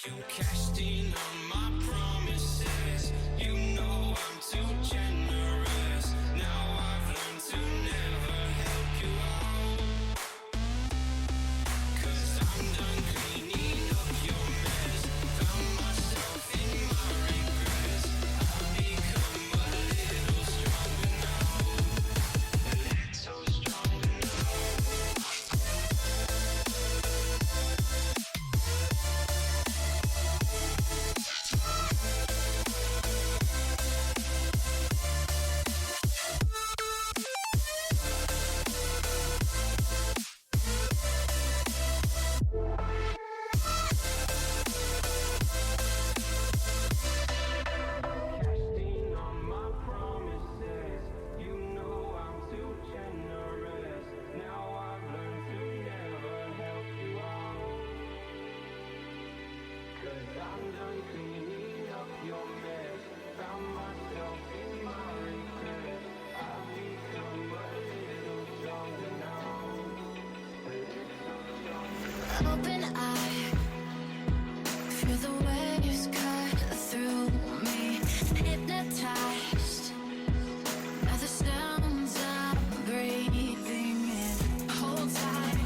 You cashed in on my promises. You know I'm too generous. Now I've learned to never help you out. 'Cause I'm done cleaning up your mess. Found myself in my regrets. I've become a little stronger now. A little stronger now. Casting on my promises. You know I'm too generous. Now I've learned to never help you out. 'Cause I'm done cleaning up your mess. Found myself in my regrets. I've become a little stronger now. A little stronger now. Open eye, feel the waves cut through me. Hypnotized by the sounds I'm breathing in. Hold tight,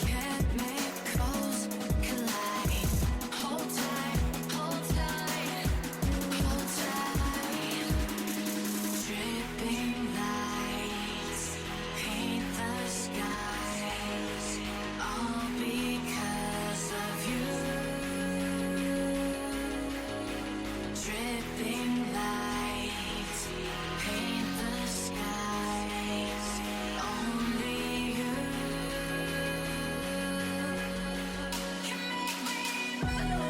chemicals collide. Hold tight, hold tight, hold tight. Dripping lights paint the skies, all because of you. Dripping lights paint the skies, only you can make me move.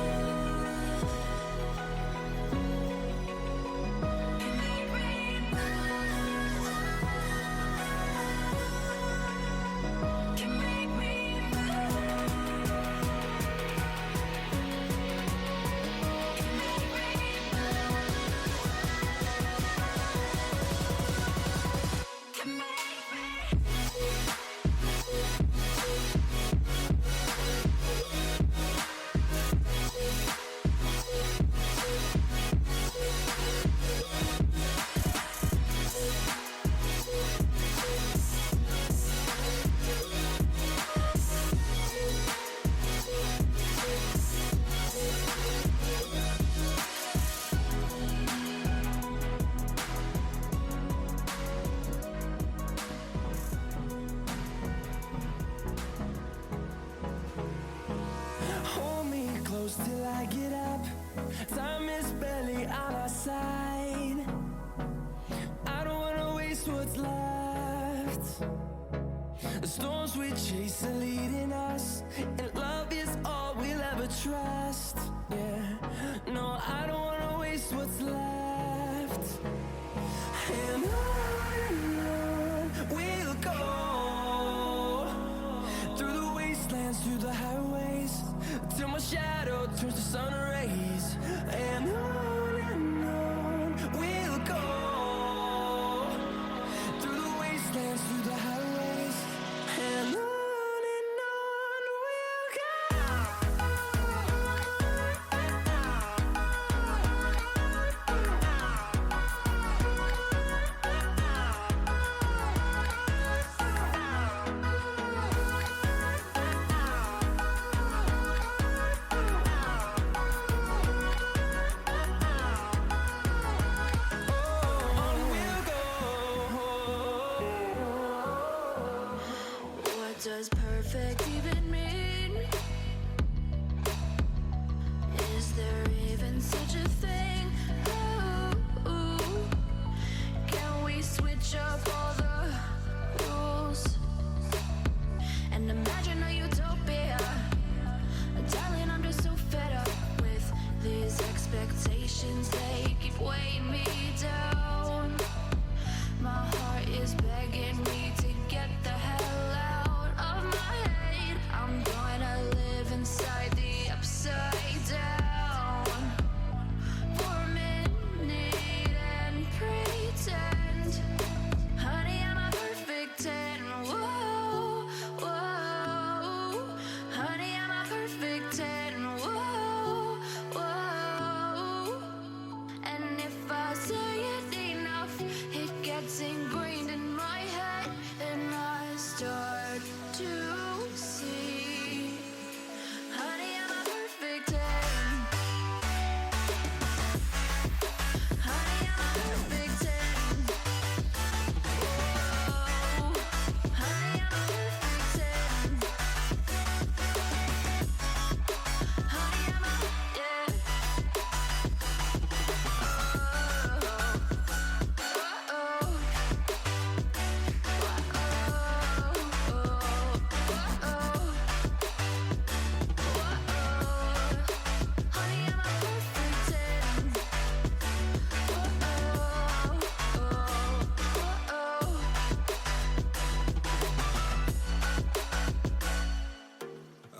Can make me move. Can make me Hold me close till I get up. Time is barely on our side. I don't wanna waste what's left. The storms we chase are leading us, and love is all we'll ever trust. Yeah, no, I don't wanna waste what's left. And on we'll go, through the wastelands, through the highways, till my shadow turns to sun rays. And on we'll go, through the wastelands, through the highways, and on we'll go. On we'll go. What does perfect even mean? Is there even such a thing? Ooh, can we switch up all the rules and imagine a utopia? Darling, I'm just so fed up with these expectations. They keep weighing me down. My heart is begging me to get the hell out of my head. I'm gonna live inside the upside down for a minute and pretend, honey, to see. Honey, I'm a perfect 10. Honey, I'm a perfect 10. Whoa. Honey, I'm a perfect 10. Honey, I'm a, yeah.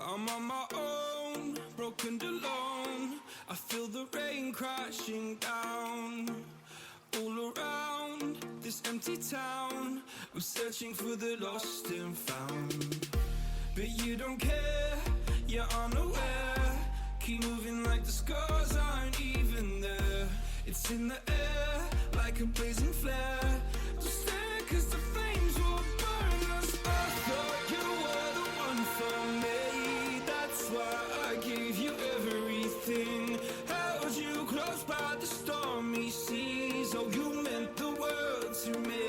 I'm on my own, broken alone. I feel the rain crashing down all around this empty town. I'm searching for the lost and found, but you don't care, you're unaware. Keep moving like the scars aren't even there. It's in the air like a blazing flare. Don't stare 'cause the flames will burn us. I thought you were the one for me. That's why I gave you everything. Held you close by the stormy seas. Oh, you meant the world to me.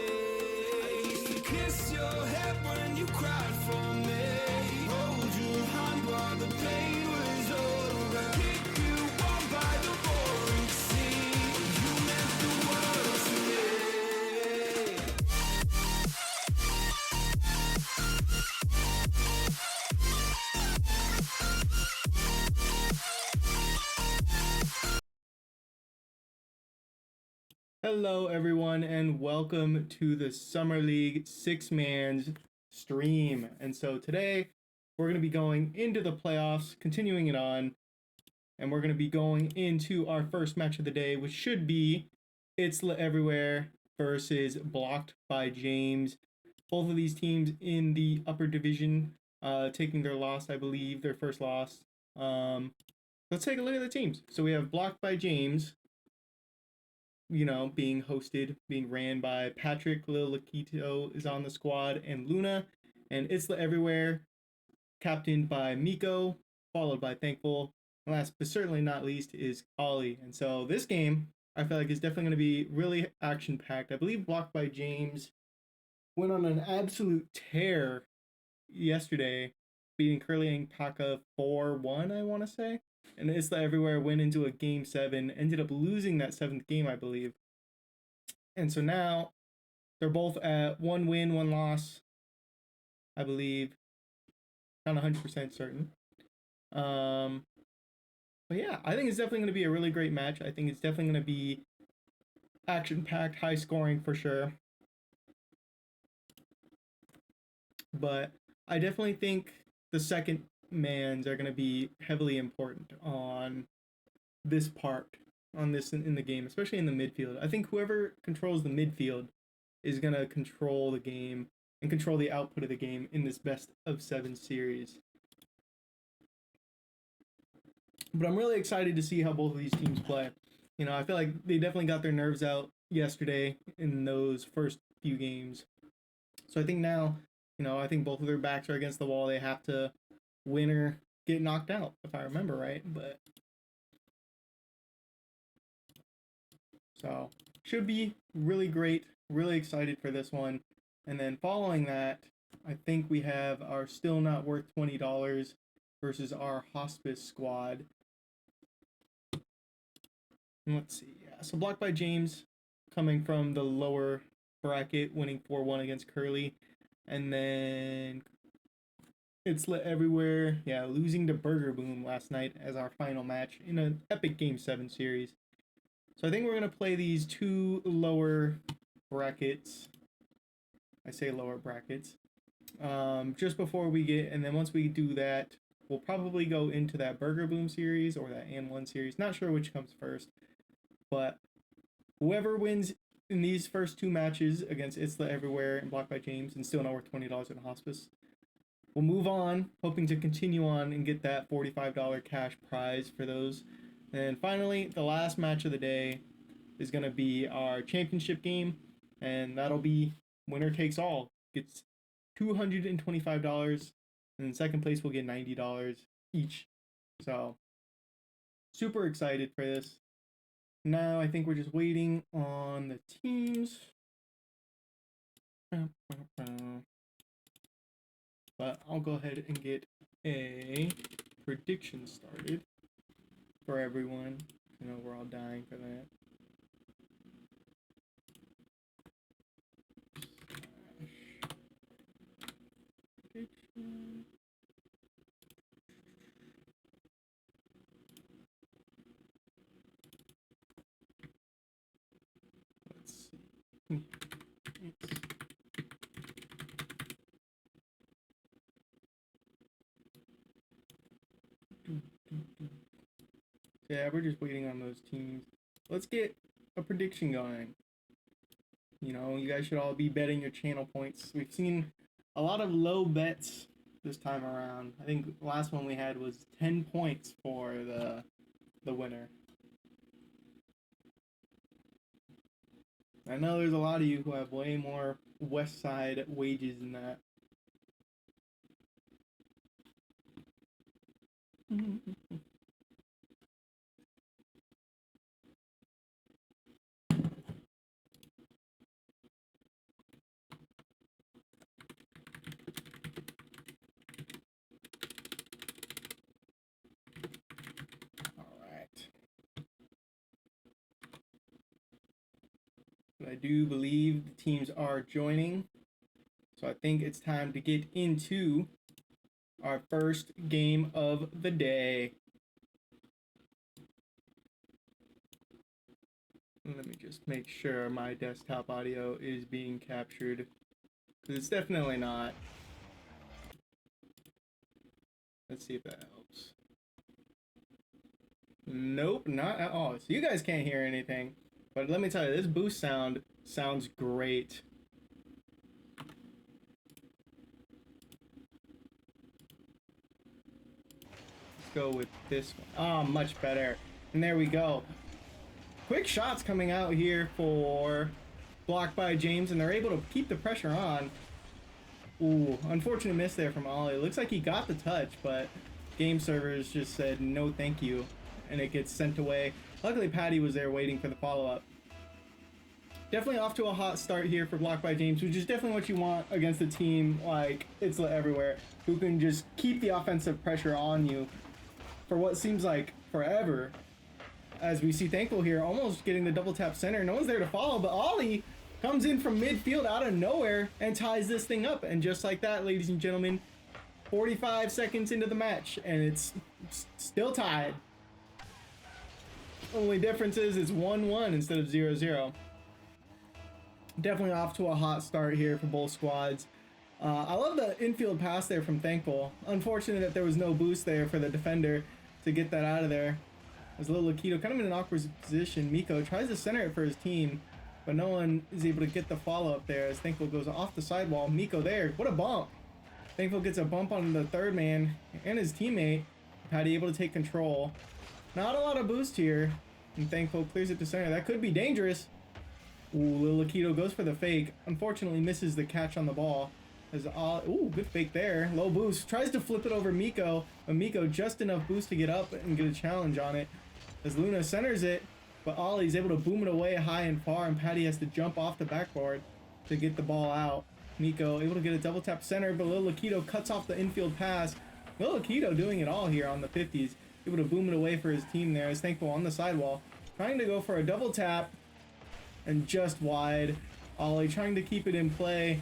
I used to kiss your head when you cried for me. Hold your hand while the pain was over. Keep you warm by the roaring sea. You meant the world to me. Hello, everyone, and welcome to the Summer League six-man's stream. And so today we're going to be going into the playoffs, continuing it on, and we're going to be going into our first match of the day, which should be It's Everywhere versus Blocked by James. Both of these teams in the upper division, taking their loss, I believe, their first loss. Let's take a look at the teams. So we have Blocked by James, you know, being hosted, being ran by Patrick. Lil Lakito is on the squad, and Luna. And It's Everywhere, captained by Miko, followed by Thankful. And last but certainly not least is Ollie. And so this game, I feel like, is definitely going to be really action-packed. I believe Blocked by James went on an absolute tear yesterday, beating Curly and Paka 4-1, I want to say. And It's Everywhere went into a game 7, ended up losing that 7th game, I believe. And so now they're both at 1 win, 1 loss, I believe. Not 100% certain. But yeah, I think it's definitely going to be a really great match. I think it's definitely going to be action-packed, high scoring for sure. But I definitely think the second mans are going to be heavily important on this part, on this in the game, especially in the midfield. I think whoever controls the midfield is going to control the game and control the output of the game in this best of 7 series. But I'm really excited to see how both of these teams play. You know, I feel like they definitely got their nerves out yesterday in those first few games. So I think now, you know, I think both of their backs are against the wall. They have to win or get knocked out, if I remember right. But so should be really great. Really excited for this one. And then following that, I think we have our Still Not Worth $20 versus our Hospice squad. And let's see. Yeah, so Blocked by James coming from the lower bracket, winning 4-1 against Curly. And then It's Everywhere, yeah, losing to Burger Boom last night as our final match in an epic Game 7 series. So I think we're going to play these two lower brackets. I say lower brackets. Just before we get, and then once we do that, we'll probably go into that Burger Boom series or that And1 series. Not sure which comes first. But whoever wins in these first two matches against It's Everywhere and Blocked by James and Still Not Worth $20 in Hospice, we'll move on, hoping to continue on and get that $45 cash prize for those. And finally, the last match of the day is going to be our championship game, and that'll be winner takes all. Gets $225, and in second place we'll get $90 each. So super excited for this. Now I think we're just waiting on the teams. But I'll go ahead and get a prediction started for everyone. I know we're all dying for that. Prediction. Let's see. Yeah, we're just waiting on those teams. Let's get a prediction going. You know, you guys should all be betting your channel points. We've seen a lot of low bets this time around. I think the last one we had was 10 points for the winner. I know there's a lot of you who have way more West Side wages than that. I do believe the teams are joining. So I think it's time to get into our first game of the day. Let me just make sure my desktop audio is being captured, because it's definitely not. Let's see if that helps. Nope, not at all. So you guys can't hear anything. But let me tell you, this boost sound sounds great. Let's go with this one. Oh, much better. And there we go. Quick shots coming out here for blocked by James, and they're able to keep the pressure on. Ooh, unfortunate miss there from Ollie. Looks like he got the touch, but game servers just said no thank you, and it gets sent away. Luckily, Patty was there waiting for the follow-up. Definitely off to a hot start here for blocked by James, which is definitely what you want against a team like It's Everywhere, who can just keep the offensive pressure on you for what seems like forever. As we see Thankful here almost getting the double tap center. No one's there to follow, but Ollie comes in from midfield out of nowhere and ties this thing up. And just like that, ladies and gentlemen, 45 seconds into the match, and it's still tied. Only difference is it's 1-1 instead of 0-0. Definitely off to a hot start here for both squads. I love the infield pass there from Thankful. Unfortunate that there was no boost there for the defender to get that out of there. As little Akito kind of in an awkward position. Miko tries to center it for his team, but no one is able to get the follow-up there as Thankful goes off the sidewall. Miko there. What a bump. Thankful gets a bump on the third man and his teammate. Patty able to take control. Not a lot of boost here. And Thankful clears it to center. That could be dangerous. Ooh, little Akito goes for the fake. Unfortunately misses the catch on the ball. As ooh, good fake there. Low boost. Tries to flip it over Miko. But Miko just enough boost to get up and get a challenge on it. As Luna centers it, but Ollie's able to boom it away high and far, and Patty has to jump off the backboard to get the ball out. Miko able to get a double tap center, but Lil Akito cuts off the infield pass. Lil Akito doing it all here on the 50s. Able to boom it away for his team there. As Thankful on the sidewall. Trying to go for a double tap, and just wide. Ollie trying to keep it in play.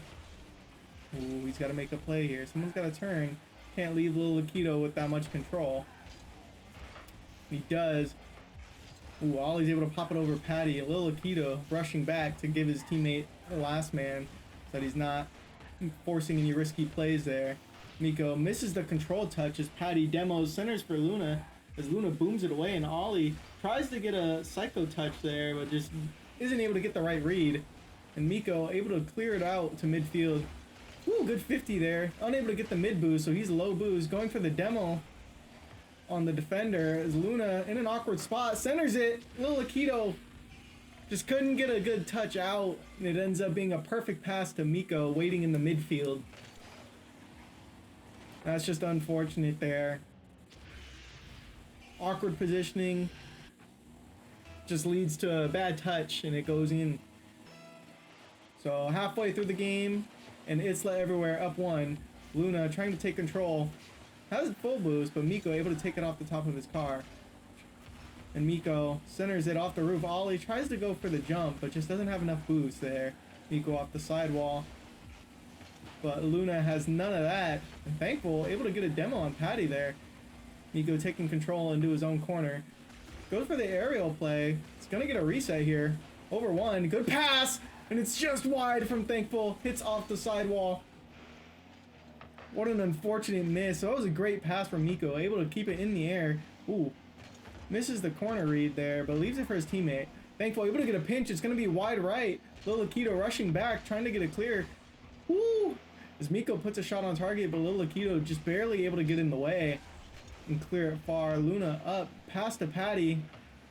Ooh, he's got to make a play here. Someone's got to turn. Can't leave Lil Akito with that much control. He does. Ooh, Ollie's able to pop it over Patty. Lil Akito rushing back to give his teammate the last man, so that he's not forcing any risky plays there. Miko misses the control touch as Patty demos centers for Luna, as Luna booms it away, and Ollie tries to get a psycho touch there, but just isn't able to get the right read. And Miko able to clear it out to midfield. Ooh, good 50 there. Unable to get the mid boost, so he's low boost. Going for the demo on the defender as Luna in an awkward spot centers it. Lil Akito just couldn't get a good touch out, and it ends up being a perfect pass to Miko waiting in the midfield. That's just unfortunate there. Awkward positioning just leads to a bad touch and it goes in. So halfway through the game, and Itzla everywhere up one. Luna trying to take control. Has a full boost, but Miko able to take it off the top of his car. And Miko centers it off the roof. Ollie tries to go for the jump, but just doesn't have enough boost there. Miko off the sidewall. But Luna has none of that. And Thankful able to get a demo on Patty there. Miko taking control into his own corner. Goes for the aerial play. It's gonna get a reset here. Over one. Good pass! And it's just wide from Thankful. Hits off the sidewall. What an unfortunate miss. So that was a great pass from Miko. Able to keep it in the air. Ooh. Misses the corner read there, but leaves it for his teammate. Thankful able to get a pinch. It's going to be wide right. Lil Akito rushing back, trying to get it clear. Woo! As Miko puts a shot on target, but Lil Akito just barely able to get in the way and clear it far. Luna up, past to Patty.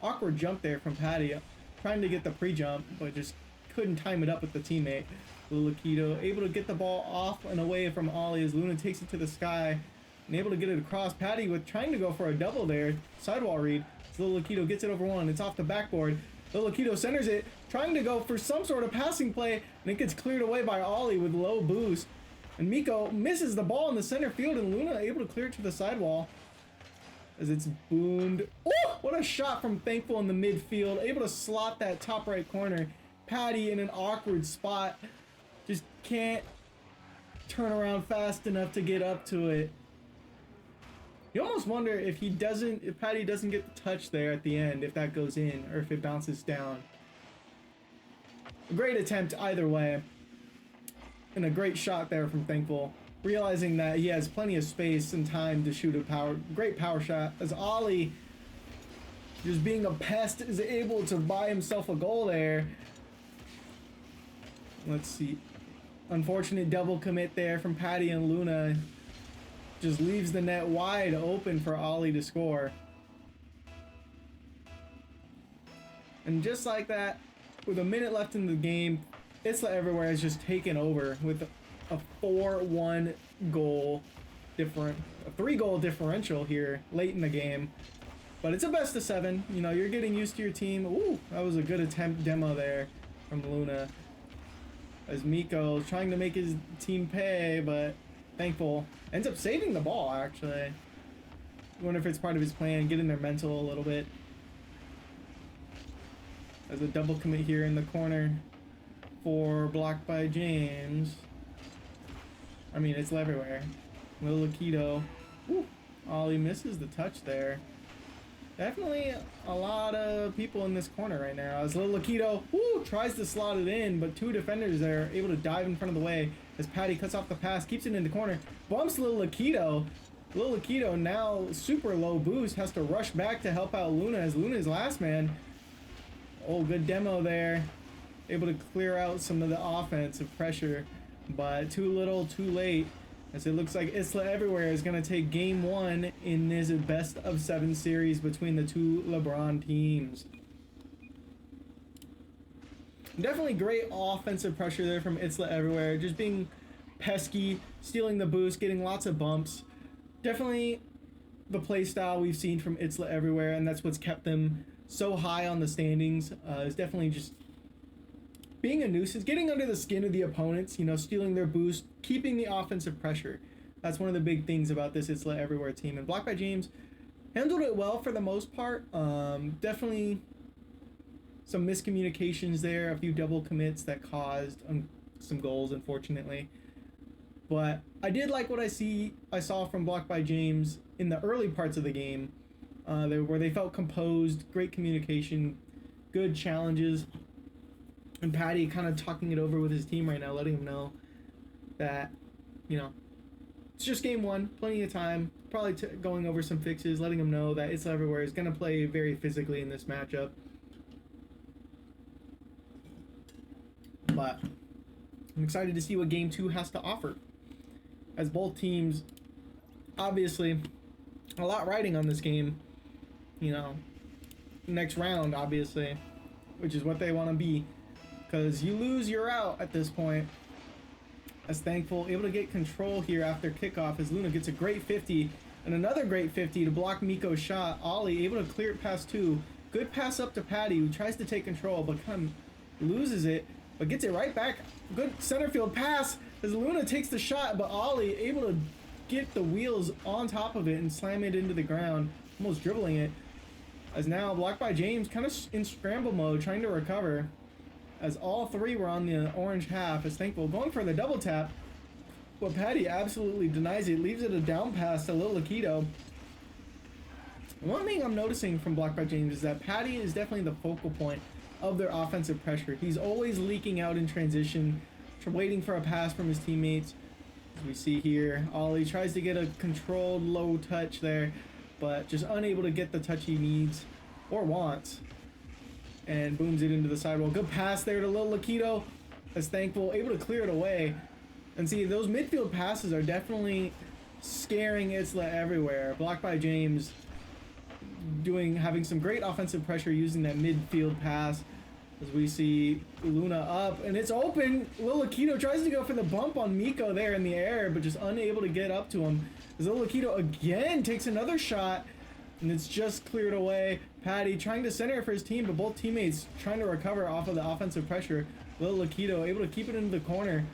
Awkward jump there from Patty. Trying to get the pre-jump, but just couldn't time it up with the teammate. Lil Akito able to get the ball off and away from Ollie as Luna takes it to the sky. And able to get it across. Patty with trying to go for a double there. Sidewall read. Lil Akito gets it over one. It's off the backboard. Lil Akito centers it. Trying to go for some sort of passing play. And it gets cleared away by Ollie with low boost. And Miko misses the ball in the center field. And Luna able to clear it to the sidewall. As it's boomed. Oh! What a shot from Thankful in the midfield. Able to slot that top right corner. Patty in an awkward spot. Just can't turn around fast enough to get up to it. You almost wonder if Patty doesn't get the touch there at the end, if that goes in or if it bounces down. A great attempt either way. And a great shot there from Thankful. Realizing that he has plenty of space and time to shoot a great power shot. As Ollie, just being a pest, is able to buy himself a goal there. Let's see. Unfortunate double commit there from Patty and Luna. Just leaves the net wide open for Ollie to score. And just like that, with a minute left in the game, Itzla Everywhere has just taken over with a 4-1 goal different, a 3-goal differential here late in the game. But it's a best of 7. You know, you're getting used to your team. Ooh, that was a good attempt demo there from Luna. As Miko trying to make his team pay, but Thankful ends up saving the ball, actually. I wonder if it's part of his plan, getting their mental a little bit. There's a double commit here in the corner for blocked by James. I mean, it's everywhere. Lil Akito. Woo. Ollie misses the touch there. Definitely a lot of people in this corner right now. As Lil Akito tries to slot it in, but 2 defenders there able to dive in front of the way. As Patty cuts off the pass, keeps it in the corner, bumps Lil Akito. Lil Akito now super low boost, has to rush back to help out Luna as Luna's last man. Oh, good demo there. Able to clear out some of the offensive pressure, but too little, too late. As it looks like Itzla Everywhere is going to take game 1 in this best of 7 series between the 2 LeBron teams. Definitely great offensive pressure there from Itzla Everywhere. Just being pesky, stealing the boost, getting lots of bumps. Definitely the play style we've seen from Itzla Everywhere, and that's what's kept them so high on the standings. Is definitely just being a nuisance, getting under the skin of the opponents, you know, stealing their boost, keeping the offensive pressure. That's one of the big things about this Itzla Everywhere team. And Blocked by James handled it well for the most part. Definitely some miscommunications there, a few double commits that caused some goals, unfortunately. But I did like what I saw from Blocked by James in the early parts of the game, where they felt composed, great communication, good challenges. And Patty kind of talking it over with his team right now, letting him know that, you know, it's just game 1, plenty of time, probably going over some fixes, letting him know that Itzla Everywhere is going to play very physically in this matchup. But I'm excited to see what game 2 has to offer, as both teams, obviously, a lot riding on this game, you know, next round, obviously, which is what they want to be. Because you lose, you're out at this point. as Thankful able to get control here after kickoff as Luna gets a great 50 and another great 50 to block Miko's shot. Ollie able to clear it past 2. Good pass up to Patty, who tries to take control but kind of loses it, but gets it right back. Good center field pass as Luna takes the shot, but Ollie able to get the wheels on top of it and slam it into the ground, almost dribbling it. As now blocked by James, kind of in scramble mode, trying to recover. As all three were on the orange half, as Thankful going for the double tap, but Patty absolutely denies it, leaves it a down pass to Lil Akito. One thing I'm noticing from blocked by James is that Patty is definitely the focal point of their offensive pressure. He's always leaking out in transition, waiting for a pass from his teammates. As we see here, Ollie tries to get a controlled low touch there, but just unable to get the touch he needs or wants. And booms it into the sidewall. Good pass there to Lil Akito as Thankful able to clear it away. And see, those midfield passes are definitely scaring Itzla everywhere. Blocked by James, having some great offensive pressure using that midfield pass. As we see Luna up and it's open. Lil Akito tries to go for the bump on Miko there in the air, but just unable to get up to him. As Lil Akito again takes another shot and it's just cleared away. Patty trying to center it for his team, but both teammates trying to recover off of the offensive pressure. Lil Akito able to keep it into the corner.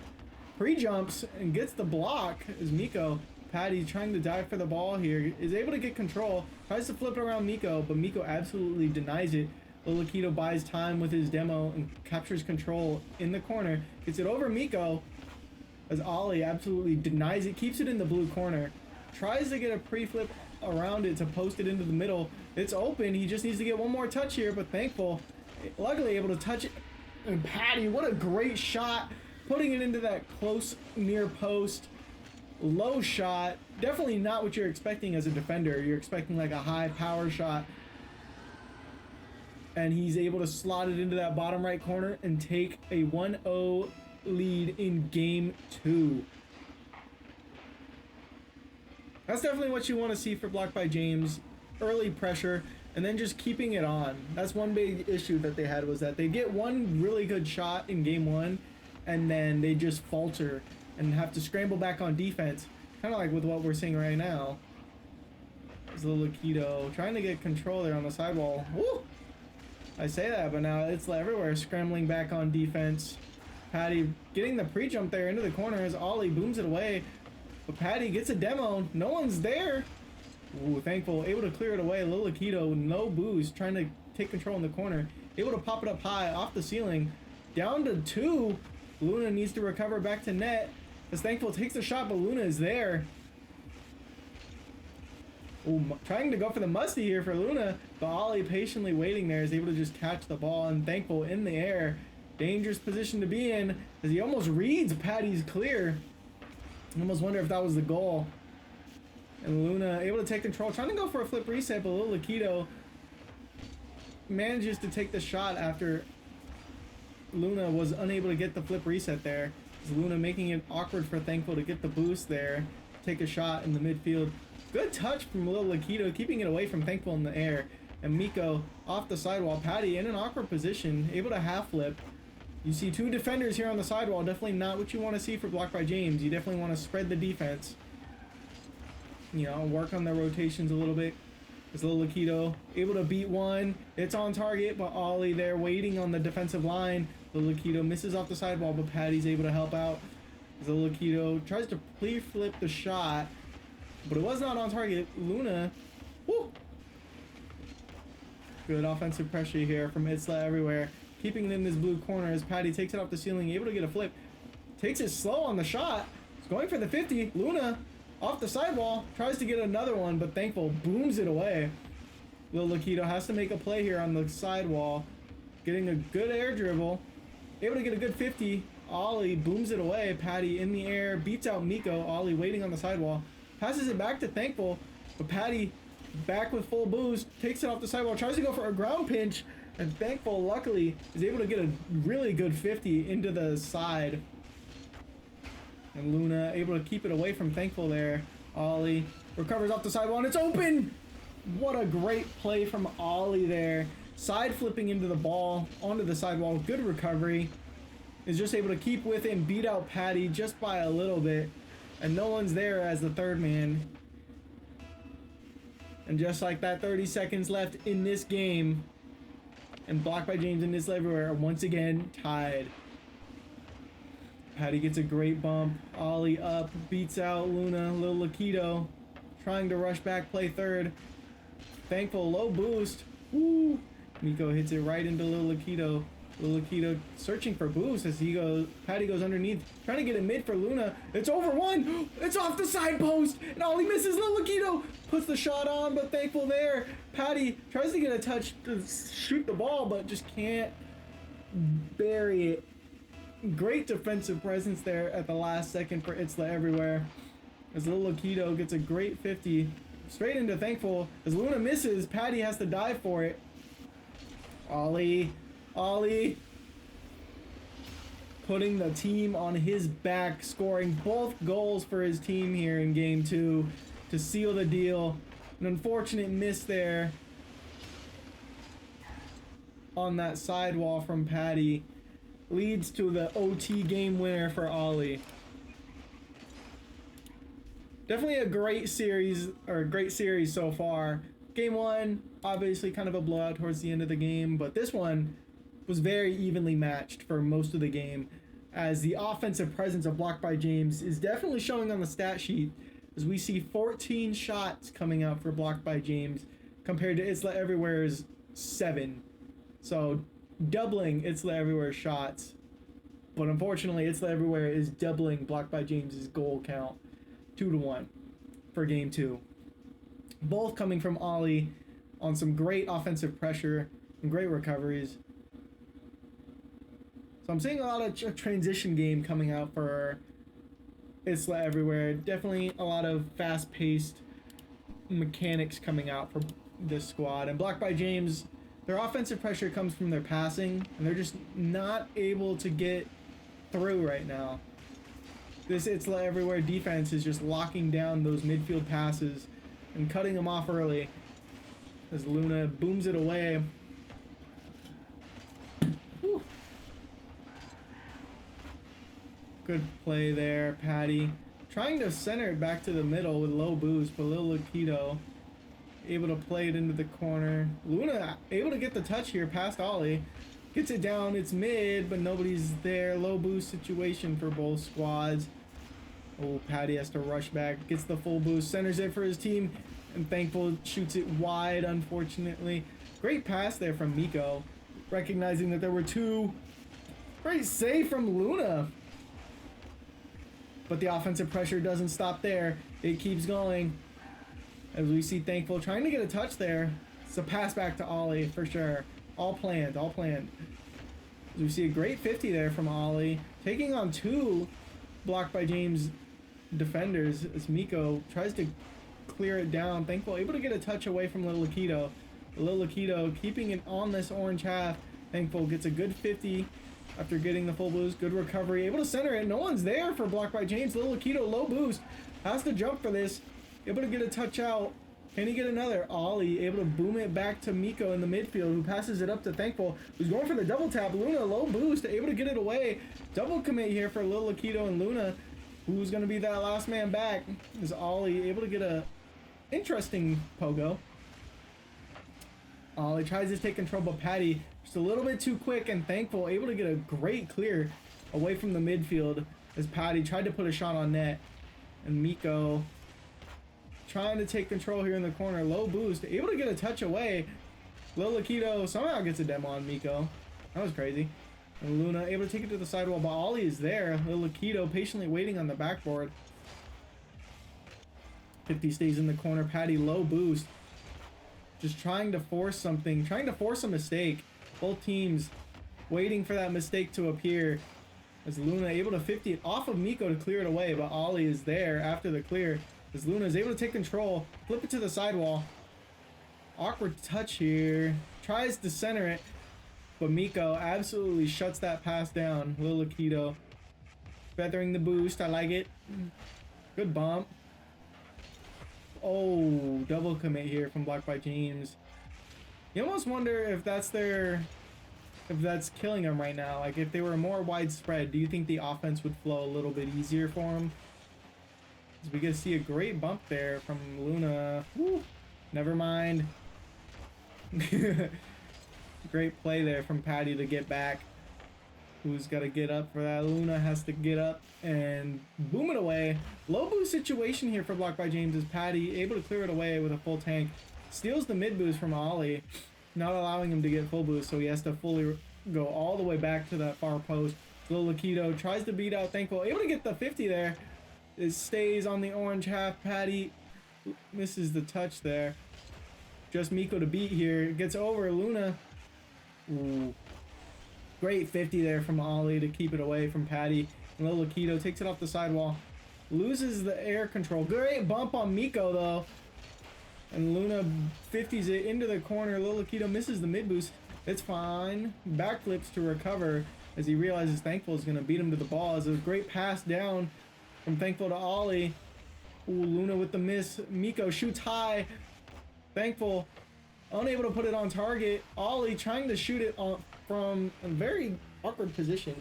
Pre-jumps and gets the block as Miko. Patty trying to dive for the ball here, is able to get control, tries to flip it around Miko, but Miko absolutely denies it. Lil Akito buys time with his demo and captures control in the corner, gets it over Miko as Ollie absolutely denies it, keeps it in the blue corner, tries to get a pre-flip around it to post it into the middle. It's open, he just needs to get one more touch here, but Thankful luckily able to touch it. And Patty, what a great shot, putting it into that close near post. Low shot, definitely not what you're expecting as a defender. You're expecting like a high power shot, and he's able to slot it into that bottom right corner and take a 1-0 lead in game 2. That's definitely what you want to see for blocked by James. Early pressure and then just keeping it on. That's one big issue that they had, was that they get one really good shot in game 1 and then they just falter and have to scramble back on defense, kind of like with what we're seeing right now. There's Lil Akito trying to get control there on the sidewall. Woo! I say that, but now it's everywhere, scrambling back on defense. Patty getting the pre-jump there into the corner as Ollie booms it away, but Patty gets a demo. No one's there. Ooh, Thankful able to clear it away. Lil Akito, no boost, trying to take control in the corner, able to pop it up high off the ceiling, down to 2. Luna needs to recover back to net as Thankful takes the shot, but Luna is there. Ooh, trying to go for the musty here for Luna, but Ollie patiently waiting there is able to just catch the ball, and Thankful in the air. Dangerous position to be in as he almost reads Patty's clear. I almost wonder if that was the goal. And Luna able to take control, trying to go for a flip reset, but Lil Akito manages to take the shot after Luna was unable to get the flip reset there. Luna making it awkward for Thankful to get the boost there, take a shot in the midfield. Good touch from Lil Akito, keeping it away from Thankful in the air. And Miko off the sidewall. Patty in an awkward position, able to half flip. You see 2 defenders here on the sidewall. Definitely not what you want to see for blocked by James. You definitely want to spread the defense. You know, work on the rotations a little bit. As Lil Akito able to beat one. It's on target, but Ollie there waiting on the defensive line. Lil Akito misses off the sidewall, but Patty's able to help out. As Lil Akito tries to flip the shot, but it was not on target. Luna, woo! Good offensive pressure here from Itzla everywhere. Keeping it in this blue corner as Patty takes it off the ceiling, able to get a flip. Takes it slow on the shot. He's going for the 50. Luna off the sidewall, tries to get another one, but Thankful booms it away. Lil Akito has to make a play here on the sidewall. Getting a good air dribble. Able to get a good 50. Ollie booms it away. Patty in the air, beats out Miko. Ollie waiting on the sidewall. Passes it back to Thankful, but Patty back with full boost. Takes it off the sidewall, tries to go for a ground pinch, and Thankful luckily is able to get a really good 50 into the side. And Luna able to keep it away from Thankful there. Ollie recovers off the sidewall and it's open! What a great play from Ollie there. Side flipping into the ball onto the sidewall. Good recovery. is just able to keep with it and beat out Patty just by a little bit. And no one's there as the third man. And just like that, 30 seconds left in this game. And blocked by James and Isla Everywhere are once again tied. Patty gets a great bump. Ollie up, beats out Luna. Lil Lakido trying to rush back, play third. Thankful, low boost. Woo! Miko hits it right into Lil Lakido. Lil Lakido searching for boost as Patty goes underneath, trying to get a mid for Luna. It's over one! It's off the side post! And Ollie misses. Lil Lakido puts the shot on, but Thankful there. Patty tries to get a touch to shoot the ball, but just can't bury it. Great defensive presence there at the last second for Itzla Everywhere. As Lil Lakido gets a great 50 straight into Thankful. As Luna misses, Patty has to dive for it. Ollie putting the team on his back, scoring both goals for his team here in game 2 to seal the deal. An unfortunate miss there on that sidewall from Patty leads to the OT game winner for Ollie. Definitely a great series so far. Game 1, obviously kind of a blowout towards the end of the game, but this one was very evenly matched for most of the game, as the offensive presence of Blocked by James is definitely showing on the stat sheet, as we see 14 shots coming out for Blocked by James compared to Itzla Everywhere's 7. So doubling Itzla Everywhere's shots, but unfortunately Itzla Everywhere is doubling Blocked by James's goal count 2-1 for game 2. Both coming from Ollie on some great offensive pressure and great recoveries. So I'm seeing a lot of transition game coming out for Isla Everywhere. Definitely a lot of fast-paced mechanics coming out for this squad. And Blocked by James, their offensive pressure comes from their passing, and they're just not able to get through right now. This Isla Everywhere defense is just locking down those midfield passes and cutting them off early as Luna booms it away. Whew. Good play there, Patty. Trying to center it back to the middle with low boost, but Lil Lakido able to play it into the corner. Luna able to get the touch here past Ollie. Gets it down, it's mid, but nobody's there. Low boost situation for both squads. Oh, Patty has to rush back, gets the full boost, centers it for his team, and Thankful shoots it wide, unfortunately. Great pass there from Miko, recognizing that there were two. Great save from Luna. But the offensive pressure doesn't stop there. It keeps going. As we see Thankful trying to get a touch there. It's a pass back to Ollie for sure. All planned, all planned. As we see a great 50 there from Ollie. Taking on two Blocked by James defenders as Miko tries to clear it down. Thankful able to get a touch away from Lil Lakido. Lil Lakido keeping it on this orange half. Thankful gets a good 50 after getting the full boost. Good recovery. Able to center it. No one's there for Blocked by James. Lil Lakido low boost. Has to jump for this. Able to get a touch out. Can he get another? Ollie able to boom it back to Miko in the midfield, who passes it up to Thankful, who's going for the double tap. Luna low boost, able to get it away. Double commit here for Lil Lakido and Luna, who's going to be that last man back. Is Ollie able to get a interesting pogo. Ollie tries to take control, but Patty just a little bit too quick, and Thankful able to get a great clear away from the midfield as Patty tried to put a shot on net. And Miko trying to take control here in the corner. Low boost, able to get a touch away. Lil Lakido somehow gets a demo on Miko. That was crazy. And Luna able to take it to the sidewall, but Ollie is there. Lil Lakido patiently waiting on the backboard. 50 stays in the corner. Patty low boost. Just trying to force something, trying to force a mistake. Both teams waiting for that mistake to appear. As Luna able to 50 it off of Miko to clear it away, but Ollie is there after the clear. As Luna is able to take control, flip it to the sidewall. Awkward touch here. Tries to center it, but Miko absolutely shuts that pass down. Lil Lakido feathering the boost. I like it. Good bump. Oh, double commit here from Blocked by James. You almost wonder if that's their if that's killing him right now. Like, if they were more widespread, do you think the offense would flow a little bit easier for him? Because we get to see a great bump there from Luna. Woo. Never mind. Great play there from Patty to get back. Who's got to get up for that? Luna has to get up and boom it away. Low boost situation here for block by James, as Patty able to clear it away with a full tank. Steals the mid boost from Ollie, not allowing him to get full boost, so he has to fully go all the way back to that far post. Lil Lakito tries to beat out Thankful, able to get the 50 there. It stays on the orange half. Patty misses the touch there. Just Miko to beat here. Gets over Luna. Ooh. Great 50 there from Ollie to keep it away from Patty. And Lil Lakito takes it off the sidewall. Loses the air control. Great bump on Miko though. And Luna 50s it into the corner. Lil Lakito misses the mid boost. It's fine. Backflips to recover as he realizes Thankful is going to beat him to the ball. It's a great pass down from Thankful to Ollie. Ooh, Luna with the miss. Miko shoots high. Thankful unable to put it on target. Ollie trying to shoot it on from a very awkward position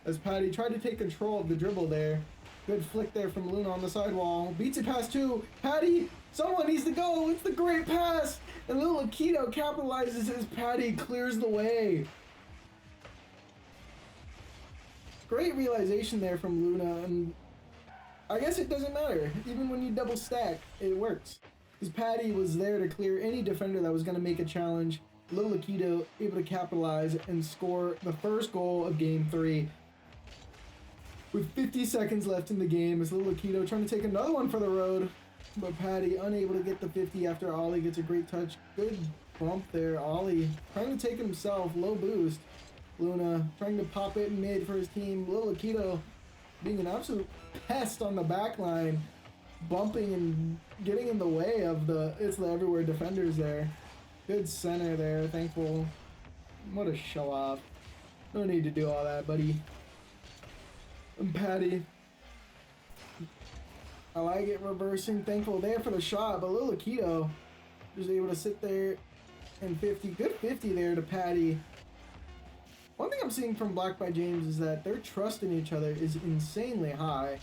as Patty tried to take control of the dribble there. Good flick there from Luna on the sidewall. Beats it past two. Patty, someone needs to go. It's the great pass. And Lil Akito capitalizes as Patty clears the way. Great realization there from Luna. And I guess it doesn't matter. Even when you double stack, it works. Because Patty was there to clear any defender that was going to make a challenge. Lil Akito able to capitalize and score the first goal of Game 3. With 50 seconds left in the game, as Lil Akito trying to take another one for the road. But Patty unable to get the 50 after Ollie gets a great touch. Good bump there. Ollie trying to take it himself. Low boost. Luna trying to pop it mid for his team. Lil Akito being an absolute pest on the back line. Bumping and getting in the way of the It's the Everywhere defenders there. Good center there, Thankful. What a show off. No need to do all that, buddy. And Patty. I like it reversing. Thankful there for the shot, but Lil Akito was able to sit there and 50. Good 50 there to Patty. One thing I'm seeing from Black by James is that their trust in each other is insanely high,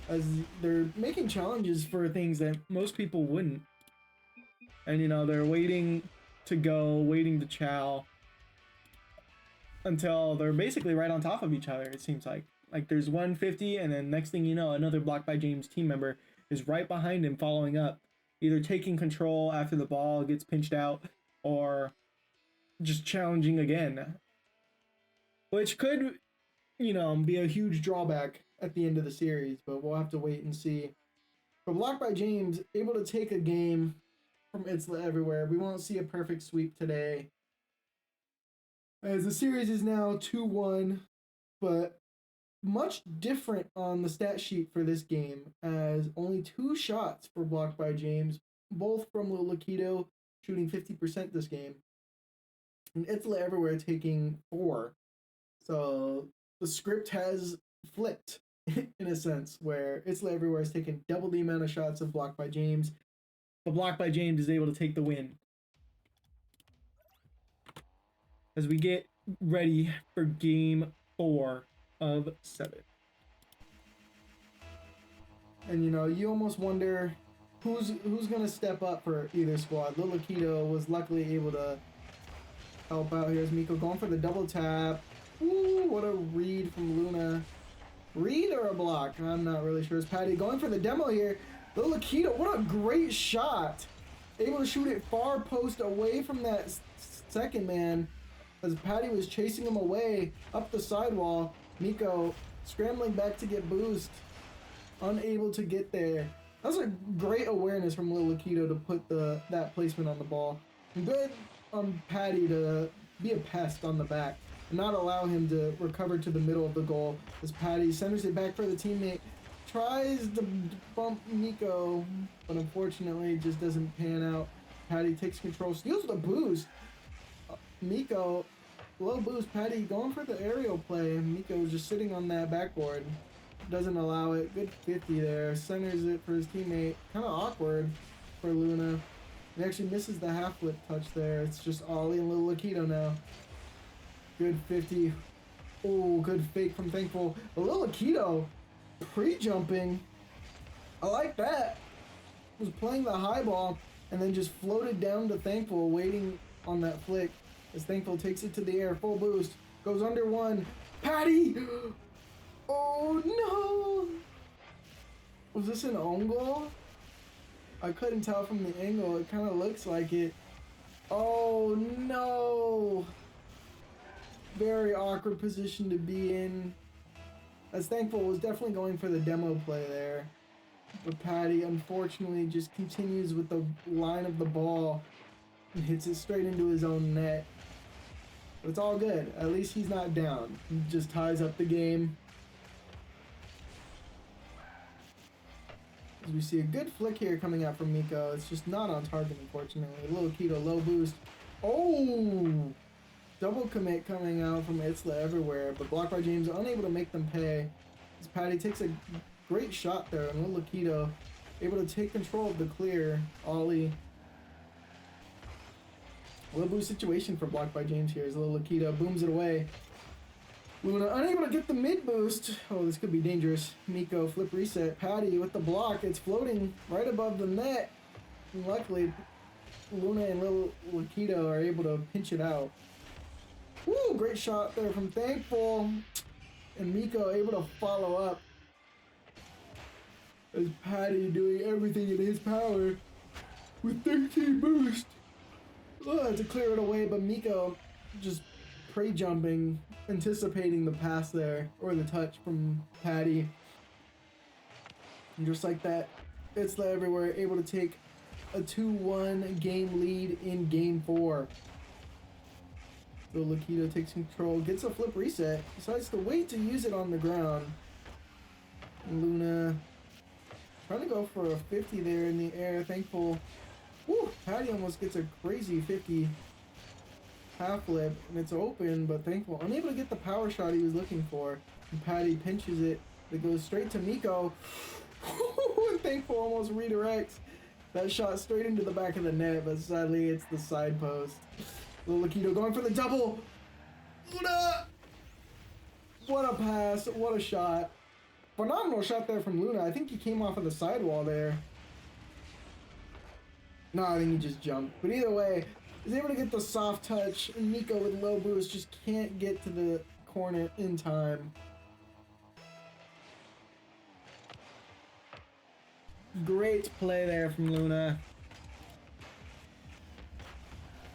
as they're making challenges for things that most people wouldn't. And you know, they're waiting to go, waiting to chow until they're basically right on top of each other, it seems like. Like there's 150 and then next thing you know, another Block by James team member is right behind him following up, either taking control after the ball gets pinched out or just challenging again. Which could, you know, be a huge drawback at the end of the series, but we'll have to wait and see. But Block by James able to take a game from It's Everywhere. We won't see a perfect sweep today, as the series is now 2-1, but much different on the stat sheet for this game, as only 2 shots for Block by James, both from Lil Akito, shooting 50% this game, and It's Everywhere taking 4. So the script has flipped in a sense, where It's Everywhere has taken double the amount of shots of Block by James, but Block by James is able to take the win. As we get ready for Game 4 of 7. And you know, you almost wonder who's gonna step up for either squad. Lil Akito was luckily able to help out here as Miko going for the double tap. Ooh, what a read from Luna. Read or a block? I'm not really sure. It's Patty going for the demo here. Lil Akito, what a great shot. Able to shoot it far post away from that second man, as Patty was chasing him away up the sidewall. Miko scrambling back to get boost. Unable to get there. That's a great awareness from Lil Akito to put that placement on the ball. And good on Patty to be a pest on the back and not allow him to recover to the middle of the goal, as Patty centers it back for the teammate. Tries to bump Miko, but unfortunately it just doesn't pan out. Patty takes control, steals the boost. Miko, low boost. Patty going for the aerial play. Miko just sitting on that backboard. Doesn't allow it. Good 50 there. Centers it for his teammate. Kind of awkward for Luna. He actually misses the half flip touch there. It's just Ollie and Lil Akito now. Good 50. Oh, good fake from Thankful. A little Aikido. Pre-jumping. I like that. Was playing the high ball and then just floated down to Thankful, waiting on that flick. As Thankful takes it to the air, full boost. Goes under one. Patty! Oh no! Was this an own goal? I couldn't tell from the angle. It kind of looks like it. Oh no! Very awkward position to be in. As Thankful was definitely going for the demo play there. But Patty unfortunately just continues with the line of the ball and hits it straight into his own net. But it's all good. At least he's not down. He just ties up the game. As we see a good flick here coming out from Miko. It's just not on target, unfortunately. A little Keto, low boost. Oh! Double commit coming out from Itzla everywhere, but blocked by James, unable to make them pay. As Patty takes a great shot there, and little Keto able to take control of the clear. Ollie. A little boost situation for blocked by James here as little Keto booms it away. Luna unable to get the mid boost. Oh, this could be dangerous. Miko flip reset. Patty with the block. It's floating right above the net. And luckily, Luna and little Keto are able to pinch it out. Woo! Great shot there from Thankful. And Miko able to follow up. As Patty doing everything in his power with 13 boost. To clear it away, but Miko just pre-jumping, anticipating the pass there, or the touch from Patty. And just like that, it's everywhere, able to take a 2-1 game lead in game 4. So Lakito takes control, gets a flip reset, decides to wait to use it on the ground. And Luna trying to go for a 50 there in the air. Thankful. Woo! Patty almost gets a crazy 50 half flip, and it's open, but Thankful unable to get the power shot he was looking for. And Patty pinches it. It goes straight to Miko. And Thankful almost redirects that shot straight into the back of the net, but sadly it's the side post. Little Lakito going for the double. Luna! What a pass, what a shot. Phenomenal shot there from Luna. I think he came off of the sidewall there. No, I think he just jumped. But either way, he's able to get the soft touch. And Miko with low boost just can't get to the corner in time. Great play there from Luna.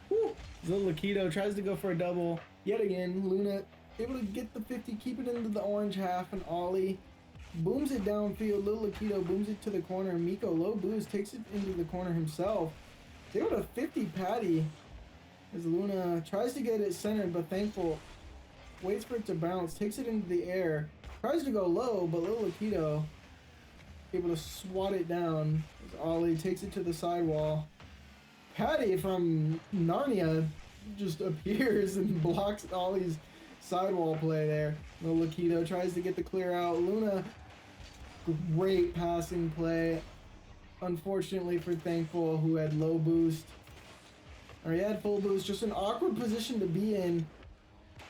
Woo! Little Lakito tries to go for a double. Yet again, Luna able to get the 50, keep it into the orange half, and Ollie booms it downfield. Little Lakito booms it to the corner. Miko low boost takes it into the corner himself. He's able to 50 Patty as Luna tries to get it centered, but Thankful waits for it to bounce, takes it into the air, tries to go low, but little Lakito able to swat it down as Ollie takes it to the sidewall. Patty from Narnia just appears and blocks Ollie's sidewall play there. Little Lakito tries to get the clear out. Luna, great passing play. Unfortunately for Thankful, who had low boost. Or he had full boost. Just an awkward position to be in.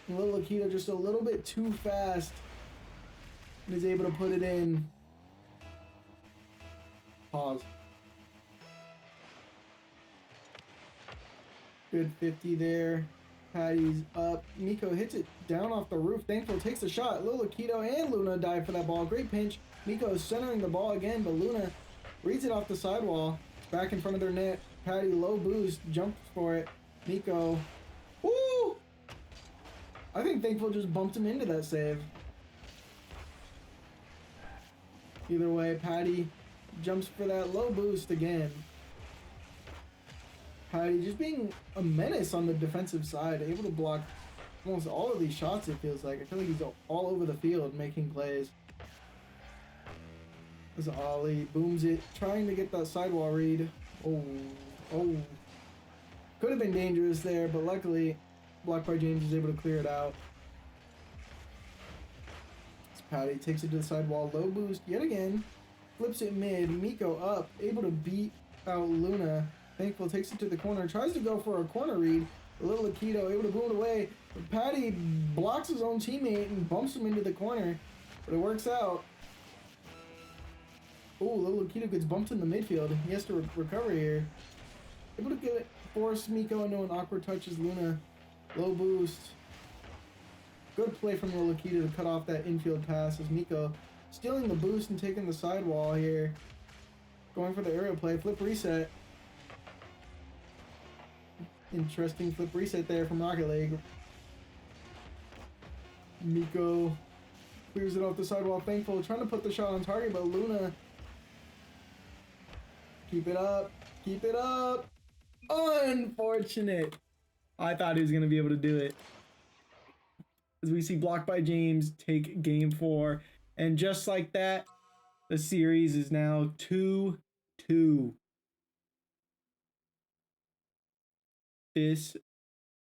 And little Lakito just a little bit too fast. And is able to put it in. Pause. Good 50 there. Patty's up. Miko hits it down off the roof. Thankful takes a shot. Little Keto and Luna dive for that ball. Great pinch. Miko is centering the ball again, but Luna reads it off the sidewall. Back in front of their net. Patty low boost. Jumps for it. Miko. Woo! I think Thankful just bumped him into that save. Either way, Patty jumps for that low boost again. Patty just being a menace on the defensive side, able to block almost all of these shots, it feels like. I feel like he's all over the field making plays. As Ollie booms it, trying to get that sidewall read. Oh. Could have been dangerous there, but luckily, blocked by James is able to clear it out. As Patty takes it to the sidewall, low boost yet again. Flips it mid, Miko up, able to beat out Luna. Thankful takes it to the corner, tries to go for a corner read, Little Akito able to boom it away. Patty blocks his own teammate and bumps him into the corner, but it works out. Oh, Little Akito gets bumped in the midfield. He has to recover here. Able to force Miko into an awkward touch as Luna. Low boost. Good play from Little Akito to cut off that infield pass as Miko stealing the boost and taking the sidewall here. Going for the aerial play. Flip reset. Interesting flip reset there from Rocket League. Miko clears it off the sidewall. Thankful trying to put the shot on target, but Luna. Keep it up. Keep it up. Unfortunate. I thought he was going to be able to do it. As we see blocked by James take game 4. And just like that, the series is now 2-2. This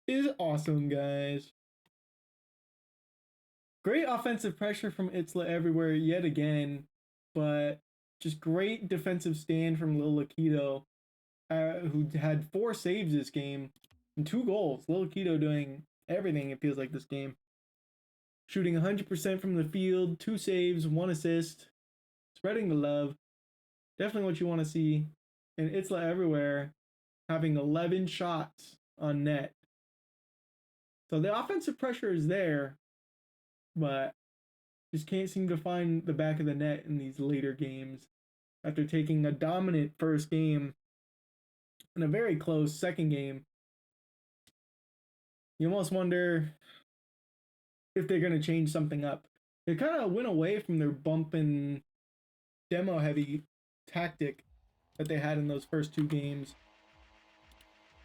is awesome, guys. Great offensive pressure from Itzla everywhere yet again, but just great defensive stand from Lil Akito, who had 4 saves this game and 2 goals. Lil Akito doing everything, it feels like, this game. Shooting 100% from the field, 2 saves, 1 assist, spreading the love. Definitely what you want to see. And Itzla everywhere, having 11 shots on net. So the offensive pressure is there, but just can't seem to find the back of the net in these later games. After taking a dominant first game and a very close second game, you almost wonder if they're going to change something up. They kind of went away from their bump and demo heavy tactic that they had in those first 2 games.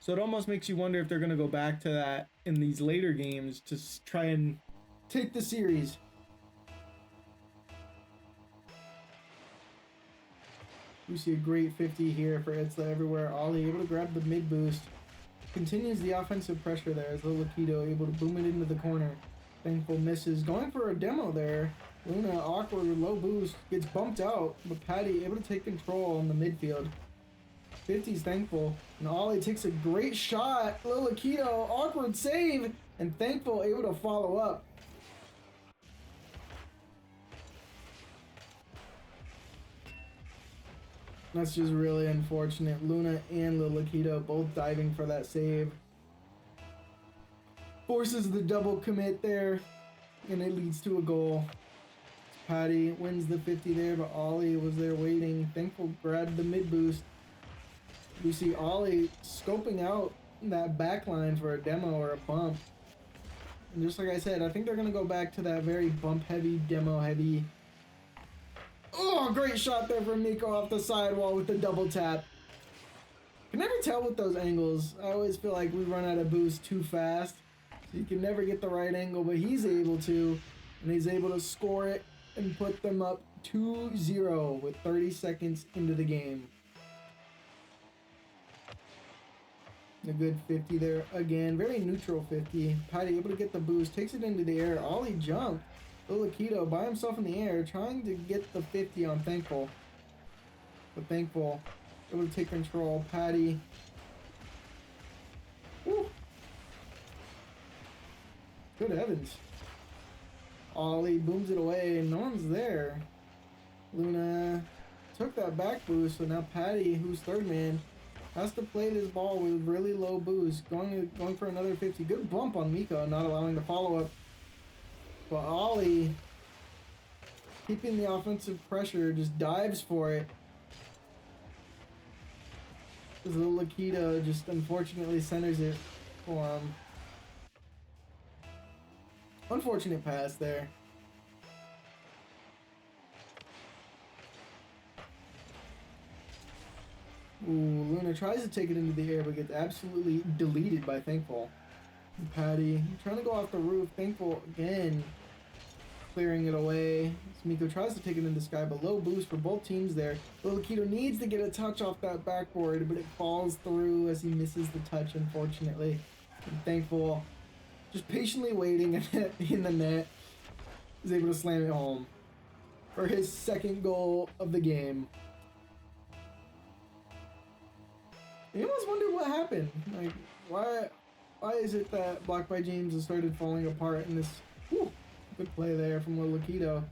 So it almost makes you wonder if they're going to go back to that in these later games to try and take the series. We see a great 50 here for Itzla everywhere. Ollie able to grab the mid boost. Continues the offensive pressure there as Lil Akito able to boom it into the corner. Thankful misses. Going for a demo there. Luna awkward with low boost. Gets bumped out, but Patty able to take control on the midfield. 50's Thankful. And Ollie takes a great shot. Lil Akito, awkward save. And Thankful able to follow up. That's just really unfortunate. Luna and Lil Akito both diving for that save. Forces the double commit there, and it leads to a goal. Patty wins the 50 there, but Ollie was there waiting. Thankful grabbed the mid boost. We see Ollie scoping out that back line for a demo or a bump. And just like I said, I think they're going to go back to that very bump heavy, demo heavy. Oh, great shot there from Miko off the sidewall with the double tap. Can never tell with those angles. I always feel like we run out of boost too fast. So you can never get the right angle, but he's able to. And he's able to score it and put them up 2-0 with 30 seconds into the game. A good 50 there again. Very neutral 50. Patty able to get the boost. Takes it into the air. Ollie jump. Lil Akito by himself in the air trying to get the 50 on Thankful. But Thankful able to take control. Patty. Woo. Good heavens. Ollie booms it away and no one's there. Luna took that back boost, so now Patty, who's third man, has to play this ball with really low boost. Going for another 50. Good bump on Miko, not allowing the follow-up. But Ollie, keeping the offensive pressure, just dives for it. This little Akito just unfortunately centers it for him. Unfortunate pass there. Ooh, Luna tries to take it into the air, but gets absolutely deleted by Thankful. And Patty trying to go off the roof. Thankful again, clearing it away. Miko tries to take it into the sky, but low boost for both teams there. Lil Akito needs to get a touch off that backboard, but it falls through as he misses the touch, unfortunately. And Thankful, just patiently waiting in the net, is able to slam it home for his second goal of the game. You almost wonder what happened. Like, why? Why is it that blocked by James has started falling apart in this? Whew, good play there from Lil Lakido.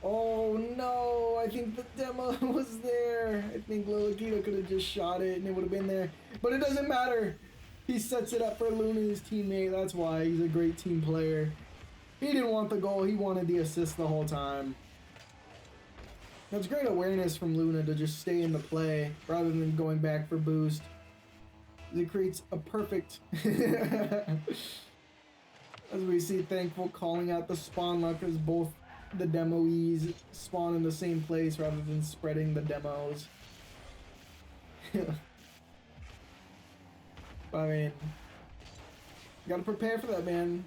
Oh no, I think the demo was there. I think Lil Lakido could have just shot it and it would have been there. But it doesn't matter. He sets it up for Luna, his teammate. That's why he's a great team player. He didn't want the goal, he wanted the assist the whole time. That's great awareness from Luna to just stay in the play rather than going back for boost. It creates a perfect... As we see Thankful calling out the spawn luck as both the demoees spawn in the same place rather than spreading the demos. I mean, gotta prepare for that, man.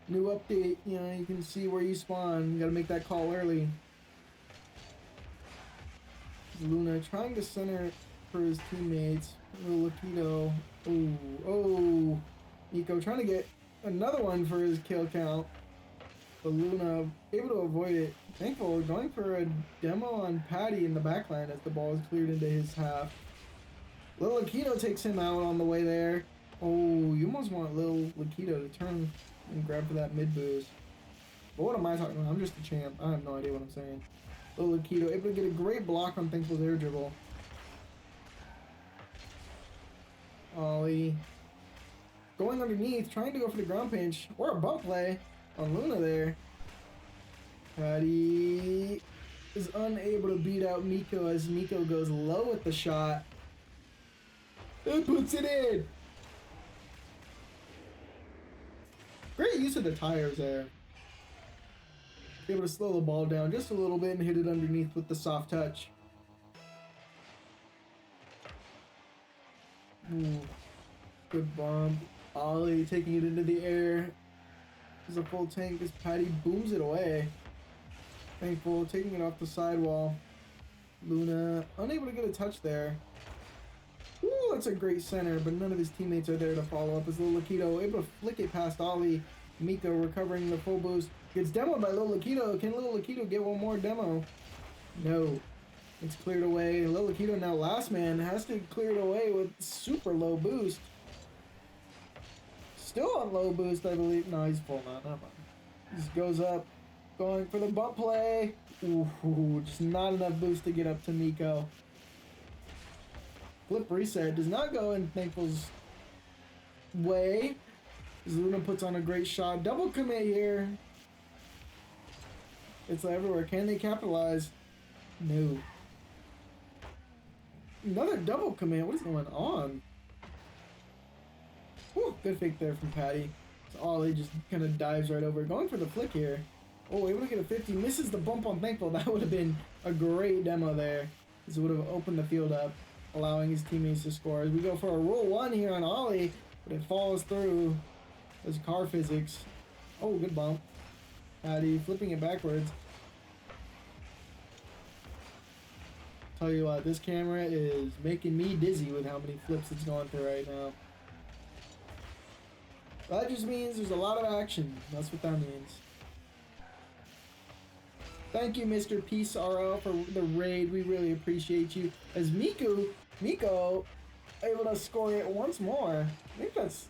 New update, you know, you can see where you spawn. You gotta make that call early. Luna trying to center for his teammates. Little Lakido. Oh. Nico trying to get another one for his kill count. But Luna able to avoid it. Thankful going for a demo on Patty in the backline as the ball is cleared into his half. Lil Lakido takes him out on the way there. Oh, you almost want Lil Lakido to turn and grab for that mid boost. But what am I talking about? I'm just a champ. I have no idea what I'm saying. Lil Lakido able to get a great block on Thankful's air dribble. Ollie going underneath, trying to go for the ground pinch or a bump play on Luna there. Patty is unable to beat out Miko as Miko goes low with the shot. It puts it in. Great use of the tires there. Able to slow the ball down just a little bit and hit it underneath with the soft touch. Ooh, good bomb. Ollie taking it into the air. There's a full tank as Patty booms it away. Thankful taking it off the sidewall. Luna unable to get a touch there. Ooh, that's a great center, but none of his teammates are there to follow up as Lil Lakido able to flick it past Ollie. Miko recovering the full boost. Gets demoed by Lil Lakido. Can Lil Lakido get one more demo? No. It's cleared away. Lil Lakido now last man has to clear it away with super low boost. Still on low boost, I believe. No, he's full now. Never mind. Just goes up. Going for the bump play. Ooh, just not enough boost to get up to Miko. Flip reset does not go in Thankful's way. Luna puts on a great shot. Double commit here. It's everywhere. Can they capitalize? No. Another double commit. What is going on? Whew, good fake there from Patty. So Ollie just kind of dives right over. Going for the flick here. Oh, able to get a 50. Misses the bump on Thankful. That would have been a great demo there. This would have opened the field up, allowing his teammates to score. As we go for a roll one here on Ollie, but it falls through. Those car physics. Oh, good bump. Patty flipping it backwards. Tell you what, this camera is making me dizzy with how many flips it's going through right now. That just means there's a lot of action. That's what that means. Thank you, Mr. CRL, for the raid. We really appreciate you. As Miko able to score it once more. I think that's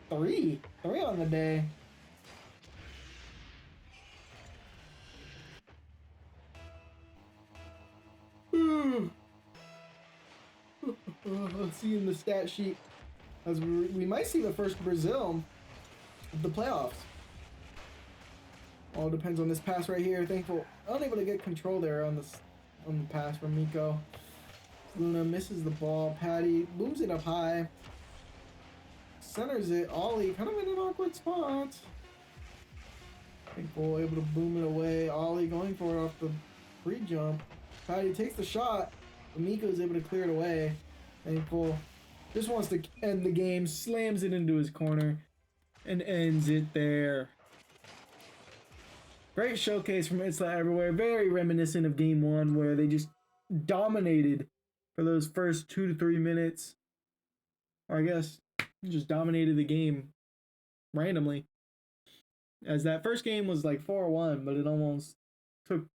three on the day. Let's see in the stat sheet as we might see the first Brazil of the playoffs. All depends on this pass right here. Thankful unable to get control there on the pass from Miko. Luna misses the ball. Patty booms it up high. Centers it. Ollie kind of in an awkward spot. Thankful able to boom it away. Ollie going for it off the free jump. Patty takes the shot. Miko is able to clear it away. Thankful just wants to end the game. Slams it into his corner and ends it there. Great showcase from It's Everywhere. Very reminiscent of game one where they just dominated for those first 2 to 3 minutes. Or I guess just dominated the game randomly. As that first game was like 4-1, but it almost took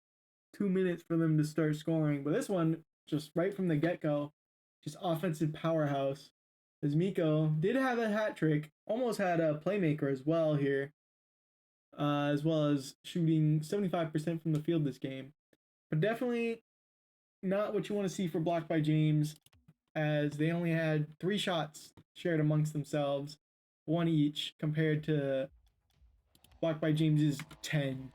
2 minutes for them to start scoring. But this one, just right from the get-go, just offensive powerhouse. As Miko did have a hat trick, almost had a playmaker as well here, as well as shooting 75% from the field this game. But definitely not what you want to see for Blocked by James, as they only had 3 shots shared amongst themselves, 1 each, compared to Blocked by James's 10.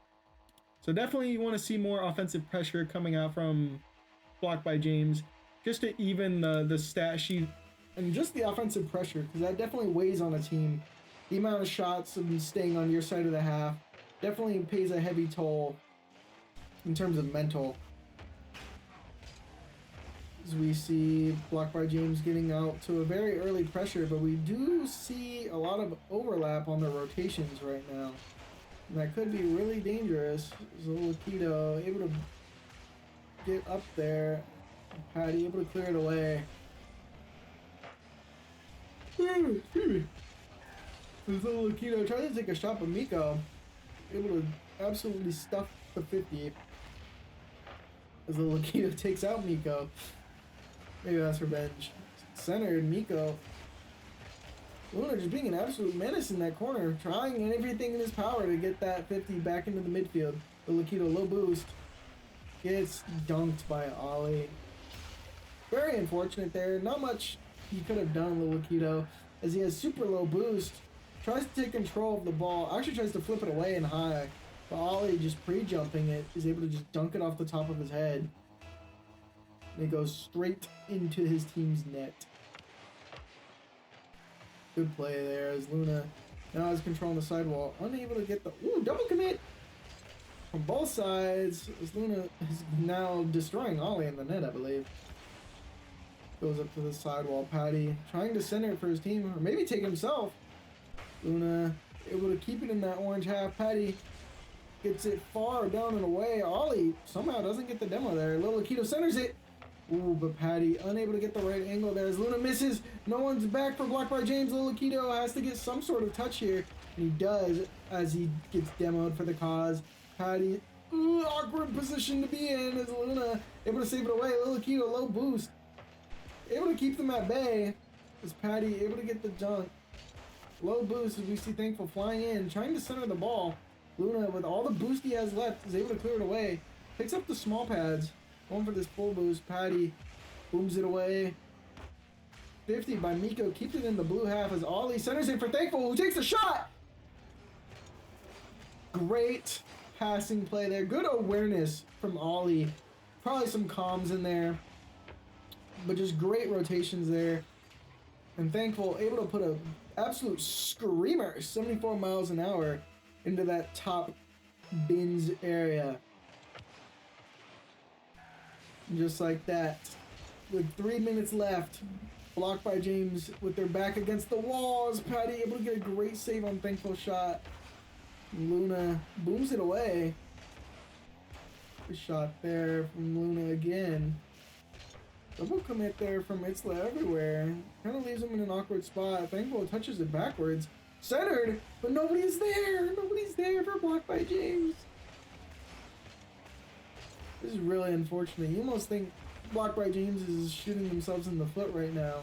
So definitely you want to see more offensive pressure coming out from Blocked by James, just to even the stat sheet. And just the offensive pressure, because that definitely weighs on a team. The amount of shots and staying on your side of the half definitely pays a heavy toll in terms of mental. As we see Blocked by James getting out to a very early pressure, but we do see a lot of overlap on the rotations right now. And that could be really dangerous. Zolakito able to get up there. Patty able to clear it away. Zolakito tries to take a shot, but Miko able to absolutely stuff the 50. As Zolakito takes out Miko. Maybe that's revenge. Centered Miko. Luna just being an absolute menace in that corner, trying everything in his power to get that 50 back into the midfield. Zolakito low boost. Gets dunked by Ollie. Very unfortunate there. Not much he could have done, Zolakito, as he has super low boost. Tries to take control of the ball. Actually tries to flip it away and high. But Ollie, just pre-jumping it, is able to just dunk it off the top of his head. And it goes straight into his team's net. Good play there as Luna now has control on the sidewall. Unable to get the... Ooh, double commit! From both sides, as Luna is now destroying Ollie in the net, I believe. Goes up to the sidewall. Patty trying to center it for his team, or maybe take himself. Luna able to keep it in that orange half. Patty gets it far down and away. Ollie somehow doesn't get the demo there. Zolakito centers it. Ooh, but Patty unable to get the right angle there as Luna misses. No one's back for Blocked by James. Zolakito has to get some sort of touch here. And he does as he gets demoed for the cause. Patty, awkward position to be in as Luna able to save it away. Zolakito low boost. Able to keep them at bay. As Patty able to get the dunk. Low boost as we see Thankful flying in, trying to center the ball. Luna, with all the boost he has left, is able to clear it away. Picks up the small pads. Going for this full boost. Patty booms it away. 50 by Miko. Keeps it in the blue half as Ollie centers it for Thankful, who takes the shot! Great passing play there. Good awareness from Ollie. Probably some comms in there. But just great rotations there. And Thankful able to put a absolute screamer, 74 miles an hour, into that top bins area. Just like that. With 3 minutes left, Blocked by James with their back against the walls. Patty able to get a great save on Thankful shot. Luna booms it away. Good shot there from Luna again. Double commit there from Itzla everywhere. Kind of leaves him in an awkward spot. Thankful touches it backwards. Centered, but nobody's there. Nobody's there for Blocked by James. This is really unfortunate. You almost think Blocked by James is shooting themselves in the foot right now.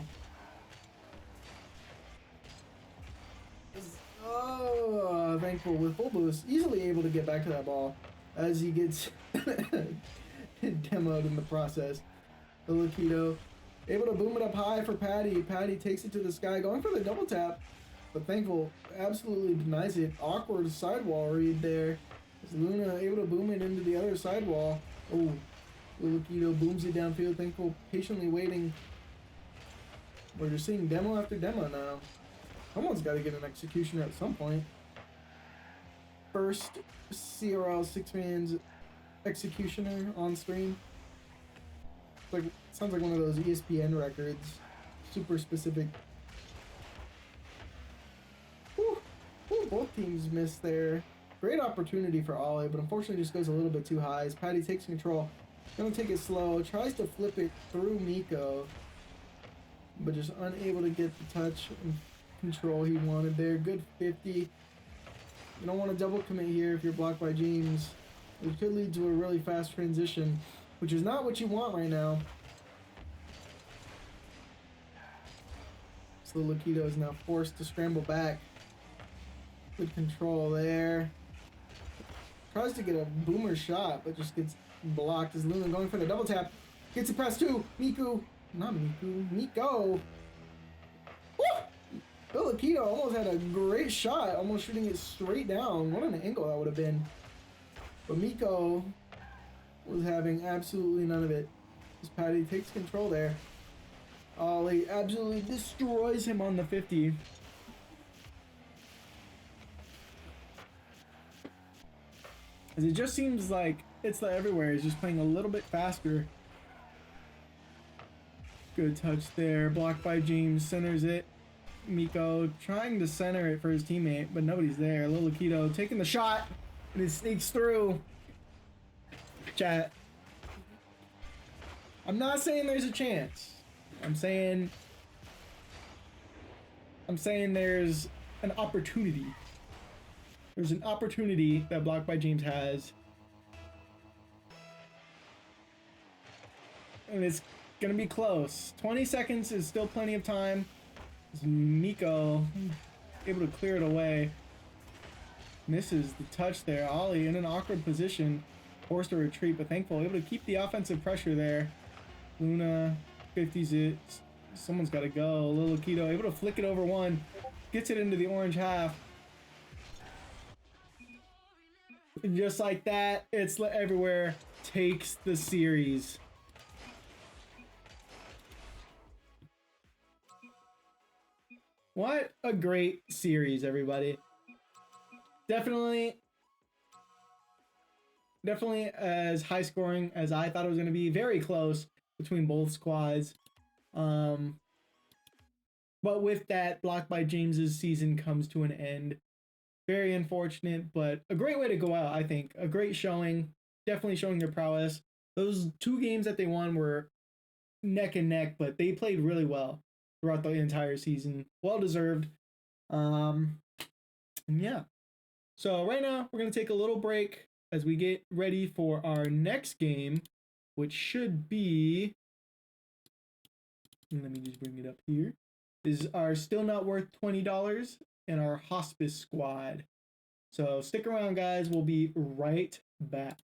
Oh, Thankful with full boost. Easily able to get back to that ball as he gets demoed in the process. Zolakito able to boom it up high for Patty. Patty takes it to the sky, going for the double tap. But Thankful absolutely denies it. Awkward sidewall read there. As Luna able to boom it into the other sidewall. Oh, Zolakito booms it downfield. Thankful patiently waiting. We're just seeing demo after demo now. Someone's got to get an executioner at some point. First CRL 6-man's executioner on stream. Like, sounds like one of those ESPN records. Super specific. Whew. Whew, both teams missed there. Great opportunity for Ollie, but unfortunately just goes a little bit too high. As Patty takes control. Gonna take it slow. Tries to flip it through Miko. But just unable to get the touch and control he wanted there. Good 50. You don't want to double commit here if you're Blocked by James. It could lead to a really fast transition, which is not what you want right now. So Luquido is now forced to scramble back. Good control there. Tries to get a boomer shot, but just gets blocked as Luna going for the double tap. Gets a press too. Miko. Miko. Woo! Bill Luquido almost had a great shot, almost shooting it straight down. What an angle that would have been. But Miko was having absolutely none of it. As Patty takes control there. Ollie absolutely destroys him on the 50. As it just seems like It's Everywhere is just playing a little bit faster. Good touch there. Blocked by James. Centers it. Miko trying to center it for his teammate, but nobody's there. Lil Luquido taking the shot, and it sneaks through. Chat. I'm not saying there's a chance. I'm saying there's an opportunity. There's an opportunity that Blocked by James has. And it's gonna be close. 20 seconds is still plenty of time. Is Miko able to clear it away? Misses the touch there. Ollie in an awkward position, forced to retreat, but thankful, able to keep the offensive pressure there. Luna 50s it. Someone's got to go. Lil Luquido able to flick it over one, gets it into the orange half. And just like that, It's Everywhere takes the series. What a great series, everybody. Definitely as high scoring as I thought it was going to be. Very close between both squads. But with that, Blocked by James's season comes to an end. Very unfortunate, but a great way to go out, I think. A great showing. Definitely showing their prowess. Those two games that they won were neck and neck, but they played really well throughout the entire season. Well deserved. And yeah. So right now we're gonna take a little break as we get ready for our next game, which should be, let me just bring it up here, is our Still Not Worth $20 and our Hospice Squad. So stick around, guys. We'll be right back.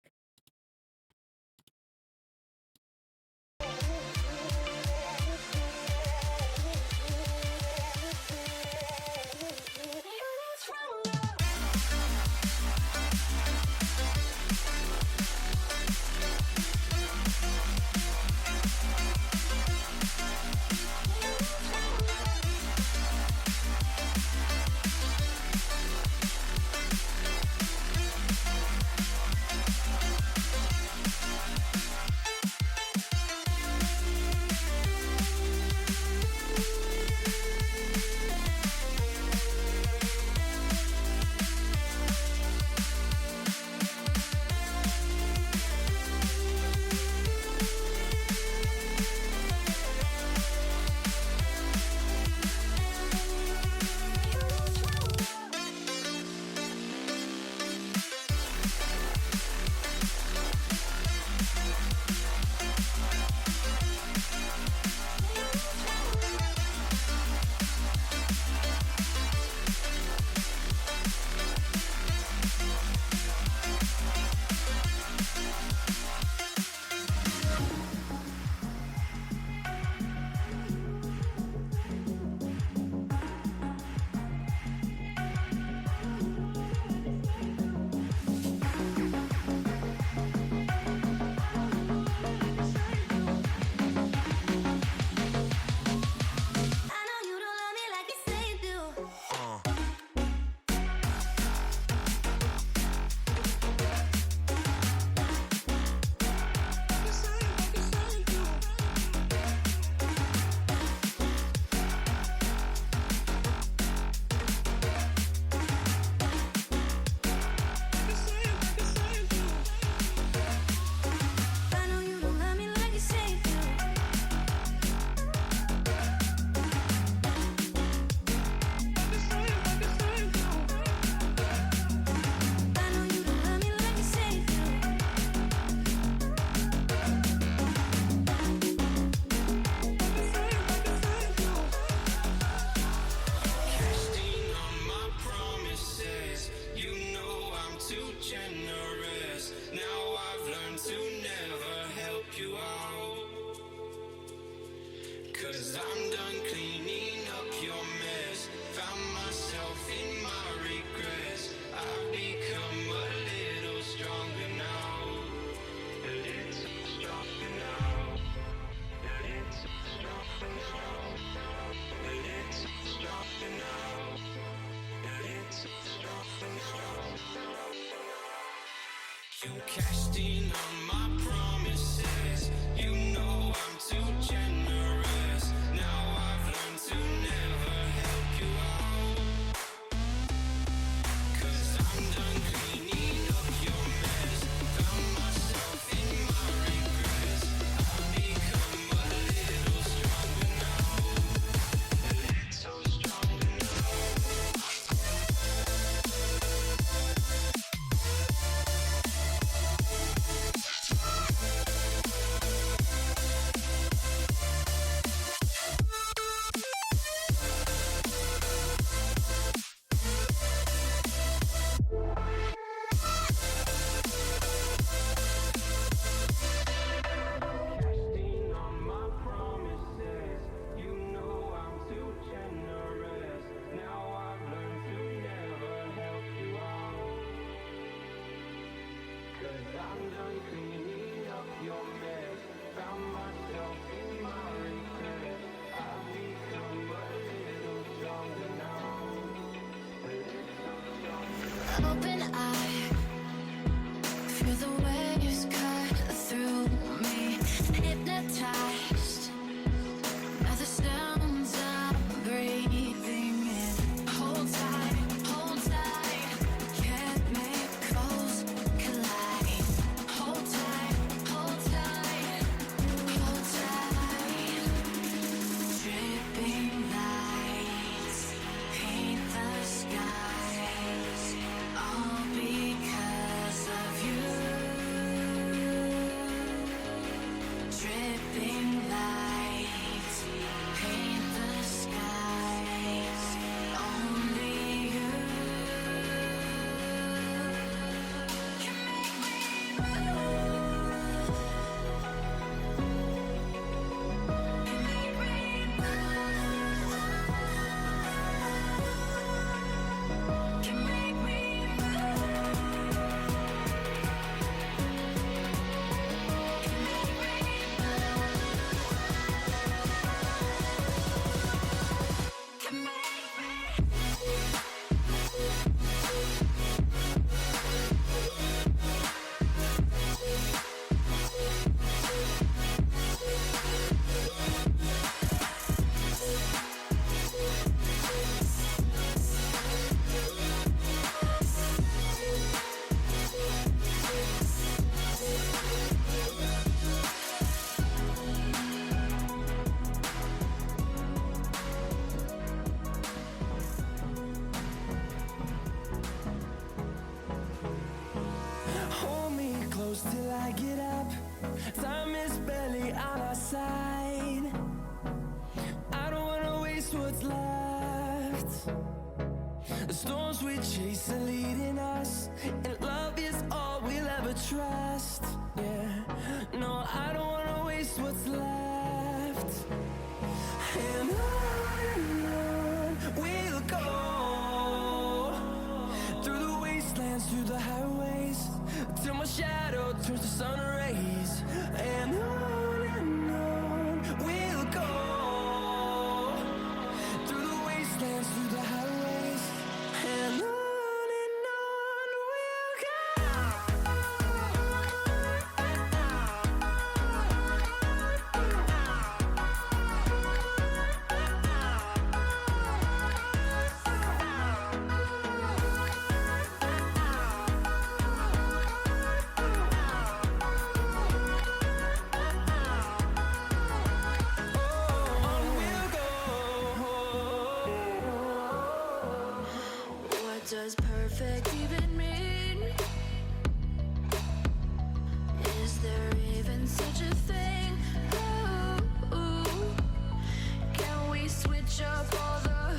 Open eye, feel the waves cut through me. Hypnotized by the sounds I'm breathing in. Hold tight, chemicals collide. Hold tight, hold tight, hold tight. Dripping lights paint the skies, all because of you. Dripping lights paint the skies, only you can make me move. Can make me move. Can make me can make me. Hold me close till I get up. Time is barely on our side. I don't wanna waste what's left. The storms we chase are leading us, and love is all we'll ever trust. Yeah, no, I don't wanna waste what's left. And on we'll go, through the wastelands, through the highways, till my shadow turns to sun rays. And on we'll go, through the wastelands, through the highways, and on we'll go. On we'll go. What does perfect even mean? Is there even such a thing? Ooh, can we switch up all the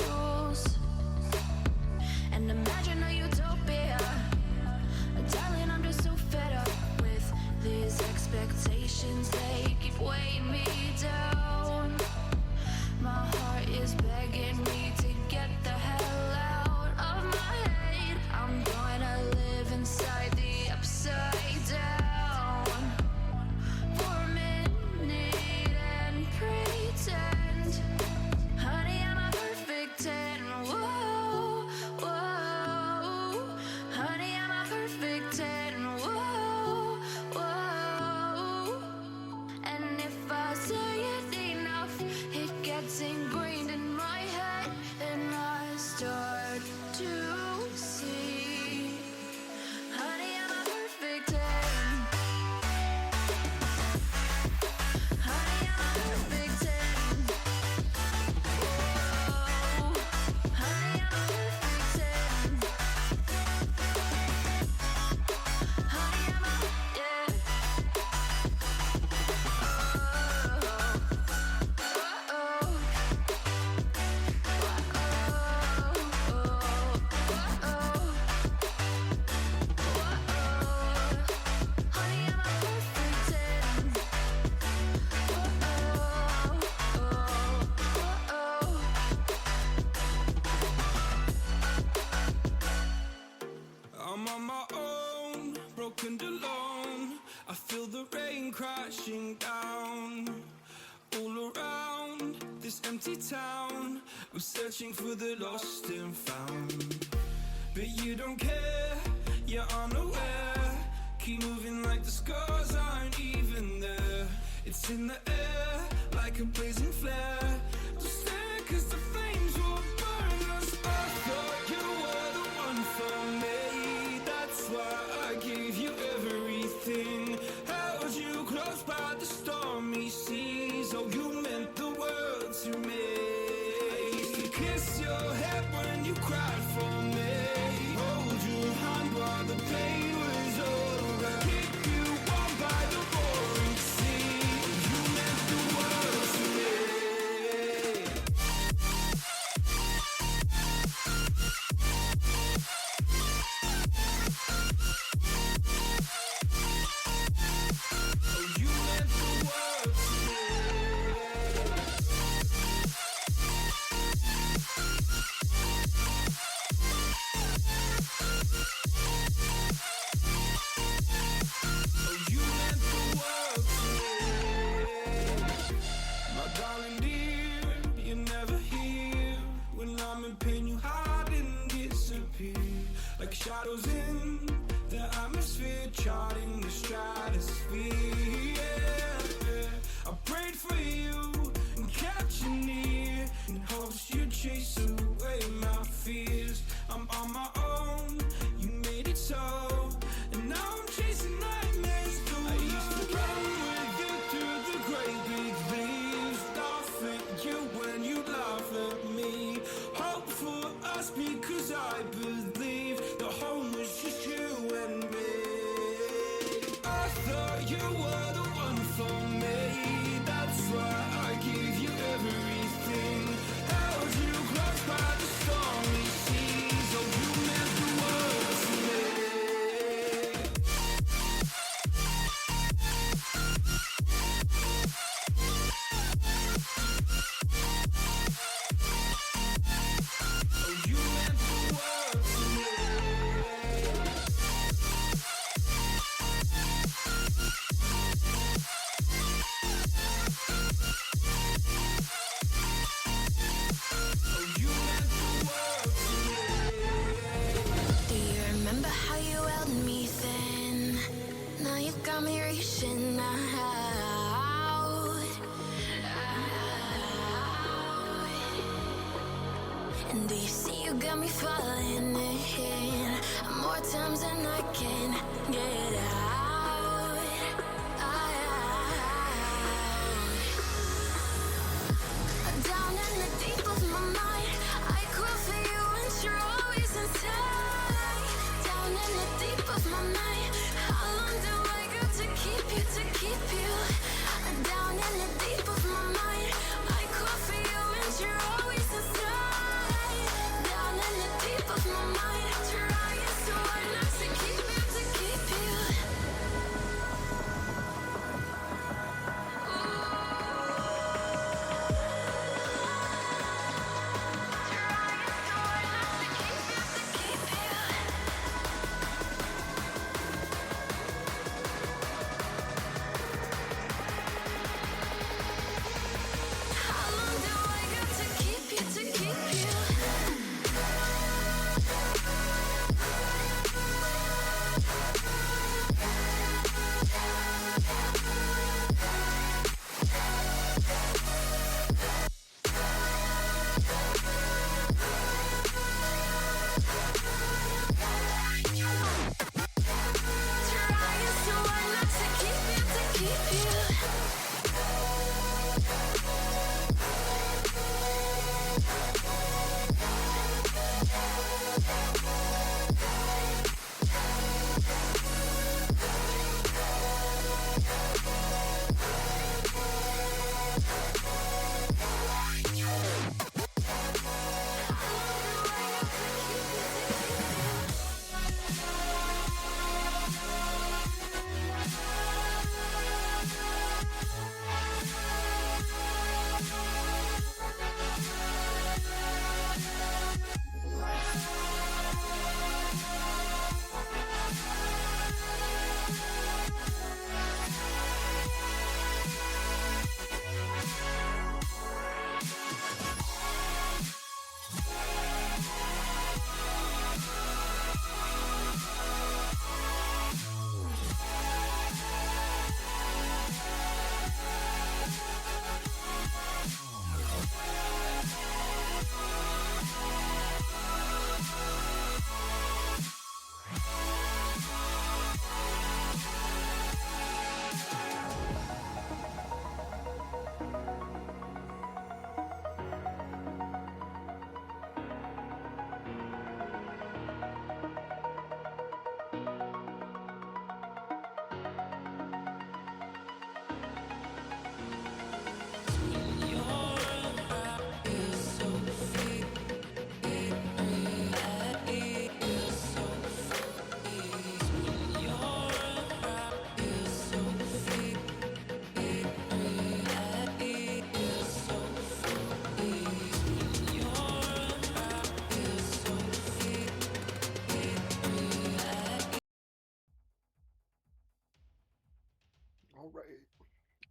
rules and imagine a utopia? Darling, I'm just so fed up with these expectations. They keep weighing me down. My heart is begging me to get the hell out of my head. I'm gonna live inside the upside down for a minute and pretend, honey, I'm a perfect 10. Whoa, whoa, honey, I'm a perfect 10. Whoa, whoa. And if I say it enough, it gets ingrained in my head, and I start to see, honey, I'm a perfect 10. Honey, I'm a perfect 10. Whoa, honey, I'm a perfect 10. Honey, I'm a, yeah. I'm on my own, broken and alone. I feel the rain crashing down all around this empty town. I'm searching for the lost and found. but you don't care. You're unaware. Keep moving like the scars aren't even there. It's in the air like a blazing flare. Don't stare 'cause the flames will burn us. I thought you were the one for me. That's why I gave you everything. Held you close by the stormy seas. Oh, you meant the world to me. I used to kiss your head when you cried for me. Hold your hand while the pain was over. Keep you warm by the roaring sea. You meant the world to me. Oh, you meant the world to me. Oh, you meant the world to me. My darling dear, you're never here. When I'm in pain, you hide and disappear. Like shadows in the atmosphere, charting the stratosphere. Yeah. I prayed for you and kept you near in hopes you'd chase away my fears. I'm on my own, you made it so, and now I'm chasing nightmares through. I used to run with you through the great big leaves, laugh at you when you laugh at me. Hope for us because I believe the home was just you and me. I thought you were the one for me. That's why I gave you everything. Held you close by the stormy seas. Oh, you meant the world to me. Oh, you meant the world to me. Oh, you meant the world to me. Do you remember how you held me then? Now you got me reaching out. And do you see you got me falling in more times than I can get out. Down in the deep of my mind, I crawl for you and you're always inside. Down in the deep of my mind, how long do I got to keep you, to keep you? Down in the deep of my mind, I crawl for you and you're always inside. Down in the deep of my mind, trying so hard not to keep you, to keep you.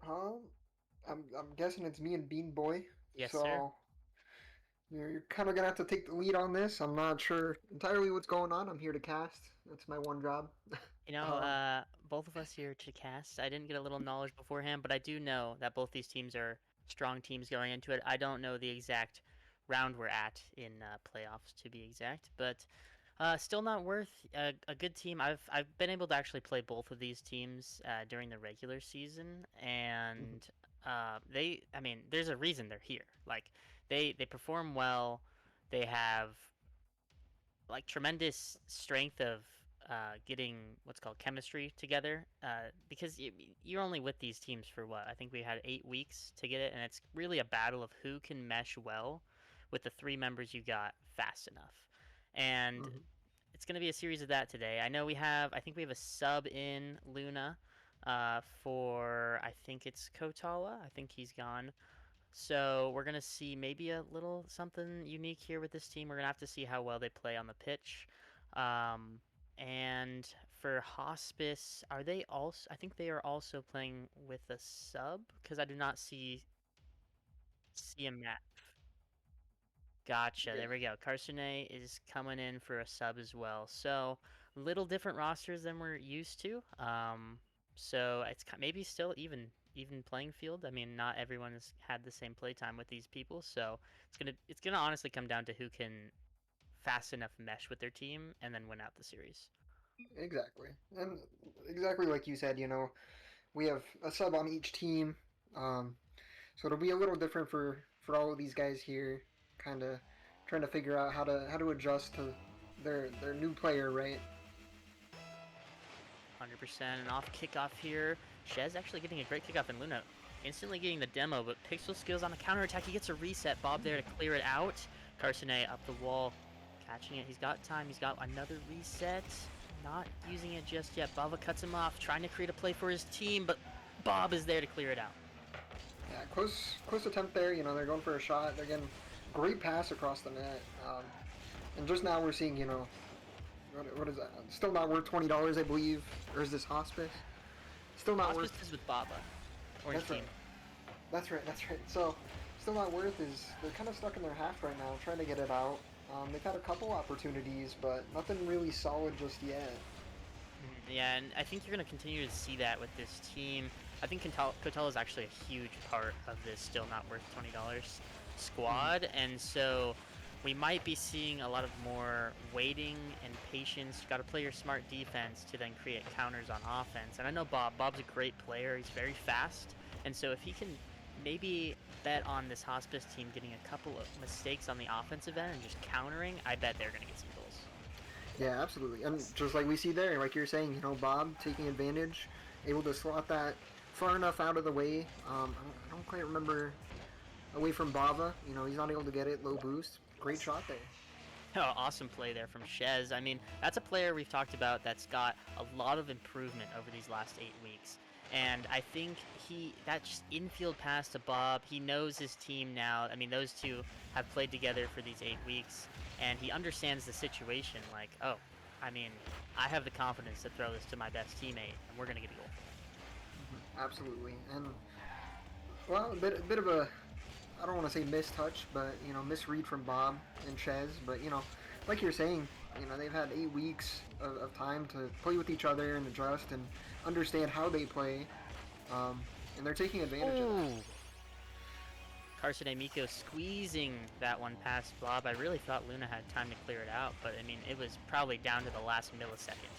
Um, I'm guessing it's me and Bean Boy. Yes, sir. So you're kind of gonna have to take the lead on this. I'm not sure entirely what's going on. I'm here to cast. That's my one job. Um, Both of us here to cast. I didn't get a little knowledge beforehand, but I do know that both these teams are strong teams going into it. I don't know the exact round we're at in playoffs to be exact, but still not worth a good team. I've been able to actually play both of these teams during the regular season, and I mean, there's a reason they're here. Like they perform well. They have like tremendous strength of getting what's called chemistry together because you're only with these teams for what I think we had 8 weeks to get it, and it's really a battle of who can mesh well with the three members you got fast enough. And mhm. it's going to be a series of that today. I think we have a sub in Luna for I think it's Kotala. I think he's gone. So we're gonna see maybe a little something unique here with this team. We're gonna have to see how well they play on the pitch. Um, and for Hospice, are they also? I think they are also playing with a sub because I do not see a map. Gotcha. There Yeah, we go. Carsonet is coming in for a sub as well. So little different rosters than we're used to. So it's maybe still even playing field. I mean, not everyone has had the same playtime with these people, so it's gonna honestly come down to who can fast enough mesh with their team and then win out the series. exactly. And exactly like you said, we have a sub on each team. Um, so it'll be a little different for all of these guys here, kind of trying to figure out how to adjust to their new player, right? 100% an off kickoff here. Shez actually getting a great kickoff, and Luna instantly getting the demo, but Pixel skills on the counterattack. He gets a reset. Bob there to clear it out. Carsonet up the wall, catching it. He's got time. He's got another reset. Not using it just yet. Bava cuts him off, trying to create a play for his team, but Bob is there to clear it out. Yeah, close attempt there. They're going for a shot. They're getting great pass across the net. And just now we're seeing, what is that? Still not worth $20, I believe. Or is this Hospice? Still not Hospice worth. is with Baba. Orange That's team. right. That's right. That's right. So, still not worth is they're kind of stuck in their half right now, trying to get it out. They've had a couple opportunities, but nothing really solid just yet. Yeah, and I think you're going to continue to see that with this team. I think Kotel is actually a huge part of this still not worth $20 squad, and so we might be seeing a lot of more waiting and patience. You got to play your smart defense to then create counters on offense. And I know Bob's a great player. He's very fast, and so if he can maybe bet on this Hospice team getting a couple of mistakes on the offensive end and just countering, I bet they're going to get some goals. Yeah, absolutely. And just like we see there, like you're saying, Bob taking advantage, able to slot that far enough out of the way. I don't quite remember away from Bava. He's not able to get it. Low boost. Great shot there. Oh, awesome play there from Shez. I mean, that's a player we've talked about that's got a lot of improvement over these last 8 weeks. And I think that just infield pass to Bob, he knows his team now. I mean, those two have played together for these 8 weeks, and he understands the situation. Like, oh, I mean, I have the confidence to throw this to my best teammate, and we're going to get a goal. Absolutely. And, well, a bit of a, I don't want to say mistouch, but, misread from Bob and Chez. But, like you're saying, they've had 8 weeks of time to play with each other and adjust and understand how they play. And they're taking advantage of that. Carson Miko squeezing that one past Bob. I really thought Luna had time to clear it out, but I mean, it was probably down to the last millisecond.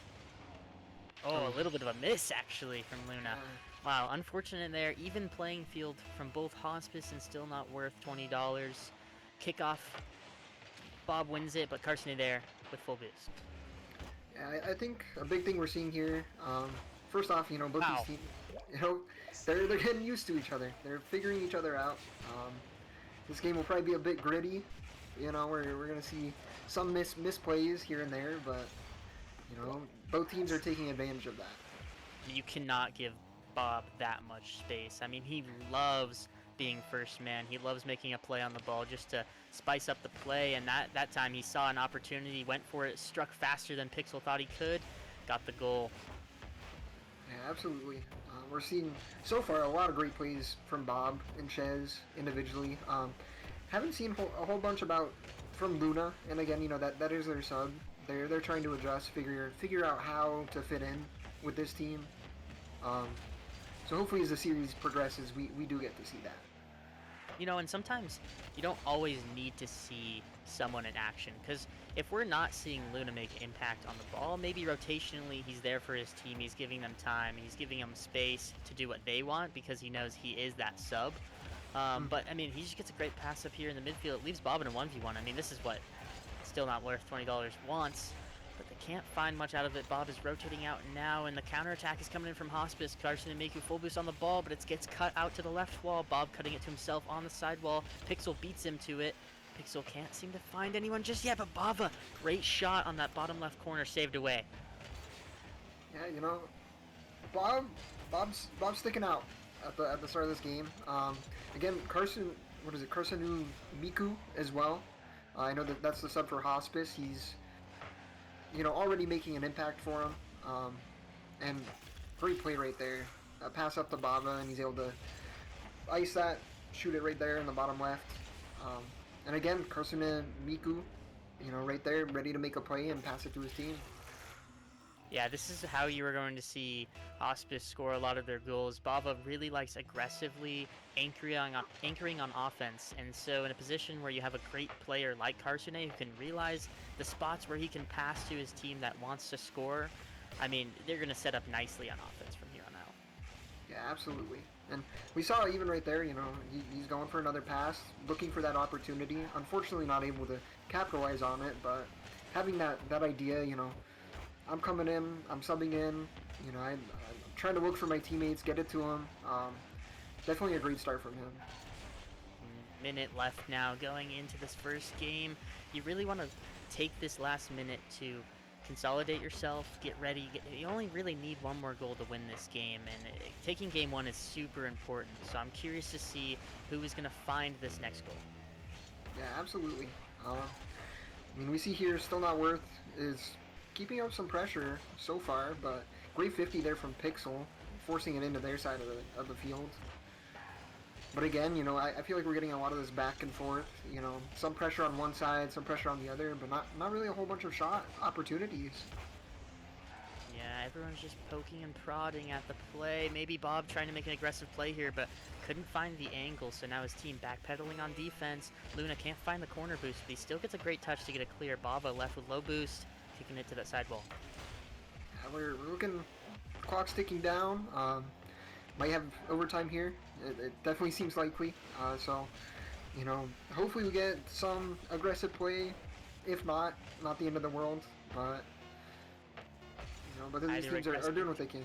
Oh, a little bit of a miss, actually, from Luna. Wow, unfortunate there. Even playing field from both Hospice and still not worth $20. Kickoff. Bob wins it, but Carson there with full boost. Yeah, I think a big thing we're seeing here, first off, both Wow. these teams, they're getting used to each other. They're figuring each other out. This game will probably be a bit gritty. We're gonna see some misplays here and there, but both teams are taking advantage of that. You cannot give Bob that much space. I mean, he loves being first man. He loves making a play on the ball just to spice up the play, and that time he saw an opportunity, went for it, struck faster than Pixel thought he could, got the goal. Yeah, absolutely. we're seeing so far a lot of great plays from Bob and Chez individually. Haven't seen a whole bunch about from Luna, and again, that is their sub. They're trying to adjust, figure out how to fit in with this team. So hopefully, as the series progresses, we do get to see that. And sometimes you don't always need to see someone in action, because if we're not seeing Luna make impact on the ball, maybe rotationally he's there for his team, he's giving them time, he's giving them space to do what they want because he knows he is that sub. But, I mean, he just gets a great pass up here in the midfield. It leaves Bob in a 1v1. I mean, this is what still not worth $20 wants, but they can't find much out of it. Bob is rotating out now, and the counterattack is coming in from Hospice. Carson and Miku full boost on the ball, but it gets cut out to the left wall. Bob cutting it to himself on the side wall. Pixel beats him to it. Pixel can't seem to find anyone just yet, but Bava, great shot on that bottom left corner, saved away. Yeah, Bob's sticking out at the start of this game. Again, Carson Miku as well. I know that's the sub for Hospice. He's already making an impact for him. And great play right there. Pass up to Bava, and he's able to ice that, shoot it right there in the bottom left. And again, Carson and Miku, right there, ready to make a play and pass it to his team. Yeah, this is how you are going to see Hospice score a lot of their goals. Bava really likes aggressively anchoring on offense, and so in a position where you have a great player like Carsone who can realize the spots where he can pass to his team that wants to score, I mean, they're going to set up nicely on offense from here on out. Yeah, absolutely. And we saw even right there, he's going for another pass, looking for that opportunity. Unfortunately, not able to capitalize on it, but having that idea, I'm coming in, I'm subbing in, I'm trying to look for my teammates, get it to them. Definitely a great start from him. Minute left now going into this first game. You really want to take this last minute to consolidate yourself, get ready. You only really need one more goal to win this game, and taking game one is super important. So I'm curious to see who is going to find this next goal. Yeah, absolutely. We see here Still Not Worth is keeping up some pressure so far, but great 50 there from Pixel, forcing it into their side of the field. But again, I feel like we're getting a lot of this back and forth. Some pressure on one side, some pressure on the other, but not really a whole bunch of shot opportunities. Yeah, everyone's just poking and prodding at the play. Maybe Bob trying to make an aggressive play here, but couldn't find the angle, so now his team backpedaling on defense. Luna can't find the corner boost, but he still gets a great touch to get a clear. Bava left with low boost, kicking it to that side wall. We're looking, clock's ticking down. Might have overtime here. It definitely seems likely. So, hopefully we get some aggressive play. If not the end of the world. But, these teams are doing what they can.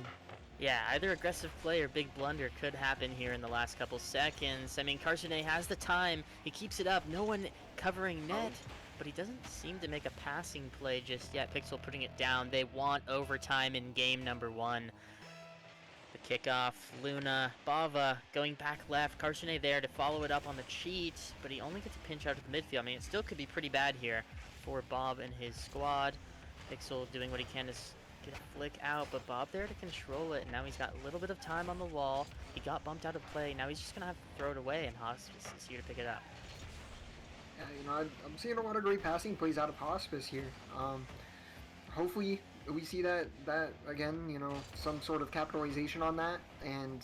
Yeah, either aggressive play or big blunder could happen here in the last couple seconds. I mean, Carsone has the time. He keeps it up. No one covering net. But he doesn't seem to make a passing play just yet. Pixel putting it down. They want overtime in game number one. The kickoff, Luna, Bava going back left. Carsone there to follow it up on the cheat, but he only gets a pinch out of the midfield. I mean, it still could be pretty bad here for Bob and his squad. Pixel doing what he can to get a flick out, but Bob there to control it. And now he's got a little bit of time on the wall. He got bumped out of play. Now he's just going to have to throw it away, and Hospice is here to pick it up. Yeah, I'm seeing a lot of great passing plays out of Hospice here. Hopefully we see that again, some sort of capitalization on that, and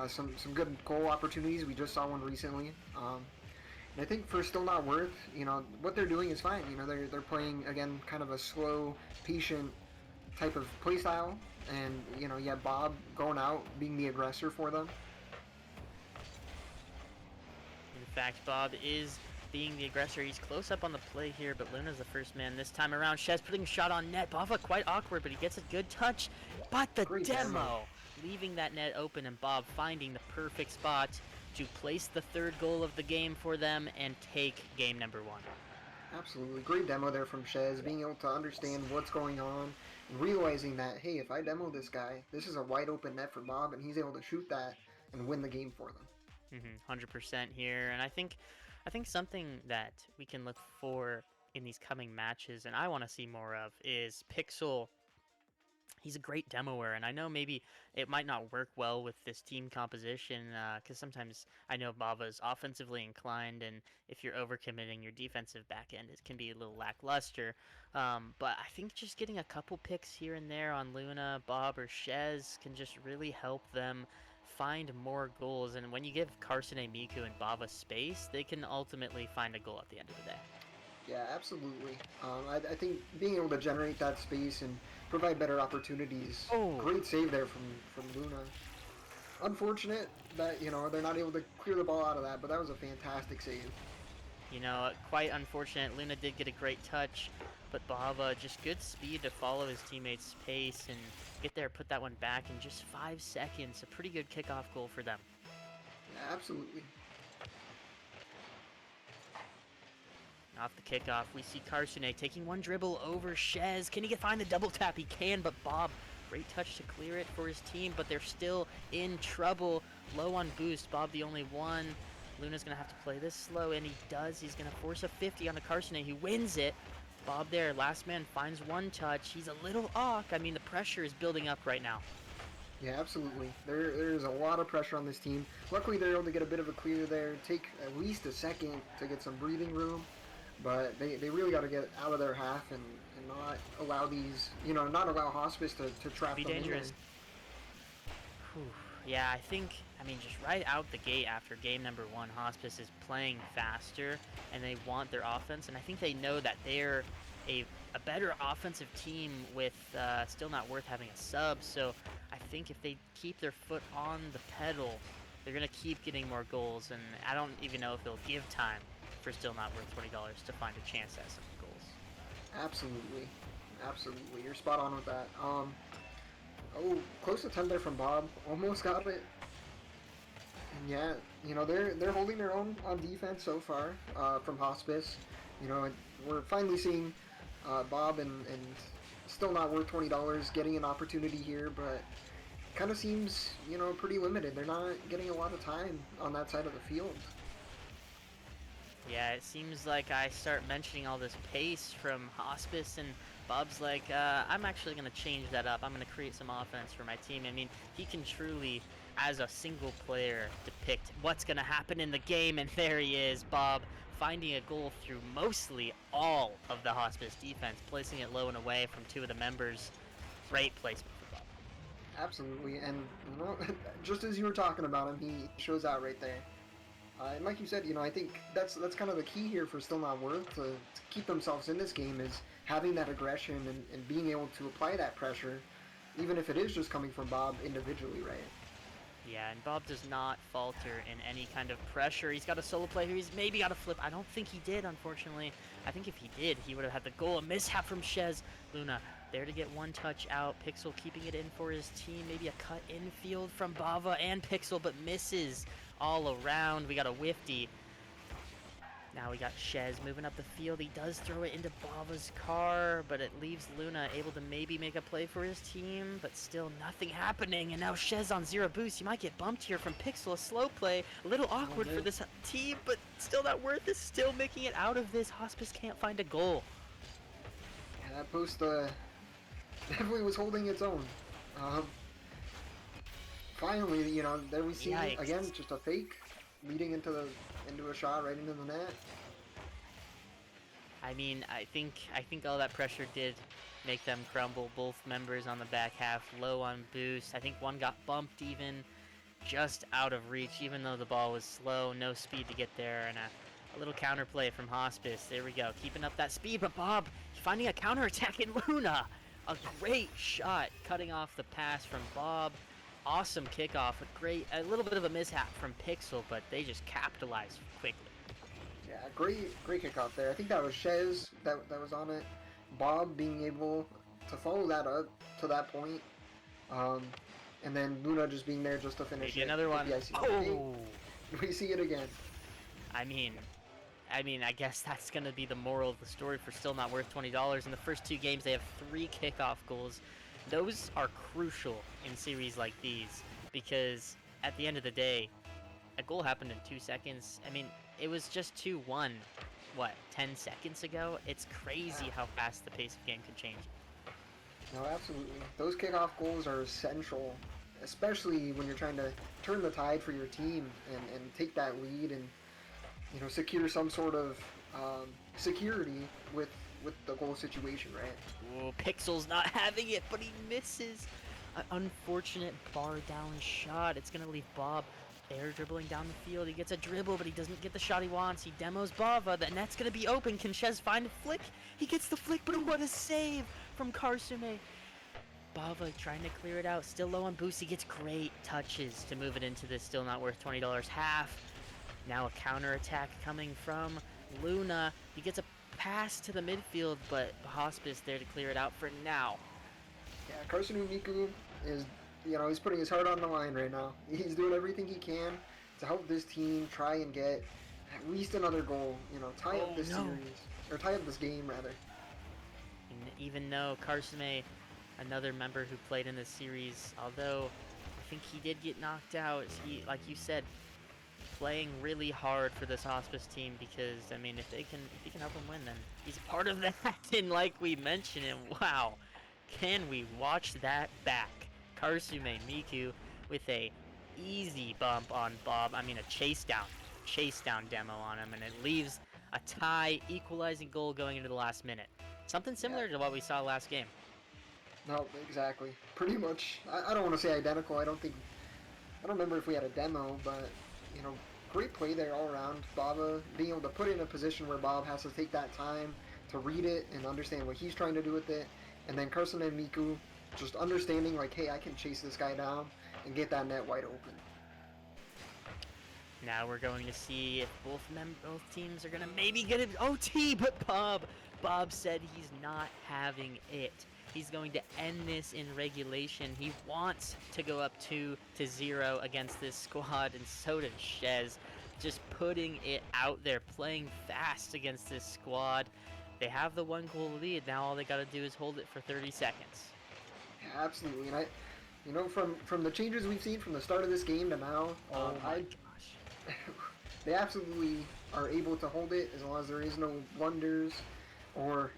some good goal opportunities. We just saw one recently. And I think for Still Not Worth, what they're doing is fine. They're playing, again, kind of a slow, patient type of play style, and Bob going out, being the aggressor for them. In fact, Bob is being the aggressor. He's close up on the play here, but Luna's the first man this time around. Chez putting a shot on net. Bava quite awkward, but he gets a good touch. But the demo leaving that net open, and Bob finding the perfect spot to place the third goal of the game for them and take game number one. Absolutely. Great demo there from Chez, being able to understand what's going on, and realizing that, hey, if I demo this guy, this is a wide open net for Bob, and he's able to shoot that and win the game for them. 100% here, and I think something that we can look for in these coming matches, and I want to see more of, is Pixel he's a great demoer, and I know maybe it might not work well with this team composition because sometimes I know Bava is offensively inclined, and if you're overcommitting your defensive back end, it can be a little lackluster. But I think just getting a couple picks here and there on Luna, Bob, or Shez can just really help them find more goals. And when you give Carson, Miku, and Bava space, they can ultimately find a goal at the end of the day. Yeah, absolutely. I think being able to generate that space and provide better opportunities. Oh. Great save there from Luna. Unfortunate that they're not able to clear the ball out of that, but that was a fantastic save. You know, quite unfortunate. Luna did get a great touch, but Bava just good speed to follow his teammates' pace and get there, put that one back in just 5 seconds. A pretty good kickoff goal for them. Yeah, absolutely. Off the kickoff, we see Carsune taking one dribble over Shez. Can he find the double tap? He can, but Bob, great touch to clear it for his team, but they're still in trouble. Low on boost, Bob the only one. Luna's going to have to play this slow, and he does. He's going to force a 50 on the Carsune. He wins it. Bob there, last man, finds one touch. He's a little off. I mean, the pressure is building up right now. Yeah, absolutely. There's a lot of pressure on this team. Luckily, they're able to get a bit of a clear there. Take at least a second to get some breathing room. But they really got to get out of their half and not allow these, not allow Hospice to trap Be them dangerous. Yeah, I mean, just right out the gate after game number 1, Hospice is playing faster, and they want their offense, and I think they know that they're a better offensive team with still not worth having a sub, so I think if they keep their foot on the pedal, they're going to keep getting more goals, and I don't even know if they'll give time for still not worth $20 to find a chance at some goals. Absolutely. Absolutely. You're spot on with that. Oh, close attempt there from Bob. Almost got it. And yeah, they're holding their own on defense so far from Hospice. We're finally seeing Bob and still not worth $20 getting an opportunity here, but kind of seems, pretty limited. They're not getting a lot of time on that side of the field. Yeah, it seems like I start mentioning all this pace from Hospice, and Bob's like, I'm actually going to change that up. I'm going to create some offense for my team. I mean, he can truly, as a single player, depict what's going to happen in the game, and there he is, Bob, finding a goal through mostly all of the Hospice defense, placing it low and away from 2 of the members. Great placement for Bob. Absolutely, and just as you were talking about him, he shows out right there. And like you said, I think that's kind of the key here for Still Not Worth to keep themselves in this game is having that aggression and being able to apply that pressure, even if it is just coming from Bob individually, right? Yeah, and Bob does not falter in any kind of pressure. He's got a solo play here. He's maybe got a flip. I don't think he did, unfortunately. I think if he did, he would have had the goal. A mishap from Shez. Luna there to get one touch out. Pixel keeping it in for his team. Maybe a cut infield from Bava and Pixel, but misses all around. We got a whiffy. Now we got Shez moving up the field. He does throw it into Bava's car, but it leaves Luna able to maybe make a play for his team, but still nothing happening. And now Shez on 0 boost. He might get bumped here from Pixel. A slow play. A little awkward for this team, but Still Not Worth is still making it out of this. Hospice can't find a goal. Yeah, that boost definitely was holding its own. Finally, there we see Yikes. again just a fake leading into a shot right into the net. I mean, I think all that pressure did make them crumble. Both members on the back half low on boost. I think one got bumped even just out of reach, even though the ball was slow, no speed to get there, and a little counterplay from Hospice. There we go, keeping up that speed, but Bob finding a counterattack in Luna. A great shot cutting off the pass from Bob. Awesome kickoff, a little bit of a mishap from Pixel, but they just capitalized quickly. Yeah, great kickoff there. I think that was Shez that was on it. Bob being able to follow that up to that point, and then Luna just being there just to finish Maybe it. another one. Oh! We see it again. I mean, I guess that's going to be the moral of the story for Still Not Worth $20. In the first 2 games, they have 3 kickoff goals. Those are crucial in series like these because at the end of the day, a goal happened in 2 seconds. I mean, it was just 2-1, 10 seconds ago? It's crazy how fast the pace of the game can change. No, absolutely. Those kickoff goals are essential, especially when you're trying to turn the tide for your team and take that lead and secure some sort of security with the goal situation, right? Ooh, Pixel's not having it, but he misses. An unfortunate bar down shot. It's gonna leave Bob air dribbling down the field. He gets a dribble, but he doesn't get the shot he wants. He demos Bava. The net's gonna be open. Can Chez find a flick? He gets the flick, but what a save from Karsume. Bava trying to clear it out. Still low on boost. He gets great touches to move it into this still not worth $20 half. Now a counterattack coming from Luna. He gets a pass to the midfield, but Hospice there to clear it out for now. Yeah, Carson Miku is, he's putting his heart on the line right now. He's doing everything he can to help this team try and get at least another goal. Tie up this series, or tie up this game rather. And even though Karsume, another member who played in this series, although I think he did get knocked out, he, like you said, playing really hard for this Hospice team because, I mean, if he can help him win, then he's a part of that. And like we mentioned, and wow, can we watch that back? Karsume Miku with a easy bump on Bob. I mean, a chase down demo on him, and it leaves a tie, equalizing goal going into the last minute. Something similar to what we saw last game. No, exactly. Pretty much. I don't want to say identical. I don't remember if we had a demo, but great play there all around. Baba being able to put it in a position where Bob has to take that time to read it and understand what he's trying to do with it. And then Carson and Miku just understanding like, hey, I can chase this guy down and get that net wide open. Now we're going to see if both teams are going to maybe get an OT, but Bob said he's not having it. He's going to end this in regulation. He wants to go up 2-0 against this squad, and so does Chez. Just putting it out there, playing fast against this squad. They have the 1 goal lead. Now all they got to do is hold it for 30 seconds. Yeah, absolutely. And from the changes we've seen from the start of this game to now, Oh my gosh. they absolutely are able to hold it as long as there is no blunders or,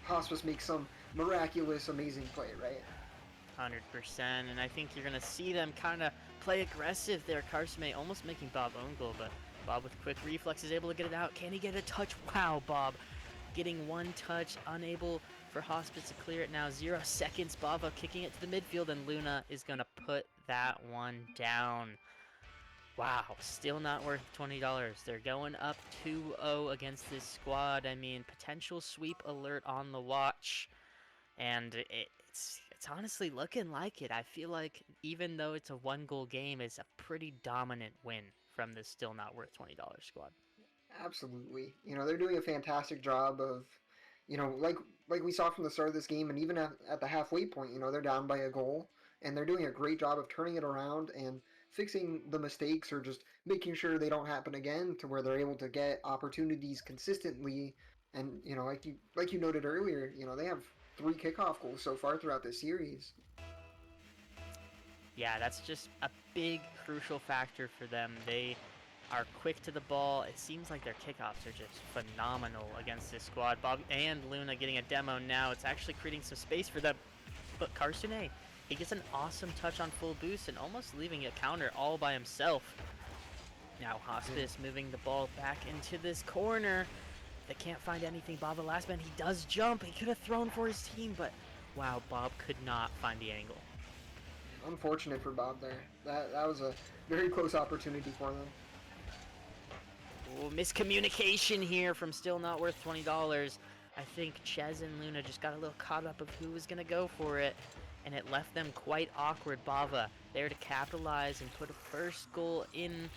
Hospice makes some miraculous, amazing play, right? 100%, and I think you're going to see them kind of play aggressive there. Karsume almost making Bob own goal, but Bob with quick reflex is able to get it out. Can he get a touch? Wow, Bob getting 1 touch, unable for Hospice to clear it now. 0 seconds, Bava kicking it to the midfield, and Luna is going to put that one down. Wow, still not worth $20. They're going up 2-0 against this squad. I mean, potential sweep alert on the watch. And it's honestly looking like it. I feel like even though it's a 1 goal game, it's a pretty dominant win from this still not worth $20 squad. Absolutely. They're doing a fantastic job of, like we saw from the start of this game, and even at the halfway point, they're down by a goal, and they're doing a great job of turning it around and fixing the mistakes or just making sure they don't happen again, to where they're able to get opportunities consistently. And like you noted earlier, they have 3 kickoff goals so far throughout this series. Yeah, that's just a big crucial factor for them. They are quick to the ball. It seems like their kickoffs are just phenomenal against this squad. Bob and Luna getting a demo now. It's actually creating some space for them. But Karsume, he gets an awesome touch on full boost and almost leaving a counter all by himself. Now Hospice moving the ball back into this corner. They can't find anything. Bob the last man, he does jump. He could have thrown for his team, but wow, Bob could not find the angle. Unfortunate for Bob there. That was a very close opportunity for them. Oh, miscommunication here from still not worth $20. I think Chez and Luna just got a little caught up of who was going to go for it, and it left them quite awkward. Bava there to capitalize and put a first goal in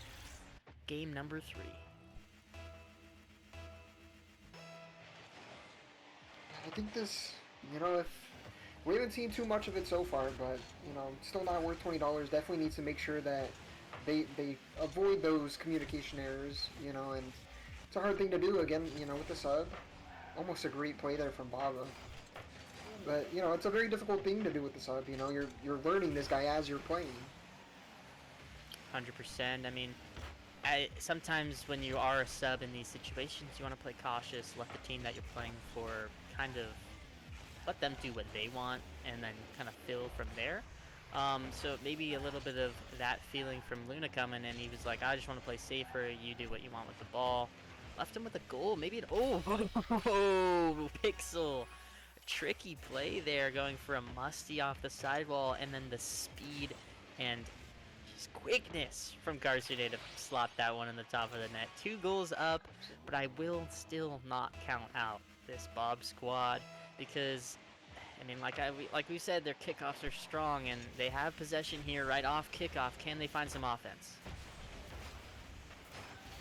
game number 3. I think this, if we haven't seen too much of it so far, but still not worth $20. Definitely needs to make sure that they avoid those communication errors, and it's a hard thing to do again, with the sub. Almost a great play there from Baba. But, it's a very difficult thing to do with the sub, you're learning this guy as you're playing. 100%. I mean, sometimes when you are a sub in these situations, you want to play cautious, let the team that you're playing for kind of let them do what they want and then kind of fill from there. So maybe a little bit of that feeling from Luna coming in. He was like, I just want to play safer. You do what you want with the ball. Left him with a goal. Maybe an Pixel. Tricky play there, going for a musty off the sidewall, and then the speed and just quickness from Garcier to slot that one in the top of the net. 2 goals up, but I will still not count out this Bob squad because, I mean, like we said, their kickoffs are strong and they have possession here right off kickoff. Can they find some offense?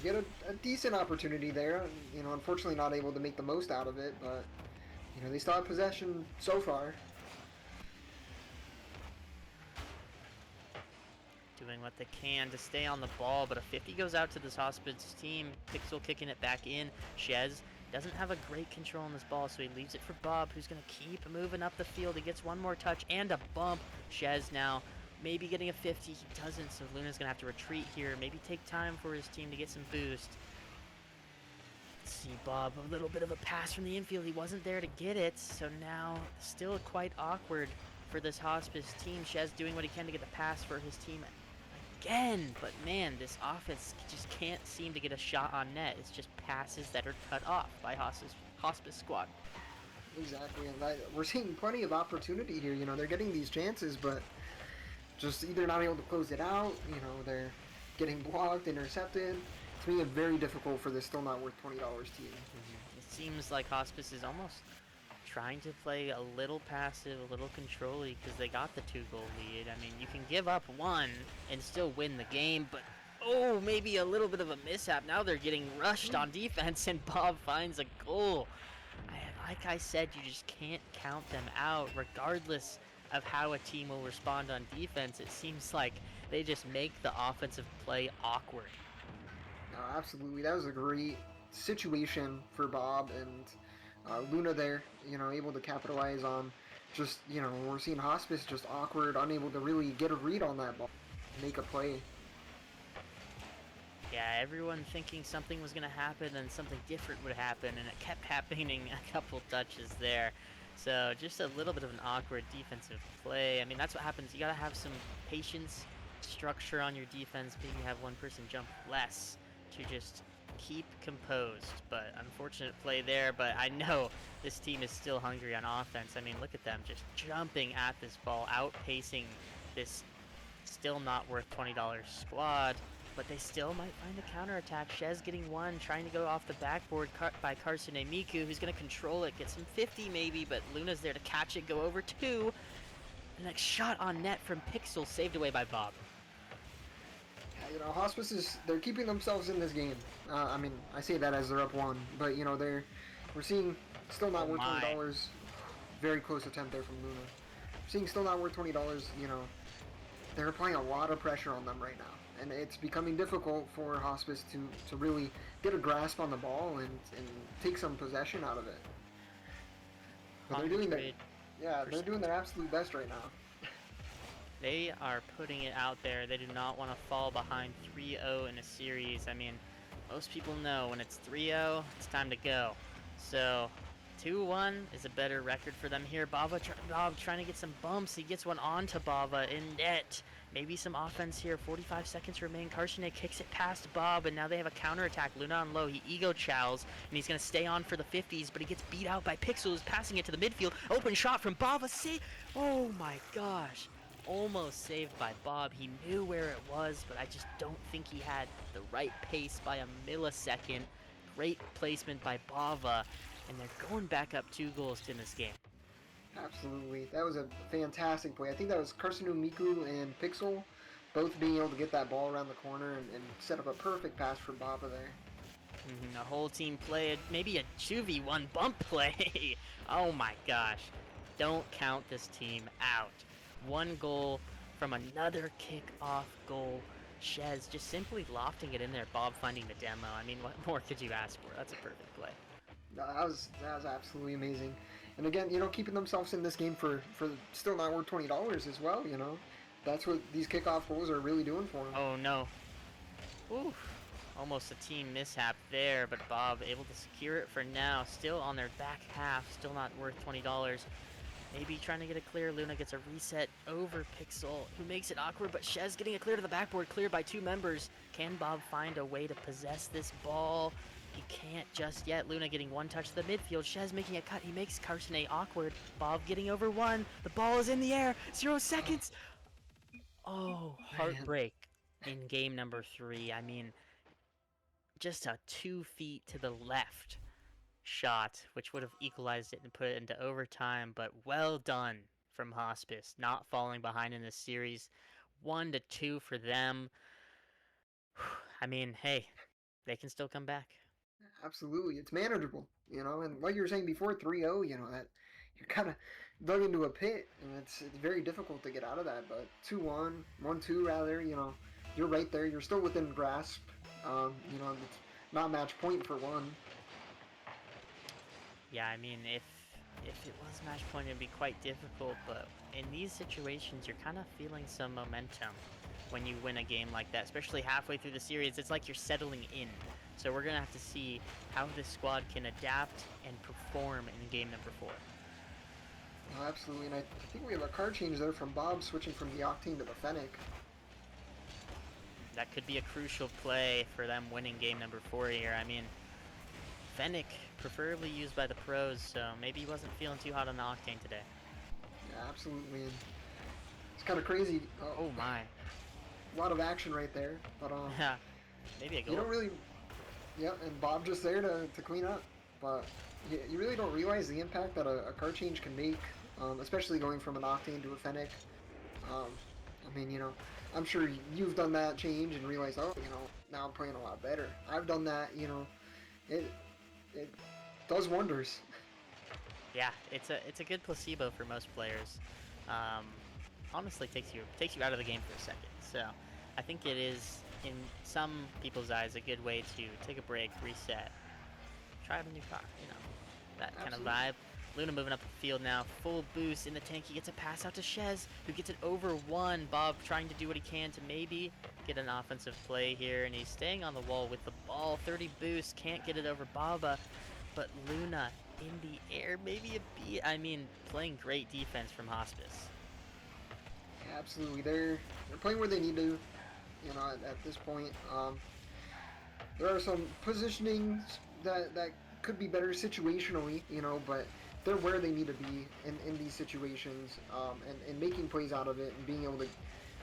Get a decent opportunity there. You know, unfortunately not able to make the most out of it, but you know, they still have possession so far. Doing what they can to stay on the ball, but a 50 goes out to this Hospice team. Pixel kicking it back in. Shez doesn't have a great control on this ball, so he leaves it for Bob, who's going to keep moving up the field. He gets one more touch and a bump. Shez now maybe getting a 50. He doesn't, so Luna's going to have to retreat here. Maybe take time for his team to get some boost. Let's see, Bob, a little bit of a pass from the infield. He wasn't there to get it, so now still quite awkward for this Hospice team. Shez doing what he can to get the pass for his team again, but man, this offense just can't seem to get a shot on net. It's just passes that are cut off by Hospice squad. Exactly, and we're seeing plenty of opportunity here. You know, they're getting these chances, but just either not able to close it out. You know, they're getting blocked, intercepted. It's making it very difficult for this still not worth $20 team. It seems like Hospice is almost trying to play a little passive, a little control-y, because they got the 2-goal lead. I mean, you can give up one and still win the game, but maybe a little bit of a mishap. Now they're getting rushed on defense, and Bob finds a goal. Like I said, you just can't count them out, regardless of how a team will respond on defense. It seems like they just make the offensive play awkward. No, absolutely. That was a great situation for Bob and Luna there, you know, able to capitalize on just, you know, we're seeing Hospice just awkward, unable to really get a read on that ball, make a play. Yeah, everyone thinking something was going to happen and something different would happen, and it kept happening a couple touches there. So just a little bit of an awkward defensive play. I mean, that's what happens. You got to have some patience, structure on your defense, maybe have one person jump less to just keep composed. But unfortunate play there, but I know this team is still hungry on offense. I mean, look at them just jumping at this ball, outpacing this still not worth $20 squad, but they still might find a counterattack. Shez getting one, trying to go off the backboard by Karsune Miku, who's going to control it, get some 50 maybe, but Luna's there to catch it, go over 2. The next shot on net from Pixel, saved away by Bob. You know, Hospice they're keeping themselves in this game. I mean, I say that as they're up 1, but you know, we're seeing still not worth $20. Very close attempt there from Luna. We're seeing still not worth $20. You know, they're applying a lot of pressure on them right now, and it's becoming difficult for Hospice to really get a grasp on the ball and take some possession out of it. But they're doing their absolute best right now. They are putting it out there. They do not want to fall behind 3-0 in a series. I mean, most people know when it's 3-0, it's time to go. So 2-1 is a better record for them here. Bob trying to get some bumps. He gets one onto Bava in net. Maybe some offense here. 45 seconds remain. Karsune kicks it past Bob, and now they have a counterattack. Luna on low. He ego chows, and he's going to stay on for the 50s, but he gets beat out by Pixel, who's passing it to the midfield. Open shot from Bava. See? Oh my gosh. Almost saved by Bob. He knew where it was, but I just don't think he had the right pace by a millisecond. Great placement by Bava, and they're going back up 2 goals in this game. Absolutely. That was a fantastic play. I think that was Karsune Miku and Pixel both being able to get that ball around the corner and set up a perfect pass for Bava there. The whole team played maybe a 2v1 bump play. Oh my gosh. Don't count this team out. 1 goal from another kick-off goal. Shez just simply lofting it in there. Bob finding the demo. I mean, what more could you ask for? That's a perfect play. That was absolutely amazing. And again, you know, keeping themselves in this game for still not worth $20 as well, you know. That's what these kickoff goals are really doing for them. Oh no. Oof. Almost a team mishap there, but Bob able to secure it for now. Still on their back half, still not worth $20. Maybe trying to get a clear. Luna gets a reset over Pixel, who makes it awkward, but Shez getting a clear to the backboard, cleared by 2 members. Can Bob find a way to possess this ball? He can't just yet. Luna getting 1 touch to the midfield. Shez making a cut. He makes Carson A awkward. Bob getting over 1. The ball is in the air. 0 seconds. Oh, heartbreak in game number 3. I mean, just a 2 feet to the left shot, which would have equalized it and put it into overtime, but well done from Hospice, not falling behind in this series. 1-2 for them. I mean, hey, they can still come back. Absolutely, it's manageable, and like you were saying before, 3-0, that you're kind of dug into a pit, and it's very difficult to get out of that. But 2-1, 1-2 rather, you're right there. You're still within grasp. It's not match point for one. Yeah, I mean, if it was match point, it'd be quite difficult, but in these situations, you're kind of feeling some momentum when you win a game like that, especially halfway through the series. It's like you're settling in. So we're going to have to see how this squad can adapt and perform in game number 4. Oh, absolutely, and I think we have a card change there from Bob switching from the Octane to the Fennec. That could be a crucial play for them winning game number 4 here. I mean, Fennec preferably used by the pros, so maybe he wasn't feeling too hot on the Octane today. Yeah, absolutely. And it's kind of crazy. Oh my. A lot of action right there, but Yeah, maybe a goal. you don't really. Yep, and Bob just there to clean up, but you really don't realize the impact that a card change can make, especially going from an Octane to a Fennec. I mean, I'm sure you've done that change and realized, oh, now I'm playing a lot better. I've done that, it does wonders. Yeah, it's a good placebo for most players. Honestly, takes you out of the game for a second. So I think it is, in some people's eyes, a good way to take a break, reset, try out a new car. That kind of vibe. Luna moving up the field now, full boost in the tank. He gets a pass out to Shez, who gets it over 1. Bob trying to do what he can to maybe get an offensive play here, and he's staying on the wall with the ball. 30 boost, can't get it over Baba, but Luna in the air, maybe a beat. I mean, playing great defense from Hospice. Yeah, absolutely, they're playing where they need to, at this point. There are some positionings that could be better situationally, but they're where they need to be in these situations, and making plays out of it and being able to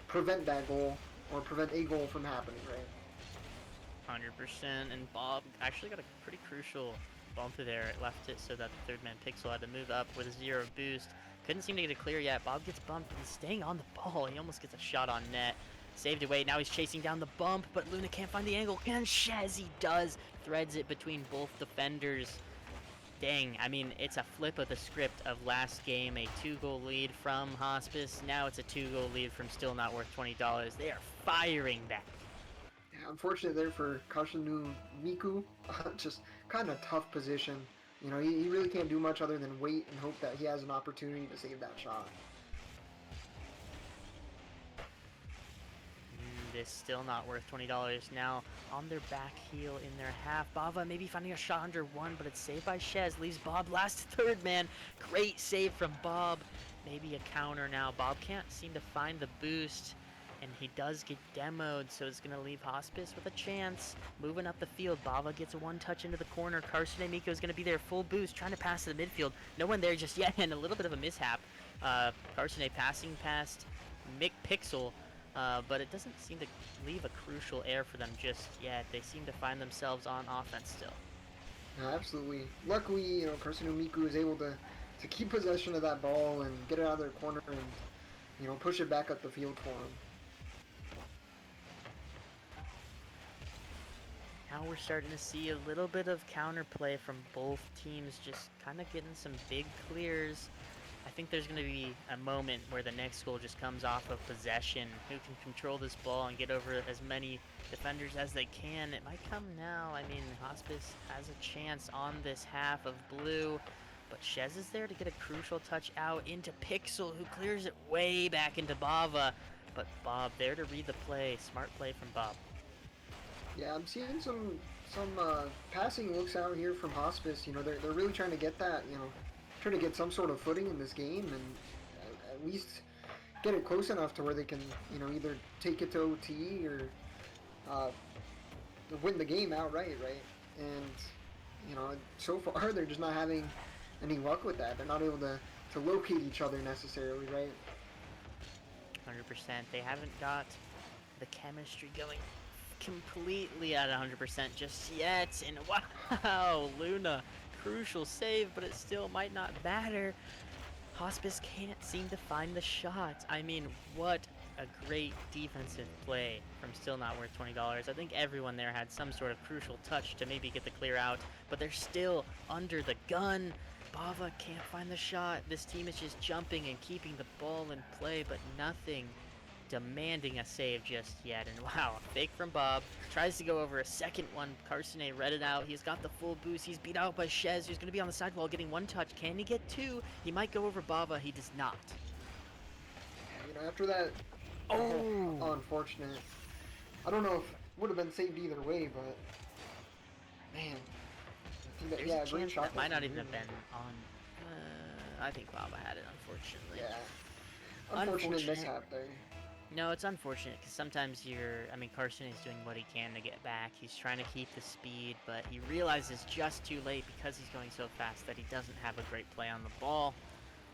prevent that goal or prevent a goal from happening, right? 100%, and Bob actually got a pretty crucial bump there. It left it so that the 3rd man Pixel had to move up with a 0 boost. Couldn't seem to get it clear yet. Bob gets bumped. He's staying on the ball. He almost gets a shot on net. Saved away. Now he's chasing down the bump, but Luna can't find the angle. And Shez, he does. Threads it between both defenders. Dang, I mean, it's a flip of the script of last game. A 2-goal lead from Hospice. Now it's a 2-goal lead from Still Not Worth $20. They are firing back. Yeah, unfortunate there for Kashinu Miku. Just kind of tough position. He really can't do much other than wait and hope that he has an opportunity to save that shot. This Still Not Worth $20 now on their back heel in their half. Bava maybe finding a shot under 1, but it's saved by Shez. Leaves Bob last 3rd man. Great save from Bob. Maybe a counter now. Bob can't seem to find the boost, and he does get demoed, so it's going to leave Hospice with a chance. Moving up the field, Bava gets a 1 touch into the corner. Carson Amiko is going to be there, full boost, trying to pass to the midfield. No one there just yet, and a little bit of a mishap. Carson A passing past Mick Pixel, but it doesn't seem to leave a crucial air for them just yet. They seem to find themselves on offense still. Yeah, absolutely. Luckily, Karsunu Miku is able to keep possession of that ball and get it out of their corner and, push it back up the field for them. Now we're starting to see a little bit of counterplay from both teams, just kind of getting some big clears. I think there's going to be a moment where the next goal just comes off of possession. Who can control this ball and get over as many defenders as they can? It might come now. I mean, Hospice has a chance on this half of blue, but Shez is there to get a crucial touch out into Pixel, who clears it way back into Bava. But Bob there to read the play. Smart play from Bob. Yeah, I'm seeing some passing looks out here from Hospice. They're really trying to get that try to get some sort of footing in this game and at least get it close enough to where they can, either take it to OT or uh, win the game outright, right? And so far they're just not having any luck with that. They're not able to locate each other necessarily, right? 100%. They haven't got the chemistry going completely at 100% just yet. And wow, Luna, crucial save, but it still might not matter. Hospice can't seem to find the shot. I mean, what a great defensive play from Still Not Worth $20. I think everyone there had some sort of crucial touch to maybe get the clear out, but they're still under the gun. Bava can't find the shot. This team is just jumping and keeping the ball in play, but nothing demanding a save just yet. And wow, a fake from Bob. Tries to go over a second one. Carsonet read it out. He's got the full boost. He's beat out by Shez, who's going to be on the sidewall getting one touch. Can he get two? He might go over Bava. He does not. After that, unfortunate. I don't know if it would have been saved either way, but man. There's a chance that might not even have been on. I think Bava had it, unfortunately. Yeah. Unfortunate mishap there. No, it's unfortunate because sometimes Carson is doing what he can to get back. He's trying to keep the speed, but he realizes just too late because he's going so fast that he doesn't have a great play on the ball.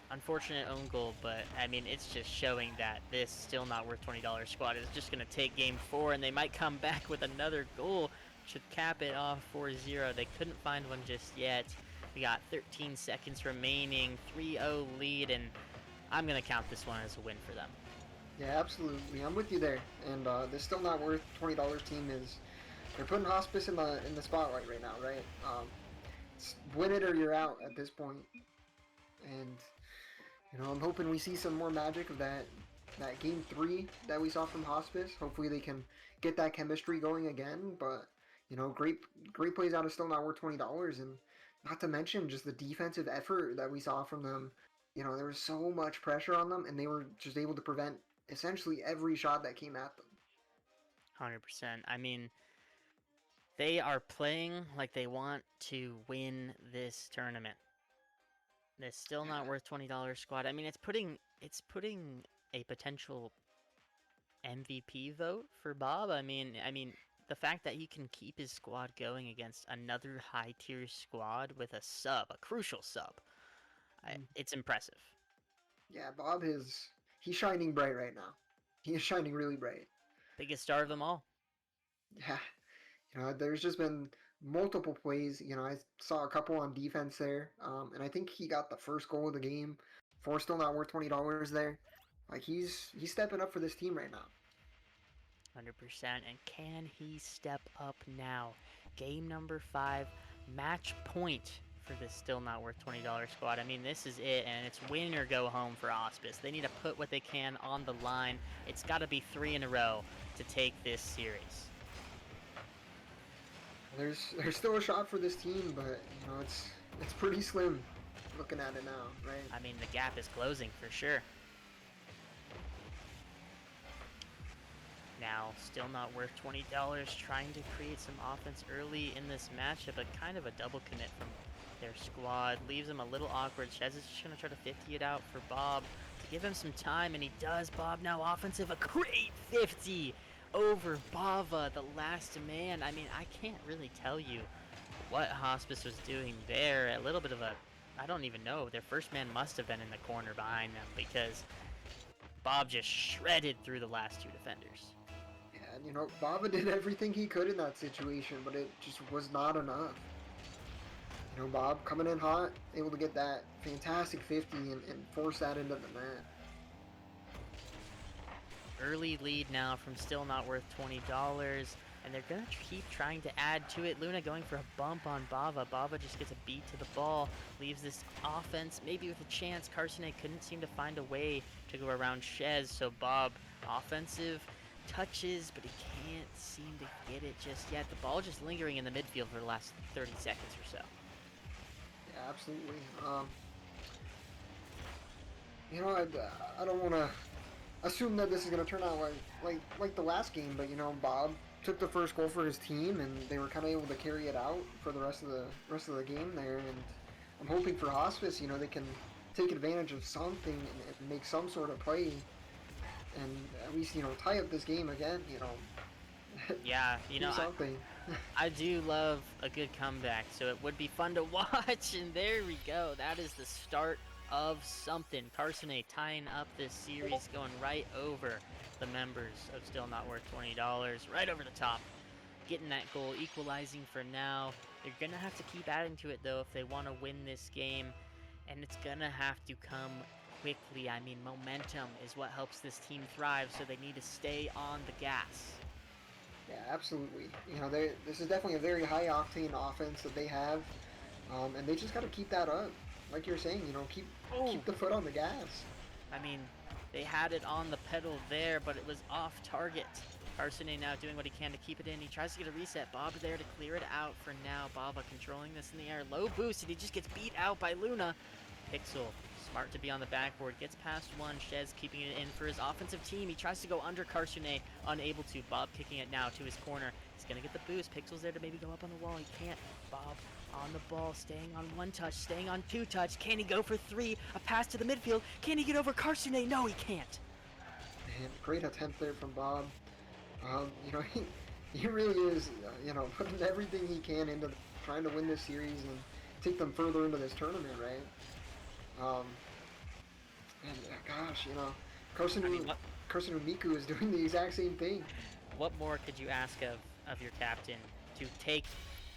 Unfortunate own goal, but it's just showing that this Still Not Worth $20 squad is just going to take game 4 and they might come back with another goal to cap it off 4-0. They couldn't find one just yet. We got 13 seconds remaining, 3-0 lead, and I'm going to count this one as a win for them. Yeah, absolutely. I'm with you there. And the Still Not Worth $20 team they're putting Hospice in the spotlight right now, right? It's win it or you're out at this point. And I'm hoping we see some more magic of that game 3 that we saw from Hospice. Hopefully they can get that chemistry going again. But great plays out of Still Not Worth $20, and not to mention just the defensive effort that we saw from them. There was so much pressure on them, and they were just able to prevent essentially every shot that came at them. 100%. They are playing like they want to win this tournament. This Still Not Worth $20 squad. It's putting a potential MVP vote for Bob. The fact that he can keep his squad going against another high-tier squad with a crucial sub, it's impressive. Yeah, Bob he's shining bright right now. He is shining really bright. Biggest star of them all. Yeah, there's just been multiple plays. I saw a couple on defense there, and I think he got the first goal of the game for Still Not Worth $20 there. Like he's stepping up for this team right now. 100%. And can he step up now? Game number 5, match point for this Still Not Worth $20 squad. This is it, and it's win or go home for Hospice. They need to put what they can on the line. It's got to be 3 in a row to take this series. There's still a shot for this team, but it's pretty slim looking at it now, right? The gap is closing for sure. Now, Still Not Worth $20, trying to create some offense early in this matchup, but kind of a double commit from their squad. Leaves him a little awkward. Shez is just going to try to 50 it out for Bob to give him some time, and he does. Bob now offensive, a great 50 over Bava, the last man. I can't really tell you what Hospice was doing there. A little bit of I don't even know. Their first man must have been in the corner behind them because Bob just shredded through the last 2 defenders. Yeah, Bava did everything he could in that situation, but it just was not enough. Bob coming in hot, able to get that fantastic 50 and force that into the net. Early lead now from Still Not Worth $20, and they're going to keep trying to add to it. Luna going for a bump on Bava. Bava just gets a beat to the ball, leaves this offense maybe with a chance. Carsonet couldn't seem to find a way to go around Shez, so Bob offensive touches, but he can't seem to get it just yet. The ball just lingering in the midfield for the last 30 seconds or so. Yeah, absolutely. I don't want to assume that this is going to turn out like the last game, but Bob took the first goal for his team, and they were kind of able to carry it out for the rest of the game there. And I'm hoping for Hospice, they can take advantage of something and make some sort of play, and at least tie up this game again. Yeah, Do something. I do love a good comeback, so it would be fun to watch. And there we go. That is the start of something. Carsonet tying up this series, going right over the members of Still Not Worth $20, right over the top. Getting that goal, equalizing for now. They're going to have to keep adding to it, though, if they want to win this game. And it's going to have to come quickly. I mean, momentum is what helps this team thrive, so they need to stay on the gas. Yeah, absolutely. This is definitely a very high octane offense that they have, and they just got to keep that up. Like you're saying, keep the foot on the gas. I mean, they had it on the pedal there, but it was off target. Carsonet now doing what he can to keep it in. He tries to get a reset. Bob there to clear it out for now. Bava controlling this in the air. Low boost, and he just gets beat out by Luna. Pixel, smart to be on the backboard. Gets past one. Shez keeping it in for his offensive team. He tries to go under Carsonet. Unable to. Bob kicking it now to his corner. He's going to get the boost. Pixel's there to maybe go up on the wall. He can't. Bob on the ball, staying on one touch, staying on two touch. Can he go for three? A pass to the midfield. Can he get over Carsonet? No, he can't. Man, great attempt there from Bob. He really is, putting everything he can into trying to win this series and take them further into this tournament, right? And gosh, Carson Miku is doing the exact same thing. What more could you ask of your captain to take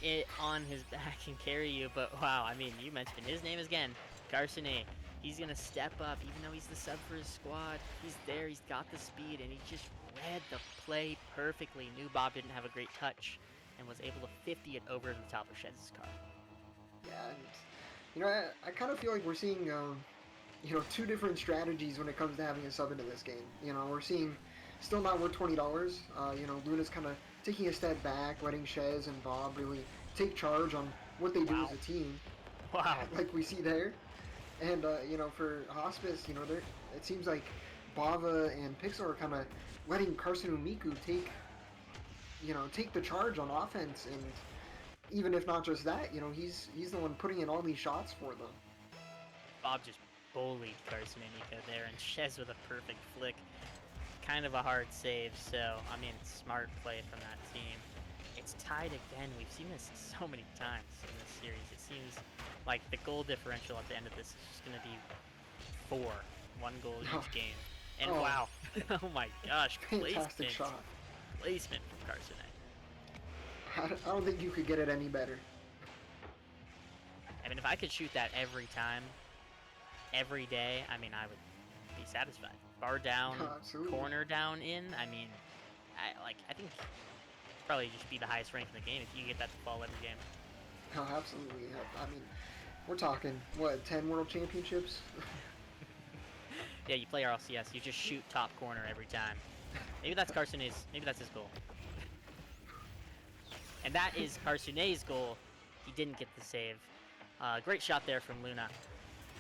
it on his back and carry you? But wow, I mean, you mentioned his name again, Carsonet. He's going to step up, even though he's the sub for his squad. He's there, he's got the speed, and he just read the play perfectly. Knew Bob didn't have a great touch and was able to 50 it over to the top of Shez's car. Yeah, and, I kind of feel like we're seeing, two different strategies when it comes to having a sub into this game. We're seeing Still Not Worth $20. Luna's kind of taking a step back, letting Shez and Bob really take charge on what they do as a team. Wow. Like we see there. And, for Hospice, it seems like Bava and Pixel are kind of letting Carson Miku take the charge on offense, and even if not just that, he's the one putting in all these shots for them. Bob just bullied Carson Miku there, and Shez with a perfect flick. Kind of a hard save, so, I mean, smart play from that team. It's tied again. We've seen this so many times in this series. It seems like the goal differential at the end of this is just going to be 4. 1 goal each game. And wow. Oh my gosh. Fantastic shot. Placement from Carsonet. I don't think you could get it any better. I mean, if I could shoot that every time, every day, I mean, I would be satisfied. Bar down, corner down in, I mean, I think probably just be the highest rank in the game if you get that to fall every game. Oh, absolutely. I mean, we're talking, 10 World Championships? Yeah, you play RLCS, you just shoot top corner every time. Maybe that's maybe that's his goal. And that is Carsonet's goal. He didn't get the save. Great shot there from Luna.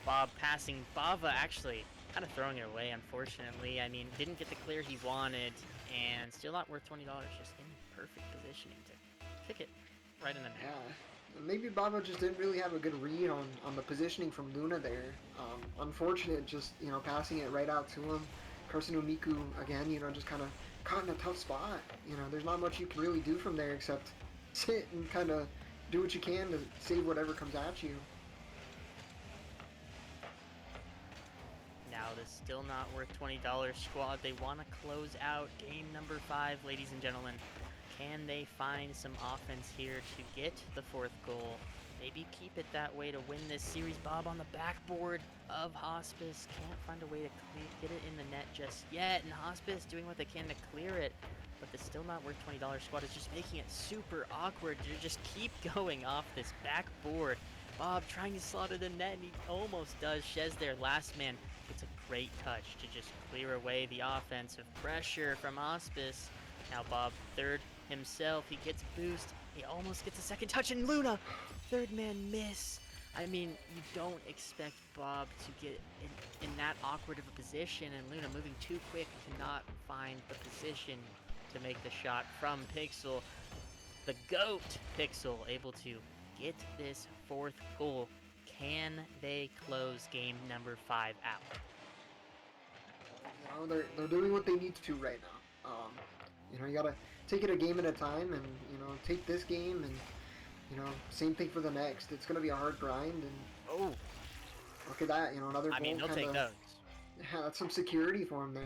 Bob passing. Bava actually kind of throwing it away, unfortunately. I mean, didn't get the clear he wanted, and Still Not Worth $20. Just in perfect positioning to kick it right in the net. Yeah, maybe Bava just didn't really have a good read on the positioning from Luna there. Unfortunate, just passing it right out to him. Carson Miku again, just kind of caught in a tough spot. There's not much you can really do from there except sit and kind of do what you can to save whatever comes at you. Now the Still Not Worth $20 squad, they want to close out game number 5, ladies and gentlemen. Can they find some offense here to get the 4th goal? Maybe keep it that way to win this series. Bob on the backboard of Hospice. Can't find a way to get it in the net just yet. And Hospice doing what they can to clear it. But the Still Not Worth $20 squad is just making it super awkward to just keep going off this backboard. Bob trying to slot it in net, and he almost does. Shez there, last man, gets a great touch to just clear away the offensive pressure from Hospice. Now Bob, third himself, he gets boost. He almost gets a second touch, and Luna, third man miss. I mean, you don't expect Bob to get in that awkward of a position, and Luna moving too quick cannot find the position to make the shot from Pixel. The GOAT Pixel able to get this 4th goal. can they close game number 5 out? You know, they're doing what they need to right now. You know, you gotta take it a game at a time, and you know, take this game, and you know, same thing for the next. It's gonna be a hard grind, and Oh, look at that. You know, another I mean, goal, they'll kind take of. those. Yeah, that's some security for him there.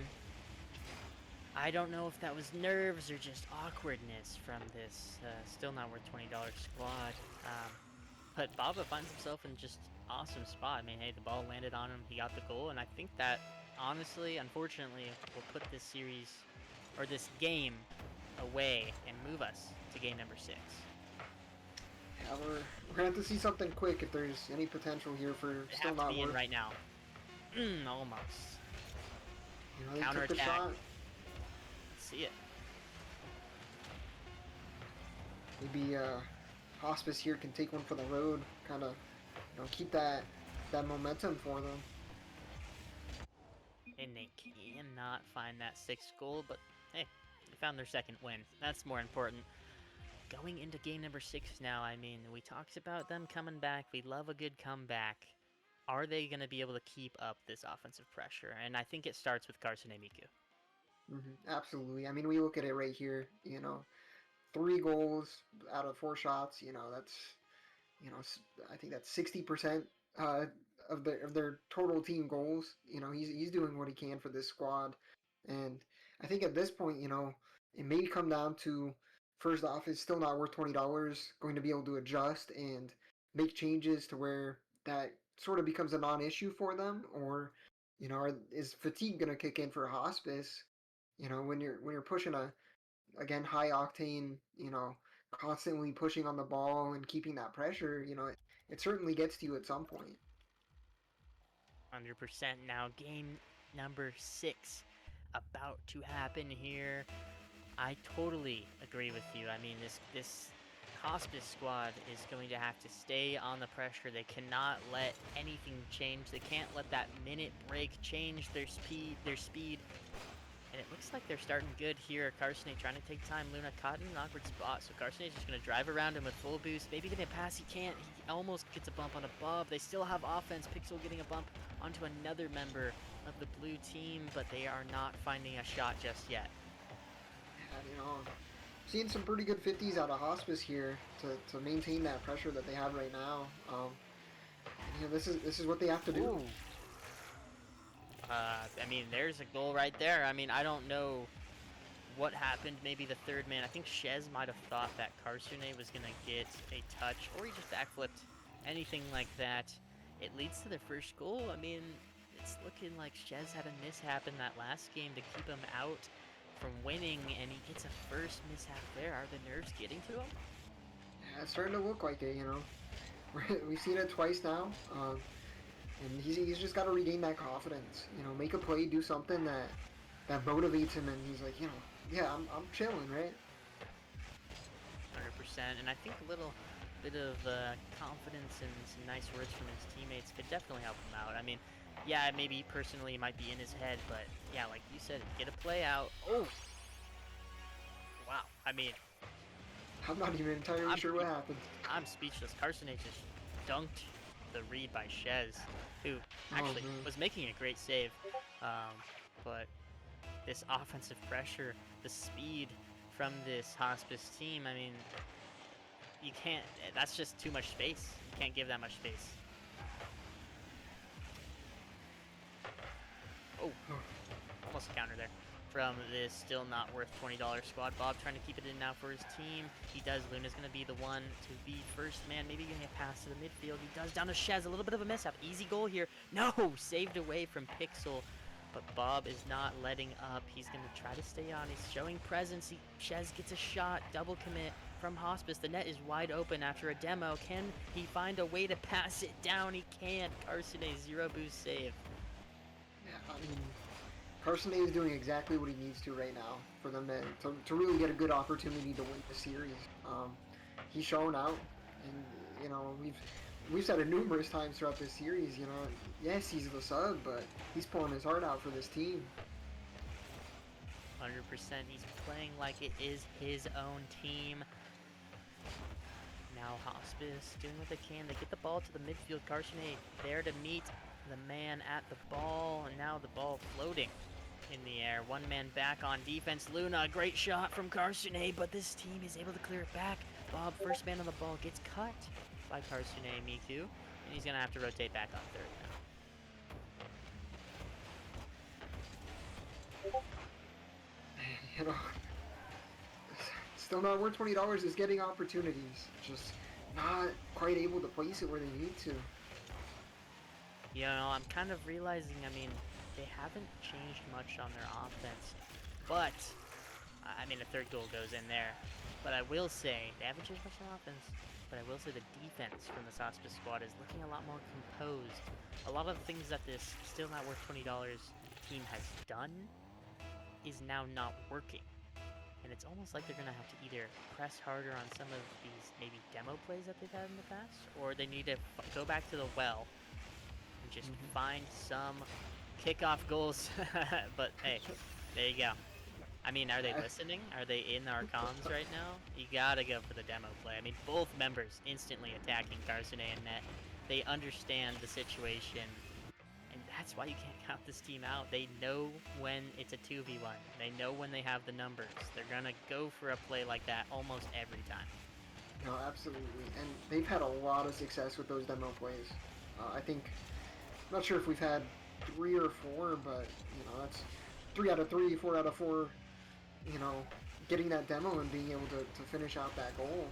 I don't know if that was nerves or just awkwardness from this still not worth $20 squad. But Baba finds himself in just awesome spot. I mean, hey, the ball landed on him, he got the goal, and I think that, honestly, unfortunately, will put this series, or this game, away and move us to game number 6. Yeah, we're gonna have to see something quick if there's any potential here for They still have to not be in work. right now. Almost. You know, they took the Counterattack. shot. Let's see it. Maybe Hospice here can take one for the road, kind of, you know, keep that momentum for them. And they cannot find that 6th goal, but hey, they found their 2nd win. That's more important. Going into game number 6 now, I mean, we talked about them coming back. We love a good comeback. Are they going to be able to keep up this offensive pressure? And I think it starts with Carson Miku. Absolutely. I mean, we look at it right here. You know, 3 goals out of 4 shots. You know, that's, you know, I think that's 60% of their total team goals. You know, he's doing what he can for this squad, and I think at this point, you know, it may come down to, first off, it's still not worth $20. Going to be able to adjust and make changes to where that sort of becomes a non-issue for them, or you know, is fatigue going to kick in for Hospice? You know, when you're pushing a, again, high octane, you know, constantly pushing on the ball and keeping that pressure, you know, it certainly gets to you at some point. 100% now. Game number 6 about to happen here. I totally agree with you. I mean, this Hospice squad is going to have to stay on the pressure. They cannot let anything change. They can't let that minute break change their speed. And it looks like they're starting good here. Carson trying to take time. Luna caught in an awkward spot, so Carson is just going to drive around him with full boost. Maybe getting a pass. He can't. He almost gets a bump on above. They still have offense. Pixel getting a bump onto another member of the blue team, but they are not finding a shot just yet. And, you know, seeing some pretty good 50s out of Hospice here to maintain that pressure that they have right now. You know, this is what they have to do. Ooh. I mean, there's a goal right there. I mean, I don't know what happened. Maybe the 3rd man. I think Shez might have thought that Carsune was going to get a touch, or he just backflipped. Anything like that. It leads to their 1st goal. I mean, it's looking like Shez had a mishap in that last game to keep him out from winning, and he gets a 1st mishap there. Are the nerves getting to him? Yeah, it's starting to look like it, you know. We've seen it twice now. And he's just got to regain that confidence. You know, make a play, do something that motivates him, and he's like, you know, yeah, I'm chilling, right? 100%. And I think a little bit of confidence and some nice words from his teammates could definitely help him out. I mean, yeah, maybe personally it might be in his head, but yeah, like you said, get a play out. Oh, wow. I mean, I'm not even entirely sure what happened. I'm speechless. Carson just dunked the read by Shez, who actually was making a great save. But this offensive pressure, the speed from this Hospice team, I mean, you can't, that's just too much space. You can't give that much space. Oh, almost a counter there from this still not worth $20 squad. Bob trying to keep it in now for his team. He does. Luna's going to be the one to be 1st man. Maybe getting a pass to the midfield. He does down to Shez. A little bit of a mishap. Easy goal here. No! Saved away from Pixel. But Bob is not letting up. He's going to try to stay on. He's showing presence. Shez gets a shot. Double commit from Hospice. The net is wide open after a demo. Can he find a way to pass it down? He can't. Carson, a 0 boost save. Yeah, I mean, Carson is doing exactly what he needs to right now for them to really get a good opportunity to win the series. He's shown out, and you know, we've said it numerous times throughout this series. You know, yes, he's the sub, but he's pulling his heart out for this team. 100%. He's playing like it is his own team. Now Hospice doing what they can. They get the ball to the midfield. Carsonet there to meet the man at the ball, and now the ball floating in the air. One man back on defense. Luna, great shot from Carsonet, but this team is able to clear it back. Bob, first man on the ball, gets cut by Carsonet Miku, and he's gonna have to rotate back on third now. You know, still not worth $20 is getting opportunities. Just not quite able to place it where they need to. You know, I'm kind of realizing, I mean, they haven't changed much on their offense, but, I mean, a third goal goes in there. But I will say, they haven't changed much on offense, but I will say the defense from this Hospice squad is looking a lot more composed. A lot of the things that this still not worth $20 team has done is now not working. And it's almost like they're going to have to either press harder on some of these maybe demo plays that they've had in the past, or they need to go back to the well and just find some kickoff goals. But hey, there you go. I mean, are they listening? Are they in our comms right now? You gotta go for the demo play. I mean, both members instantly attacking Carsonet and Net. They understand the situation, and that's why you can't count this team out. They know when it's a 2v1. They know when they have the numbers. They're gonna go for a play like that almost every time. No, absolutely. And they've had a lot of success with those demo plays. I think, I'm not sure if we've had 3 or 4, but, you know, that's 3 out of 3, 4 out of 4, you know, getting that demo and being able to finish out that goal.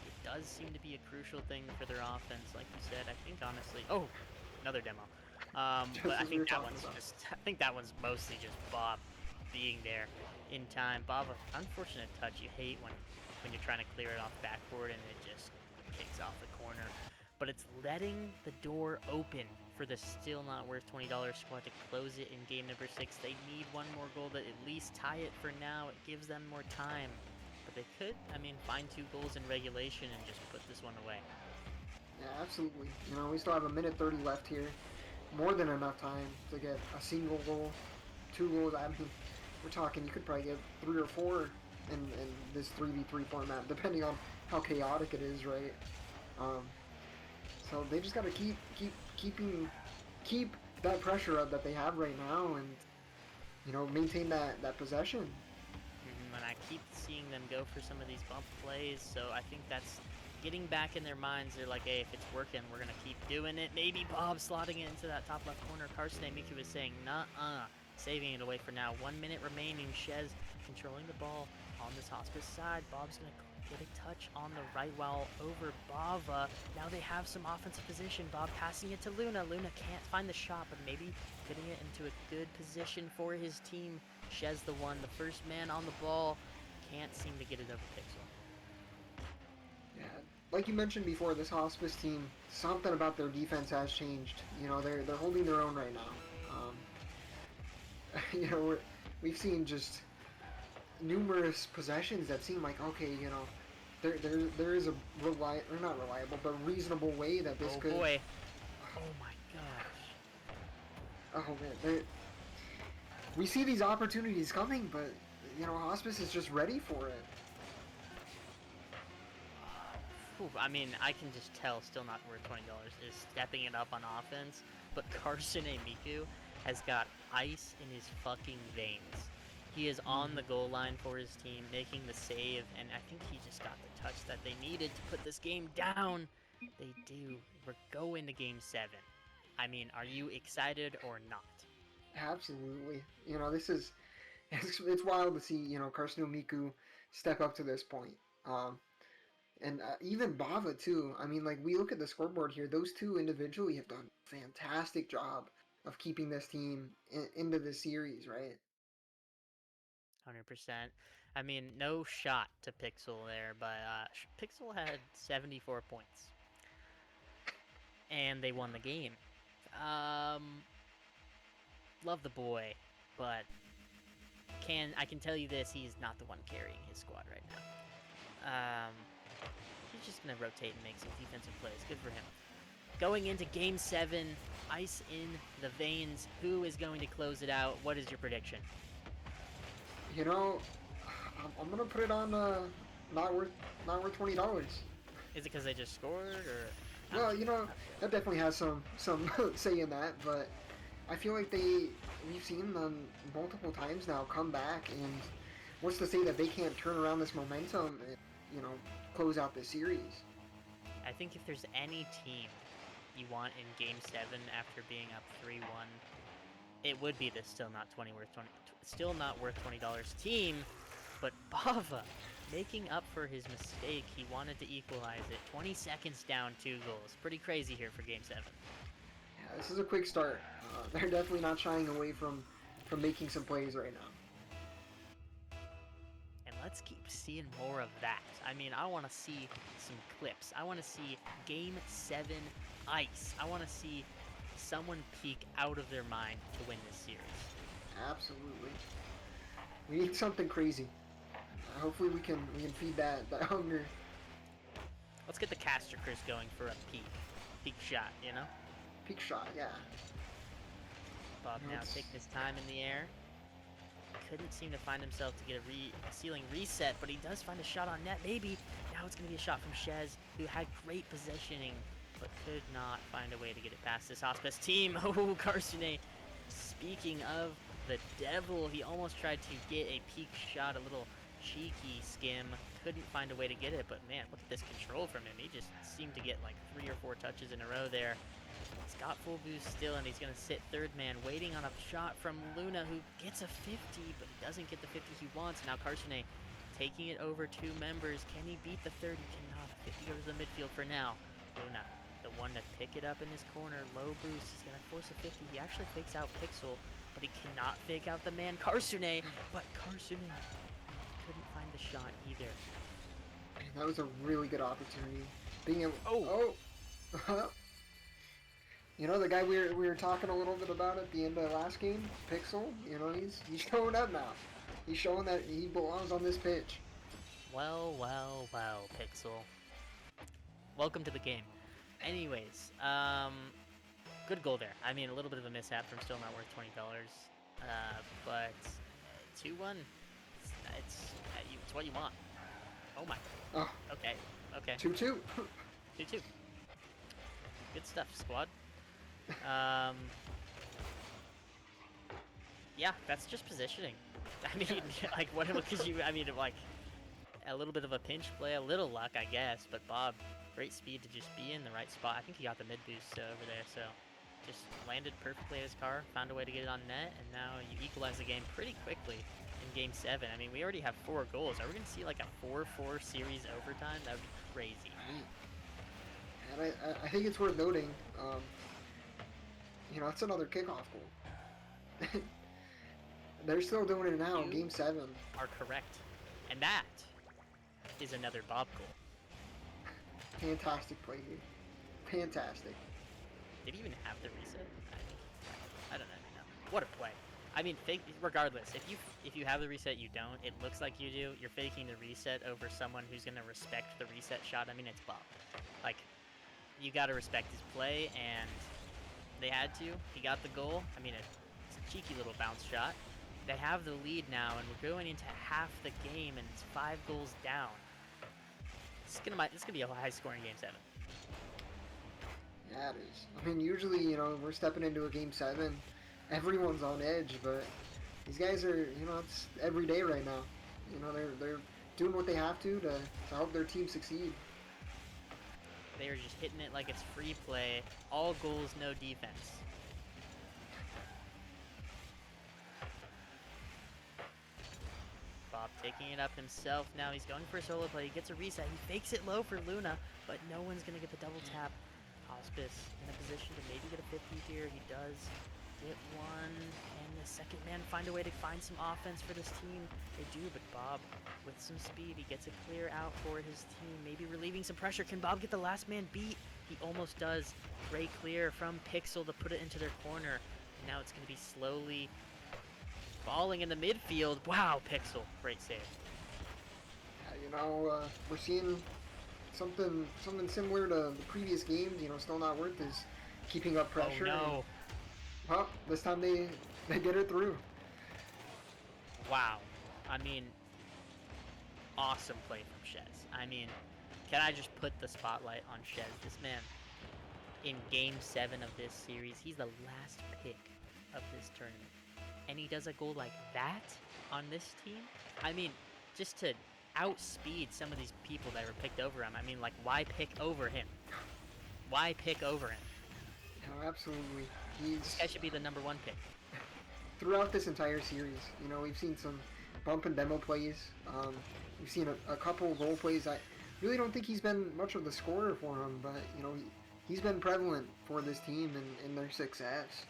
It does seem to be a crucial thing for their offense, like you said. I think, honestly... Oh! Another demo. But I think that one's just... I think that one's mostly just Bob being there in time. Bob, unfortunate touch. You hate when you're trying to clear it off backboard and it just kicks off the corner. But it's letting the door open for the still not worth $20 squad to close it in game number 6. They need one more goal to at least tie it for now. It gives them more time. But they could, I mean, find 2 goals in regulation and just put this one away. Yeah, absolutely. You know, we still have a minute 30 left here. More than enough time to get a single goal, 2 goals. I mean, we're talking, you could probably get 3 or 4 in this 3v3 format, depending on how chaotic it is, right? So they just got to keep that pressure up that they have right now, and you know, maintain that possession. And I keep seeing them go for some of these bump plays, so I think that's getting back in their minds. They're like, hey, if it's working, we're gonna keep doing it. Maybe Bob slotting it into that top left corner. Carsonet Miku is saying, nuh-uh, saving it away for now. 1 minute remaining. Shez controlling the ball on this Hospice side. Bob's gonna get a touch on the right while over Bava. Now they have some offensive position. Bob passing it to Luna. Luna can't find the shot, but maybe getting it into a good position for his team. Shez the one, the first man on the ball. Can't seem to get it over Pixel. Yeah, like you mentioned before, this Hospice team, something about their defense has changed. You know, they're holding their own right now. You know, we've seen just numerous possessions that seem like, okay, you know, there is a not reliable, but reasonable way that this could. Oh boy! Oh my gosh! Oh man, we see these opportunities coming, but you know, Hospice is just ready for it. Ooh, I mean, I can just tell still not worth $20 is stepping it up on offense, but Carsonet Miku has got ice in his fucking veins. He is on the goal line for his team, making the save, and I think he just got the touch that they needed to put this game down. They do. We're going to game 7. I mean, are you excited or not? Absolutely. You know, this is it's wild to see, you know, Carsonet Miku step up to this point. And even Bava too. I mean, like, we look at the scoreboard here, those two individually have done a fantastic job of keeping this team into the series, right? 100%. I mean, no shot to Pixel there, but Pixel had 74 points. And they won the game. Love the boy, but I can tell you this, he's not the one carrying his squad right now. He's just going to rotate and make some defensive plays. Good for him. Going into Game 7, ice in the veins. Who is going to close it out? What is your prediction? You know, I'm going to put it on not worth $20. Is it because they just scored, or? I'm Well, not you sure. know, Not sure. that definitely has some say in that, but I feel like we've seen them multiple times now come back, and what's to say that they can't turn around this momentum and, you know, close out this series? I think if there's any team you want in Game 7 after being up 3-1, it would be the still not worth $20 team, but Bava making up for his mistake. He wanted to equalize it. 20 seconds down, 2 goals. Pretty crazy here for Game 7. Yeah, this is a quick start. They're definitely not shying away from making some plays right now. And let's keep seeing more of that. I mean, I want to see some clips. I want to see Game 7 ice. I want to see someone peek out of their mind to win this series. Absolutely. We need something crazy. Hopefully we can feed that hunger. Let's get the caster Chris going for a peek shot, you know? Peak shot, yeah. Bob now Let's- taking his time in the air. Couldn't seem to find himself to get a ceiling reset, but he does find a shot on net. Maybe now it's going to be a shot from Shez, who had great positioning, but could not find a way to get it past this Hospice team. Oh, Carsonet. Speaking of the devil, he almost tried to get a peak shot, a little cheeky skim. Couldn't find a way to get it, but man, look at this control from him. He just seemed to get like 3 or 4 touches in a row there. He's got full boost still, and he's going to sit third man, waiting on a shot from Luna, who gets a 50, but he doesn't get the 50 he wants. Now Carsonet taking it over 2 members. Can he beat the 30? Cannot. 50 goes to the midfield for now. Luna, the one to pick it up in his corner. Low boost. He's going to force a 50. He actually fakes out Pixel, but he cannot fake out the man Carsonet. But Carsonet couldn't find the shot either. That was a really good opportunity. Being able. Oh. Oh. You know, the guy we were talking a little bit about at the end of the last game, Pixel. You know, he's showing up now. He's showing that he belongs on this pitch. Well, Pixel. Welcome to the game. Anyways, good goal there. I mean, a little bit of a mishap from still not worth $20. But 2-1, it's what you want. Oh my. Oh, Okay. 2-2. 2-2. Good stuff, squad. Yeah, that's just positioning. I mean, like, what could you, I mean, like, a little bit of a pinch play, a little luck, I guess, but Bob, great speed to just be in the right spot. I think he got the mid boost over there, so just landed perfectly at his car, found a way to get it on net, and now you equalize the game pretty quickly in Game 7. I mean, we already have 4 goals. Are we going to see, like, a 4-4 series overtime? That would be crazy. And I think it's worth noting, you know, it's another kickoff goal. They're still doing it now, You- Game 7. Are correct. And that is another Bob goal. Fantastic play here. Fantastic. Did he even have the reset? I don't know. What a play. I mean, regardless, if you have the reset, you don't. It looks like you do. You're faking the reset over someone who's gonna respect the reset shot. I mean, it's Bob. Like, you gotta respect his play, and they had to. He got the goal. I mean, it's a cheeky little bounce shot. They have the lead now, and we're going into half the game, and it's 5 goals down. It's gonna be a high-scoring Game 7. Yeah, it is. I mean, usually, you know, we're stepping into a Game 7, everyone's on edge, but these guys are, you know, it's every day right now. You know, they're doing what they have to help their team succeed. They are just hitting it like it's free play. All goals, no defense. Bob taking it up himself. Now he's going for a solo play. He gets a reset. He fakes it low for Luna, but no one's going to get the double tap. Hospice in a position to maybe get a 50 here. He does get one. And the second man find a way to find some offense for this team. They do, but Bob, with some speed, he gets a clear out for his team. Maybe relieving some pressure. Can Bob get the last man beat? He almost does. Great clear from Pixel to put it into their corner. And now it's going to be slowly falling in the midfield. Wow, Pixel. Great save. You know, we're seeing something similar to the previous games. You know, still not worth is keeping up pressure. Oh, no. Well, this time they get it through. Wow. I mean, awesome play from Shez. I mean, can I just put the spotlight on Shez? This man, in Game 7 of this series, he's the last pick of this tournament. And he does a goal like that on this team? I mean, just to outspeed some of these people that were picked over him. I mean, like, why pick over him? Why pick over him? No, absolutely. This guy should be the #1 pick. Throughout this entire series, we've seen some bump and demo plays. We've seen a couple goal plays. I really don't think he's been much of the scorer for him, but he's been prevalent for this team and their success.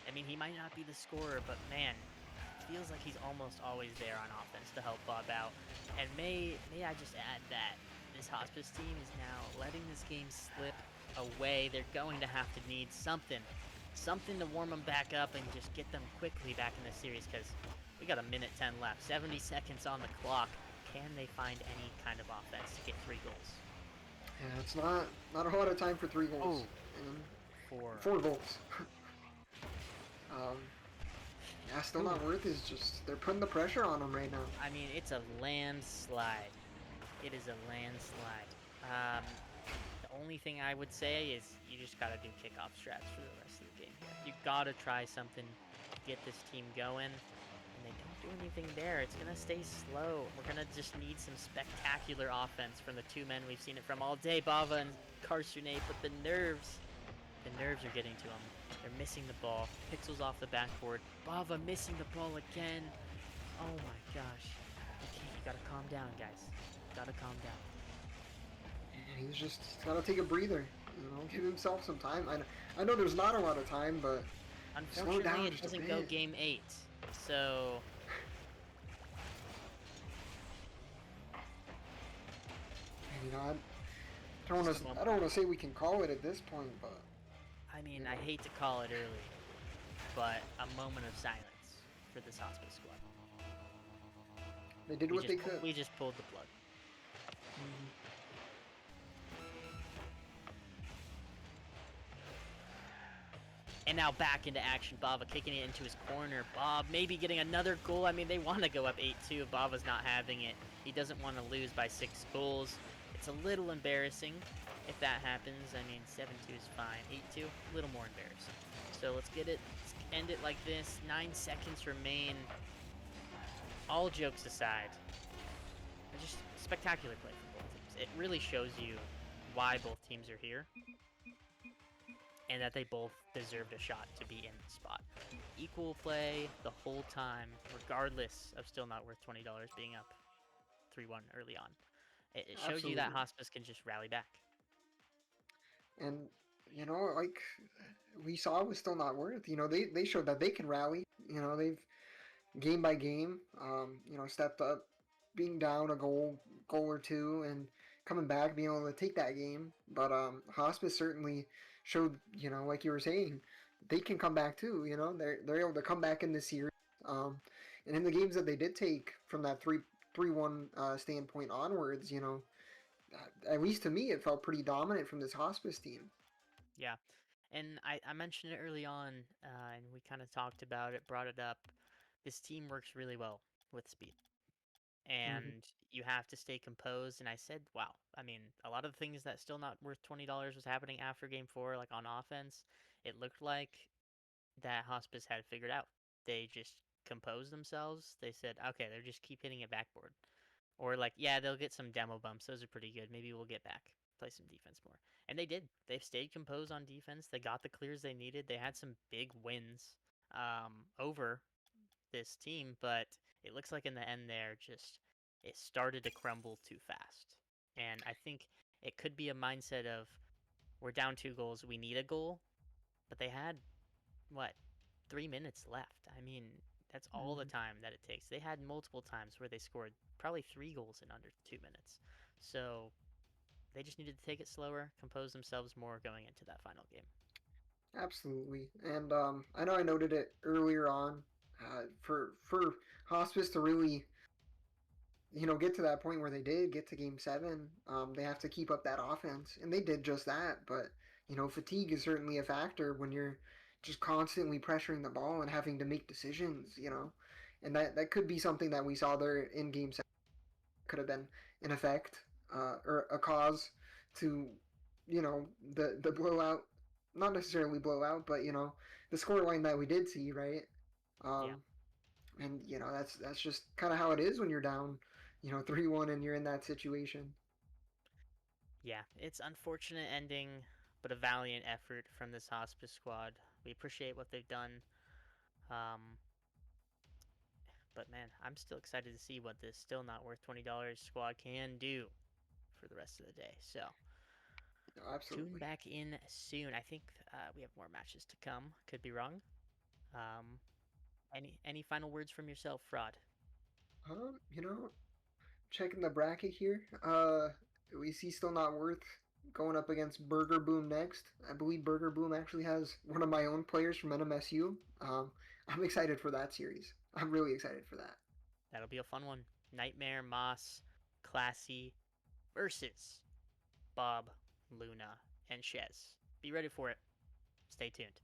I mean, he might not be the scorer, but man, feels like he's almost always there on offense to help Bob out. And may I just add that this Hospice team is now letting this game slip away. They're going to have to need something to warm them back up and just get them quickly back in the series, because we got 1:10 left, 70 seconds on the clock. Can they find any kind of offense to get 3 goals? Yeah, it's not a lot of time for 3 goals. Oh, 4 goals. Yeah, still not worth is just, they're putting the pressure on them right now. I mean, it's a landslide. It is a landslide. The only thing I would say is you just gotta do kickoff strats for the rest of the game here. You gotta try something to get this team going, and they don't do anything there. It's gonna stay slow. We're gonna just need some spectacular offense from the 2 men we've seen it from all day, Bava and Carsonet, but the nerves are getting to them. They're missing the ball. Pixels off the backboard. Bava missing the ball again. Oh my gosh. You gotta calm down, guys. Gotta calm down. And he's gotta take a breather. Give himself some time. I know there's not a lot of time, but unfortunately, slow down it doesn't go game 8. So I don't want to say we can call it at this point, but I mean, I hate to call it early, but a moment of silence for this Hospice squad. they did what they could. We just pulled the plug. And now back into action. Bava kicking it into his corner. Bob maybe getting another goal. I mean, they want to go up 8-2. Bava's not having it. He doesn't want to lose by 6 goals. It's a little embarrassing if that happens. I mean, 7-2 is fine. 8-2, a little more embarrassing. So let's end it like this. 9 seconds remain. All jokes aside, just spectacular play from both teams. It really shows you why both teams are here, and that they both deserved a shot to be in the spot. Equal play the whole time, regardless of still not worth $20 being up 3-1 early on. It shows you that Hospice can just rally back. And, like we saw with Still Not Worth, they showed that they can rally. They've, game by game, stepped up, being down a goal or two, and coming back, being able to take that game. But Hospice certainly showed, like you were saying, they can come back too. They're able to come back in this series. And in the games that they did take from that 3-1 standpoint onwards, at least to me, it felt pretty dominant from this Hospice team. Yeah, and I mentioned it early on, and we kind of talked about it, brought it up. This team works really well with speed, and you have to stay composed. And I said, wow, I mean, a lot of the things that still not worth $20 was happening after game 4, like on offense. It looked like that Hospice had it figured out. They just composed themselves. They said, okay, they're just keep hitting it backboard. Or like, yeah, they'll get some demo bumps. Those are pretty good. Maybe we'll get back, play some defense more. And they did. They've stayed composed on defense. They got the clears they needed. They had some big wins over this team, but it looks like in the end there, just it started to crumble too fast. And I think it could be a mindset of, we're down 2 goals, we need a goal, but they had, 3 minutes left. I mean, that's all the time that it takes. They had multiple times where they scored probably 3 goals in under 2 minutes. So they just needed to take it slower, compose themselves more going into that final game. Absolutely. And I know I noted it earlier on, for Hospice to really, get to that point where they did get to game 7, they have to keep up that offense. And they did just that. But, fatigue is certainly a factor when you're just constantly pressuring the ball and having to make decisions, And that could be something that we saw there in game 7. could have been in effect or a cause to, the blowout. Not necessarily blowout, but the scoreline that we did see, right? Yeah. Um, and that's just kind of how it is when you're down, 3-1 and you're in that situation. Yeah, it's unfortunate ending, but a valiant effort from this hospice squad. We appreciate what they've done. Um, but man, I'm still excited to see what this still not worth $20 squad can do for the rest of the day. So No, tune absolutely. back in soon. I think we have more matches to come. Could be wrong. Um, any final words from yourself, Fraud? Um, you know, Checking the bracket here. We see still not worth going up against Burger Boom next. I believe Burger Boom actually has one of my own players from NMSU. I'm excited for that series. I'm really excited for that. That'll be a fun one. Nightmare, Moss, Classy versus Bob, Luna, and Shez. Be ready for it. Stay tuned.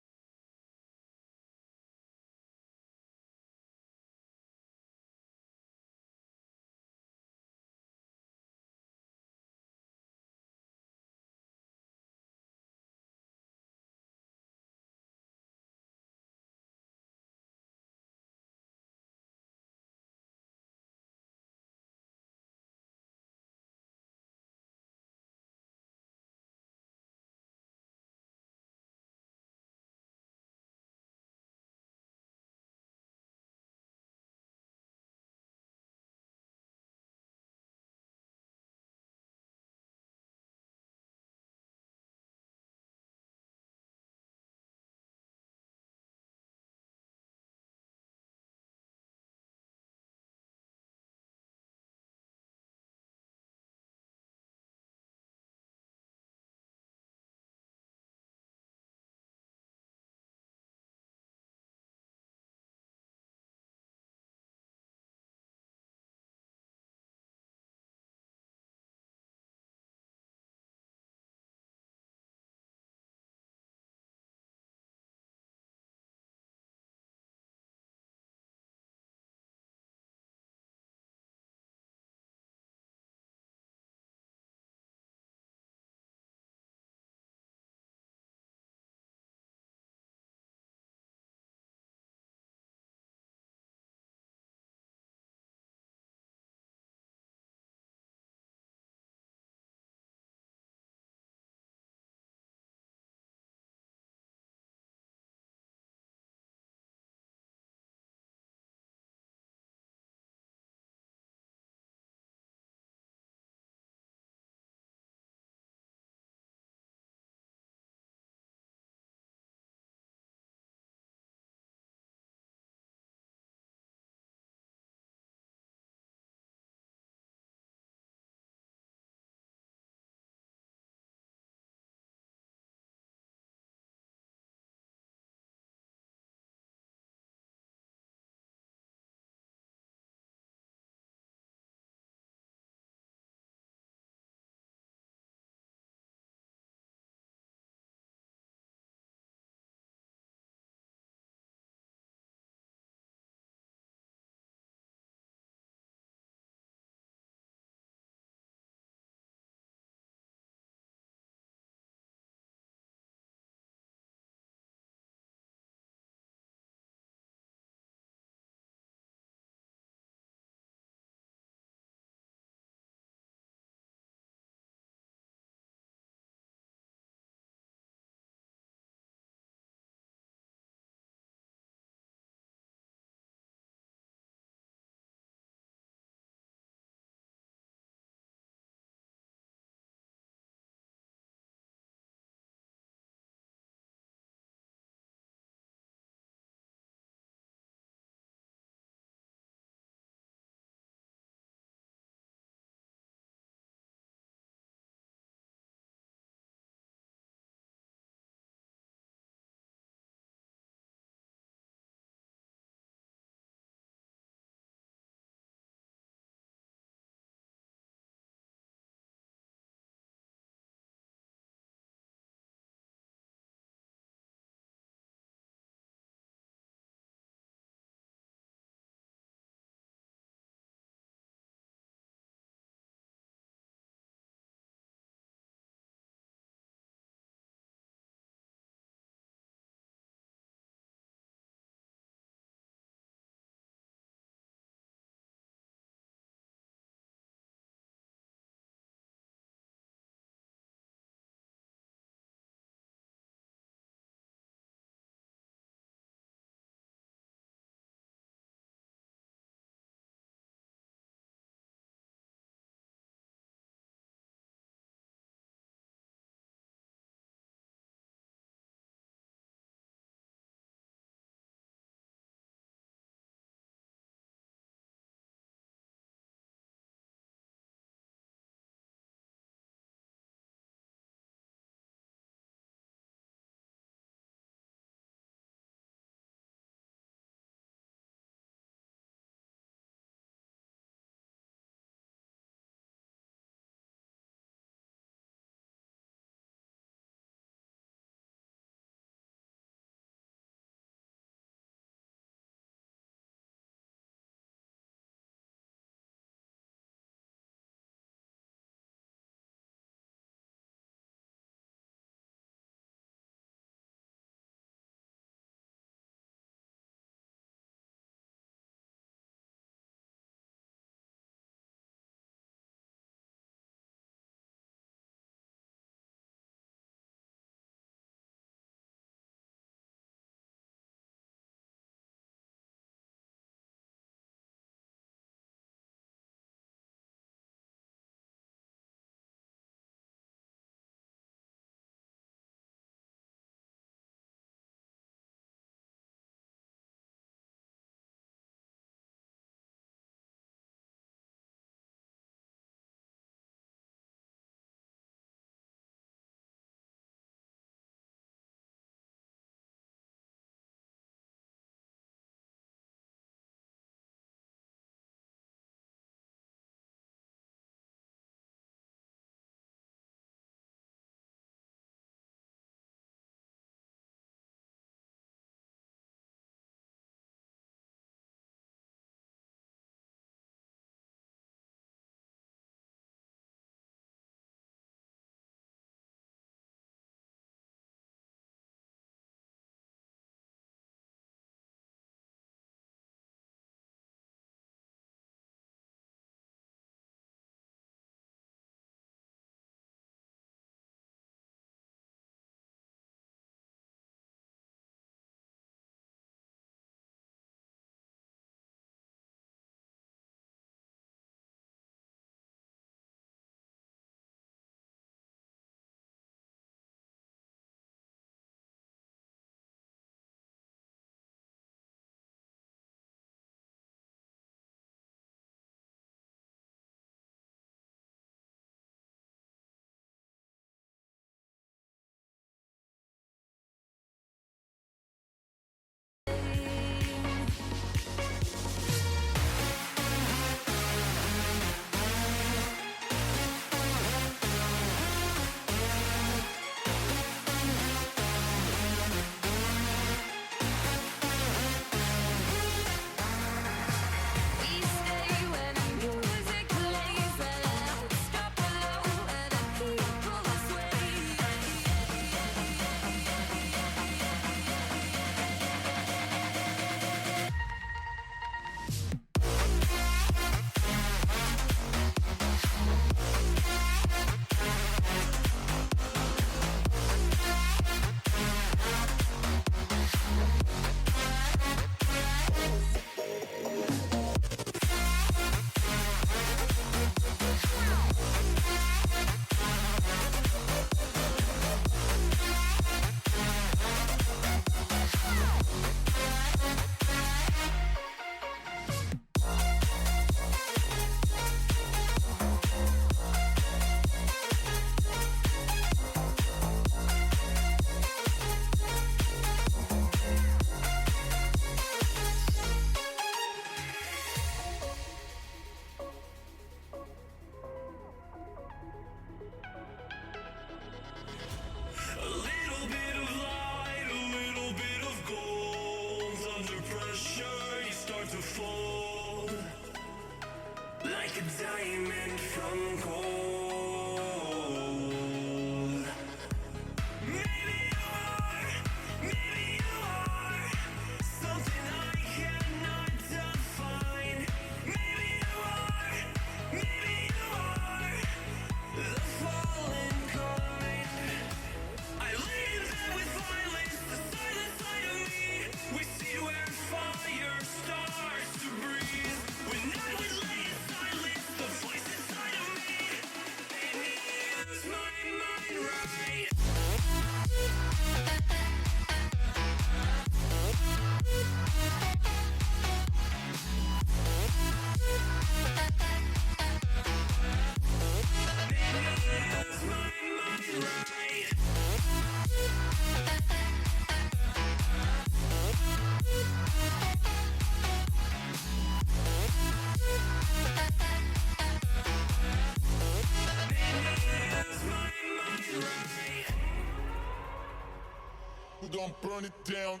gon' burn it down.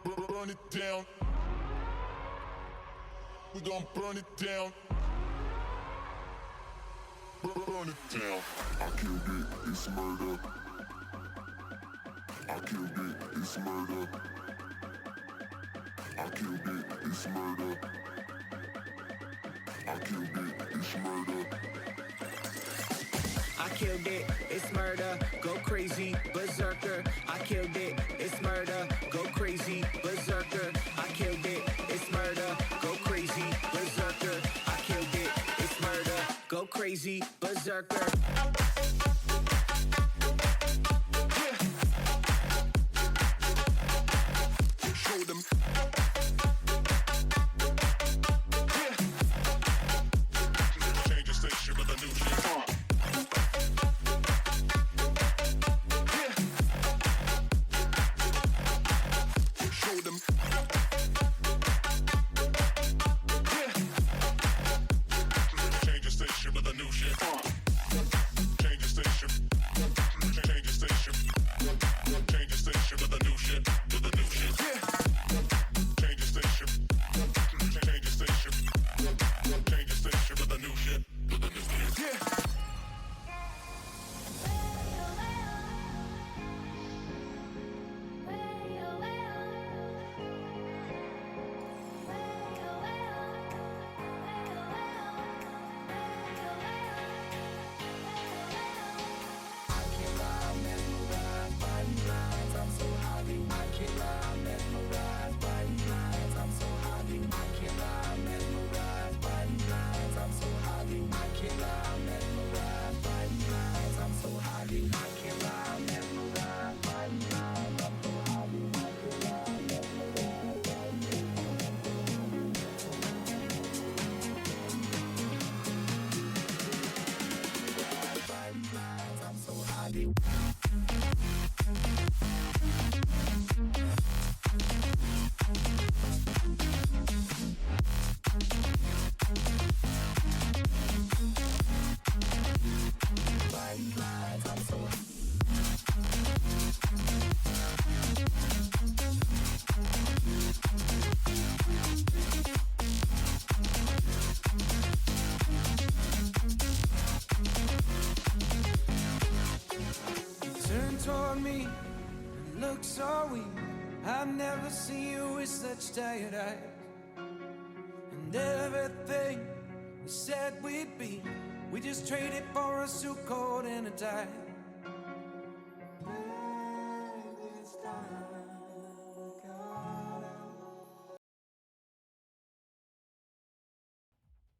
Burn it down. We gon' burn it down. Burn it down. I killed it, it's murder. I killed it, it's murder. I killed it, it's murder. I killed it, it's murder. I killed it, it's murder, go crazy, berserker. I killed it, it's murder, go crazy, berserker. I killed it, it's murder, go crazy, berserker. I killed it, it's murder, go crazy, berserker. Show them. Change the station with a new shit. Show them. Change the station with a new shit. Change the station. Change the station. Change the station with a new shit. With a new shit. Change the station. Change the station. Change the station with a new shit. With a new shit. Turn toward me and look so weak. I've never seen you with such tired eyes. And everything we said we'd be, we just traded for a suit coat and a tie.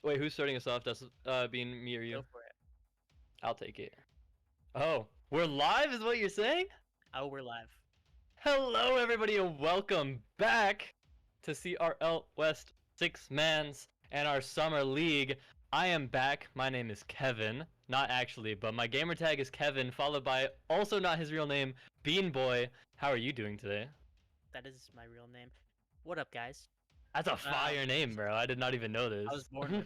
Wait, who's starting us off? That's being me or you? Go for it. I'll take it. Oh, we're live is what you're saying? Oh, we're live. Hello everybody and welcome back to CRL West 6-Mans and our summer league. I am back. My name is Kevin. Not actually, but my gamer tag is Kevin, followed by, also not his real name, Bean Boy. How are you doing today? That is my real name. What up, guys? That's a fire name, bro. I did not even know this. I was born with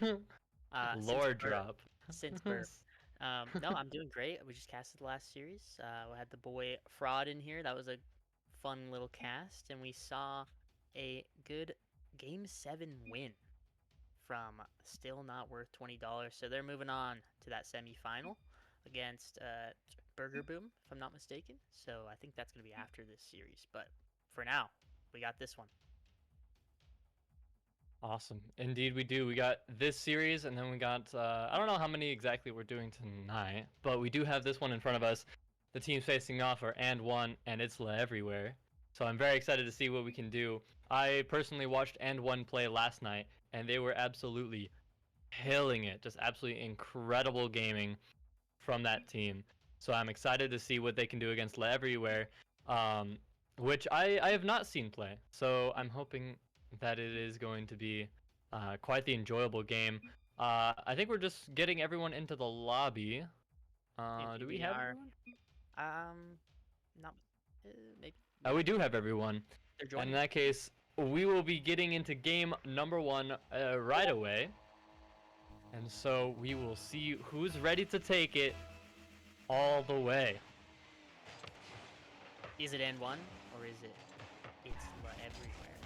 since Lore birth. drop. Since birth. No, I'm doing great. We just casted the last series. We had the boy Fraud in here. That was a fun little cast, and we saw a good Game 7 win from Still Not Worth $20. So they're moving on to that semi-final against Burger Boom, if I'm not mistaken. So I think that's going to be after this series. But for now, we got this one. Awesome. Indeed we do. We got this series and then we got, I don't know how many exactly we're doing tonight, but we do have this one in front of us. The teams facing off are and one and it's everywhere. So I'm very excited to see what we can do. I personally watched and one play last night and they were absolutely killing it. Just absolutely incredible gaming from that team. So I'm excited to see what they can do against everywhere, which I have not seen play. So I'm hoping that it is going to be quite the enjoyable game. I think we're just getting everyone into the lobby. Do we have everyone? Not maybe. We do have everyone. They're And joining. in that case, we will be getting into game number one right away. And so we will see who's ready to take it all the way. Is it and one, or is it it's everywhere?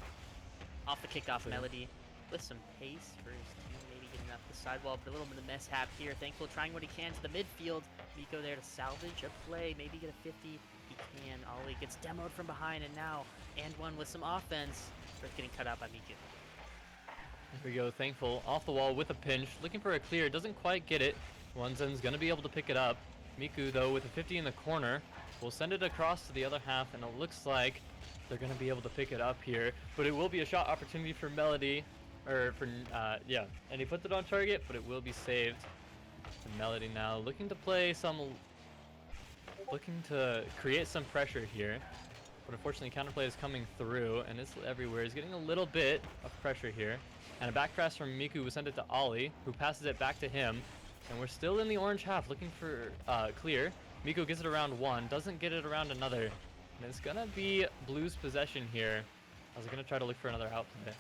Off the kickoff, Melody with some pace for his team, maybe getting up the sidewall, but a little bit of mishap here. Thankful trying what he can to the midfield. Miko there to salvage a play, maybe get a 50. He can. Ollie gets demoed from behind, and now and one with some offense, but it's getting cut out by Miku. Here we go, Thankful off the wall with a pinch, looking for a clear, doesn't quite get it. Onezen's gonna be able to pick it up. Miku though with a 50 in the corner will send it across to the other half, and it looks like they're gonna be able to pick it up here, but it will be a shot opportunity for Melody, or for yeah, and he puts it on target, but it will be saved. And Melody now looking to create some pressure here, but unfortunately counterplay is coming through, and it's everywhere. He's getting a little bit of pressure here, and a back pass from Miku will send it to Ollie, who passes it back to him, and we're still in the orange half looking for clear. Miku gets it around one, doesn't get it around another, and it's gonna be Blue's possession here. I was gonna try to look for another outplay.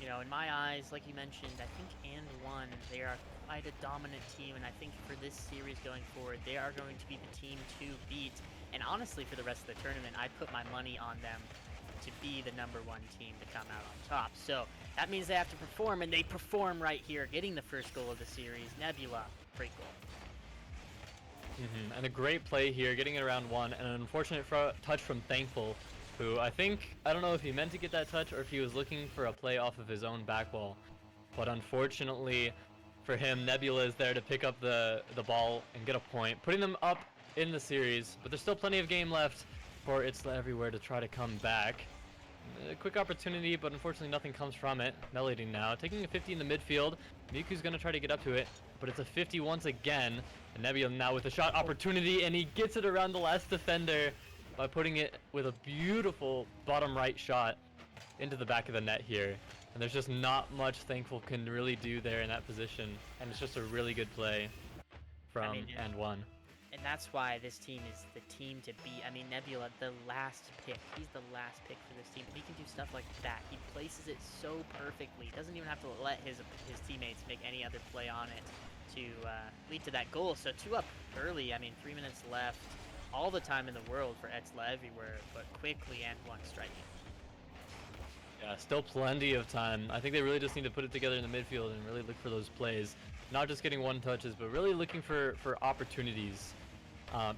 You know, in my eyes, like you mentioned, I think and one, they are quite a dominant team, and I think for this series going forward, they are going to be the team to beat. And honestly, for the rest of the tournament, I put my money on them to be the #1 team to come out on top. So that means they have to perform, and they perform right here, getting the first goal of the series. Nebula, great goal. And a great play here, getting it around one, and an unfortunate touch from Thankful, who I don't know if he meant to get that touch or if he was looking for a play off of his own back wall. But unfortunately for him, Nebula is there to pick up the ball and get a point, putting them up in the series. But there's still plenty of game left for It's Everywhere to try to come back. A quick opportunity, but unfortunately nothing comes from it. Melody now taking a 50 in the midfield. Miku's going to try to get up to it, but it's a 50 once again. And Nebula now with a shot opportunity, and he gets it around the last defender by putting it with a beautiful bottom right shot into the back of the net here. And there's just not much Thankful can really do there in that position, and it's just a really good play from and one. And that's why this team is the team to beat. I mean, Nebula, the last pick. He's the last pick for this team. But he can do stuff like that. He places it so perfectly. He doesn't even have to let his teammates make any other play on it to lead to that goal. So 2 up early. I mean, 3 minutes left. All the time in the world for Etzla Everywhere, but quickly and one striking. Yeah, still plenty of time. I think they really just need to put it together in the midfield and really look for those plays. Not just getting one touches, but really looking for opportunities.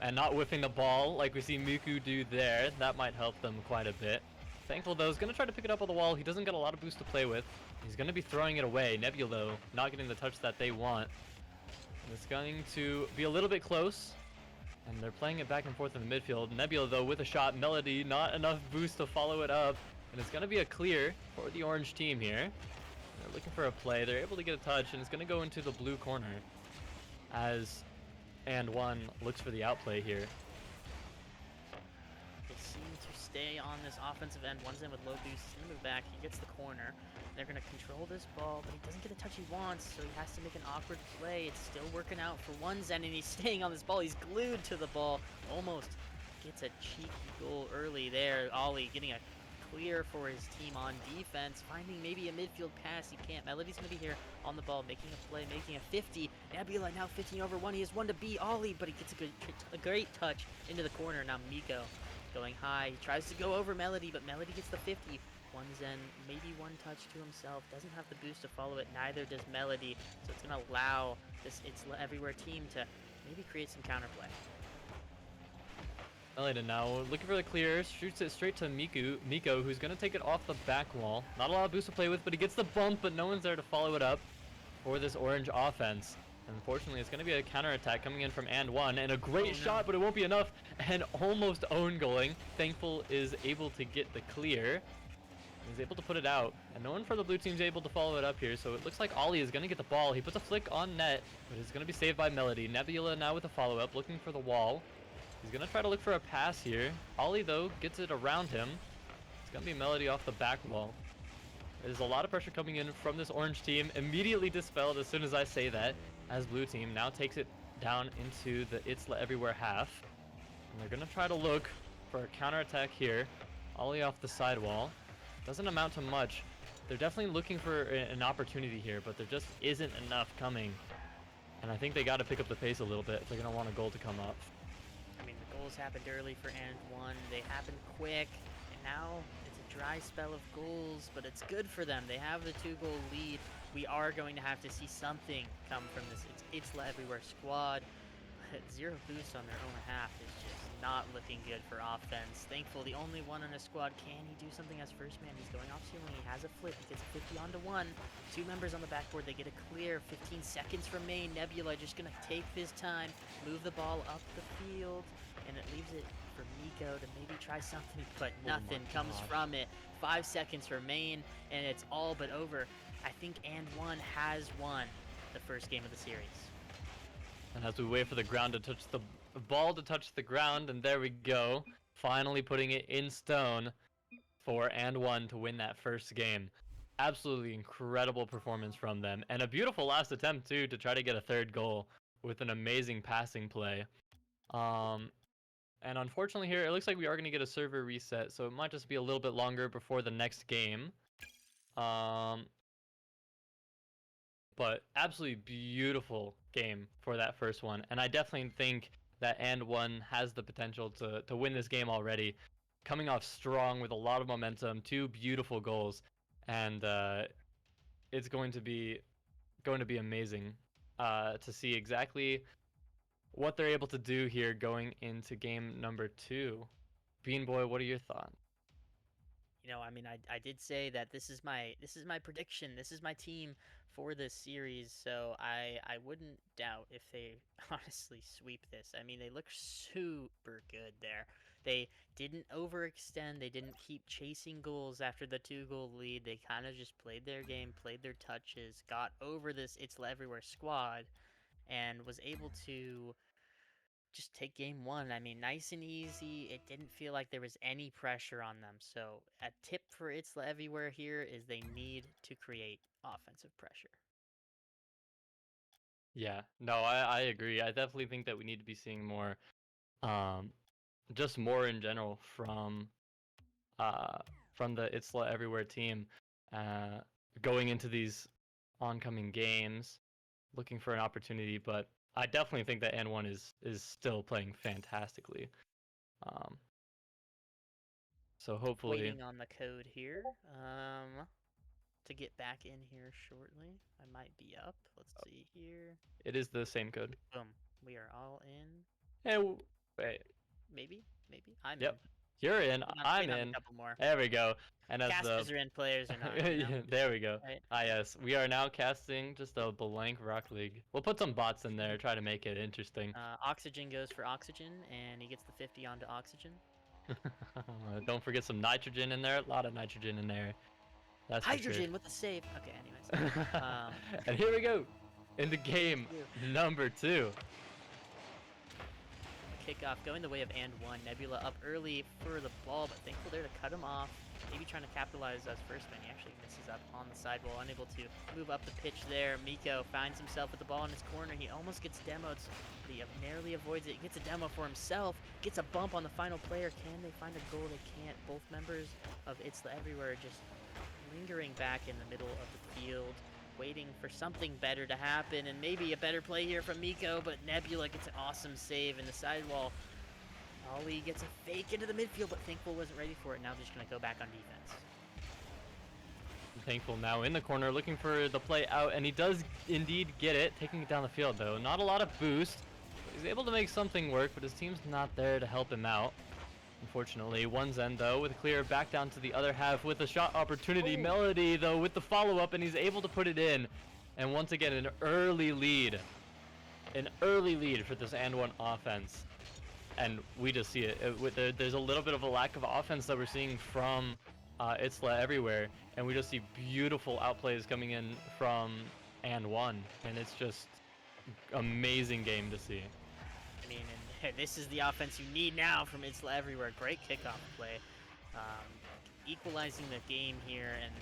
And not whiffing the ball like we see Miku do there. That might help them quite a bit. Thankful though is going to try to pick it up on the wall. He doesn't get a lot of boost to play with. He's going to be throwing it away. Nebula though, not getting the touch that they want. And it's going to be a little bit close. And they're playing it back and forth in the midfield. Nebula though with a shot. Melody, not enough boost to follow it up. And it's going to be a clear for the orange team here. They're looking for a play. They're able to get a touch, and it's going to go into the blue corner as and one looks for the outplay here. They seem to stay on this offensive end. One's in with low boost. He's going to move back. He gets the corner. They're going to control this ball, but he doesn't get the touch he wants, so he has to make an awkward play. It's still working out for One's end, and he's staying on this ball. He's glued to the ball. Almost gets a cheeky goal early there. Ollie getting a clear for his team on defense, finding maybe a midfield pass. He can't. Melody's gonna be here on the ball, making a play, making a 50. Nebula now 15 over 1. He has 1 to beat Ollie, but he gets a great touch into the corner. Now Miko going high. He tries to go over Melody, but Melody gets the 50. One's in, maybe one touch to himself. Doesn't have the boost to follow it. Neither does Melody. So it's gonna allow this It's Everywhere team to maybe create some counterplay. Melody now looking for the clear, shoots it straight to Miko, who's going to take it off the back wall. Not a lot of boost to play with, but he gets the bump, but no one's there to follow it up for this orange offense. Unfortunately, it's going to be a counterattack coming in from and one, and a great shot, but it won't be enough, and almost own goaling. Thankful is able to get the clear. He's able to put it out, and no one for the blue team's able to follow it up here, so it looks like Ollie is going to get the ball. He puts a flick on net, but it's going to be saved by Melody. Nebula now with a follow-up, looking for the wall. He's going to try to look for a pass here. Ollie, though, gets it around him. It's going to be Melody off the back wall. There's a lot of pressure coming in from this orange team. Immediately dispelled as soon as I say that, as blue team now takes it down into the It's Everywhere half. And they're going to try to look for a counterattack here. Ollie off the sidewall. Doesn't amount to much. They're definitely looking for an opportunity here, but there just isn't enough coming. And I think they got to pick up the pace a little bit if they're going to want a goal to come up. I mean, the goals happened early for and one. They happened quick, and now it's a dry spell of goals, but it's good for them. They have the 2-goal lead. We are going to have to see something come from this It's Everywhere squad. But 0 boost on their own half is just not looking good for offense. Thankful, the only one on his squad. Can he do something as first man? He's going off ceiling. He has a flip. He gets a 50 onto 1. 2 members on the backboard. They get a clear. 15 seconds remain. Nebula just going to take this time, move the ball up the field, and it leaves it for Miko to maybe try something, but nothing comes from it. 5 seconds remain, and it's all but over. I think and one has won the first game of the series. And as we wait for the ground to touch the ball to touch the ground, and there we go, finally putting it in stone for and one to win that first game. Absolutely incredible performance from them, and a beautiful last attempt too to try to get a third goal with an amazing passing play. And unfortunately here, it looks like we are going to get a server reset, so it might just be a little bit longer before the next game. But absolutely beautiful game for that first one, and I definitely think that and one has the potential to win this game already, coming off strong with a lot of momentum, 2 beautiful goals, and it's going to be amazing to see exactly what they're able to do here going into game number 2. Bean Boy, what are your thoughts? You know, I mean, I did say that this is my prediction. This is my team for this series, so I wouldn't doubt if they honestly sweep this. I mean, they look super good there. They didn't overextend. They didn't keep chasing goals after the 2-goal lead. They kind of just played their game, played their touches, got over this It's Everywhere squad, and was able to just take game 1. I mean, nice and easy. It didn't feel like there was any pressure on them. So a tip for It's Everywhere here is they need to create offensive pressure. Yeah, no, I agree. I definitely think that we need to be seeing more, just more in general from the It's Everywhere team, uh, going into these oncoming games, looking for an opportunity. But I definitely think that N1 is still playing fantastically. So hopefully, Waiting on the code here. To get back in here shortly. I might be up. Let's see here. it is the same code. Boom. We are all in. Hey, wait. Maybe. I'm Yep. in. You're in. I'm Wait on in. a couple more. There we go. And as Casters the are in, players are not. You know? there we go. Right. Ah, yes, we are now casting just a blank Rock League. We'll put some bots in there, try to make it interesting. Oxygen goes for Oxygen, and he gets the 50 onto Oxygen. Don't forget some nitrogen in there. A lot of nitrogen in there. That's for sure. Hydrogen with the save. Okay, anyways. And here we go, into game number 2. Kickoff going the way of and one. Nebula up early for the ball, but thankful there to cut him off. Maybe trying to capitalize as first man. He actually misses up on the sidewall, unable to move up the pitch there. Miko finds himself with the ball in his corner. He almost gets demoed, but he narrowly avoids it. He gets a demo for himself, gets a bump on the final player. Can they find a goal? They can't. Both members of It's Everywhere just lingering back in the middle of the field, waiting for something better to happen, and maybe a better play here from Miko, but Nebula gets an awesome save in the sidewall. Ollie gets a fake into the midfield, but Thankful wasn't ready for it. Now they're just going to go back on defense. Thankful now in the corner, looking for the play out, and he does indeed get it, taking it down the field though. Not a lot of boost. He's able to make something work, but his team's not there to help him out. Unfortunately, one's end though, with a clear back down to the other half with a shot opportunity. Melody though with the follow-up, and he's able to put it in. And once again, an early lead. An early lead for this and one offense. And we just see it. There's a little bit of a lack of offense that we're seeing from It's Everywhere. And we just see beautiful outplays coming in from and one. And it's just amazing game to see. I mean, and this is the offense you need now from It's Everywhere. Great kickoff play. Equalizing the game here, and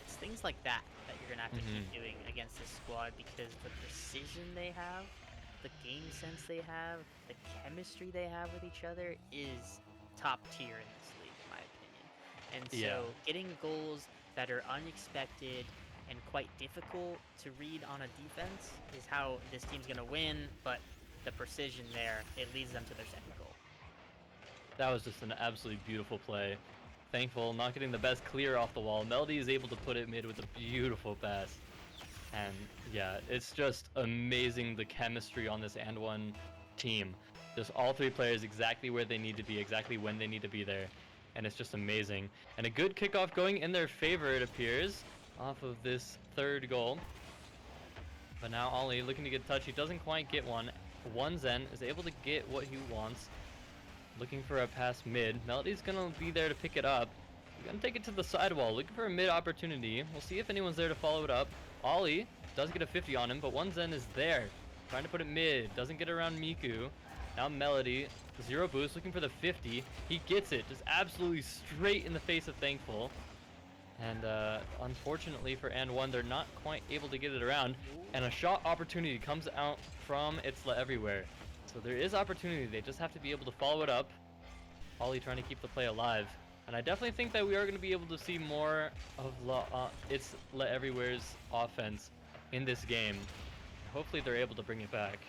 it's things like that that you're going to have to keep doing against this squad, because the precision they have, the game sense they have, the chemistry they have with each other is top tier in this league, in my opinion. And so getting goals that are unexpected and quite difficult to read on a defense is how this team's going to win, but the precision there, it leads them to their second goal. That was just an absolutely beautiful play. Thankful not getting the best clear off the wall. Melody is able to put it mid with a beautiful pass. And yeah, it's just amazing the chemistry on this and one team. Just all three players exactly where they need to be, exactly when they need to be there. And it's just amazing. And a good kickoff going in their favor, it appears, off of this third goal. But now Ollie looking to get a touch. He doesn't quite get one. Zen is able to get what he wants. Looking for a pass mid. Melody's gonna be there to pick it up. Gonna take it to the sidewall, looking for a mid opportunity. We'll see if anyone's there to follow it up. Ollie does get a 50 on him, but Zen is there. Trying to put it mid. Doesn't get around Miku. Now Melody. 0 boost, looking for the 50. He gets it. Just absolutely straight in the face of Thankful. And unfortunately for and one, they're not quite able to get it around. And a shot opportunity comes out from Itzla everywhere. So there is opportunity. They just have to be able to follow it up. Ollie trying to keep the play alive. And I definitely think that we are going to be able to see more of Itzla Everywhere's offense in this game. Hopefully they're able to bring it back.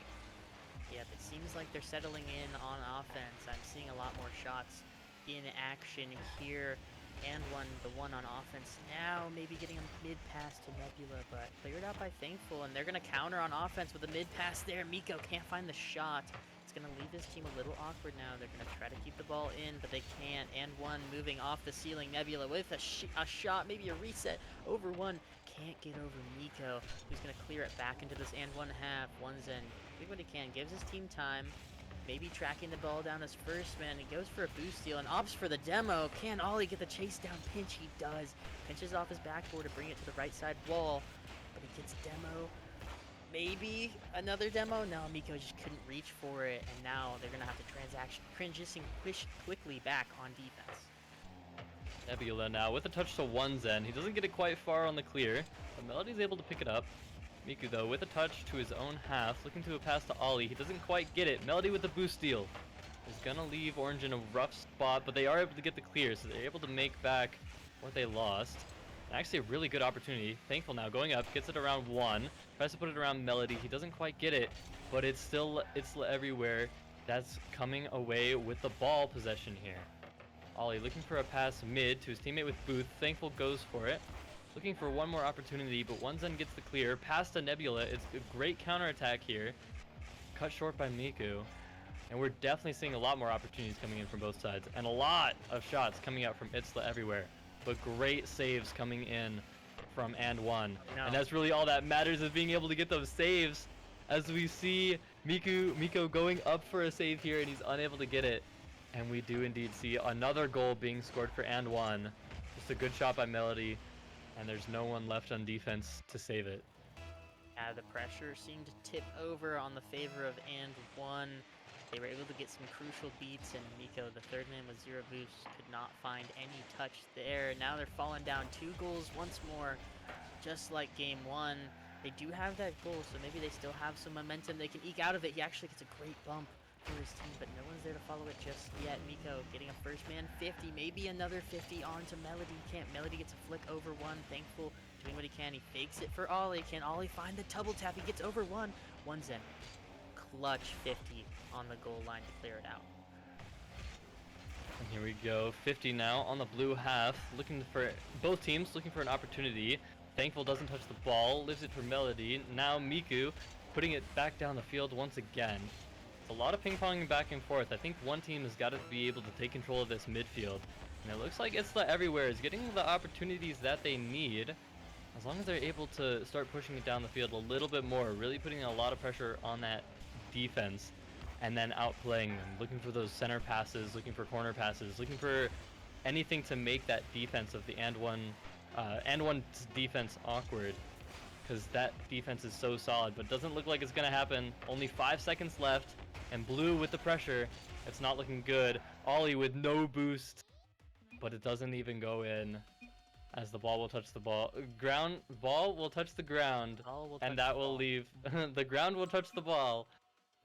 Yeah, it seems like they're settling in on offense. I'm seeing a lot more shots in action here. And the one on offense now, maybe getting a mid pass to Nebula, but cleared out by Thankful, and they're gonna counter on offense with a mid pass there. Miko can't find the shot. It's gonna leave this team a little awkward now. They're gonna try to keep the ball in, but they can't. And one moving off the ceiling. Nebula with a shot, maybe a reset over one. Can't get over Miko, who's gonna clear it back into this and one half. Zen, do what he can, gives his team time. Maybe tracking the ball down as first man. He goes for a boost steal and opts for the demo. Can Ollie get the chase down pinch? He does. Pinches off his backboard to bring it to the right side wall. But he gets demo. Maybe another demo? No, Miko just couldn't reach for it. And now they're going to have to transition quickly back on defense. Nebula now with a touch to Zen. He doesn't get it quite far on the clear, but Melody's able to pick it up. Miku, though, with a touch to his own half, looking to a pass to Ollie. He doesn't quite get it. Melody with the boost steal is gonna leave Orange in a rough spot, but they are able to get the clear, so they're able to make back what they lost. And actually a really good opportunity. Thankful now going up, gets it around one, tries to put it around Melody. He doesn't quite get it, but it's everywhere. That's coming away with the ball possession here. Ollie looking for a pass mid to his teammate with Booth. Thankful goes for it. Looking for one more opportunity, but Zen gets the clear. Pass to Nebula. It's a great counterattack here. Cut short by Miku. And we're definitely seeing a lot more opportunities coming in from both sides. And a lot of shots coming out from Itzla everywhere. But great saves coming in from and one. No. And that's really all that matters, is being able to get those saves. As we see Miko going up for a save here, and he's unable to get it. And we do indeed see another goal being scored for and one. Just a good shot by Melody. And there's no one left on defense to save it. The pressure seemed to tip over on the favor of and one. They were able to get some crucial beats, and Miko, the third man with 0 boosts, could not find any touch there. Now they're falling down 2 goals once more, just like game 1. They do have that goal, so maybe they still have some momentum. They can eke out of it. He actually gets a great bump for his team, but no one's there to follow it just yet. Miko getting a first man 50, maybe another 50 onto Melody. Can't. Melody gets a flick over one. Thankful doing what he can. He fakes it for Ollie. Can Ollie find the double tap? He gets over one. Zen, clutch 50 on the goal line to clear it out. And here we go, 50 now on the blue half. Looking for both teams looking for an opportunity. Thankful doesn't touch the ball, lives it for Melody. Now Miku putting it back down the field once again. A lot of ping-ponging back and forth. I think one team has got to be able to take control of this midfield. And it looks like Itzla Everywhere is getting the opportunities that they need. As long as they're able to start pushing it down the field a little bit more, really putting a lot of pressure on that defense, and then outplaying them, looking for those center passes, looking for corner passes, looking for anything to make that defense of the and one defense awkward. Because that defense is so solid, but doesn't look like it's going to happen. Only 5 seconds left, and Blue with the pressure. It's not looking good. Ollie with no boost, but it doesn't even go in, as the ball will touch the ball. Ball will touch the ground, and that will leave. The ground will touch the ball,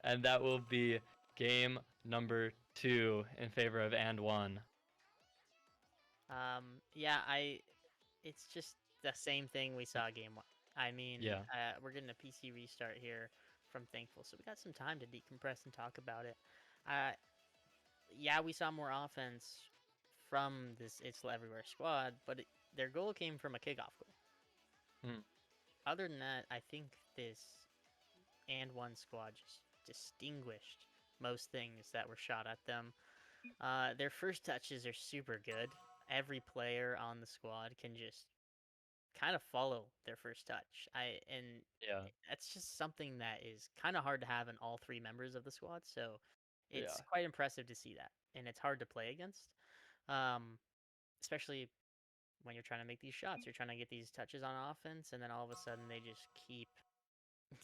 and that will be game number 2 in favor of and one. Yeah, it's just the same thing we saw game 1. I mean, Yeah. We're getting a PC restart here from Thankful, so we got some time to decompress and talk about it. yeah, we saw more offense from this It's Everywhere squad, but their goal came from a kickoff goal. Hmm. Other than that, I think this and one squad just distinguished most things that were shot at them. Their first touches are super good. Every player on the squad can just kind of follow their first touch. And Yeah. that's just something that is kind of hard to have in all three members of the squad. So Yeah. it's quite impressive to see that, and it's hard to play against, especially when you're trying to make these shots. You're trying to get these touches on offense, and then all of a sudden they just keep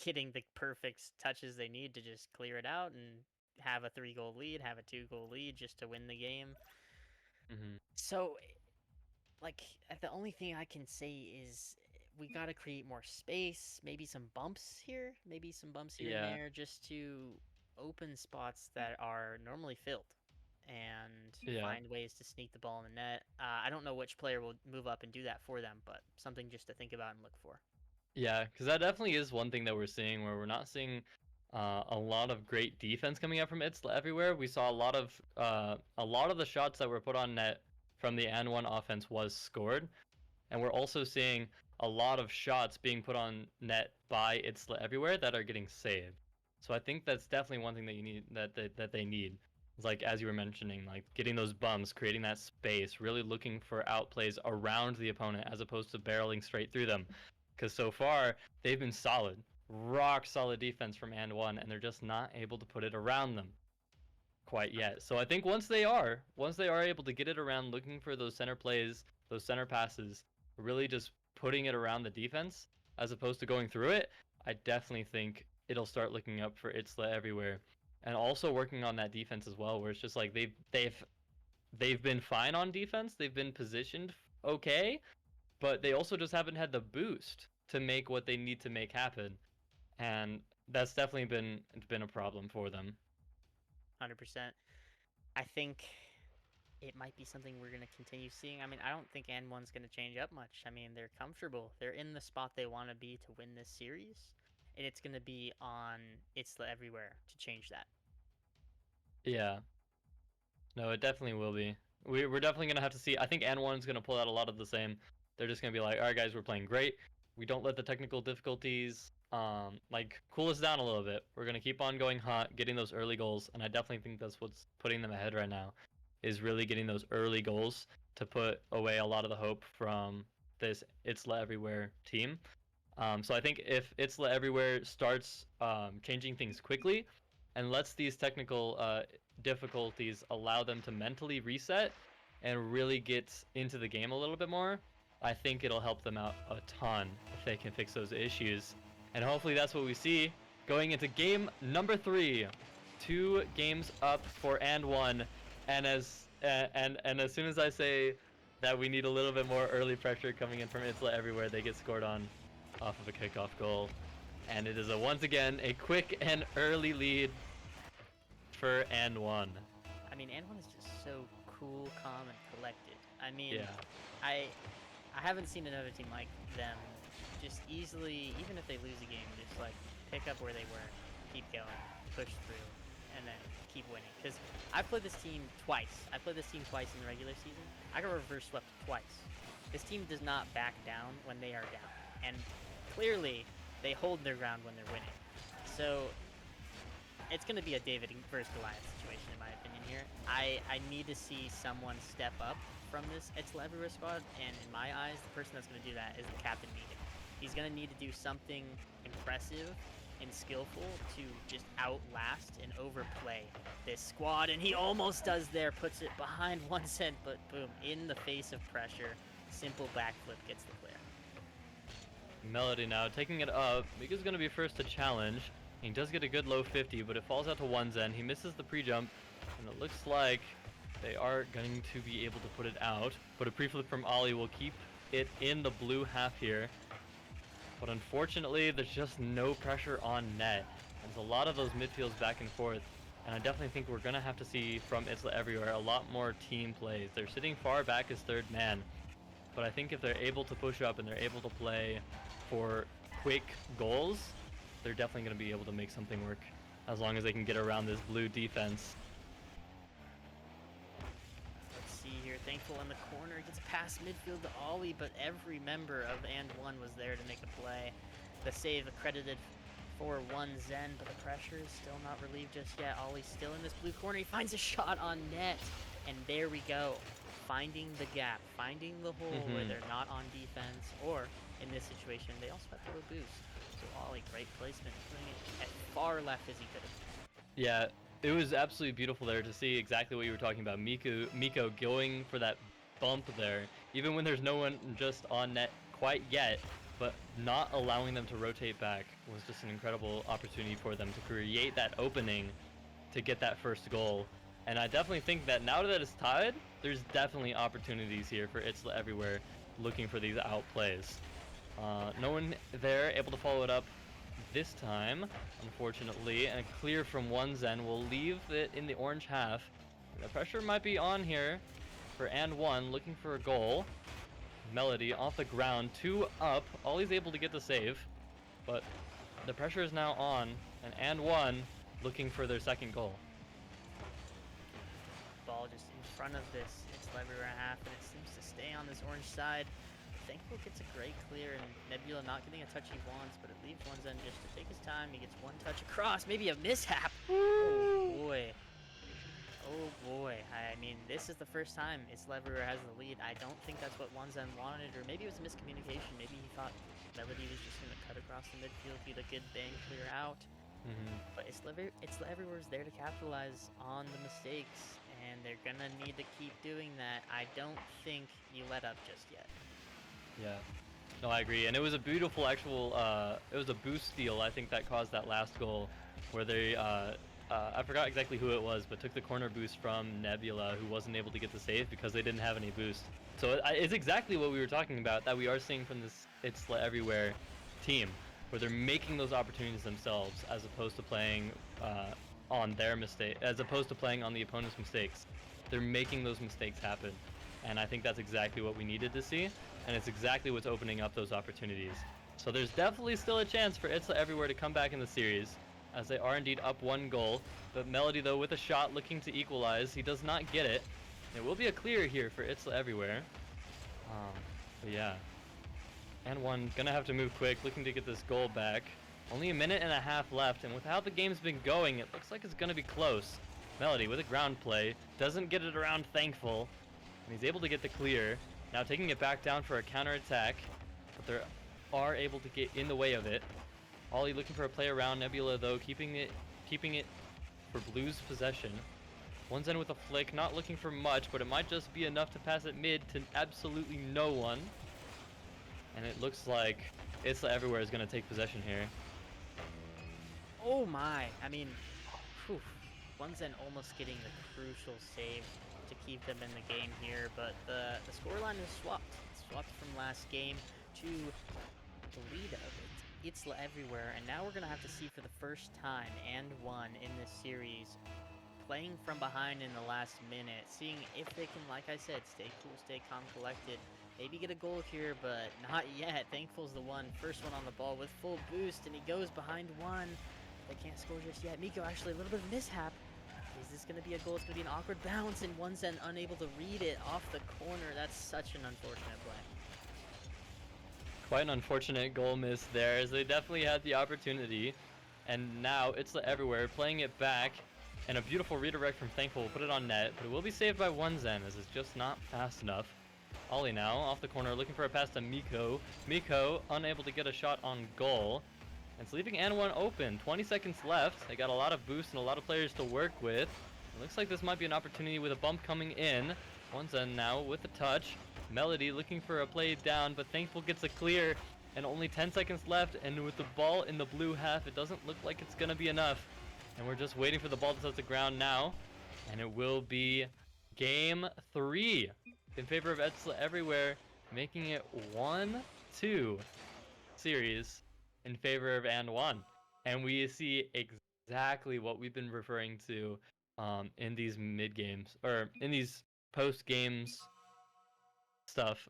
getting the perfect touches they need to just clear it out and have a 3-goal lead, have a 2-goal lead just to win the game. Hmm. So, like, the only thing I can say is we got to create more space, maybe some bumps here, maybe some bumps here and Yeah. there just to open spots that are normally filled and Yeah. find ways to sneak the ball in the net. I don't know which player will move up and do that for them, but something just to think about and look for. Yeah, because that definitely is one thing that we're seeing where we're not seeing a lot of great defense coming out from It's Everywhere. We saw a lot of the shots that were put on net from the and one offense was scored, and we're also seeing a lot of shots being put on net by It's Everywhere that are getting saved. So I think that's definitely one thing that you need that they need. It's like as you were mentioning, like getting those bumps, creating that space, really looking for outplays around the opponent as opposed to barreling straight through them. Because so far they've been solid, rock solid defense from and one, and they're just not able to put it around them quite yet. So I think once they are able to get it around, looking for those center plays, those center passes, really just putting it around the defense as opposed to going through it, I definitely think it'll start looking up for Itzla everywhere, and also working on that defense as well, where it's just like they've been fine on defense, they've been positioned okay, but they also just haven't had the boost to make what they need to make happen, and that's definitely been a problem for them. 100%. I think it might be something we're going to continue seeing. I mean, I don't think N1's going to change up much. I mean, they're comfortable. They're in the spot they want to be to win this series, and it's going to be on It's the Everywhere to change that. Yeah. No, it definitely will be. We're definitely gonna have to see. I think N1's gonna pull out a lot of the same. They're just gonna be like, all right, guys, we're playing great. We don't let the technical difficulties like cool us down a little bit. We're gonna keep on going hot, getting those early goals, and I definitely think that's what's putting them ahead right now, is really getting those early goals to put away a lot of the hope from this Itzla Everywhere team. So I think if Itzla Everywhere starts changing things quickly and lets these technical difficulties allow them to mentally reset and really get into the game a little bit more, I think it'll help them out a ton if they can fix those issues. And hopefully that's what we see going into game number 3. 2 games up for and one, and as soon as I say that we need a little bit more early pressure coming in from Itzla Everywhere, they get scored on off of a kickoff goal. And it is once again a quick and early lead for and one. I mean, N1 is just so cool, calm, and collected. I mean, Yeah. I haven't seen another team like them just easily, even if they lose a game, just like pick up where they were, keep going, push through, and then keep winning. Because I've played this team twice. I played this team twice in the regular season. I got reverse swept twice. This team does not back down when they are down. And clearly, they hold their ground when they're winning. So it's going to be a David versus Goliath situation, in my opinion, here. I need to see someone step up from this It's Everywhere squad, and in my eyes, the person that's going to do that is the Captain Megan. He's going to need to do something impressive and skillful to just outlast and overplay this squad, and he almost does there, puts it behind 1 cent, but boom, in the face of pressure, simple backflip gets the clear. Melody now taking it up. Mika's going to be first to challenge. He does get a good low 50, but it falls out to one's end. He misses the pre-jump, and it looks like they are going to be able to put it out. But a pre-flip from Ollie will keep it in the blue half here. But unfortunately, there's just no pressure on net. There's a lot of those midfields back and forth, and I definitely think we're going to have to see from Itzla Everywhere a lot more team plays. They're sitting far back as third man, but I think if they're able to push up and they're able to play for quick goals, they're definitely going to be able to make something work as long as they can get around this blue defense. Thankful in the corner, gets past midfield to Ollie, but every member of and one was there to make a play. The save accredited for one Zen, but the pressure is still not relieved just yet. Ollie's still in this blue corner. He finds a shot on net, and there we go. Finding the gap, finding the hole where they're not on defense, or in this situation, they also have to go boost. So Ollie, great placement, putting it as far left as he could have. Yeah, it was absolutely beautiful there to see exactly what you were talking about. Miko going for that bump there, even when there's no one just on net quite yet, but not allowing them to rotate back was just an incredible opportunity for them to create that opening to get that first goal. And I definitely think that now that it's tied, there's definitely opportunities here for Itzla everywhere looking for these outplays. No one there able to follow it up this time, unfortunately, and a clear from one Zen will leave it in the orange half. The pressure might be on here for and one, looking for a goal. Melody off the ground, 2 up. Ollie's able to get the save, but the pressure is now on, and one looking for their second goal. Ball just in front of this. It's everywhere half, and it seems to stay on this orange side. Thankful gets a great clear, and Nebula not getting a touch he wants, but it leaves one Zen just to take his time. He gets one touch across, maybe a mishap. Oh boy. Oh boy. I mean, this is the first time Isla everywhere has the lead. I don't think that's what one Zen wanted, or maybe it was a miscommunication. Maybe he thought Melody was just going to cut across the midfield, get a good bang clear out. But Isla everywhere is there to capitalize on the mistakes, and they're going to need to keep doing that. I don't think you let up just yet. Yeah. No, I agree. And it was a beautiful actual, it was a boost steal, I think, that caused that last goal, where they, I forgot exactly who it was, but took the corner boost from Nebula, who wasn't able to get the save because they didn't have any boost. So it's exactly what we were talking about, that we are seeing from this Itzla Everywhere team, where they're making those opportunities themselves, as opposed to playing on their mistake, as opposed to playing on the opponent's mistakes. They're making those mistakes happen. And I think that's exactly what we needed to see, and it's exactly what's opening up those opportunities. So there's definitely still a chance for Itzla Everywhere to come back in the series, as they are indeed up 1 goal. But Melody, though, with a shot looking to equalize, he does not get it. It will be a clear here for Itzla Everywhere. But yeah. And one gonna have to move quick, looking to get this goal back. Only a minute and a half left, and with how the game's been going, it looks like it's gonna be close. Melody with a ground play, doesn't get it around Thankful, and he's able to get the clear. Now taking it back down for a counter-attack, but they are able to get in the way of it. Ollie looking for a play around. Nebula, though, keeping it for Blue's possession. One Zen with a flick, not looking for much, but it might just be enough to pass it mid to absolutely no one. And it looks like Itzla Everywhere is going to take possession here. Oh my. I mean, whew. One Zen almost getting the crucial save to keep them in the game here, but the scoreline is swapped. It's swapped from last game to the lead of it. Itzla Everywhere, and now we're going to have to see for the first time and one in this series playing from behind in the last minute, seeing if they can, like I said, stay cool, stay calm, collected, maybe get a goal here, but not yet. Thankful's the one, first one on the ball with full boost, and he goes behind one. They can't score just yet. Miko actually a little bit of mishap. Is this going to be a goal? It's going to be an awkward bounce, and one Zen unable to read it off the corner. That's such an unfortunate play. Quite an unfortunate goal miss there, as they definitely had the opportunity. And now Itzla Everywhere playing it back, and a beautiful redirect from Thankful will put it on net, but it will be saved by one Zen, as it's just not fast enough. Ollie now off the corner looking for a pass to Miko. Miko unable to get a shot on goal. And it's leaving N1 open. 20 seconds left. They got a lot of boost and a lot of players to work with. It looks like this might be an opportunity with a bump coming in. One Zen now with a touch. Melody looking for a play down, but Thankful gets a clear. And only 10 seconds left, and with the ball in the blue half, it doesn't look like it's gonna be enough. And we're just waiting for the ball to touch the ground now. And it will be game 3 in favor of Itzla Everywhere, making it 1-2 series in favor of and one. And we see exactly what we've been referring to in these mid games, or in these post games stuff.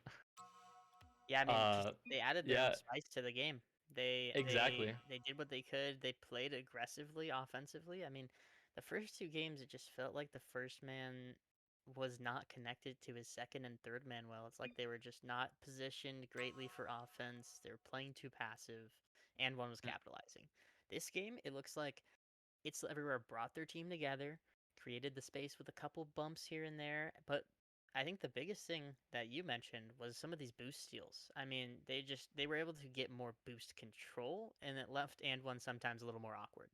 Yeah, I mean, they added their own spice to the game. Exactly. They did what they could. They played aggressively, offensively. I mean, the first 2 games, it just felt like the first man was not connected to his second and third man well. It's like they were just not positioned greatly for offense. They were playing too passive, and one was capitalizing. This game, it looks like It's Everywhere brought their team together, created the space with a couple bumps here and there, but I think the biggest thing that you mentioned was some of these boost steals. I mean, they were able to get more boost control, and it left and one sometimes a little more awkward.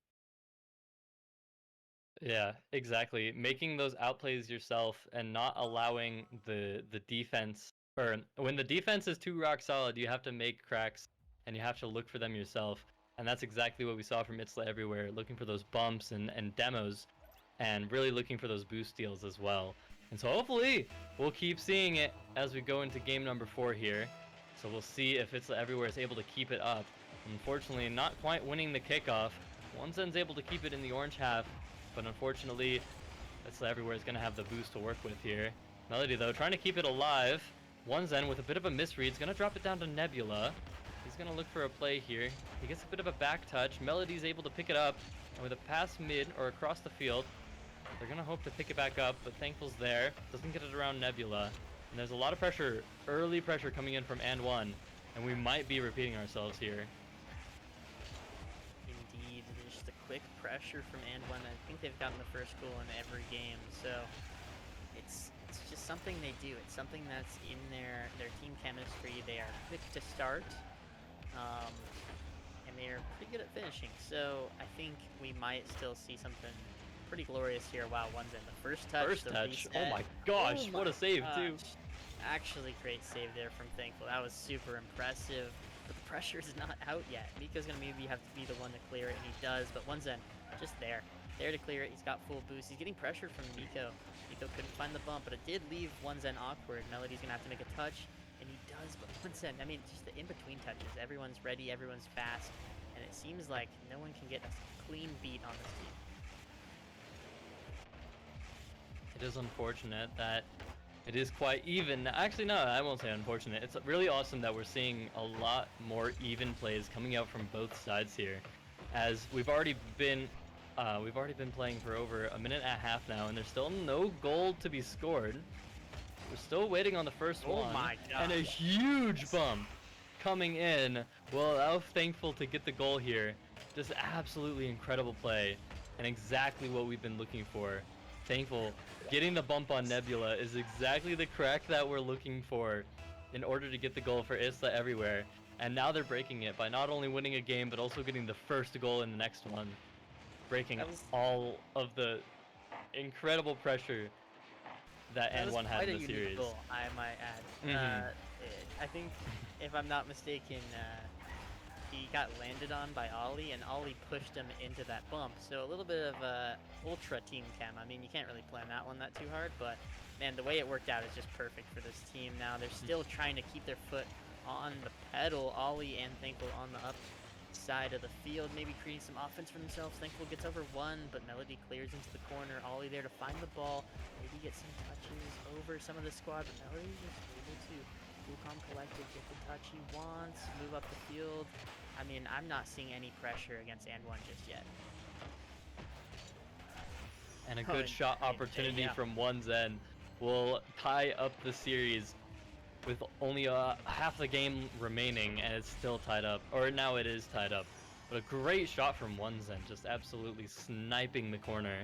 Yeah, exactly. Making those outplays yourself and not allowing the defense, or when the defense is too rock solid, you have to make cracks and you have to look for them yourself. And that's exactly what we saw from Itzla Everywhere, looking for those bumps and demos and really looking for those boost deals as well. And so hopefully we'll keep seeing it as we go into game number 4 here. So we'll see if Itzla Everywhere is able to keep it up. Unfortunately, not quite winning the kickoff. Onezen's able to keep it in the orange half, but unfortunately, Itzla Everywhere is going to have the boost to work with here. Melody, though, trying to keep it alive. Onezen with a bit of a misread is going to drop it down to Nebula. He's going to look for a play here. He gets a bit of a back touch. Melody's able to pick it up, and with a pass mid or across the field, they're going to hope to pick it back up, but Thankful's there. Doesn't get it around Nebula. And there's a lot of pressure, early pressure coming in from And1, and we might be repeating ourselves here. Indeed, just a quick pressure from And1. I think they've gotten the first goal in every game, so it's just something they do. It's something that's in their team chemistry. They are quick to start, and they are pretty good at finishing. So I think we might still see something pretty glorious here. Wow, one's in the first touch. First the touch. reset. Oh my gosh, Oh what a save, my too. gosh. Actually, great save there from Thankful. That was super impressive. But the pressure is not out yet. Miko's gonna maybe have to be the one to clear it, and he does. But Onezen, just there to clear it. He's got full boost. He's getting pressure from Miko. Miko couldn't find the bump, but it did leave Onezen awkward. Melody's gonna have to make a touch, and he does. But Onezen, I mean, just the in-between touches. Everyone's ready. Everyone's fast, and it seems like no one can get a clean beat on this team. It is unfortunate that it is quite even. Actually, no, I won't say unfortunate. It's really awesome that we're seeing a lot more even plays coming out from both sides here, as we've already been playing for over a minute and a half now, and there's still no goal to be scored. We're still waiting on the first one. Oh my god! And a huge bump coming in will allow Thankful to get the goal here. Just absolutely incredible play, and exactly what we've been looking for. Thankful getting the bump on Nebula is exactly the crack that we're looking for in order to get the goal for Itzla Everywhere. And now they're breaking it by not only winning a game, but also getting the first goal in the next one. Breaking all of the incredible pressure that And1 had in the series. Goal, I might add. I think, if I'm not mistaken, he got landed on by Ollie, and Ollie pushed him into that bump. So a little bit of ultra team chem. I mean, you can't really plan that one that too hard, but man, the way it worked out is just perfect for this team. Now they're still trying to keep their foot on the pedal. Ollie and Thankful on the upside of the field, maybe creating some offense for themselves. Thankful gets over one, but Melody clears into the corner. Ollie there to find the ball, maybe get some touches over some of the squad, but Melody's just able to calm, collected, get the touch he wants, move up the field. I mean, I'm not seeing any pressure against And1 just yet. And a good shot opportunity from Onezen will tie up the series with only half the game remaining, and it's still tied up. Or now it is tied up. But a great shot from Onezen, just absolutely sniping the corner.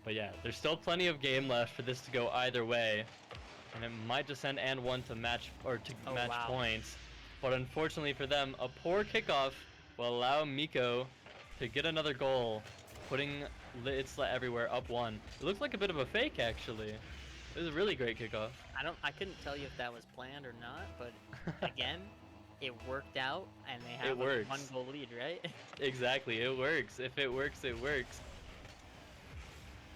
But yeah, there's still plenty of game left for this to go either way. And it might just send And1 to match points. But unfortunately for them, a poor kickoff will allow Miko to get another goal, putting Itzla Everywhere up 1. It looks like a bit of a fake, actually. It was a really great kickoff. I couldn't tell you if that was planned or not, but again, it worked out, and they have a 1-goal lead, right? Exactly, it works. If it works, it works.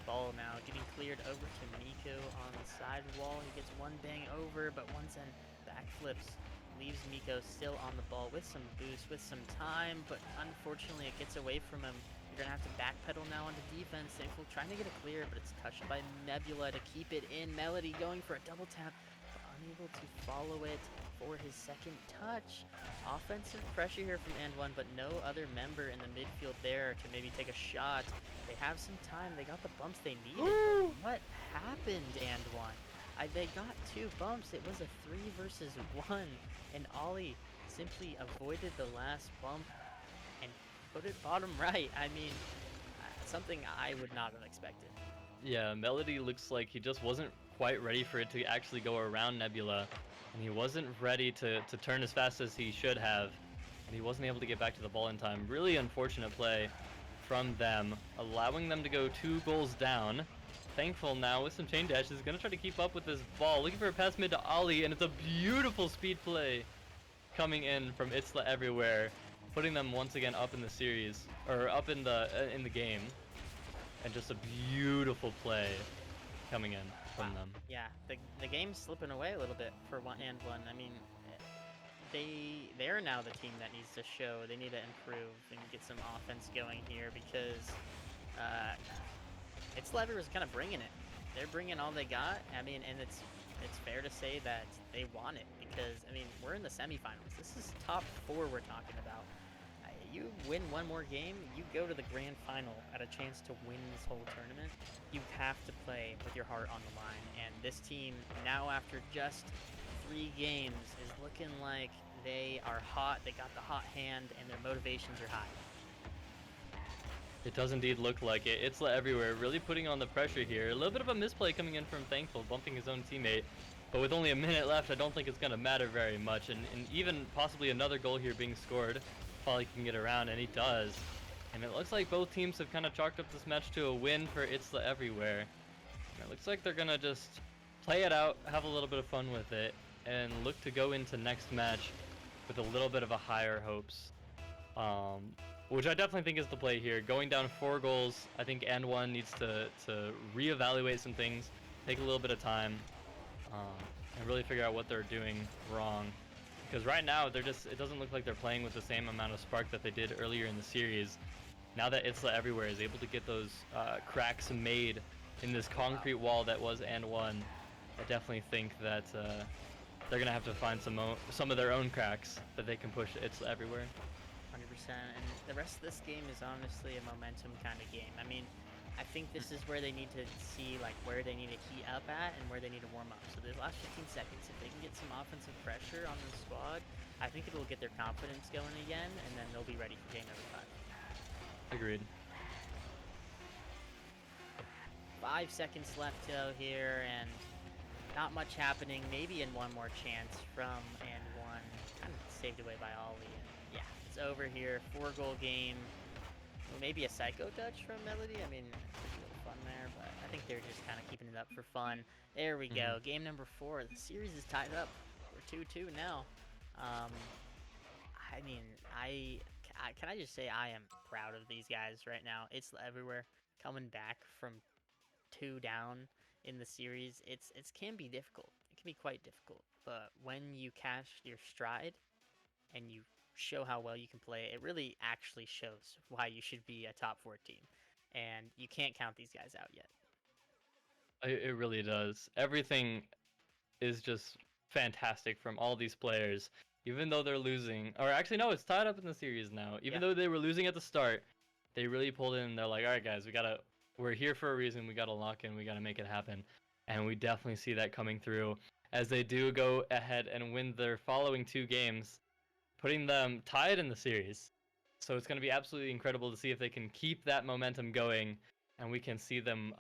Ball now getting cleared over to Miko on the side wall. He gets one bang over, but Onezen backflips, leaves Miko still on the ball with some boost, with some time, but unfortunately it gets away from him. You're gonna have to backpedal now onto defense. Thankful trying to get it clear, but it's touched by Nebula to keep it in. Melody going for a double tap, but unable to follow it for his second touch. Offensive pressure here from And1, but no other member in the midfield there to maybe take a shot. They have some time. They got the bumps they needed. What happened, And1? They got 2 bumps. It was a 3 versus 1, and Ollie simply avoided the last bump and put it bottom right. I mean, something I would not have expected. Yeah, Melody looks like he just wasn't quite ready for it to actually go around Nebula, and he wasn't ready to turn as fast as he should have, and he wasn't able to get back to the ball in time. Really unfortunate play from them, allowing them to go 2 goals down. Thankful now with some chain dashes, gonna try to keep up with this ball, looking for a pass mid to Ollie, and it's a beautiful speed play coming in from Itzla everywhere, putting them once again up in the series, or up in the game, and just a beautiful play coming in from them. Yeah, the game's slipping away a little bit for And1. I mean, they're now the team that needs to show. They need to improve and get some offense going here because Itzla was kind of bringing it. They're bringing all they got. I mean, and it's fair to say that they want it because, I mean, we're in the semifinals. This is top 4 we're talking about. You win one more game, you go to the grand final at a chance to win this whole tournament. You have to play with your heart on the line. And this team, now after just 3 games, is looking like they are hot. They got the hot hand, and their motivations are high. It does indeed look like it. Itzla everywhere, really putting on the pressure here. A little bit of a misplay coming in from Thankful, bumping his own teammate. But with only a minute left, I don't think it's going to matter very much. And even possibly another goal here being scored. Probably can get around, and he does. And it looks like both teams have kind of chalked up this match to a win for Itzla everywhere. And it looks like they're going to just play it out, have a little bit of fun with it, and look to go into next match with a little bit of a higher hopes. Which I definitely think is the play here. Going down 4 goals, I think And1 needs to reevaluate some things, take a little bit of time, and really figure out what they're doing wrong. Because right now, it doesn't look like they're playing with the same amount of spark that they did earlier in the series. Now that Itzla everywhere is able to get those cracks made in this concrete wall that was And1, I definitely think that they're going to have to find some of their own cracks that they can push Itzla everywhere. 100%. And the rest of this game is honestly a momentum kind of game. I mean, I think this is where they need to see like where they need to heat up at and where they need to warm up. So the last 15 seconds, if they can get some offensive pressure on the squad, I think it will get their confidence going again, and then they'll be ready for game number 5. Agreed. 5 seconds left to here, and not much happening. Maybe in one more chance from And1, kind of saved away by Ollie. And yeah, it's over here. 4-goal game. Maybe a psycho touch from Melody. I mean, it's a little fun there, but I think they're just kind of keeping it up for fun. There we go. Game number 4. The series is tied up. We're 2-2 now. I mean, can I just say I am proud of these guys right now. It's everywhere. Coming back from 2 down in the series, it can be difficult. It can be quite difficult. But when you catch your stride and you show how well you can play, it really actually shows why you should be a top 4 team. And you can't count these guys out yet. It really does. Everything is just fantastic from all these players, even though they're losing. Or actually, no, it's tied up in the series now. Even though they were losing at the start, they really pulled in. They're like, all right, guys, we're here for a reason. We got to lock in. We got to make it happen. And we definitely see that coming through as they do go ahead and win their following 2 games, putting them tied in the series. So it's going to be absolutely incredible to see if they can keep that momentum going, and we can see them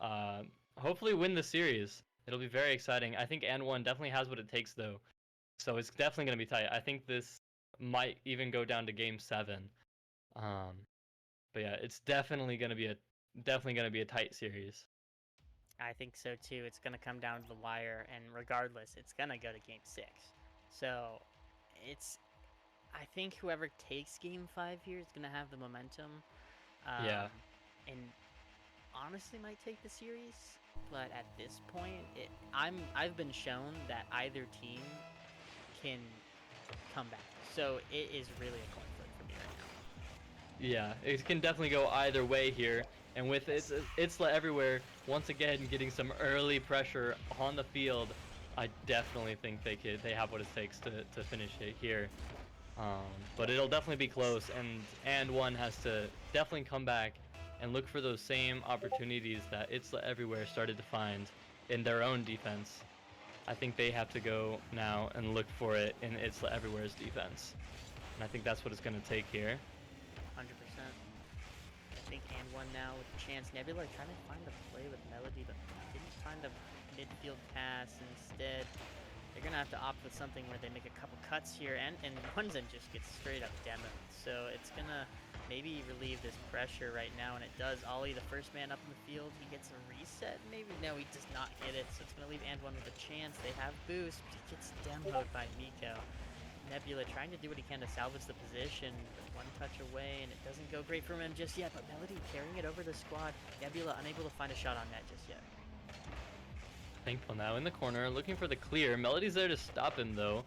hopefully win the series. It'll be very exciting. I think And1 definitely has what it takes, though. So it's definitely going to be tight. I think this might even go down to Game 7. But yeah, it's definitely going to be a tight series. I think so too. It's going to come down to the wire, and regardless, it's going to go to Game 6. So I think whoever takes Game 5 here is going to have the momentum. And honestly might take the series. But at this point, I've been shown that either team can come back. So it is really a coin flip for me right now. Yeah, it can definitely go either way here. And with Itzla everywhere, once again getting some early pressure on the field, I definitely think they have what it takes to finish it here. But it'll definitely be close, and one has to definitely come back and look for those same opportunities that It's Everywhere started to find in their own defense. I think they have to go now and look for it in It's Everywhere's defense. And I think that's what it's going to take here. 100%. I think and one now with a chance. Nebula trying to find the play with Melody, but didn't find a midfield pass. Instead, they're going to have to opt with something where they make a couple cuts here, and Onezen just gets straight up demoed. So it's going to maybe relieve this pressure right now, and it does. Ollie, the first man up in the field, he gets a reset, maybe? No, he does not get it, so it's going to leave and one with a chance. They have boost, but he gets demoed by Miko. Nebula trying to do what he can to salvage the position, but one touch away, and it doesn't go great for him just yet, but Melody carrying it over the squad. Nebula unable to find a shot on net just yet. Thankful now in the corner, looking for the clear. Melody's there to stop him, though.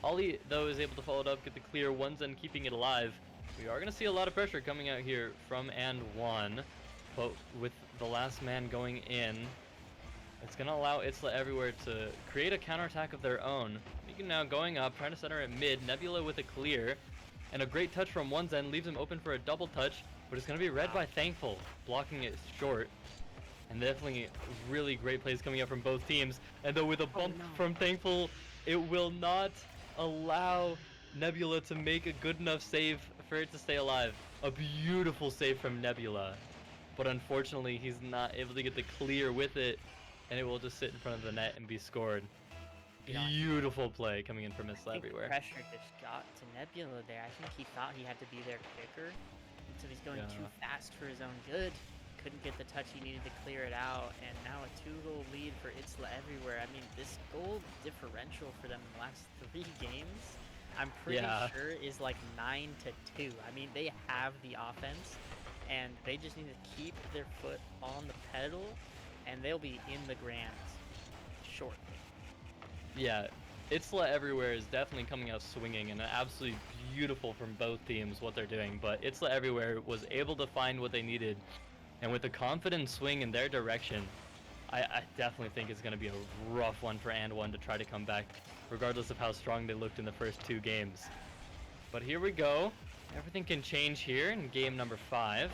Ollie, though, is able to follow it up, get the clear. Onezen keeping it alive. We are going to see a lot of pressure coming out here from and one, but with the last man going in, it's going to allow It's Everywhere to create a counterattack of their own. Megan now going up, trying to center it mid. Nebula with a clear, and a great touch from Onezen leaves him open for a double touch, but it's going to be read by Thankful, blocking it short. And definitely really great plays coming up from both teams. And though with a bump from Thankful, it will not allow Nebula to make a good enough save for it to stay alive. A beautiful save from Nebula. But unfortunately, he's not able to get the clear with it, and it will just sit in front of the net and be scored. Beautiful play coming in from It's Everywhere. Pressure just got to Nebula there. I think he thought he had to be there quicker, so he's going too fast for his own good. Couldn't get the touch he needed to clear it out, and now a 2-goal lead for It's Everywhere. I mean, this goal differential for them in the last 3 games, I'm pretty sure is like 9-2. I mean, they have the offense, and they just need to keep their foot on the pedal, and they'll be in the grands shortly. Yeah, It's Everywhere is definitely coming out swinging, and absolutely beautiful from both teams what they're doing, but It's Everywhere was able to find what they needed. And with a confident swing in their direction, I definitely think it's going to be a rough one for and one to try to come back, regardless of how strong they looked in the first 2 games. But here we go. Everything can change here in game number 5.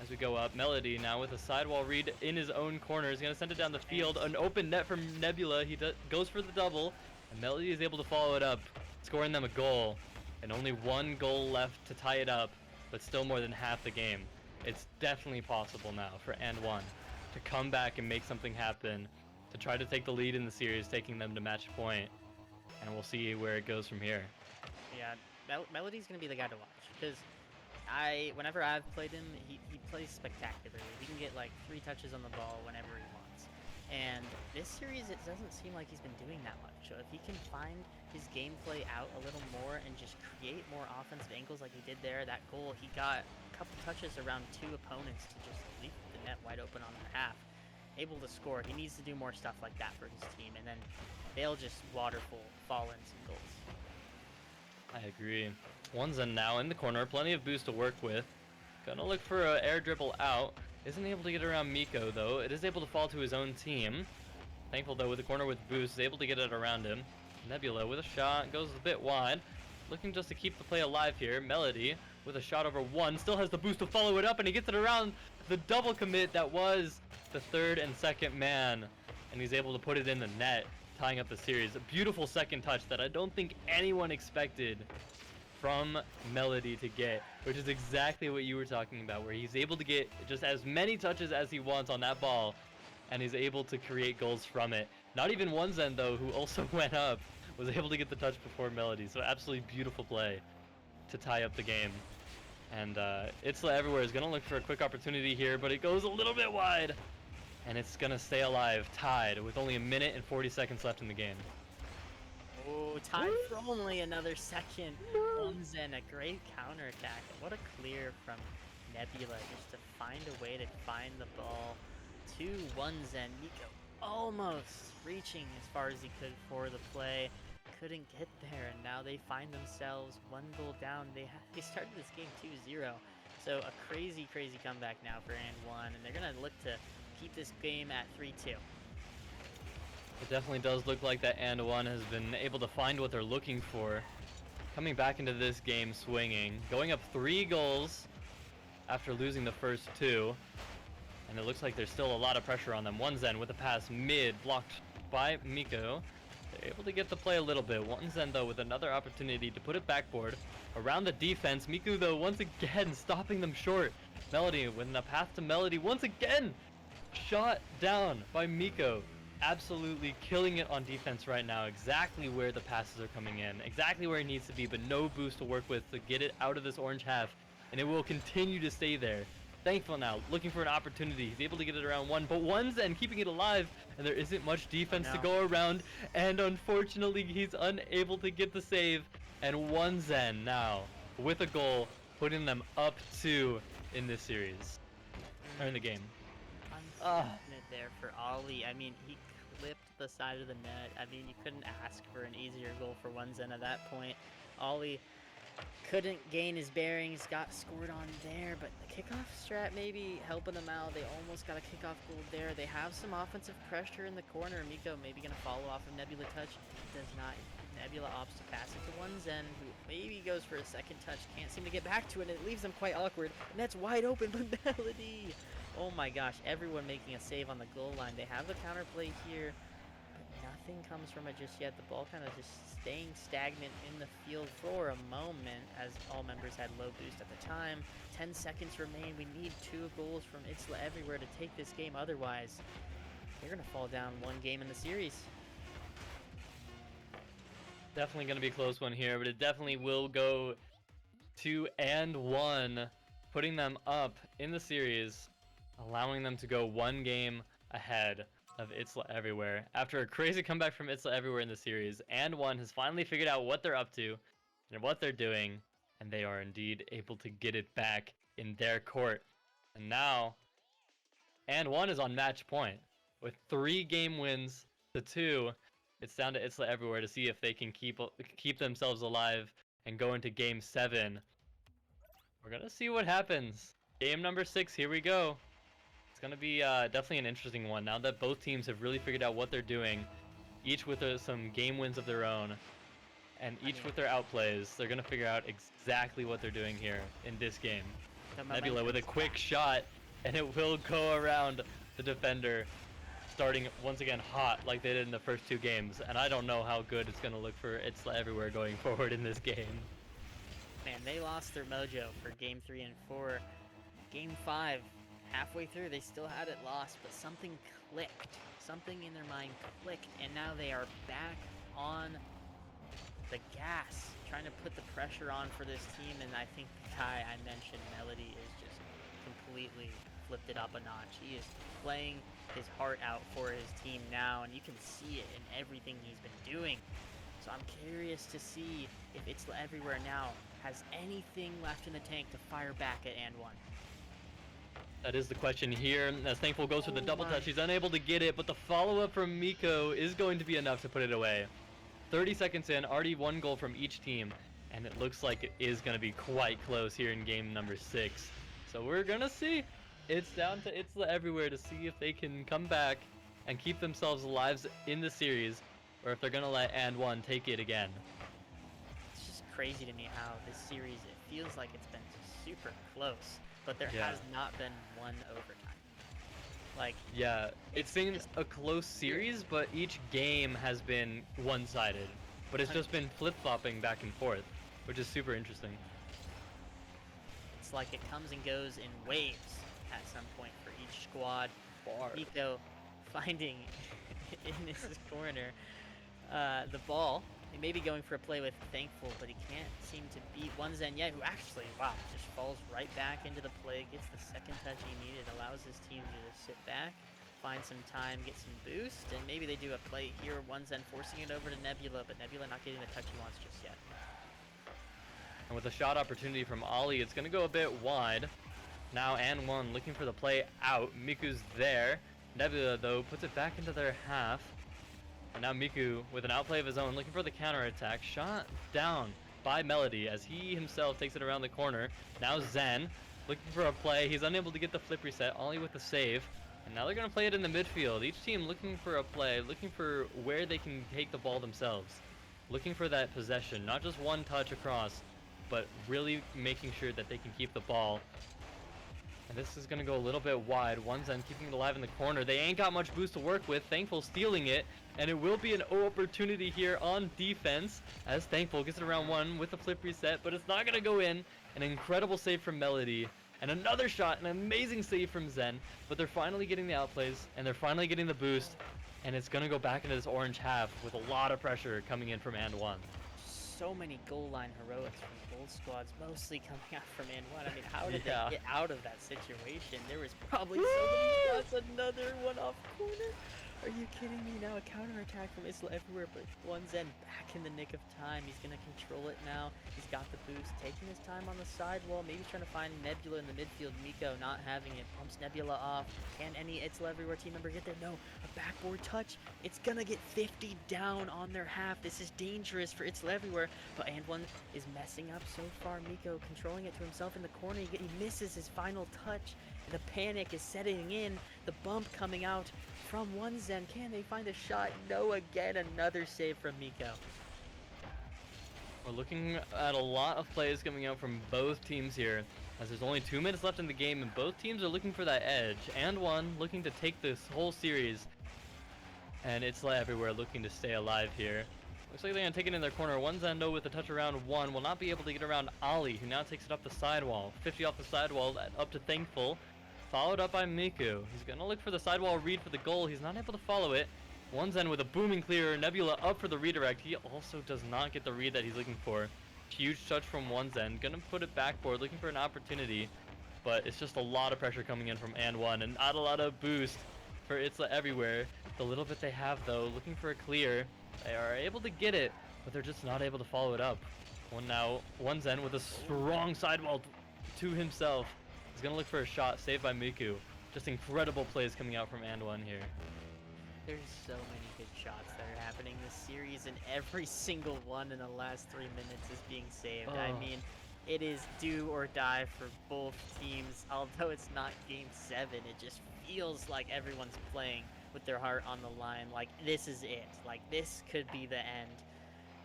As we go up, Melody now with a sidewall read in his own corner is going to send it down the field. An open net from Nebula. He goes for the double, and Melody is able to follow it up, scoring them a goal. And only 1 goal left to tie it up, but still more than half the game. It's definitely possible now for and one to come back and make something happen, to try to take the lead in the series, taking them to match point, and we'll see where it goes from here. Yeah, Melody's gonna be the guy to watch, because whenever I've played him, he plays spectacularly. He can get like 3 touches on the ball whenever he wants. And this series, it doesn't seem like he's been doing that much. So if he can find his gameplay out a little more and just create more offensive angles like he did there, that goal, he got a couple touches around 2 opponents to just leave the net wide open on their half. Able to score. He needs to do more stuff like that for his team, and then they'll just fall in some goals. I agree. Onezen now in the corner, plenty of boost to work with. Gonna look for an air dribble out. Isn't able to get around Miko, though. It is able to fall to his own team. Thankful, though, with the corner with boost, is able to get it around him. Nebula with a shot, goes a bit wide. Looking just to keep the play alive here. Melody with a shot over 1, still has the boost to follow it up, and he gets it around the double commit that was the 3rd and 2nd man. And he's able to put it in the net, tying up the series. A beautiful second touch that I don't think anyone expected from Melody to get, which is exactly what you were talking about, where he's able to get just as many touches as he wants on that ball, and he's able to create goals from it. Not even Onezen, though, who also went up, was able to get the touch before Melody, so absolutely beautiful play to tie up the game. And It's Everywhere is going to look for a quick opportunity here, but it goes a little bit wide, and it's going to stay alive, tied, with only 1 minute and 40 seconds left in the game. Oh, tied for only another second. Onezen, a great counterattack. What a clear from Nebula, just to find a way to find the ball to Onezen. Miko almost reaching as far as he could for the play. Couldn't get there, and now they find themselves 1 goal down. They started this game 2-0. So a crazy, crazy comeback now for and one, and they're going to look to keep this game at 3-2. It definitely does look like that and one has been able to find what they're looking for. Coming back into this game swinging, going up 3 goals after losing the first 2. And it looks like there's still a lot of pressure on them. One Zen with a pass mid, blocked by Miko. They're able to get the play a little bit. One Zen though with another opportunity to put it backboard around the defense. Miku though once again stopping them short. Melody with a path to Melody once again. Shot down by Miko. Absolutely killing it on defense right now. Exactly where the passes are coming in. Exactly where it needs to be, but no boost to work with to get it out of this orange half. And it will continue to stay there. Thankful now, looking for an opportunity. He's able to get it around one, but one's and keeping it alive, and there isn't much defense to go around, and unfortunately he's unable to get the save. And one Zen now with a goal, putting them up 2 in this series, or in the game. Unfortunate there for Ollie. I mean, he clipped the side of the net. I mean, you couldn't ask for an easier goal for one Zen at that point. Ollie couldn't gain his bearings, got scored on there, but the kickoff strat maybe helping them out. They almost got a kickoff goal there. They have some offensive pressure in the corner. Miko maybe going to follow off of Nebula touch. Does not. Nebula opts to pass it to one Zen, who maybe goes for a second touch. Can't seem to get back to it, and it leaves them quite awkward. Net's wide open, but Melody. Oh my gosh, everyone making a save on the goal line. They have the counterplay here, but nothing comes from it just yet. The ball kind of just staying stagnant in the field for a moment, as all members had low boost at the time. 10 seconds remain. We need 2 goals from Itzla everywhere to take this game. Otherwise, they're going to fall down 1 game in the series. Definitely going to be a close one here, but it definitely will go 2-1, putting them up in the series, allowing them to go 1 game ahead of Itzla Everywhere. After a crazy comeback from Itzla Everywhere in the series, and one has finally figured out what they're up to and what they're doing, and they are indeed able to get it back in their court. And now, and one is on match point with 3 game wins to 2. It's down to Itzla Everywhere to see if they can keep themselves alive and go into game 7. We're gonna see what happens. Game number 6, here we go. It's going to be definitely an interesting one now that both teams have really figured out what they're doing, each with some game wins of their own, and each with their outplays. They're going to figure out exactly what they're doing here in this game. Nebula with a quick shot, and it will go around the defender, starting once again hot like they did in the first 2 games. And I don't know how good it's going to look for Itzla Everywhere going forward in this game. Man, they lost their mojo for game 3 and 4. Game 5. Halfway through, they still had it lost, but something clicked. Something in their mind clicked, and now they are back on the gas, trying to put the pressure on for this team. And I think the guy I mentioned, Melody, is just completely flipped it up a notch. He is playing his heart out for his team now, and you can see it in everything he's been doing. So I'm curious to see if Itzla Everywhere now has anything left in the tank to fire back at and one. That is the question here, as Thankful goes for the double touch. He's unable to get it, but the follow-up from Miko is going to be enough to put it away. 30 seconds in, already 1 goal from each team, and it looks like it is going to be quite close here in game number 6. So we're going to see. It's down to Itzla Everywhere to see if they can come back and keep themselves alive in the series, or if they're going to let and one take it again. It's just crazy to me how this series, it feels like it's been just super close. But there has not been one overtime. Like, yeah, it seems a close series, but each game has been one-sided. But it's just been flip-flopping back and forth, which is super interesting. It's like it comes and goes in waves at some point for each squad. Miko finding in his corner the ball. He may be going for a play with Thankful, but he can't seem to beat one Zen yet, who actually, wow, just falls right back into the play, gets the second touch he needed, allows his team to just sit back, find some time, get some boost, and maybe they do a play here, one Zen forcing it over to Nebula, but Nebula not getting the touch he wants just yet. And with a shot opportunity from Ollie, it's going to go a bit wide. Now and one looking for the play out. Miku's there. Nebula, though, puts it back into their half. And now Miku, with an outplay of his own, looking for the counterattack. Shot down by Melody as he himself takes it around the corner. Now Zen, looking for a play. He's unable to get the flip reset. Ollie with the save. And now they're going to play it in the midfield. Each team looking for a play, looking for where they can take the ball themselves. Looking for that possession, not just one touch across, but really making sure that they can keep the ball. And this is going to go a little bit wide. One Zen keeping it alive in the corner. They ain't got much boost to work with. Thankful stealing it. And it will be an opportunity here on defense as Thankful gets it around one with a flip reset, but it's not going to go in. An incredible save from Melody. And another shot, an amazing save from Zen. But they're finally getting the outplays, and they're finally getting the boost. And it's going to go back into this orange half with a lot of pressure coming in from And One. So many goal line heroics from both squads, mostly coming out from N1. I mean, how did Yeah. they get out of that situation? There was probably so many shots. Another one off corner. Are you kidding me? Now a counterattack from Isla everywhere, but One Zen back in the nick of time. He's going to control it now. He's got the boost, taking his time on the sidewall, maybe trying to find Nebula in the midfield. Miko not having it, pumps Nebula off. Can any Isla everywhere team member get there? No. A backboard touch. It's going to get 50 down on their half. This is dangerous for Isla everywhere, but And One is messing up so far. Miko controlling it to himself in the corner. He misses his final touch. The panic is setting in. The bump coming out from One Zen. Can they find a shot? No, again, another save from Miko. We're looking at a lot of plays coming out from both teams here, as there's only 2 minutes left in the game, and both teams are looking for that edge. And One looking to take this whole series, and it's everywhere looking to stay alive here. Looks like they're going to take it in their corner. One Zendo with a touch around one will not be able to get around Ali, who now takes it up the sidewall. 50 off the sidewall, up to Thankful. Followed up by Miku. He's going to look for the sidewall read for the goal. He's not able to follow it. One Zen with a booming clear. Nebula up for the redirect. He also does not get the read that he's looking for. Huge touch from One Zen. Going to put it backboard, looking for an opportunity. But it's just a lot of pressure coming in from And One, and not a lot of boost for Itzla everywhere. The little bit they have, though, looking for a clear. They are able to get it, but they're just not able to follow it up. One Zen with a strong sidewall to himself. He's going to look for a shot, saved by Miku. Just incredible plays coming out from And One here. There's so many good shots that are happening this series, and every single one in the last 3 minutes is being saved. I Oh. mean, it is do or die for both teams. Although it's not game 7, it just feels like everyone's playing with their heart on the line. Like, this is it. Like, this could be the end.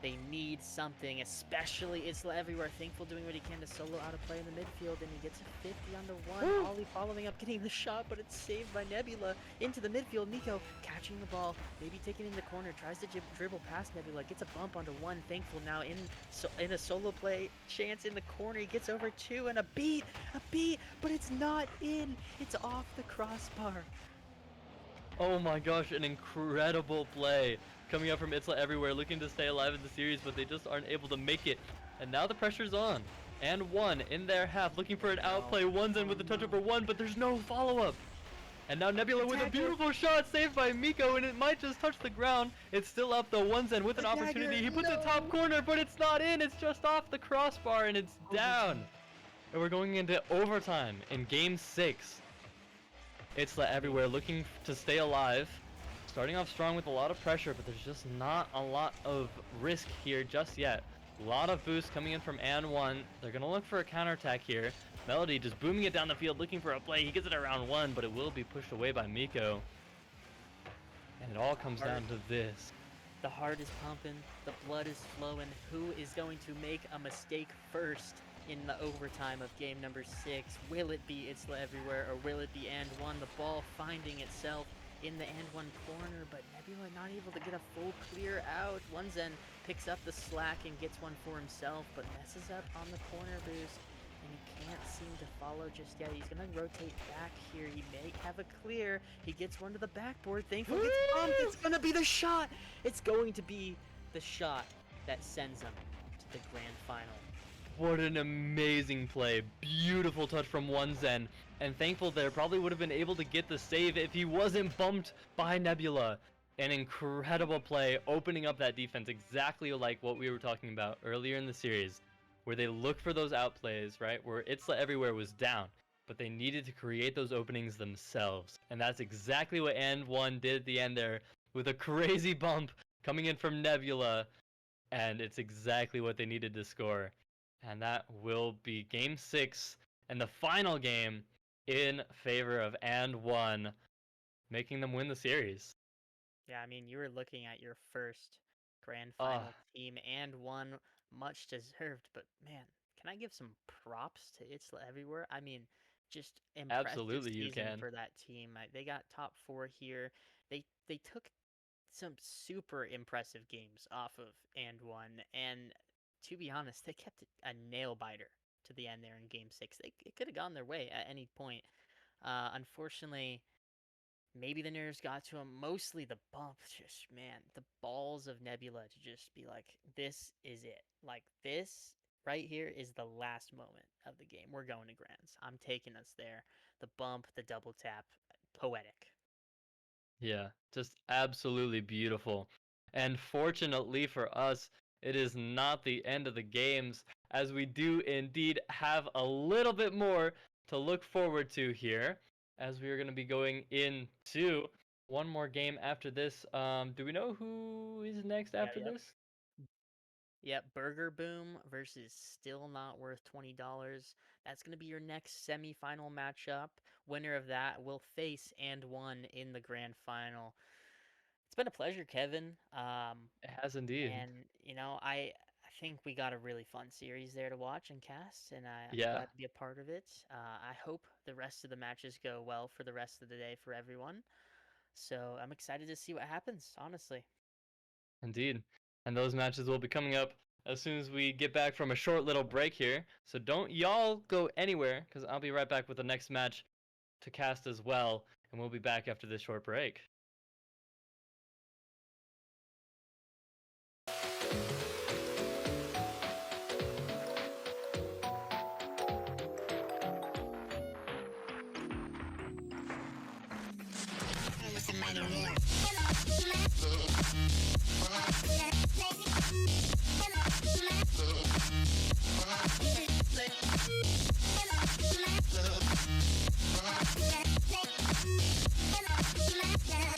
They need something, especially Isla everywhere. Thankful doing what he can to solo out of play in the midfield, and he gets a 50 on the one. Ollie following up, getting the shot, but it's saved by Nebula into the midfield. Nico catching the ball, maybe taking it in the corner, tries to dribble past Nebula, gets a bump onto one. Thankful now in a solo play chance in the corner. He gets over two and a beat, but it's not in. It's off the crossbar. Oh my gosh, an incredible play coming up from Itzla everywhere, looking to stay alive in the series, but they just aren't able to make it. And now the pressure's on. And One in their half, looking for an outplay. One's in with the touch over one, but there's no follow-up. And now Nebula with a beautiful shot, saved by Miko, and it might just touch the ground. It's still up though. One's in with an opportunity. He puts it top corner, but it's not in. It's just off the crossbar, and it's down. And we're going into overtime in game 6. Itzla everywhere, looking to stay alive. Starting off strong with a lot of pressure, but there's just not a lot of risk here just yet. A lot of boost coming in from And One. They're going to look for a counterattack here. Melody just booming it down the field, looking for a play. He gets it around one, but it will be pushed away by Miko. And it all comes down to this. The heart is pumping, the blood is flowing. Who is going to make a mistake first in the overtime of game number 6? Will it be Itzla everywhere, or will it be And One? The ball finding itself in the And One corner, but Nebula not able to get a full clear out. One Zen picks up the slack and gets one for himself, but messes up on the corner boost, and he can't seem to follow just yet. He's gonna rotate back here. He may have a clear. He gets one to the backboard. Thankful gets bumped. It's gonna be the shot. It's going to be the shot that sends him to the grand final. What an amazing play. Beautiful touch from One Zen. And Thankful there probably would have been able to get the save if he wasn't bumped by Nebula. An incredible play, opening up that defense exactly like what we were talking about earlier in the series, where they look for those outplays, right? Where Itzla everywhere was down, but they needed to create those openings themselves. And that's exactly what And One did at the end there, with a crazy bump coming in from Nebula. And it's exactly what they needed to score. And that will be game 6 and the final game in favor of And One. making them win the series. Yeah, I mean, you were looking at your first grand Ah, final team and one much deserved, but man, can I give some props to It's Everywhere? I mean, just impressive absolutely you season can. for that team. They got top 4 here. They took some super impressive games off of and one, and to be honest, they kept it a nail biter to the end there in game 6. It could have gone their way at any point. Unfortunately, maybe the nerves got to him. Mostly the bump. Just, man, the balls of Nebula to just be like, this is it. Like, this right here is the last moment of the game. We're going to Grands. I'm taking us there. The bump, the double tap, poetic. Yeah, just absolutely beautiful. And fortunately for us, it is not the end of the games, as we do indeed have a little bit more to look forward to here, as we are going to be going into one more game after this. Do we know who is next Yeah, after yep. this? Yep, Burger Boom versus Still Not Worth $20. That's going to be your next semifinal matchup. Winner of that will face and one in the grand final. It's been a pleasure, Kevin. It has indeed. And I think we got a really fun series there to watch and cast, and I'm Yeah, glad to be a part of it. I hope the rest of the matches go well for the rest of the day for everyone. So I'm excited to see what happens, honestly. indeed. And those matches will be coming up as soon as we get back from a short little break here. So don't y'all go anywhere, because I'll be right back with the next match to cast as well, and we'll be back after this short break. Yeah.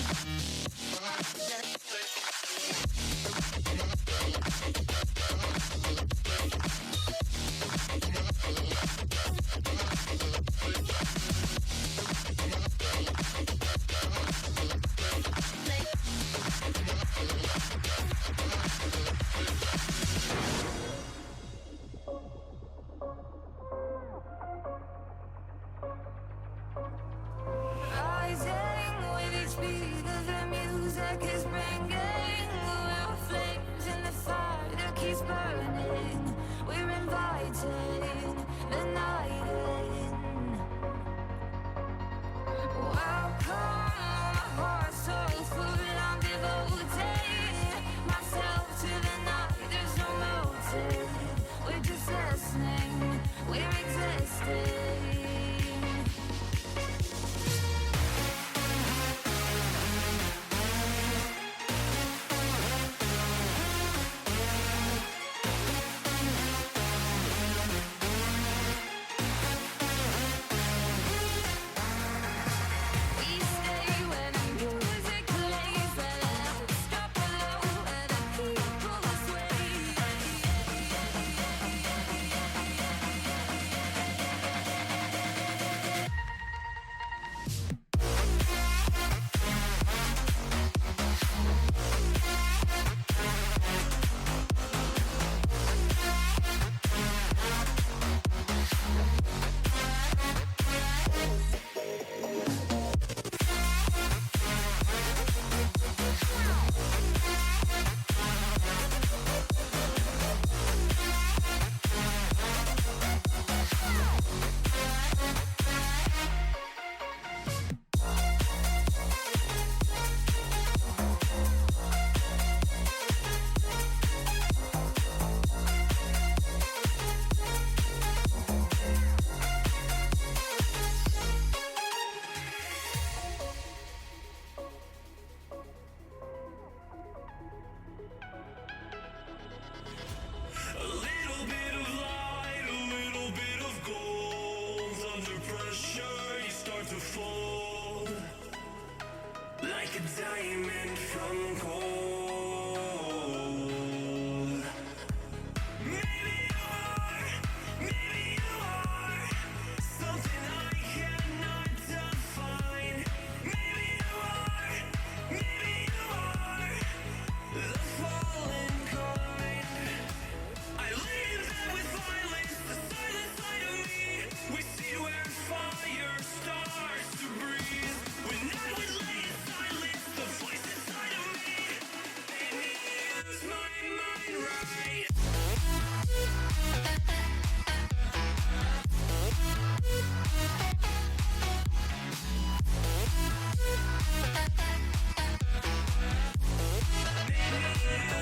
mind right.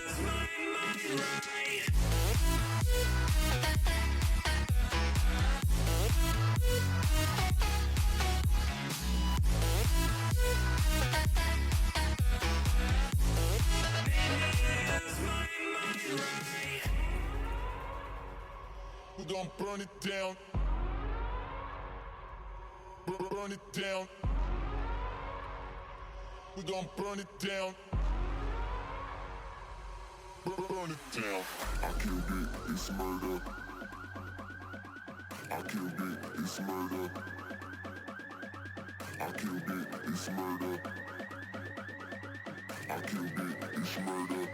Lose my mind right. Lose my mind right. We're gonna burn it down. Burn it down. We're gonna burn it down. Burn it down. I killed it, it's murder. I killed it, it's murder. I killed it, it's murder. I killed it, it's murder.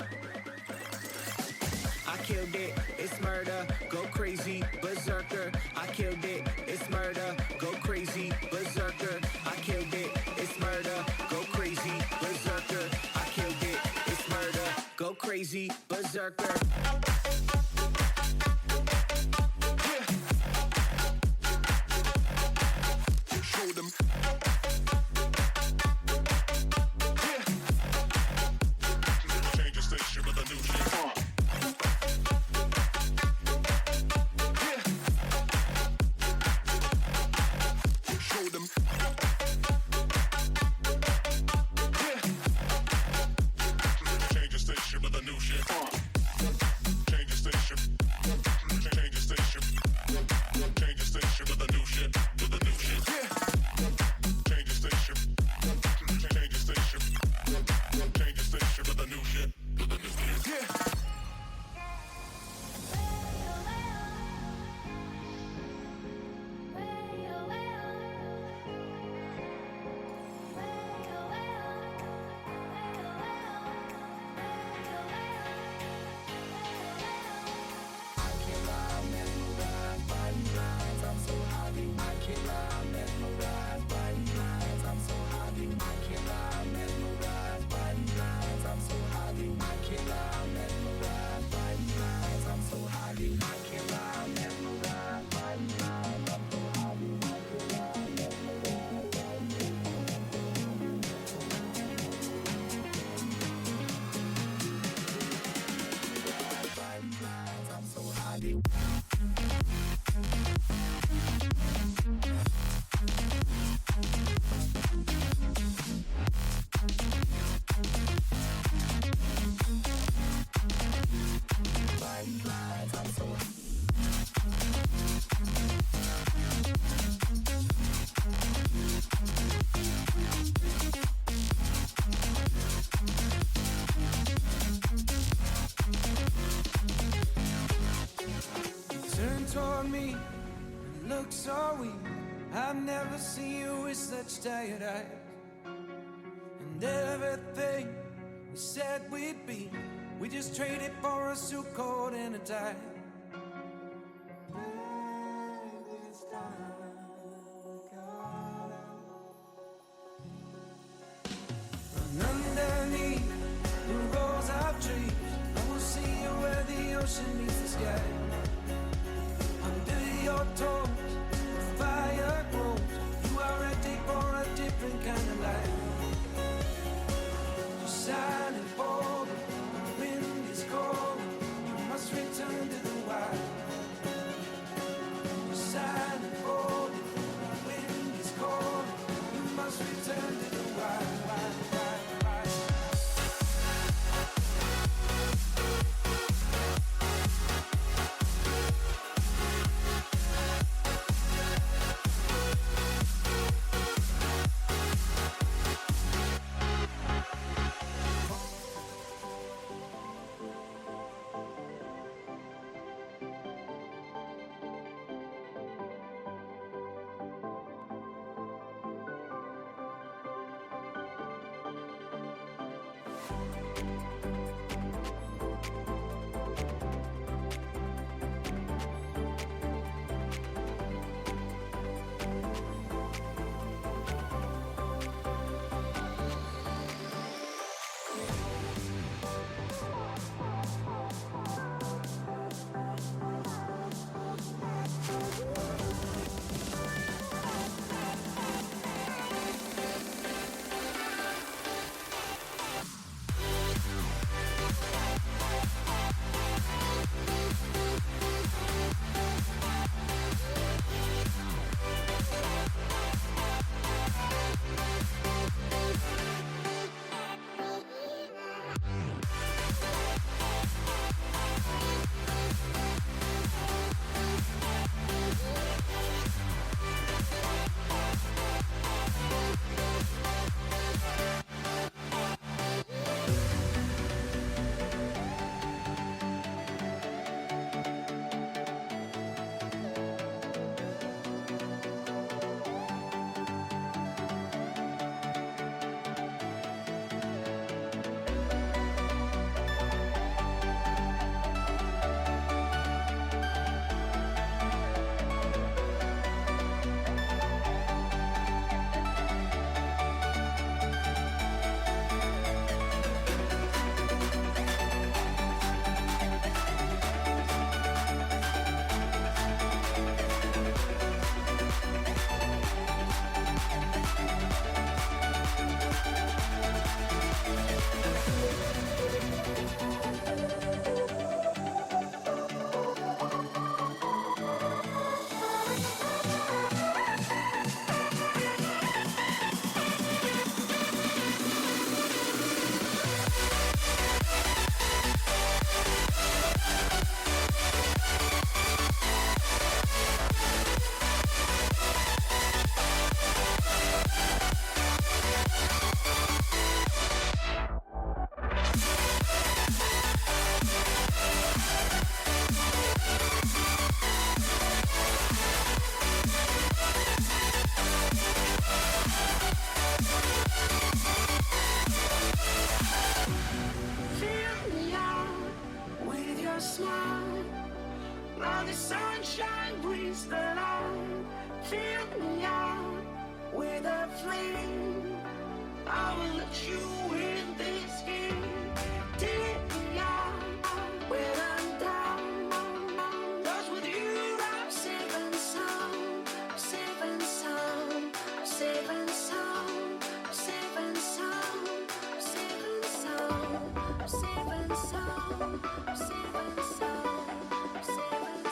I killed it, it's murder, go crazy, berserker. I killed it, it's murder, go crazy, berserker. I killed it, it's murder, go crazy, berserker. I killed it, it's murder, go crazy, berserker. Show them. Change the station with a new shit. Show them. Change the station with a new shit. Change the station. Change the station. Change the station with a new shit. With a new shit. Change the station. Change the station. Change the station with a new shit. With a new shit. Turn toward me and look so weak. I've never seen you with such tired eyes. And everything we said we'd be, we just traded for a suit coat and a tie. And underneath the rows of trees, I will see you where the ocean meets the sky. Under your toes, the fire grows. You are ready for a different kind of life. You're silent, bold, the wind is cold. You must return to the wild. You're silent, bold, the wind is cold. You must return to the wild, wild, wild, wild. your smile. While the sunshine brings the light, fill me out with a flame. I will let you win this game. Take me out when I'm down. 'Cause with you I'm safe and sound. Safe and sound. Safe and sound. Safe and sound. Safe and sound. Safe and sound. Safe and sound. Safe and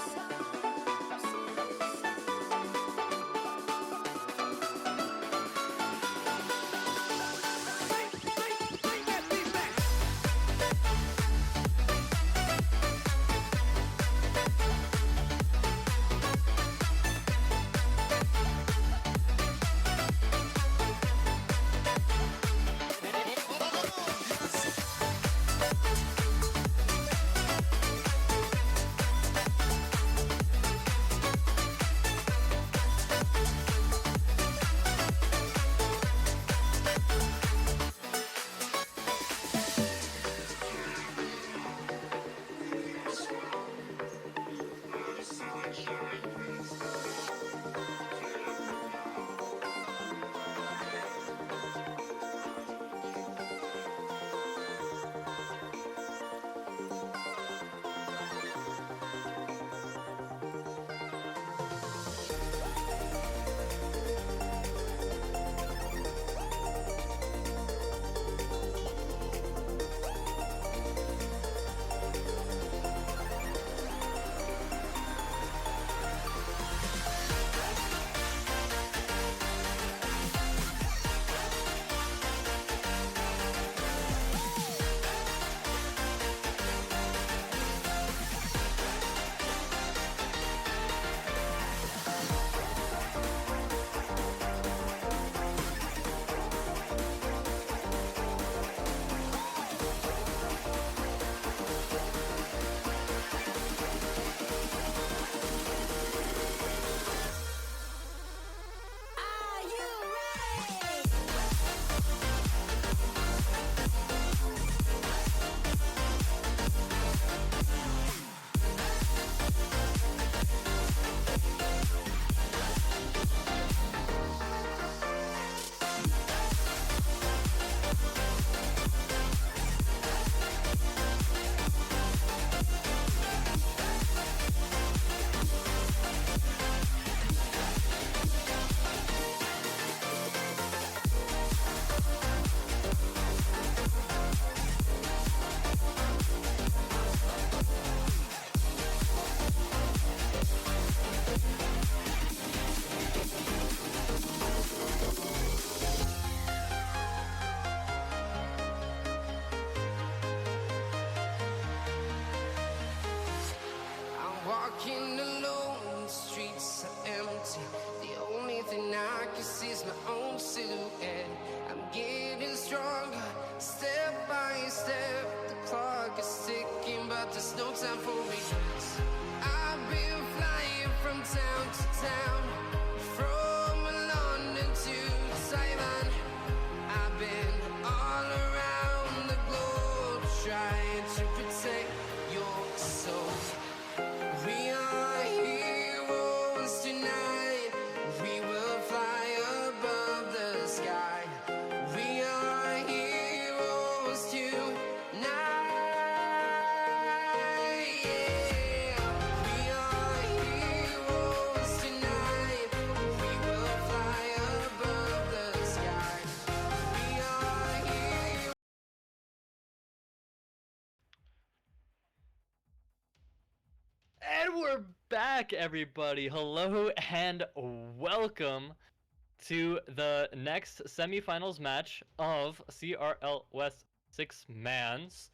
walking alone, the streets are empty. The only thing I can see is my own silhouette. I'm getting stronger, step by step. The clock is ticking, but there's no time for regrets. I've been flying from town to town, from London to Taiwan. I've been all around the globe trying to protect your soul. We are heroes tonight. We will fly above the sky. We are heroes tonight. Yeah. We are heroes tonight. We will fly above the sky. We are heroes. And we're back, everybody. Hello and welcome to the next semifinals match of CRL West 6-mans.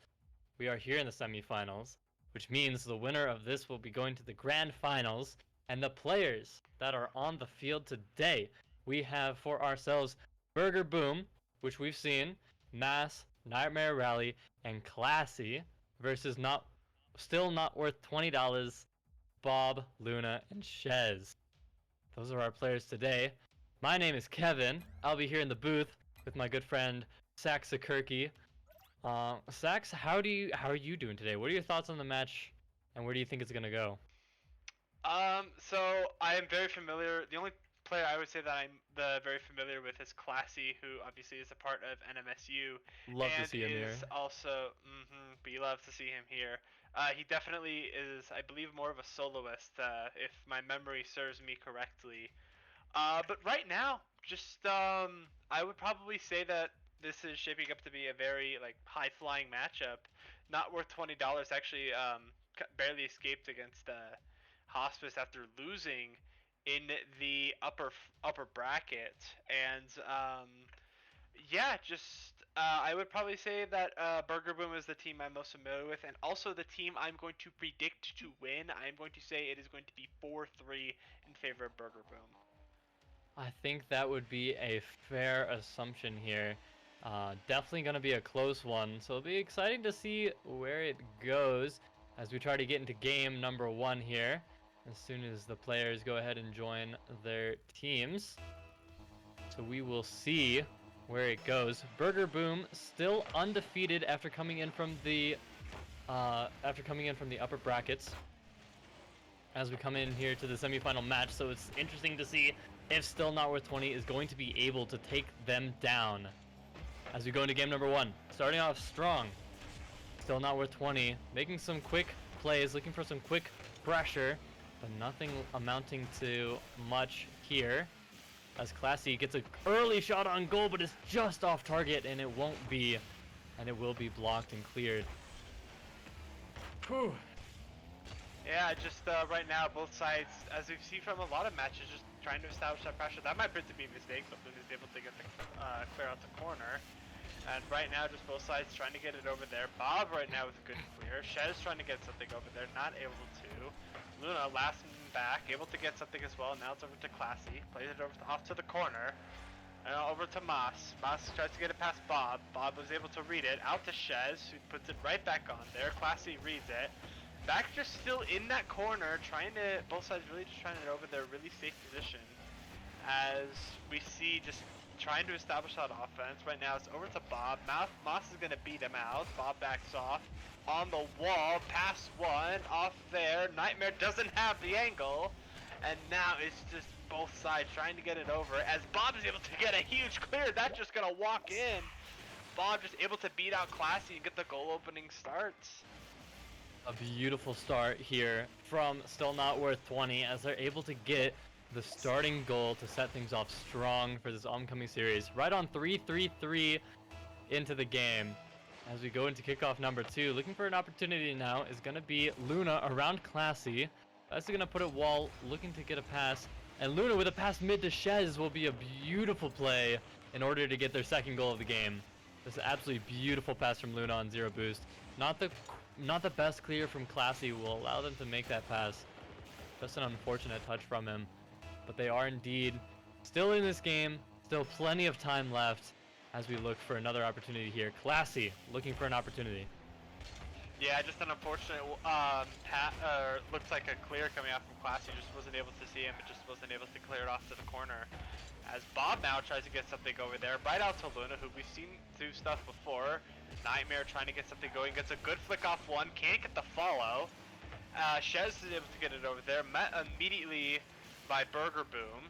We are here in the semifinals, which means the winner of this will be going to the grand finals. And the players that are on the field today, we have for ourselves Burger Boom, which we've seen, Mass, Nightmare Rally, and Classy versus still not worth $20, Bob, Luna, and Shez. Those are our players today. My name is Kevin. I'll be here in the booth with my good friend Sax Sakurki. Sax, how are you doing today? What are your thoughts on the match And where do you think it's gonna go? So I am very familiar. The only player I would say that I'm very familiar with is Classy, who obviously is a part of NMSU, Love to and see him here. is also. But you love to see him here. He definitely is, I believe, more of a soloist, if my memory serves me correctly. But right now, just I would probably say that this is shaping up to be a very like high flying matchup. Not worth $20. Actually, barely escaped against Hospice after losing in the upper bracket, and yeah, just I would probably say that Burger Boom is the team I'm most familiar with, and also the team I'm going to predict to win. I'm going to say it is going to be 4-3 in favor of Burger Boom. I think that would be a fair assumption here. Definitely going to be a close one, so it'll be exciting to see where it goes as we try to get into game number 1 here. As soon as the players go ahead and join their teams. So we will see where it goes. Burger Boom still undefeated after coming in from the upper brackets. As we come in here to the semifinal match, so it's interesting to see if Still Not Worth 20 is going to be able to take them down. As we go into game number 1, starting off strong. Still Not Worth 20, making some quick plays, looking for some quick pressure, but nothing amounting to much here. As Classy gets an early shot on goal, but it's just off target, and it won't be, and it will be blocked and cleared. Whew. Yeah, just right now, both sides, as we've seen from a lot of matches, just trying to establish that pressure. That might prove to be a mistake, but Luna's able to get the clear out the corner. And right now, just both sides trying to get it over there. Bob right now with a good clear. Shez trying to get something over there, not able to. Luna last back, able to get something as well. Now it's over to Classy, plays it over off to the corner. And over to Moss. Moss tries to get it past Bob. Bob was able to read it. Out to Shez, who puts it right back on there. Classy reads it. Back just still in that corner, trying to, both sides really just trying to over their really safe position. As we see just trying to establish that offense. Right now it's over to Bob. Moss is going to beat him out. Bob backs off. On the wall, pass one, off there. Nightmare doesn't have the angle. And now it's just both sides trying to get it over. As Bob is able to get a huge clear, that's just going to walk in. Bob just able to beat out Classy and get the goal opening starts. A beautiful start here from Still Not Worth 20 as they're able to get the starting goal to set things off strong for this oncoming series. Right on 3-3-3 into the game. As we go into kickoff number 2, looking for an opportunity now is going to be Luna around Classy. That's going to put it wall, looking to get a pass. And Luna with a pass mid to Shez will be a beautiful play in order to get their second goal of the game. This is an absolutely beautiful pass from Luna on 0 boost. Not the best clear from Classy will allow them to make that pass. Just an unfortunate touch from him. But they are indeed still in this game. Still plenty of time left as we look for another opportunity here. Classy looking for an opportunity. Yeah, just an unfortunate looks like a clear coming out from Classy. Just wasn't able to see him. It just wasn't able to clear it off to the corner. As Bob now tries to get something over there, right out to Luna, who we've seen do stuff before. Nightmare trying to get something going, gets a good flick off one, can't get the follow. Shez is able to get it over there, met immediately by Burger Boom.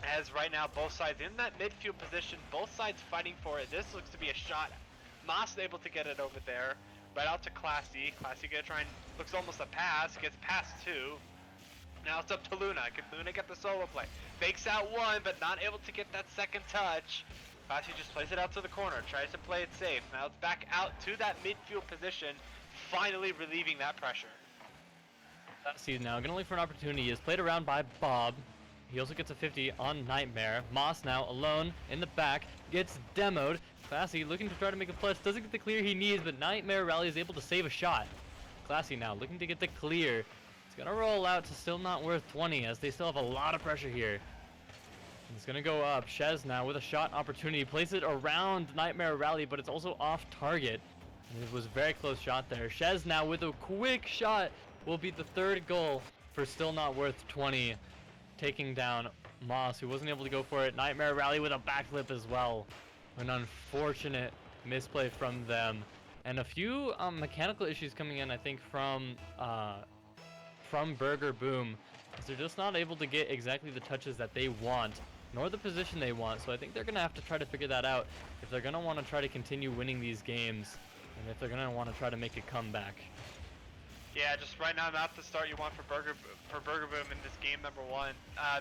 As right now both sides in that midfield position, both sides fighting for it. This looks to be a shot. Moss able to get it over there, right out to Classy. Classy gonna try and, looks almost a pass, gets past two. Now it's up to Luna. Can Luna get the solo play? Fakes out one, but not able to get that second touch. Classy just plays it out to the corner, tries to play it safe. Now it's back out to that midfield position, finally relieving that pressure. Classy now gonna look for an opportunity. Is played around by Bob. He also gets a 50 on Nightmare. Moss now alone in the back, gets demoed. Classy looking to try to make a plus, doesn't get the clear he needs, but Nightmare Rally is able to save a shot. Classy now looking to get the clear. It's gonna roll out to Still Not Worth 20 as they still have a lot of pressure here. It's gonna go up. Shez now with a shot opportunity. Plays it around Nightmare Rally, but it's also off target. And it was a very close shot there. Shez now with a quick shot will be the third goal for Still Not Worth 20. Taking down Moss, who wasn't able to go for it. Nightmare Rally with a backflip as well. An unfortunate misplay from them. and a few mechanical issues coming in, I think, from Burger Boom, because they're just not able to get exactly the touches that they want, nor the position they want. So I think they're going to have to try to figure that out if they're going to want to try to continue winning these games, and if they're going to want to try to make a comeback. Yeah, just right now, not the start you want for Burger Boom in this game number 1.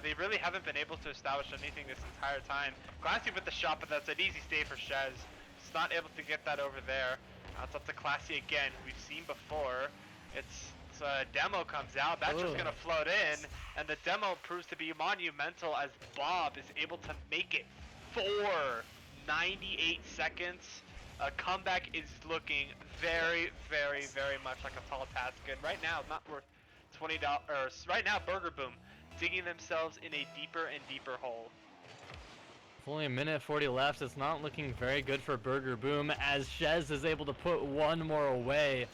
They really haven't been able to establish anything this entire time. Classy with the shot, but that's an easy stay for Shez. Just not able to get that over there. Now it's up to Classy again, who we've seen before. It's demo comes out, that's just gonna float in, and the demo proves to be monumental as Bob is able to make it for 98 seconds. A comeback is looking very, very, very much like a tall task, and right now not worth $20. Right now, Burger Boom digging themselves in a deeper and deeper hole. With only a minute 40 left, it's not looking very good for Burger Boom as Shez is able to put one more away.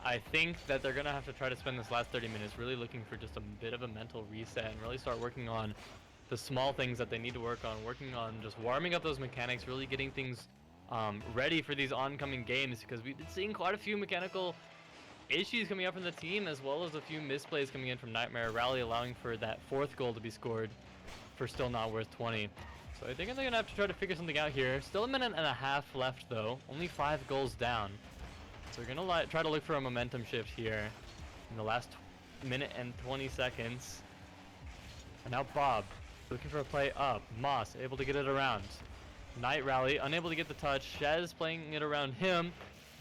I think that they're going to have to try to spend this last 30 minutes really looking for just a bit of a mental reset and really start working on the small things that they need to work on, working on just warming up those mechanics, really getting things ready for these oncoming games, because we've been seeing quite a few mechanical issues coming up from the team, as well as a few misplays coming in from Nightmare Rally, allowing for that 4th goal to be scored for still not worth 20. So I think they're going to have to try to figure something out here. Still a minute and a half left though, only 5 goals down. So we're going to try to look for a momentum shift here in the last minute and 20 seconds. And now Bob looking for a play up. Moss able to get it around. Night Rally unable to get the touch. Shez playing it around him.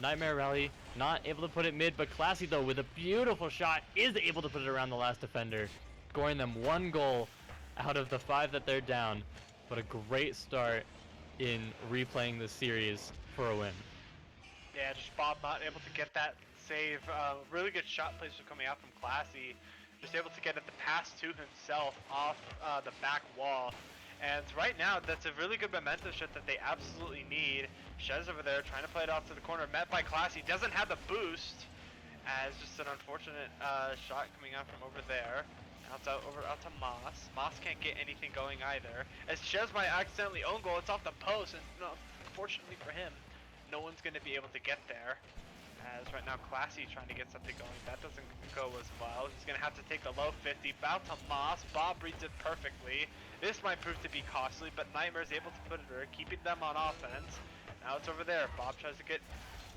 Nightmare Rally not able to put it mid, but Classy though with a beautiful shot is able to put it around the last defender, scoring them 1 goal out of the 5 that they're down. But a great start in replaying this series for a win. Yeah, just Bob not able to get that save. Really good shot plays were coming out from Classy. Just able to get it the pass to himself off the back wall. And right now, that's a really good momentum shift that they absolutely need. Shez over there trying to play it off to the corner, met by Classy. Doesn't have the boost, as just an unfortunate shot coming out from over there. Out to Moss. Moss can't get anything going either. As Shez might accidentally own goal, it's off the post, and unfortunately for him, no one's going to be able to get there. As right now, Classy trying to get something going. That doesn't go as well. He's going to have to take the low 50. Bout to Moss. Bob reads it perfectly. This might prove to be costly, but Nightmare's able to put it there, keeping them on offense. Now it's over there. Bob tries to get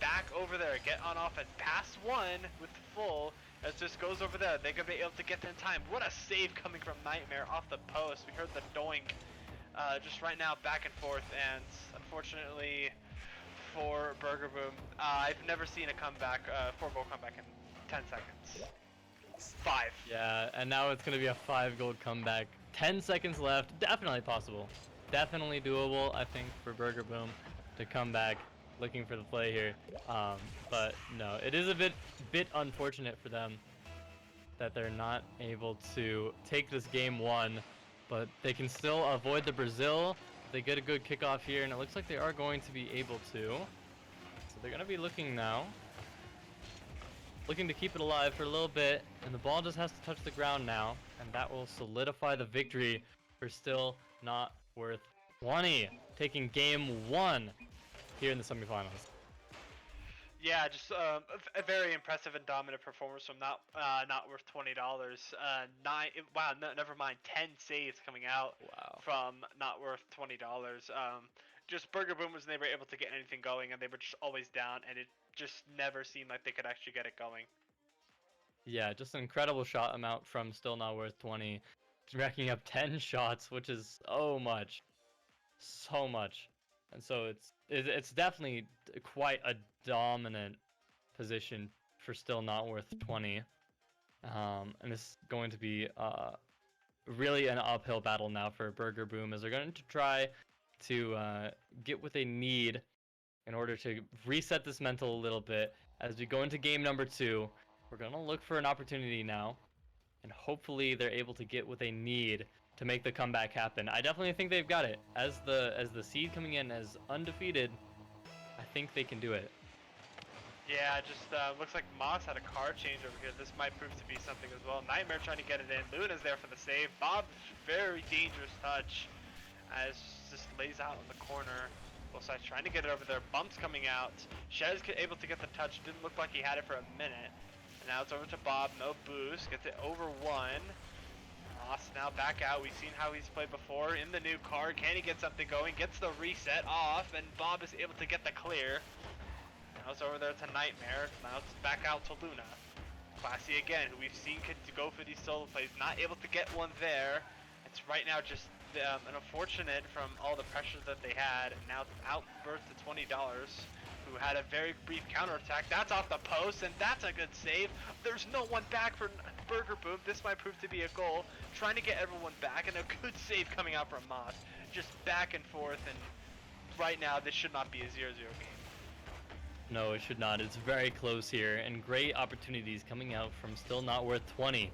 back over there, get on offense. Pass 1 with full. As just goes over there. They're going to be able to get there in time. What a save coming from Nightmare off the post. We heard the doink just right now back and forth, and unfortunately for Burger Boom, I've never seen a comeback, 4-goal comeback in 10 seconds. 5. Yeah, and now it's going to be a 5-goal comeback. 10 seconds left. Definitely possible. Definitely doable, I think, for Burger Boom to come back looking for the play here. But no, it is a bit unfortunate for them that they're not able to take this game 1, but they can still avoid the Brazil. They get a good kickoff here, and it looks like they are going to be able to. So they're going to be looking now. Looking to keep it alive for a little bit, and the ball just has to touch the ground now, and that will solidify the victory for still not worth 20. Taking game 1 here in the semifinals. Yeah, just a very impressive and dominant performance from not worth $20. Never mind, 10 saves coming out from not worth $20. Just Burger Boom was never able to get anything going, and they were just always down, and it just never seemed like they could actually get it going. Yeah, just an incredible shot amount from still not worth 20, racking up 10 shots, which is so much. And so it's definitely quite a dominant position for still not worth 20. And this is going to be really an uphill battle now for Burger Boom, as they're going to try to get what they need in order to reset this mental a little bit. As we go into game number 2, we're going to look for an opportunity now, and hopefully they're able to get what they need to make the comeback happen. I definitely think they've got it. As the seed coming in as undefeated, I think they can do it. Yeah, just looks like Moss had a car change over here. This might prove to be something as well. Nightmare trying to get it in. Luna's there for the save. Bob, very dangerous touch, as just lays out in the corner. Both sides trying to get it over there. Bumps coming out. Shez able to get the touch. Didn't look like he had it for a minute. And now it's over to Bob. No boost. Gets it over one. Moss now back out. We've seen how he's played before in the new car. Can he get something going? Gets the reset off, and Bob is able to get the clear. Now it's over there to Nightmare. Now it's back out to Luna. Classy again, who we've seen could go for these solo plays. Not able to get one there. It's right now just an unfortunate from all the pressure that they had. And now outburst to $20, who had a very brief counterattack. That's off the post, and that's a good save. There's no one back for Burger Boom. This might prove to be a goal. Trying to get everyone back, and a good save coming out from Moss. Just back and forth, and right now this should not be a 0-0 game. No, it should not. It's very close here, and great opportunities coming out from Still Not Worth 20.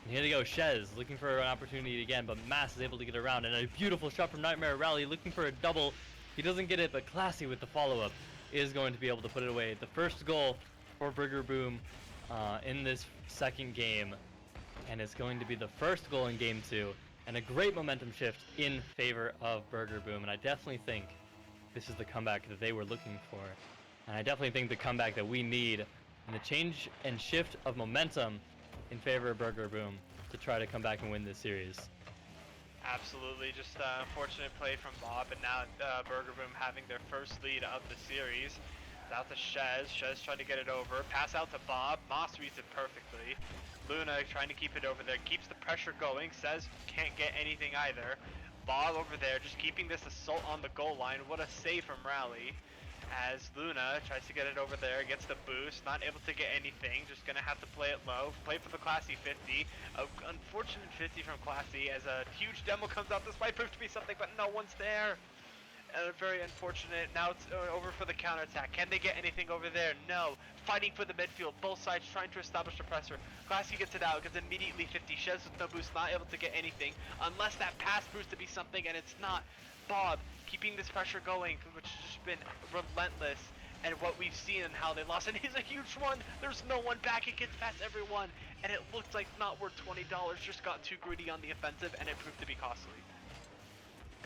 And here they go, Shez looking for an opportunity again, but Mass is able to get around, and a beautiful shot from Nightmare Rally looking for a double. He doesn't get it, but Classy with the follow-up is going to be able to put it away. The first goal for Burger Boom in this second game, and it's going to be the first goal in game 2, and a great momentum shift in favor of Burger Boom, and I definitely think this is the comeback that they were looking for. And I definitely think the comeback that we need, and the change and shift of momentum in favor of Burger Boom to try to come back and win this series. Absolutely, just unfortunate play from Bob, and now Burger Boom having their first lead of the series. It's out to Shez. Shez trying to get it over. Pass out to Bob. Moss reads it perfectly. Luna trying to keep it over there. Keeps the pressure going. Says can't get anything either. Bob over there just keeping this assault on the goal line. What a save from Rally. As Luna tries to get it over there, gets the boost, not able to get anything, just gonna have to play it low, play for the Classy 50, unfortunate 50 from Classy as a huge demo comes out. This might prove to be something, but no one's there. Very unfortunate. Now it's over for the counterattack. Can they get anything over there? No. Fighting for the midfield, both sides trying to establish the pressure. Classy gets it out, gets immediately 50, Shez with no boost, not able to get anything, unless that pass proves to be something, and it's not. Bob keeping this pressure going, which has just been relentless, and what we've seen and how they lost, and he's a huge one. There's no one back. It gets past everyone, and it looked like Not Worth $20 just got too greedy on the offensive, and it proved to be costly.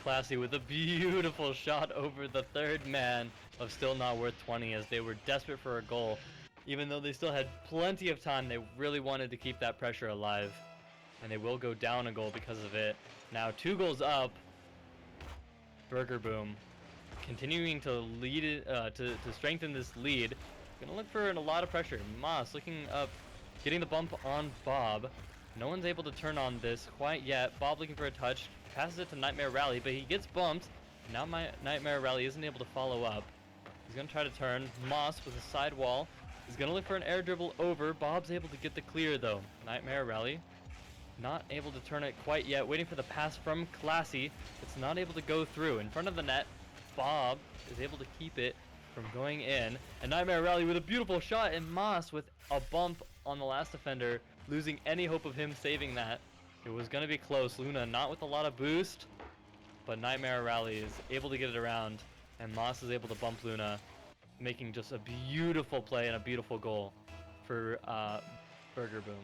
Classy with a beautiful shot over the third man of Still Not Worth 20 as they were desperate for a goal. Even though they still had plenty of time, they really wanted to keep that pressure alive, and they will go down a goal because of it. Now 2 goals up. Burger Boom continuing to lead it, to strengthen this lead. Gonna look for a lot of pressure. Moss looking up, getting the bump on Bob. No one's able to turn on this quite yet. Bob looking for a touch, passes it to Nightmare Rally, but he gets bumped. Now Nightmare Rally isn't able to follow up. He's gonna try to turn. Moss with a side wall is gonna look for an air dribble over. Bob's able to get the clear though. Nightmare Rally not able to turn it quite yet, waiting for the pass from Classy. It's not able to go through. In front of the net, Bob is able to keep it from going in. And Nightmare Rally with a beautiful shot, and Moss with a bump on the last defender, losing any hope of him saving that. It was going to be close. Luna not with a lot of boost, but Nightmare Rally is able to get it around, and Moss is able to bump Luna, making just a beautiful play and a beautiful goal for Burger Boom.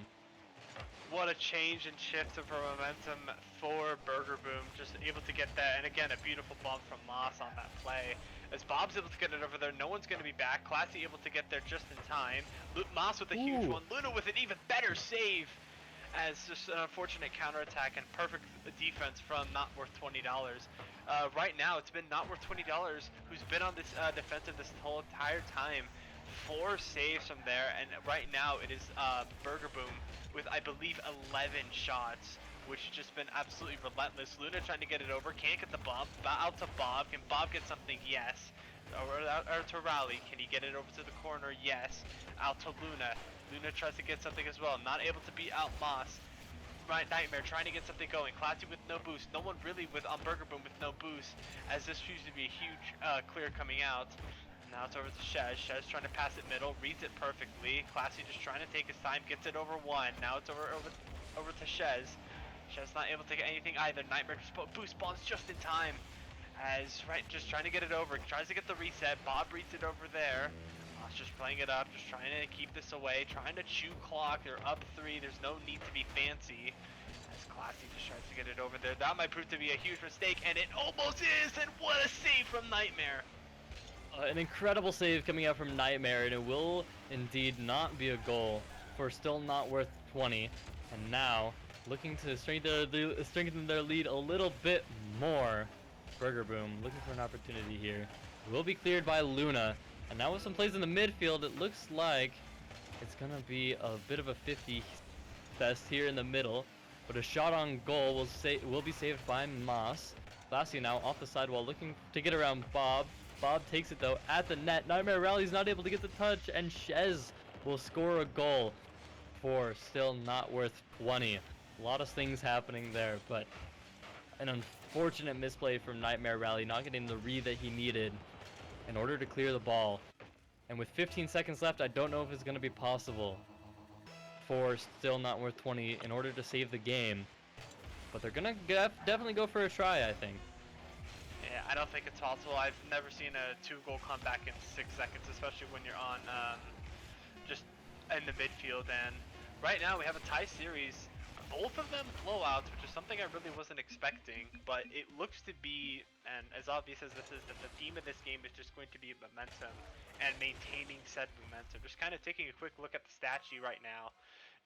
What a change and shift of momentum for Burger Boom, just able to get that, and again a beautiful bump from Moss on that play. As Bob's able to get it over there, no one's going to be back. Classy able to get there just in time. Moss with a huge one, Luna with an even better save, as just an unfortunate counterattack and perfect defense from Not Worth $20. Right now it's been Not Worth $20 who's been on this defensive this whole entire time. 4 saves from there, and right now it is Burger Boom with, I believe, 11 shots, which has just been absolutely relentless. Luna trying to get it over, can't get the bump, out to Bob. Can Bob get something? Yes. Or to Rally, can he get it over to the corner? Yes. Out to Luna. Luna tries to get something as well, not able to beat out Moss. Right, Nightmare trying to get something going. Classy with no boost. No one really on Burger Boom with no boost, as this seems to be a huge clear coming out. Now it's over to Shez. Shez trying to pass it middle, reads it perfectly. Classy just trying to take his time, gets it over one. Now it's over to Shez. Shez not able to get anything either. Nightmare just boost bombs just in time. As just trying to get it over, tries to get the reset. Bob reads it over there. Just playing it up, just trying to keep this away, trying to chew clock. They're up 3. There's no need to be fancy. As Classy just tries to get it over there. That might prove to be a huge mistake, and it almost is. And what a save from Nightmare. An incredible save coming out from Nightmare, and it will indeed not be a goal for still not worth 20. And now, looking to strengthen their lead a little bit more. Burger Boom looking for an opportunity here. It will be cleared by Luna. And now with some plays in the midfield, it looks like it's going to be a bit of a 50 fest here in the middle. But a shot on goal will be saved by Moss. Classy now off the sidewall looking to get around Bob. Bob takes it though at the net. Nightmare Rally's not able to get the touch, and Shez will score a goal for still not worth 20. A lot of things happening there, but an unfortunate misplay from Nightmare Rally, not getting the read that he needed in order to clear the ball. And with 15 seconds left, I don't know if it's going to be possible for still not worth 20 in order to save the game. But they're going to definitely go for a try, I think. Yeah, I don't think it's possible. I've never seen a 2-goal comeback in 6 seconds, especially when you're on just in the midfield. And right now we have a tie series, both of them blowouts, which is something I really wasn't expecting. But it looks to be, and as obvious as this is, that the theme of this game is just going to be momentum and maintaining said momentum. Just kind of taking a quick look at the stat sheet right now.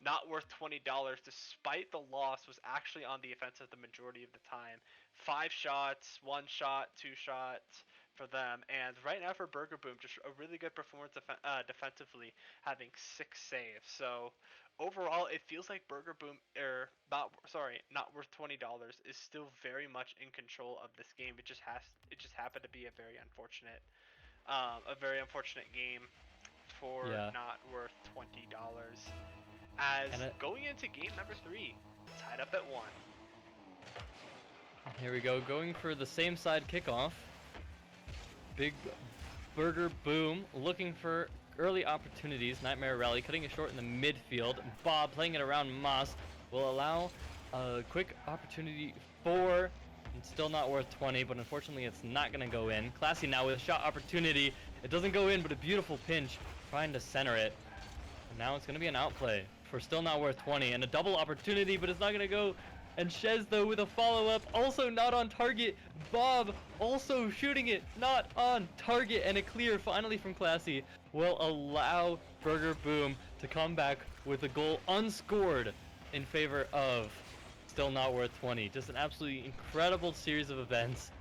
Not worth $20, despite the loss, was actually on the offensive the majority of the time. 5 shots, 1 shot, 2 shots for them. And right now for Burger Boom, just a really good performance defensively, having 6 saves. So overall, it feels like Burger Boom, not worth $20, is still very much in control of this game. It just happened to be a very unfortunate game for not worth $20. As going into game number 3, tied up at 1. Here we go, going for the same side kickoff. Big Burger Boom looking for early opportunities. Nightmare Rally cutting it short in the midfield. Bob playing it around Moss will allow a quick opportunity for, and still not worth 20, but unfortunately it's not going to go in. Classy now with a shot opportunity. It doesn't go in, but a beautiful pinch trying to center it. And now it's going to be an outplay for still not worth 20, and a double opportunity, but it's not going to go. And Shez though with a follow-up, also not on target. Bob also shooting it, not on target, and a clear finally from Classy will allow Burger Boom to come back with a goal unscored in favor of still not worth 20. Just an absolutely incredible series of events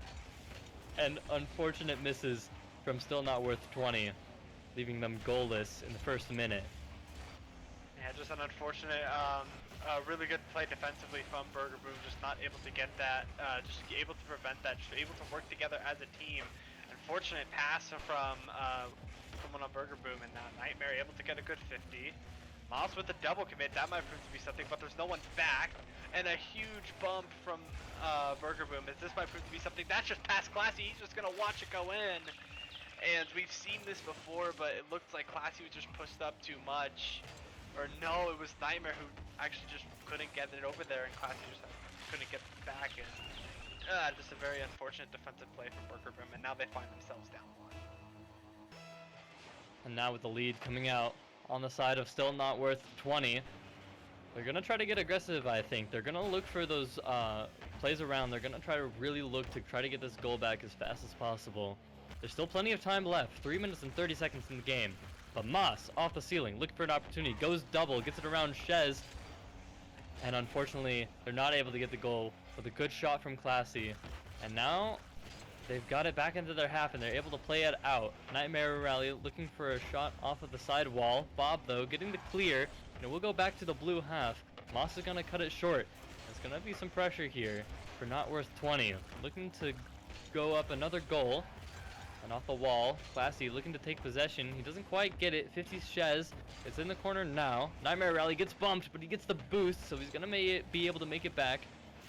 and unfortunate misses from still not worth 20, leaving them goalless in the first minute. Yeah, just an unfortunate, really good play defensively from Burger Boom, just not able to get that, just able to prevent that, just able to work together as a team. Unfortunate pass from someone on Burger Boom, and now Nightmare able to get a good 50. Moss with the double commit, that might prove to be something, but there's no one back. And a huge bump from Burger Boom, as this might prove to be something. That's just past Classy, he's just gonna watch it go in. And we've seen this before, but it looked like Classy was just pushed up too much. Or no, it was Nightmare who actually just couldn't get it over there, and Classy just couldn't get it back. And just a very unfortunate defensive play from Burger Boom, and now they find themselves down 1. And now with the lead coming out on the side of still not worth 20, they're going to try to get aggressive, I think. They're going to look for those plays around. They're going to try to really look to try to get this goal back as fast as possible. There's still plenty of time left, 3 minutes and 30 seconds in the game. But Moss off the ceiling, looking for an opportunity, goes double, gets it around Shez. And unfortunately, they're not able to get the goal with a good shot from Classy. And now they've got it back into their half, and they're able to play it out. Nightmare Rally looking for a shot off of the side wall. Bob, though, getting the clear, and it will go back to the blue half. Moss is going to cut it short. There's going to be some pressure here for not worth 20. Looking to go up another goal. And off the wall, Classy looking to take possession. He doesn't quite get it. 50 Shez. It's in the corner now. Nightmare Rally gets bumped, but he gets the boost, so he's going to be able to make it back.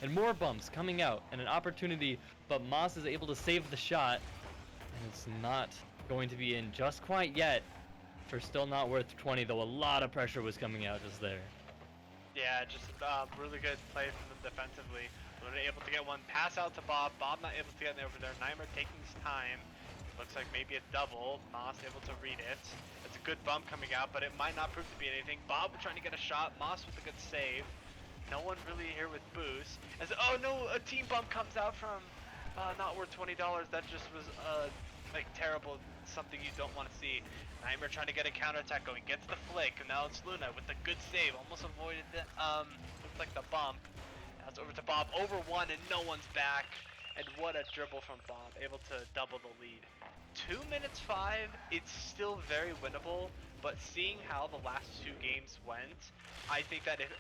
And more bumps coming out, and an opportunity, but Moss is able to save the shot. And it's not going to be in just quite yet for still not worth 20, though a lot of pressure was coming out just there. Yeah, just really good play from them defensively. They're able to get one pass out to Bob. Bob not able to get it over there. Nightmare taking his time. Looks like maybe a double. Moss able to read it. It's a good bump coming out, but it might not prove to be anything. Bob trying to get a shot. Moss with a good save. No one really here with boost. Oh no, a team bump comes out from not worth $20. That just was like terrible, something you don't want to see. Nightmare trying to get a counterattack going, gets the flick, and now it's Luna with the good save, almost avoided the looked like the bump. Now it's over to Bob, over one, and no one's back. And what a dribble from Bob, able to double the lead. 2 minutes 5, it's still very winnable, but seeing how the last 2 games went, I think that if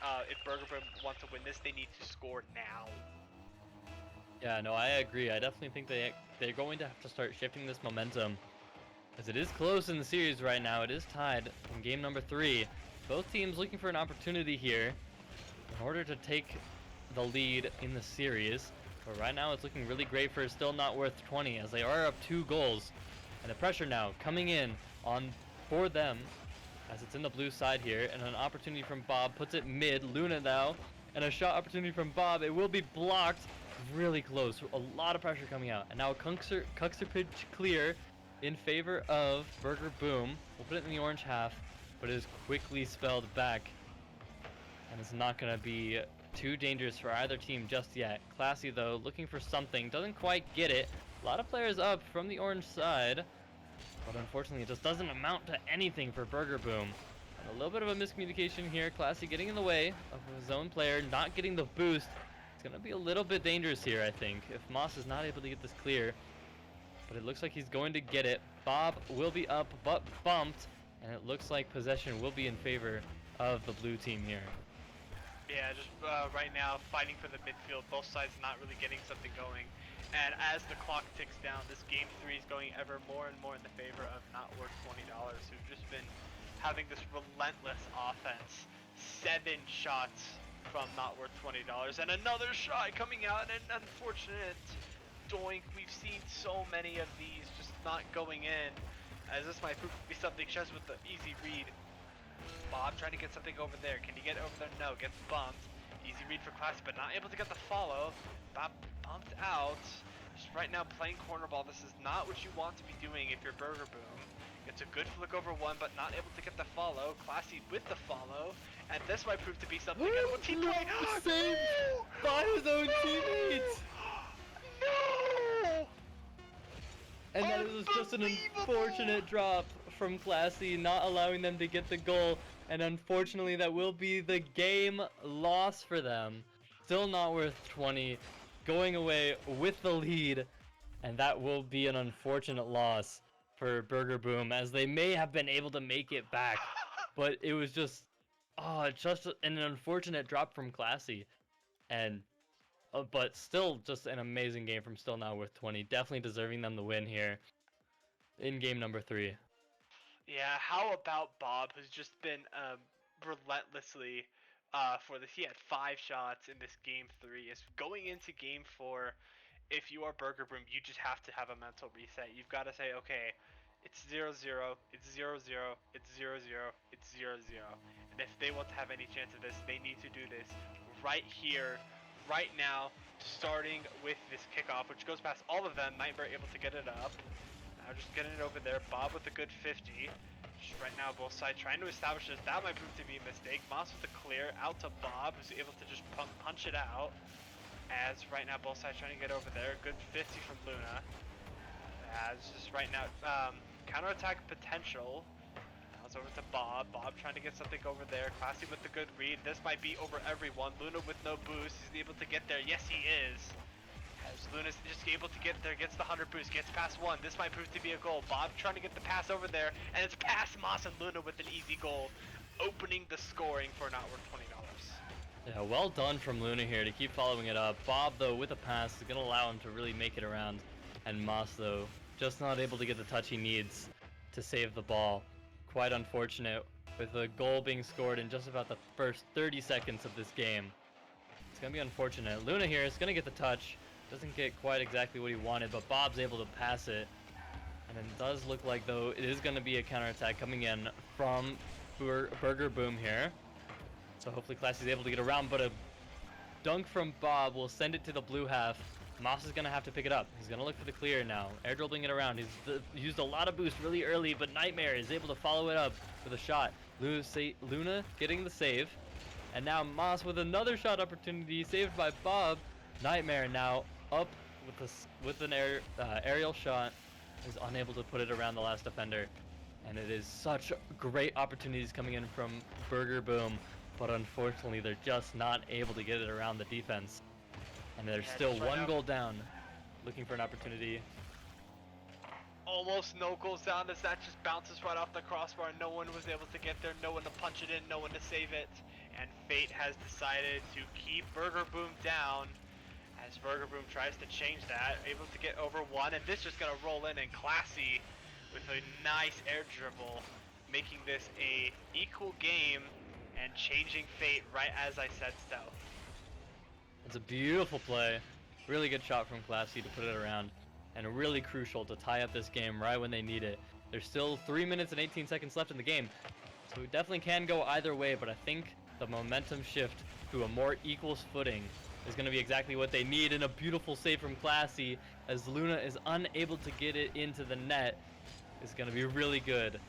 Burger Boom want to win this, they need to score now. Yeah, no, I agree. I definitely think they're going to have to start shifting this momentum, as it is close in the series right now. It is tied in game number 3. Both teams looking for an opportunity here in order to take the lead in the series. But right now it's looking really great for Still Not Worth 20, as they are up 2 goals. And the pressure now coming in on for them, as it's in the blue side here, and an opportunity from Bob puts it mid. Luna now, and a shot opportunity from Bob. It will be blocked. Really close. A lot of pressure coming out. And now a Cuxer pitch clear in favor of Burger Boom. We'll put it in the orange half, but it is quickly spelled back. And it's not going to be too dangerous for either team just yet. Classy, though, looking for something. Doesn't quite get it. A lot of players up from the orange side, but unfortunately it just doesn't amount to anything for Burger Boom. And a little bit of a miscommunication here. Classy getting in the way of his own player, not getting the boost. It's going to be a little bit dangerous here, I think, if Moss is not able to get this clear. But it looks like he's going to get it. Bob will be up, but bumped. And it looks like possession will be in favor of the blue team here. Yeah, just right now fighting for the midfield, both sides not really getting something going. And as the clock ticks down, this game 3 is going ever more and more in the favor of Not Worth $20, who've just been having this relentless offense. 7 shots from Not Worth $20, and another shot coming out, and an unfortunate doink. We've seen so many of these just not going in, as this might prove to be something. Chess with the easy read. Bob trying to get something over there. Can he get over there? No, gets bumped. Easy read for Classy, but not able to get the follow. Bob bumped out. Just right now playing corner ball. This is not what you want to be doing if you're Burger Boom. Gets a good flick over one, but not able to get the follow. Classy with the follow, and this might prove to be something. And what team play? Saved by his own teammates. No! And that was just an unfortunate drop from Classy, not allowing them to get the goal. And unfortunately, that will be the game loss for them. Still Not Worth 20, going away with the lead. And that will be an unfortunate loss for Burger Boom, as they may have been able to make it back. But it was just an unfortunate drop from Classy. And but still just an amazing game from Still Not Worth 20. Definitely deserving them the win here in game number 3. Yeah, how about Bob, who's just been relentlessly for this. He had 5 shots in this game 3. Is going into game 4. If you are Burger Boom, you just have to have a mental reset. You've got to say, okay, it's 0-0, it's 0-0, it's 0-0, it's 0-0. And if they want to have any chance of this, they need to do this right here, right now, starting with this kickoff, which goes past all of them. Nightmare able to get it up. Now just getting it over there. Bob with a good 50. Just right now, both sides trying to establish this. That might prove to be a mistake. Moss with the clear out to Bob, who's able to just punch it out. As right now, both sides trying to get over there. Good 50 from Luna. As just right now, counterattack potential. Now it's over to Bob. Bob trying to get something over there. Classy with the good read. This might be over everyone. Luna with no boost. He's able to get there. Yes, he is. As Luna's just able to get there. Gets the 100 boost. Gets past one. This might prove to be a goal. Bob trying to get the pass over there. And it's past Moss and Luna with an easy goal. Opening the scoring for Not Worth $20. Yeah, well done from Luna here to keep following it up. Bob, though, with a pass is going to allow him to really make it around. And Moss, though, just not able to get the touch he needs to save the ball. Quite unfortunate, with the goal being scored in just about the first 30 seconds of this game. It's going to be unfortunate. Luna here is going to get the touch. Doesn't get quite exactly what he wanted, but Bob's able to pass it. And it does look like, though, it is going to be a counterattack coming in from Burger Boom here. So hopefully Classy's able to get around, but a dunk from Bob will send it to the blue half. Moss is going to have to pick it up. He's going to look for the clear now. Air dribbling it around. He's used a lot of boost really early, but Nightmare is able to follow it up with a shot. Luna getting the save. And now Moss with another shot opportunity, saved by Bob. Nightmare now up with an aerial shot. is unable to put it around the last defender. And it is such great opportunities coming in from Burger Boom, but unfortunately they're just not able to get it around the defense. And they're Yeah, still just right one now- goal down, looking for an opportunity. Almost no goals down as that just bounces right off the crossbar. No one was able to get there, no one to punch it in, no one to save it. And Fate has decided to keep Burger Boom down as Burger Boom tries to change that. Able to get over one, and this just gonna roll in and Classy with a nice air dribble, making this a equal game and changing Fate right as I said so. It's a beautiful play. Really good shot from Classy to put it around. And really crucial to tie up this game right when they need it. There's still 3 minutes and 18 seconds left in the game. So it definitely can go either way, but I think the momentum shift to a more equal footing is going to be exactly what they need. And a beautiful save from Classy as Luna is unable to get it into the net is going to be really good.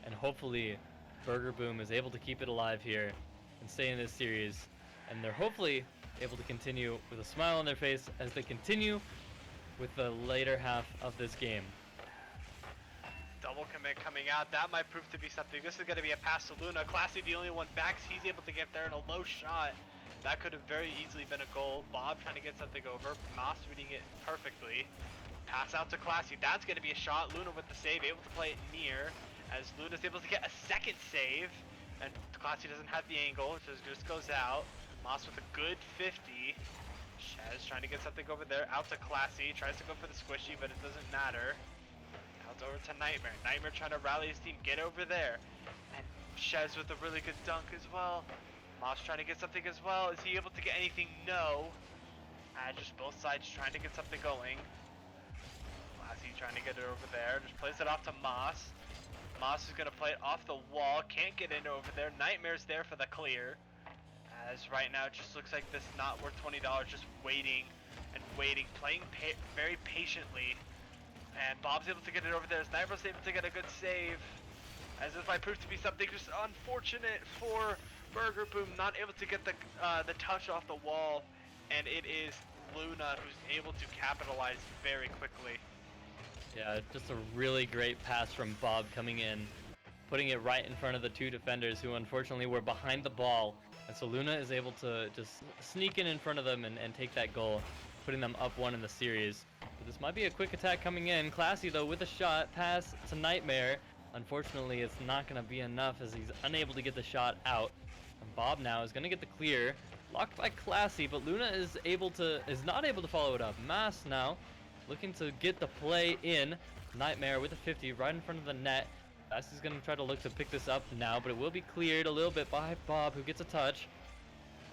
And hopefully Burger Boom is able to keep it alive here and stay in this series. And they're hopefully able to continue with a smile on their face as they continue with the later half of this game. Double commit coming out. That might prove to be something. This is going to be a pass to Luna. Classy the only one back. He's able to get there in a low shot. That could have very easily been a goal. Bob trying to get something over. Moss reading it perfectly. Pass out to Classy. That's going to be a shot. Luna with the save. Able to play it near as Luna's able to get a second save. And Classy doesn't have the angle. So it just goes out. Moss with a good 50. Shez trying to get something over there. Out to Classy. Tries to go for the squishy, but it doesn't matter. Now it's over to Nightmare. Nightmare trying to rally his team. Get over there. And Shez with a really good dunk as well. Moss trying to get something as well. Is he able to get anything? No. Just both sides trying to get something going. Classy trying to get it over there. Just plays it off to Moss. Moss is going to play it off the wall. Can't get in over there. Nightmare's there for the clear. As right now it just looks like this not worth $20, just waiting and waiting, playing very patiently. And Bob's able to get it over there as Nightmare's able to get a good save. As this might prove to be something just unfortunate for Burger Boom, not able to get the touch off the wall. And it is Luna who's able to capitalize very quickly. Yeah, just a really great pass from Bob coming in, putting it right in front of the two defenders who unfortunately were behind the ball. And so Luna is able to just sneak in front of them and take that goal, putting them up one in the series. But this might be a quick attack coming in. Classy though with a shot, pass to Nightmare. Unfortunately, it's not going to be enough as he's unable to get the shot out. And Bob now is going to get the clear, locked by Classy, but Luna is not able to follow it up. Mass now looking to get the play in. Nightmare with a 50 right in front of the net. Bass is going to try to look to pick this up now, but it will be cleared a little bit by Bob, who gets a touch.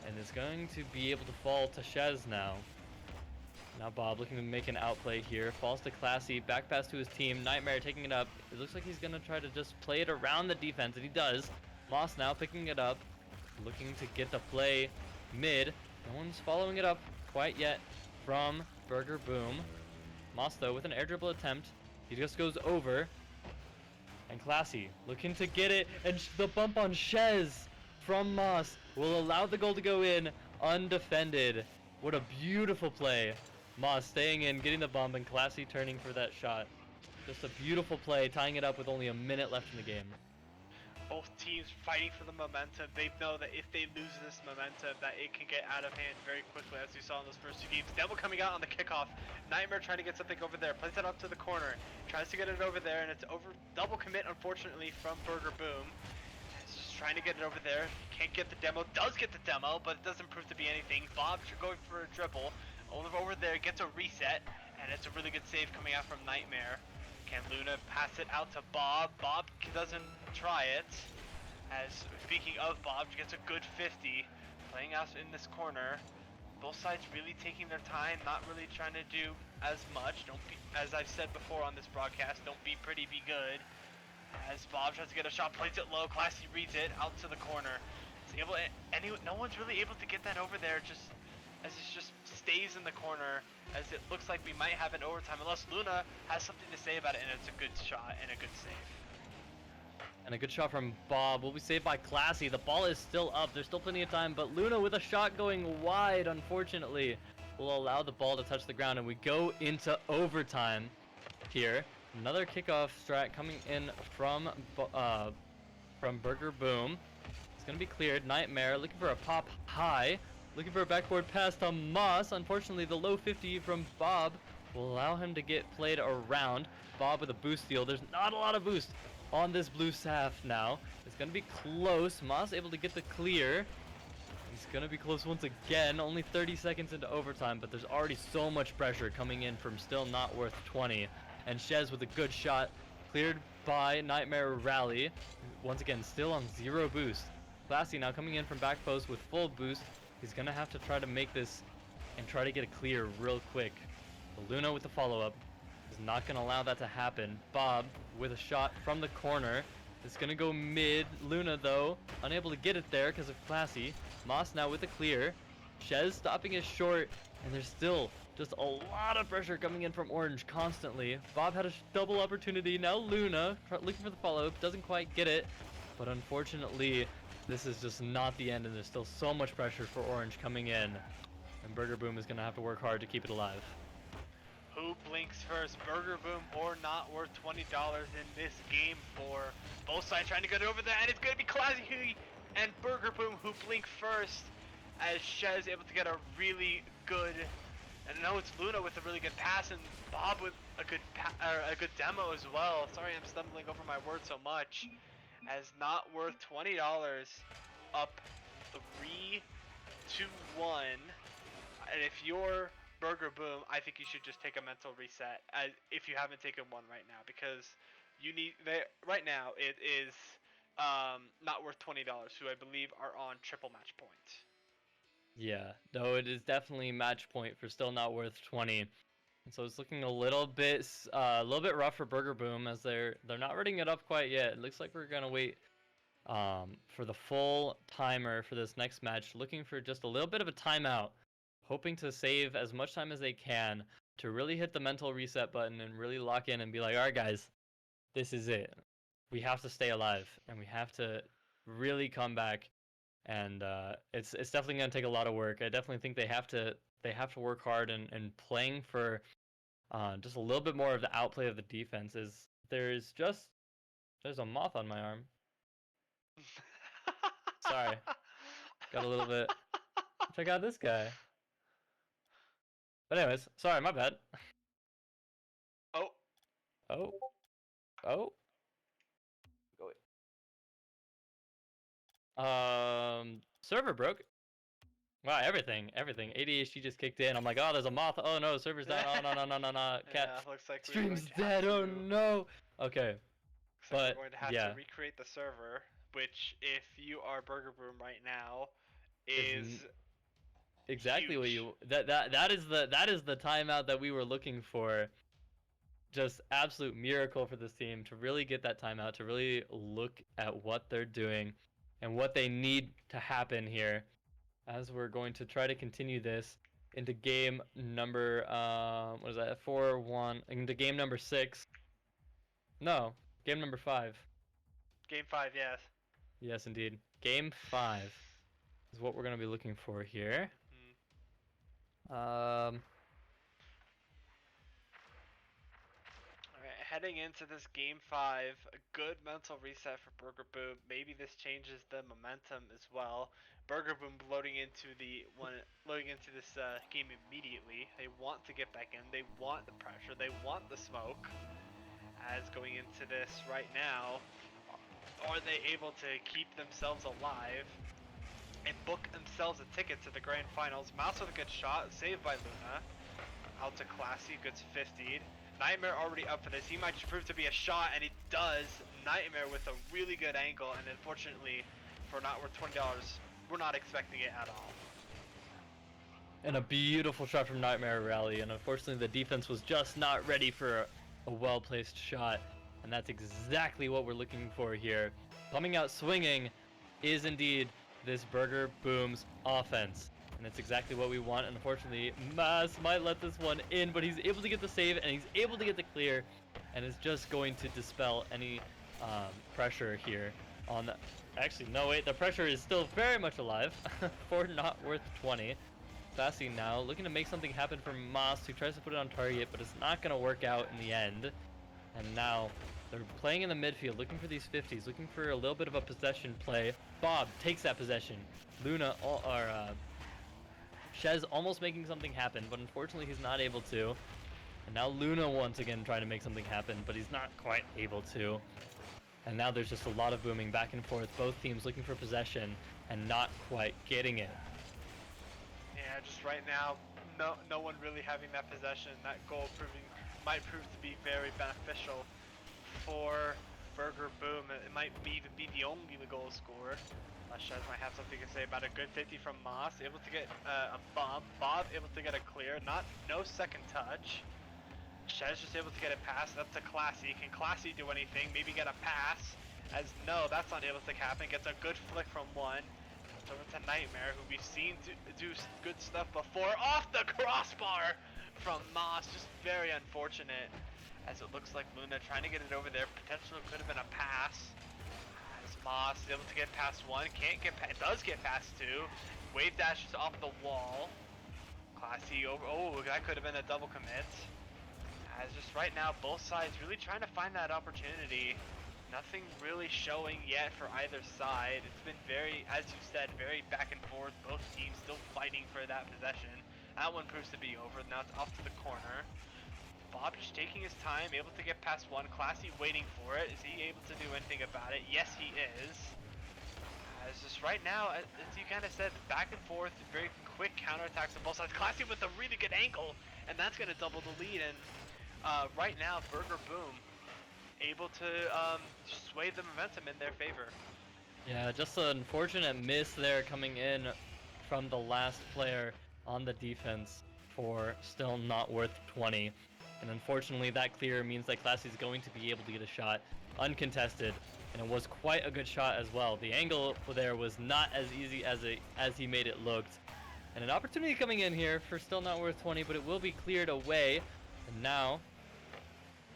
And is going to be able to fall to Shez now. Now Bob looking to make an outplay here. Falls to Classy, back pass to his team. Nightmare taking it up. It looks like he's going to try to just play it around the defense, and he does. Moss now picking it up, looking to get the play mid. No one's following it up quite yet from Burger Boom. Moss though with an air dribble attempt. He just goes over. And Classy looking to get it, and the bump on Shez from Moss will allow the goal to go in undefended. What a beautiful play. Moss staying in, getting the bump, and Classy turning for that shot. Just a beautiful play, tying it up with only a minute left in the game. Both teams fighting for the momentum. They know that if they lose this momentum, that it can get out of hand very quickly, as we saw in those first two games. Devil coming out on the kickoff. Nightmare trying to get something over there. Plays it up to the corner. Tries to get it over there, and it's over. Double commit, unfortunately, from Burger Boom. He's just trying to get it over there. Can't get the demo. Does get the demo, but it doesn't prove to be anything. Bob going for a dribble. Over there, gets a reset, and it's a really good save coming out from Nightmare. Can Luna pass it out to Bob? Bob doesn't try it. As speaking of Bob, gets a good 50. Playing out in this corner. Both sides really taking their time, not really trying to do as much. Don't be, as I've said before on this broadcast, don't be pretty, be good. As Bob tries to get a shot, plays it low. Classy reads it out to the corner. It's able, no one's really able to get that over there. Just as it just stays in the corner, as it looks like we might have an overtime, unless Luna has something to say about it, and it's a good shot and a good save. And a good shot from Bob will be saved by Classy. The ball is still up. There's still plenty of time, but Luna with a shot going wide, unfortunately, will allow the ball to touch the ground, and we go into overtime here. Another kickoff strat coming in from Burger Boom. It's gonna be cleared. Nightmare looking for a pop high. Looking for a backboard pass to Moss. Unfortunately, the low 50 from Bob will allow him to get played around. Bob with a boost steal. There's not a lot of boost on this blue Saf now. It's gonna be close. Moss able to get the clear. It's gonna be close once again. Only 30 seconds into overtime, but there's already so much pressure coming in from still not worth 20. And Shez with a good shot, cleared by Nightmare Rally. Once again, still on 0 boost. Classy now coming in from back post with full boost. He's gonna have to try to make this and try to get a clear real quick. But Luna with the follow-up is not gonna allow that to happen. Bob with a shot from the corner. It's gonna go mid. Luna though, unable to get it there because of Classy. Moss now with the clear. Shez stopping it short, and there's still just a lot of pressure coming in from Orange constantly. Bob had a double opportunity. Now Luna looking for the follow-up, doesn't quite get it, but unfortunately this is just not the end, and there's still so much pressure for Orange coming in, and Burger Boom is gonna have to work hard to keep it alive. Who blinks first, Burger Boom or not worth $20 in this game for both sides trying to get over there, and it's going to be Classy and Burger Boom who blink first, as Shez able to get a really good, and no, it's Luna with a really good pass, and Bob with a good demo as well. Sorry, I'm stumbling over my words so much. As not worth $20, up 3-1, and if you're Burger Boom, I think you should just take a mental reset if you haven't taken one right now, because right now it is not worth $20, who I believe are on triple match point. Yeah, no, it is definitely match point for still not worth 20. And so it's looking a little bit rough for Burger Boom, as they're not readying it up quite yet. It looks like we're gonna wait for the full timer for this next match, looking for just a little bit of a timeout, hoping to save as much time as they can to really hit the mental reset button and really lock in and be like, all right guys, this is it. We have to stay alive, and we have to really come back. And it's definitely going to take a lot of work. I definitely think they have to work hard, and playing for just a little bit more of the outplay of the defense. There's a moth on my arm. Sorry, got a little bit. Check out this guy. But anyways, sorry, my bad. Oh. Server broke. Wow, everything. ADHD just kicked in. I'm like, oh, there's a moth. Oh no, server's down. Oh no. Cat. Yeah, looks like Stream's dead. Oh no. Okay. We're going to have to recreate the server, which, if you are Burger Boom right now, is exactly huge. what that is the timeout that we were looking for. Just absolute miracle for this team to really get that timeout, to really look at what they're doing and what they need to happen here, as we're going to try to continue this into game number 4-1, into game number 6. No, game number 5. Game 5, yes. Yes, indeed. Game 5 is what we're going to be looking for here. Alright, heading into this game 5, a good mental reset for Burger Boom. Maybe this changes the momentum as well. Burger Boom loading into this game immediately. They want to get back in. They want the pressure. They want the smoke. As going into this right now, are they able to keep themselves alive and book themselves a ticket to the grand finals? Mouse with a good shot, saved by Luna. Out to Classy, good 50'd. Nightmare already up for this. He might just prove to be a shot, and he does. Nightmare with a really good angle, and unfortunately, for not worth $20, we're not expecting it at all. And a beautiful shot from Nightmare Rally, and unfortunately the defense was just not ready for a well-placed shot, and that's exactly what we're looking for here. Coming out swinging is indeed this Burger Boom's offense, and it's exactly what we want. And unfortunately, Mas might let this one in, but he's able to get the save, and he's able to get the clear, and is just going to dispel any pressure here on the... Actually, no, wait, the pressure is still very much alive for not worth 20. Sassy now looking to make something happen for Moss, who tries to put it on target, but it's not going to work out in the end. And now they're playing in the midfield, looking for these 50s, looking for a little bit of a possession play. Bob takes that possession. Luna, Shez almost making something happen, but unfortunately he's not able to. And now Luna once again trying to make something happen, but he's not quite able to. And now there's just a lot of booming back and forth, both teams looking for possession and not quite getting it. Yeah, just right now, no one really having that possession. That goal might prove to be very beneficial for Burger Boom. It might even be the only goal scorer. Shez might have something to say about a good 50 from Moss, able to get a bump. Bob able to get a clear, no second touch. Shez just able to get it past up to Classy. Can Classy do anything? Maybe get a pass. As no, that's not able to happen. Gets a good flick from one. It's over to Nightmare, who we've seen do good stuff before. Off the crossbar from Moss. Just very unfortunate. As it looks like Luna trying to get it over there. Potentially could have been a pass. As Moss is able to get past one. Does get past two. Wave dashes off the wall. Classy over. Oh, that could have been a double commit. As just right now, both sides really trying to find that opportunity. Nothing really showing yet for either side. It's been very, as you said, very back and forth. Both teams still fighting for that possession. That one proves to be over. Now it's off to the corner. Bob just taking his time, able to get past one. Classy waiting for it. Is he able to do anything about it? Yes, he is. As just right now, as you kind of said, back and forth, very quick counterattacks on both sides. Classy with a really good angle, and that's going to double the lead. And right now, Burger Boom able to sway the momentum in their favor. Yeah, just an unfortunate miss there coming in from the last player on the defense for still not worth 20. And unfortunately, that clear means that Classy is going to be able to get a shot uncontested. And it was quite a good shot as well. The angle there was not as easy as he made it look. And an opportunity coming in here for still not worth 20, but it will be cleared away. And now,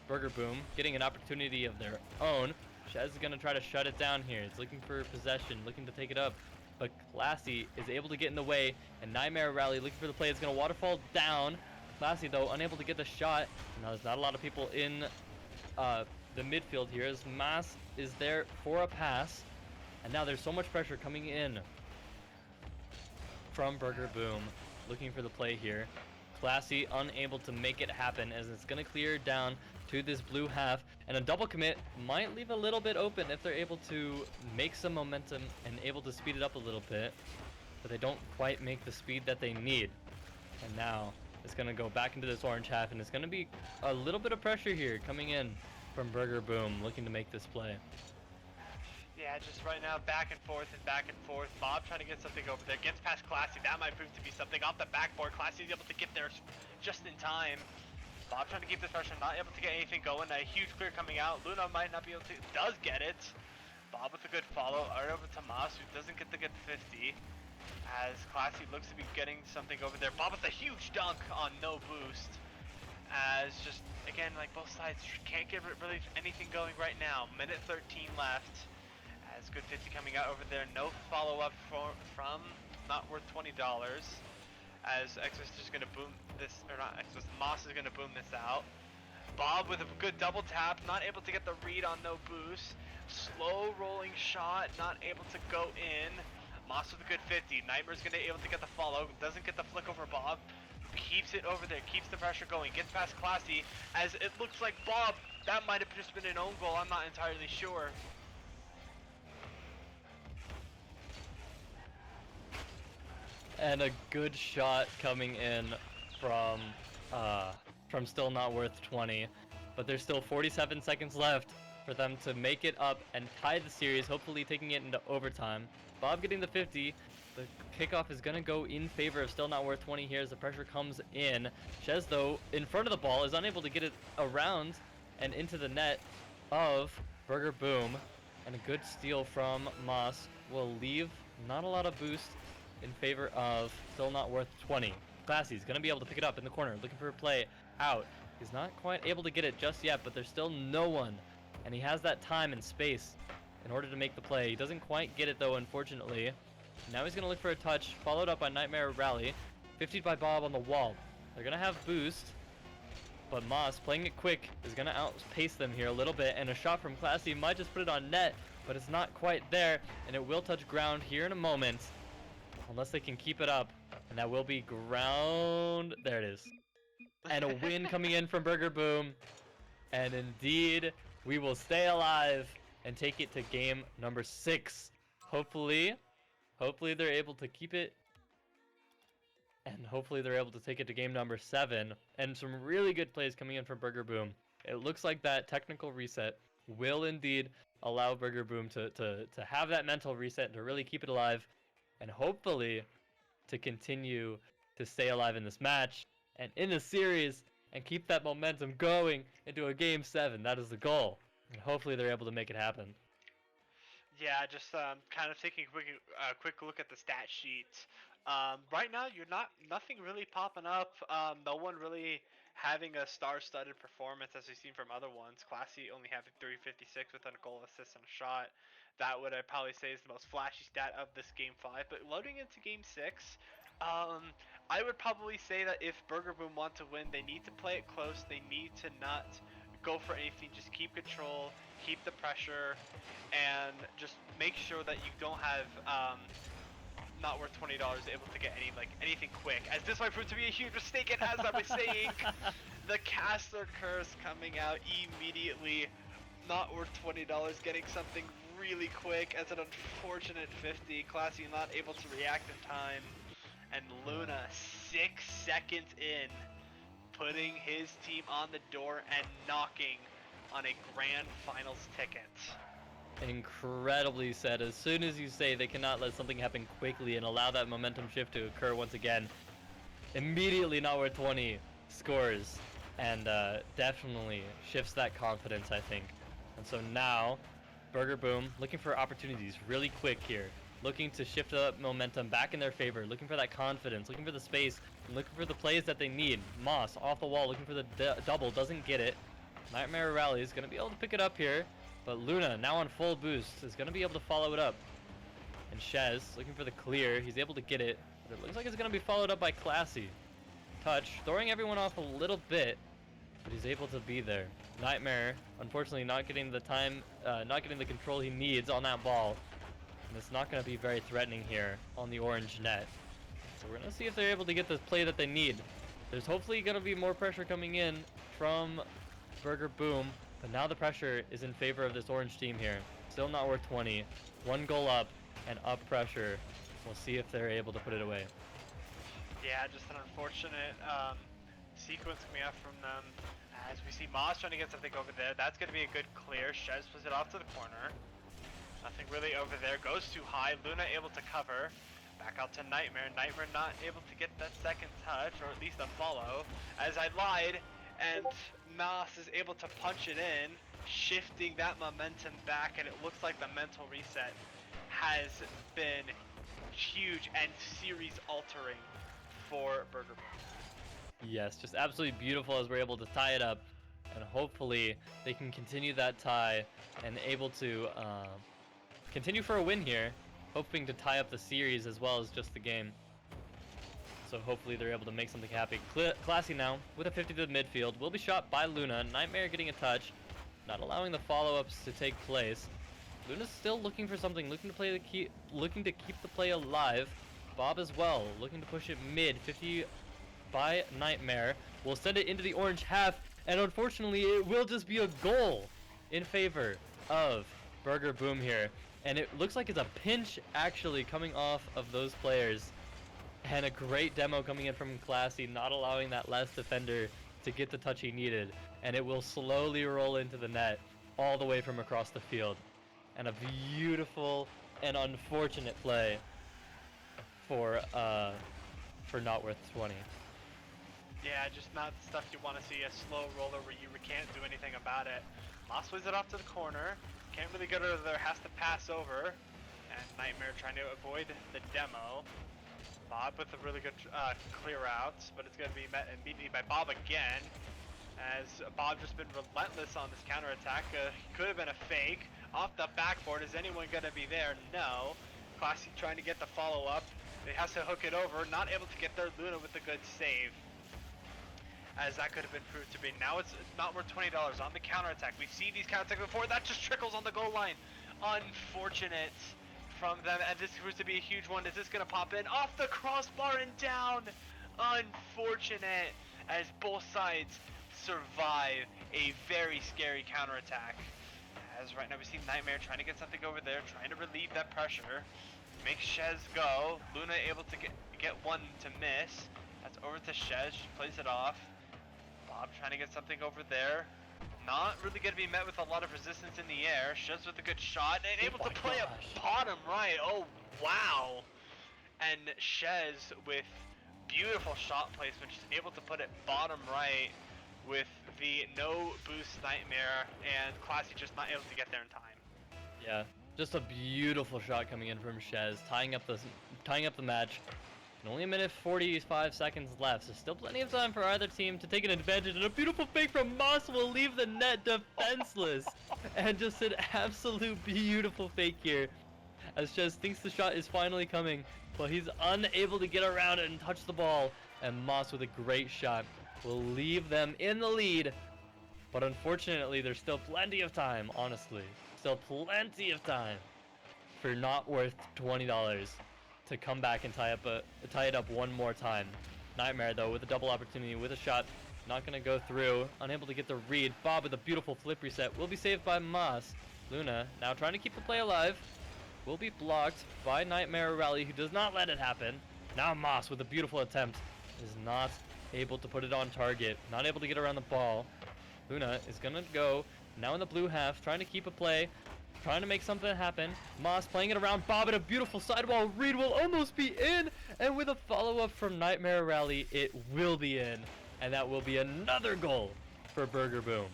Burger Boom getting an opportunity of their own. Shez is going to try to shut it down here. It's looking for possession, looking to take it up. But Classy is able to get in the way. And Nightmare Rally looking for the play. It's going to waterfall down. Classy, though, unable to get the shot. Now, there's not a lot of people in the midfield here, as Mas is there for a pass. And now there's so much pressure coming in from Burger Boom. Looking for the play here. Classy unable to make it happen, as it's going to clear down to this blue half, and a double commit might leave a little bit open if they're able to make some momentum and able to speed it up a little bit, but they don't quite make the speed that they need. And now it's going to go back into this orange half, and it's going to be a little bit of pressure here coming in from Burger Boom, looking to make this play. Yeah, just right now, back and forth and back and forth. Bob trying to get something over there. Gets past Classy. That might prove to be something. Off the backboard, Classy is able to get there just in time. Bob trying to keep this pressure, not able to get anything going. A huge clear coming out. Luna might not be able to. Does get it. Bob with a good follow. Right over to Mas, who doesn't get the good 50. As Classy looks to be getting something over there. Bob with a huge dunk on no boost. As just, again, like both sides can't get really anything going right now. Minute 13 left. As good 50 coming out over there. No follow-up from not worth $20. As Exos just gonna boom this, or not Exos, Moss is gonna boom this out. Bob with a good double tap, not able to get the read on no boost. Slow rolling shot, not able to go in. Moss with a good 50. Nightmare's gonna be able to get the follow, doesn't get the flick over Bob. Keeps it over there, keeps the pressure going, gets past Classy. As it looks like Bob, that might have just been an own goal, I'm not entirely sure. And a good shot coming in from still not worth 20, but there's still 47 seconds left for them to make it up and tie the series, hopefully taking it into overtime. Bob getting the 50. The kickoff is gonna go in favor of still not worth 20 here as the pressure comes in. Shez, though, in front of the ball, is unable to get it around and into the net of Burger Boom, and a good steal from Moss will leave not a lot of boost in favor of still not worth 20. Classy's gonna be able to pick it up in the corner, looking for a play out. He's not quite able to get it just yet, but there's still no one, and he has that time and space in order to make the play. He doesn't quite get it though, unfortunately. Now he's gonna look for a touch, followed up by Nightmare Rally. 50 by Bob on the wall. They're gonna have boost. But Moss, playing it quick, is going to outpace them here a little bit. And a shot from Classy might just put it on net, but it's not quite there. And it will touch ground here in a moment. Unless they can keep it up. And that will be ground. There it is. And a win coming in from Burger Boom. And indeed, we will stay alive and take it to game number 6. Hopefully they're able to keep it. And hopefully they're able to take it to game number 7. And some really good plays coming in from Burger Boom. It looks like that technical reset will indeed allow Burger Boom to have that mental reset and to really keep it alive. And hopefully to continue to stay alive in this match and in the series and keep that momentum going into a game 7. That is the goal. And hopefully they're able to make it happen. Yeah, just kind of taking a quick look at the stat sheet. Right now, nothing really popping up. No one really having a star-studded performance as we've seen from other ones. Classy only having 356 with a goal, assist, and a shot. That would I probably say is the most flashy stat of this game 5. But loading into game 6, I would probably say that if Burger Boom want to win, they need to play it close. They need to not go for anything. Just keep control, keep the pressure, and just make sure that you don't have not worth $20 able to get anything quick, as this might prove to be a huge mistake. And as I was saying, the caster curse coming out immediately. Not worth $20, getting something really quick as an unfortunate 50. Classy not able to react in time, and Luna 6 seconds in, putting his team on the door and knocking on a grand finals ticket. Incredibly said. As soon as you say they cannot let something happen quickly and allow that momentum shift to occur once again, immediately not worth 20 scores and definitely shifts that confidence, I think. And so now Burger Boom looking for opportunities really quick here, looking to shift the momentum back in their favor, looking for that confidence, looking for the space, and looking for the plays that they need. Moss off the wall looking for the double, doesn't get it. Nightmare Rally is going to be able to pick it up here, but Luna, now on full boost, is going to be able to follow it up. And Shez looking for the clear. He's able to get it, but it looks like it's going to be followed up by Classy. Touch, throwing everyone off a little bit, but he's able to be there. Nightmare, unfortunately, not getting the time, not getting the control he needs on that ball. And it's not going to be very threatening here on the orange net. So we're going to see if they're able to get the play that they need. There's hopefully going to be more pressure coming in from Burger Boom, but now the pressure is in favor of this orange team here. Still not worth 20. 1 goal up and up pressure. We'll see if they're able to put it away. Yeah, just an unfortunate sequence coming out from them. As we see Moss trying to get something over there. That's going to be a good clear. Shez puts it off to the corner. Nothing really over there. Goes too high. Luna able to cover. Back out to Nightmare. Nightmare not able to get that second touch, or at least a follow. As I lied, and Moss is able to punch it in, shifting that momentum back, and it looks like the mental reset has been huge and series altering for Burger Boom. Yes, just absolutely beautiful as we're able to tie it up, and hopefully they can continue that tie and able to continue for a win here, hoping to tie up the series as well as just the game. So hopefully they're able to make something happen. Classy now with a 50 to the midfield, will be shot by Luna. Nightmare getting a touch, not allowing the follow-ups to take place. Luna's still looking for something, looking to keep the play alive. Bob as well, looking to push it mid. 50 by Nightmare. Will send it into the orange half, and unfortunately it will just be a goal in favor of Burger Boom here. And it looks like it's a pinch actually coming off of those players. And a great demo coming in from Classy, not allowing that last defender to get the touch he needed. And it will slowly roll into the net all the way from across the field. And a beautiful and unfortunate play for not worth 20. Yeah, just not the stuff you want to see. A slow roller where you can't do anything about it. Moss plays it off to the corner. Can't really get over there. Has to pass over. And Nightmare trying to avoid the demo. Bob with a really good clear out, but it's going to be met immediately by Bob again. As Bob just been relentless on this counterattack. Could have been a fake. Off the backboard. Is anyone going to be there? No. Classy trying to get the follow-up. He has to hook it over. Not able to get there. Luna with a good save. as that could have been proved to be. Now it's not worth $20 on the counterattack. We've seen these counterattacks before. That just trickles on the goal line. Unfortunate from them, and this proves to be a huge one. Is this going to pop in? Off the crossbar and down. Unfortunate, as both sides survive a very scary counterattack. As right now we see Nightmare trying to get something over there, trying to relieve that pressure. Make Shez go. Luna able to get one to miss. That's over to Shez. She plays it off. Bob trying to get something over there. Not really going to be met with a lot of resistance in the air. Shez with a good shot and able to play a bottom right. Oh, wow. And Shez with beautiful shot placement. She's able to put it bottom right with the no boost Nightmare, and Classy just not able to get there in time. Yeah, just a beautiful shot coming in from Shez, tying up the match. And only a minute 45 seconds left, so still plenty of time for either team to take an advantage. And a beautiful fake from Moss will leave the net defenseless. And just an absolute beautiful fake here, as Shez thinks the shot is finally coming, but he's unable to get around it and touch the ball. And Moss with a great shot will leave them in the lead. But unfortunately, there's still plenty of time, honestly. Still plenty of time for not worth $20 to come back and tie it up one more time. Nightmare, though, with a double opportunity, with a shot, not going to go through. Unable to get the read. Bob with a beautiful flip reset will be saved by Moss. Luna, now trying to keep the play alive, will be blocked by Nightmare Rally, who does not let it happen. Now Moss with a beautiful attempt is not able to put it on target, not able to get around the ball. Luna is gonna go now in the blue half, trying to keep a play, trying to make something happen. Moss playing it around Bob at a beautiful sidewall read will almost be in, and with a follow-up from Nightmare Rally, it will be in, and that will be another goal for Burger Boom.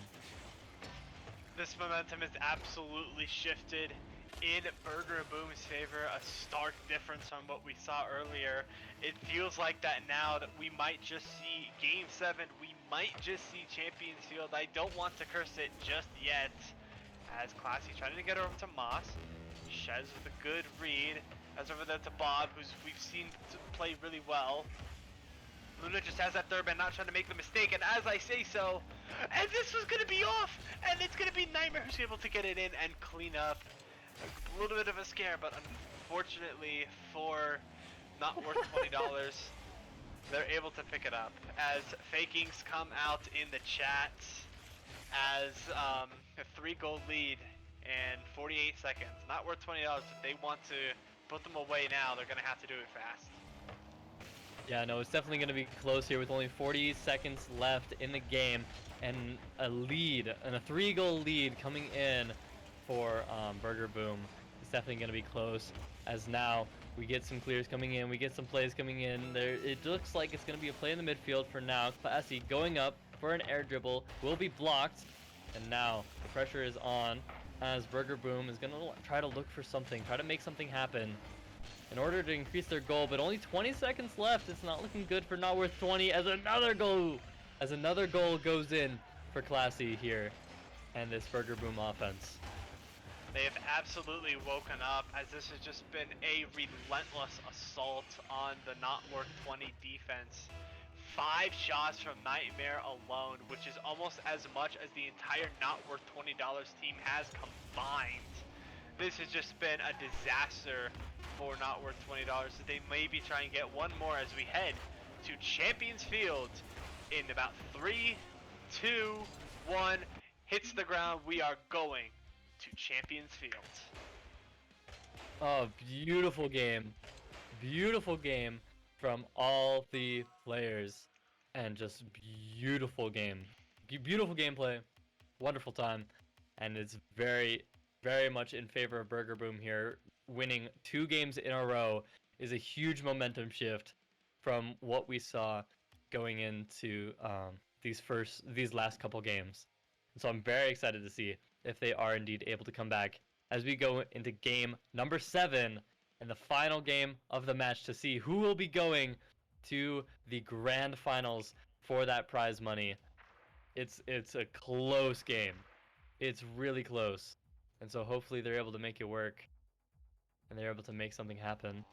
This momentum has absolutely shifted in Burger Boom's favor, a stark difference from what we saw earlier. It feels like that now that we might just see Game 7, we might just see Champions Field. I don't want to curse it just yet, as Classy trying to get over to Moss. Shez with a good read, as over there to Bob, who's we've seen play really well. Luna just has that third man, not trying to make the mistake, and as I say so, and this was going to be off, and it's going to be Nightmare who's able to get it in and clean up. A little bit of a scare, but unfortunately for not worth $20, they're able to pick it up. As Fakings come out in the chat as a 3-goal lead in 48 seconds. Not worth $20, but they want to put them away now. They're going to have to do it fast. Yeah, no, it's definitely going to be close here with only 40 seconds left in the game, and a lead, and a 3-goal lead coming in for Burger Boom. It's definitely going to be close, as now we get some clears coming in, we get some plays coming in. There, it looks like it's going to be a play in the midfield for now. Classy going up for an air dribble, will be blocked, and now the pressure is on, as Burger Boom is going to try to look for something, try to make something happen in order to increase their goal, but only 20 seconds left. It's not looking good for not worth 20, as another goal goes in for Classy here and this Burger Boom offense. They have absolutely woken up, as this has just been a relentless assault on the not worth 20 defense. 5 shots from Nightmare alone, which is almost as much as the entire not worth $20 team has combined. This has just been a disaster for not worth $20. So they may be trying to get one more as we head to Champions Field in about 3, 2, 1. Hits the ground. We are going to Champions Field. Oh, beautiful game. Beautiful game from all the players. And just beautiful game. Beautiful gameplay. Wonderful time. And it's very, very much in favor of Burger Boom here. Winning 2 games in a row is a huge momentum shift from what we saw going into these last couple games. And so I'm very excited to see if they are indeed able to come back as we go into game number 7 and the final game of the match to see who will be going to the grand finals for that prize money. It's a close game. It's really close. And so hopefully they're able to make it work and they're able to make something happen,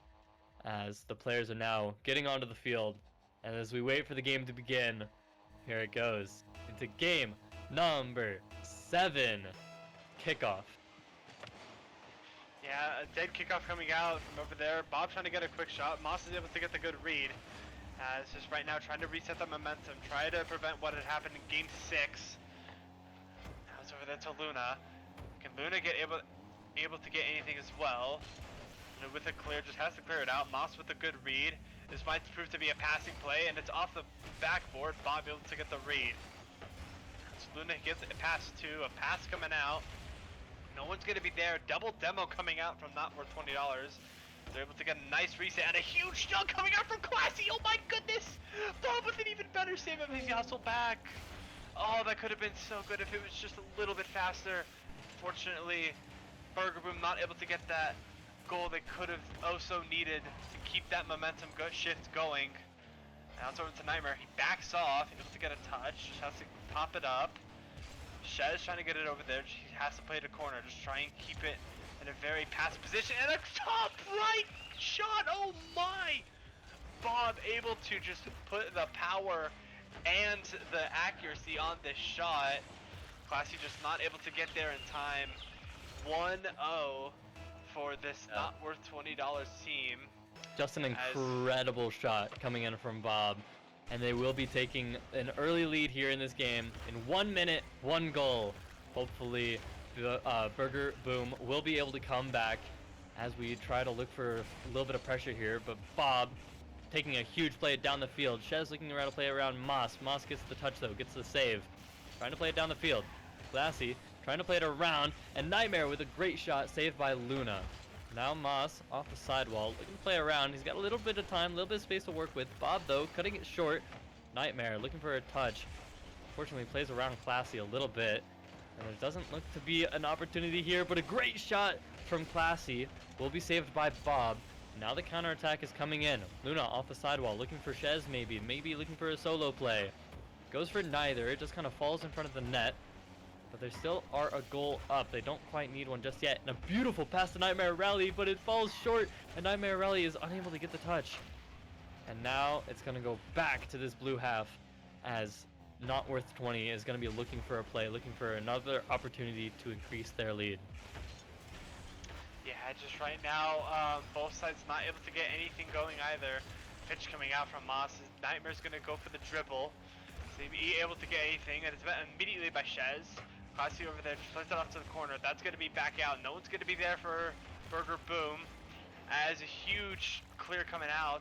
as the players are now getting onto the field. And as we wait for the game to begin, Here it goes into game number 7. Kickoff. Yeah, a dead kickoff coming out from over there. Bob trying to get a quick shot. Moss is able to get the good read. It's just right now trying to reset the momentum, try to prevent what had happened in game 6. Now it's over there to Luna. Can Luna get able to get anything as well? Luna with a clear, just has to clear it out. Moss with a good read. This might prove to be a passing play, and it's off the backboard. Bob able to get the read. So Luna gets a pass to, a pass coming out. No one's going to be there. Double demo coming out from not worth $20. They're able to get a nice reset and a huge dunk coming out from Classy. Oh my goodness! Bob with an even better save of his hustle back. Oh, that could have been so good if it was just a little bit faster. Fortunately, Burger Boom not able to get that goal they could have so needed to keep that momentum shift going. Now it's over to Nightmare. He backs off, able to get a touch, just has to pop it up. Shez trying to get it over there. She has to play to corner. Just try and keep it in a very passive position. And a top right shot. Oh my! Bob able to just put the power and the accuracy on this shot. Classy just not able to get there in time. 1-0 for this not worth $20 team. Just an incredible shot coming in from Bob. And they will be taking an early lead here in this game. In 1 minute, 1 goal. Hopefully, the Burger Boom will be able to come back as we try to look for a little bit of pressure here. But Bob taking a huge play down the field. Shez looking around to play around Moss. Moss gets the touch though, gets the save. Trying to play it down the field. Classy trying to play it around. And Nightmare with a great shot saved by Luna. Now Moss off the sidewall, looking to play around. He's got a little bit of time, a little bit of space to work with. Bob, though, cutting it short. Nightmare looking for a touch. Fortunately, plays around Classy a little bit. And there doesn't look to be an opportunity here, but a great shot from Classy will be saved by Bob. Now the counterattack is coming in. Luna off the sidewall, looking for Shez maybe looking for a solo play. Goes for neither, it just kind of falls in front of the net. But they still are a goal up. They don't quite need one just yet. And a beautiful pass to Nightmare Rally, but it falls short. And Nightmare Rally is unable to get the touch. And now it's going to go back to this blue half as Not Worth 20 is going to be looking for a play, looking for another opportunity to increase their lead. Yeah, just right now, both sides not able to get anything going either. Pitch coming out from Moss. Nightmare's going to go for the dribble. So he'll be able to get anything, and it's met immediately by Shez. Classy over there, just plays it off to the corner. That's going to be back out. No one's going to be there for Burger Boom. As a huge clear coming out.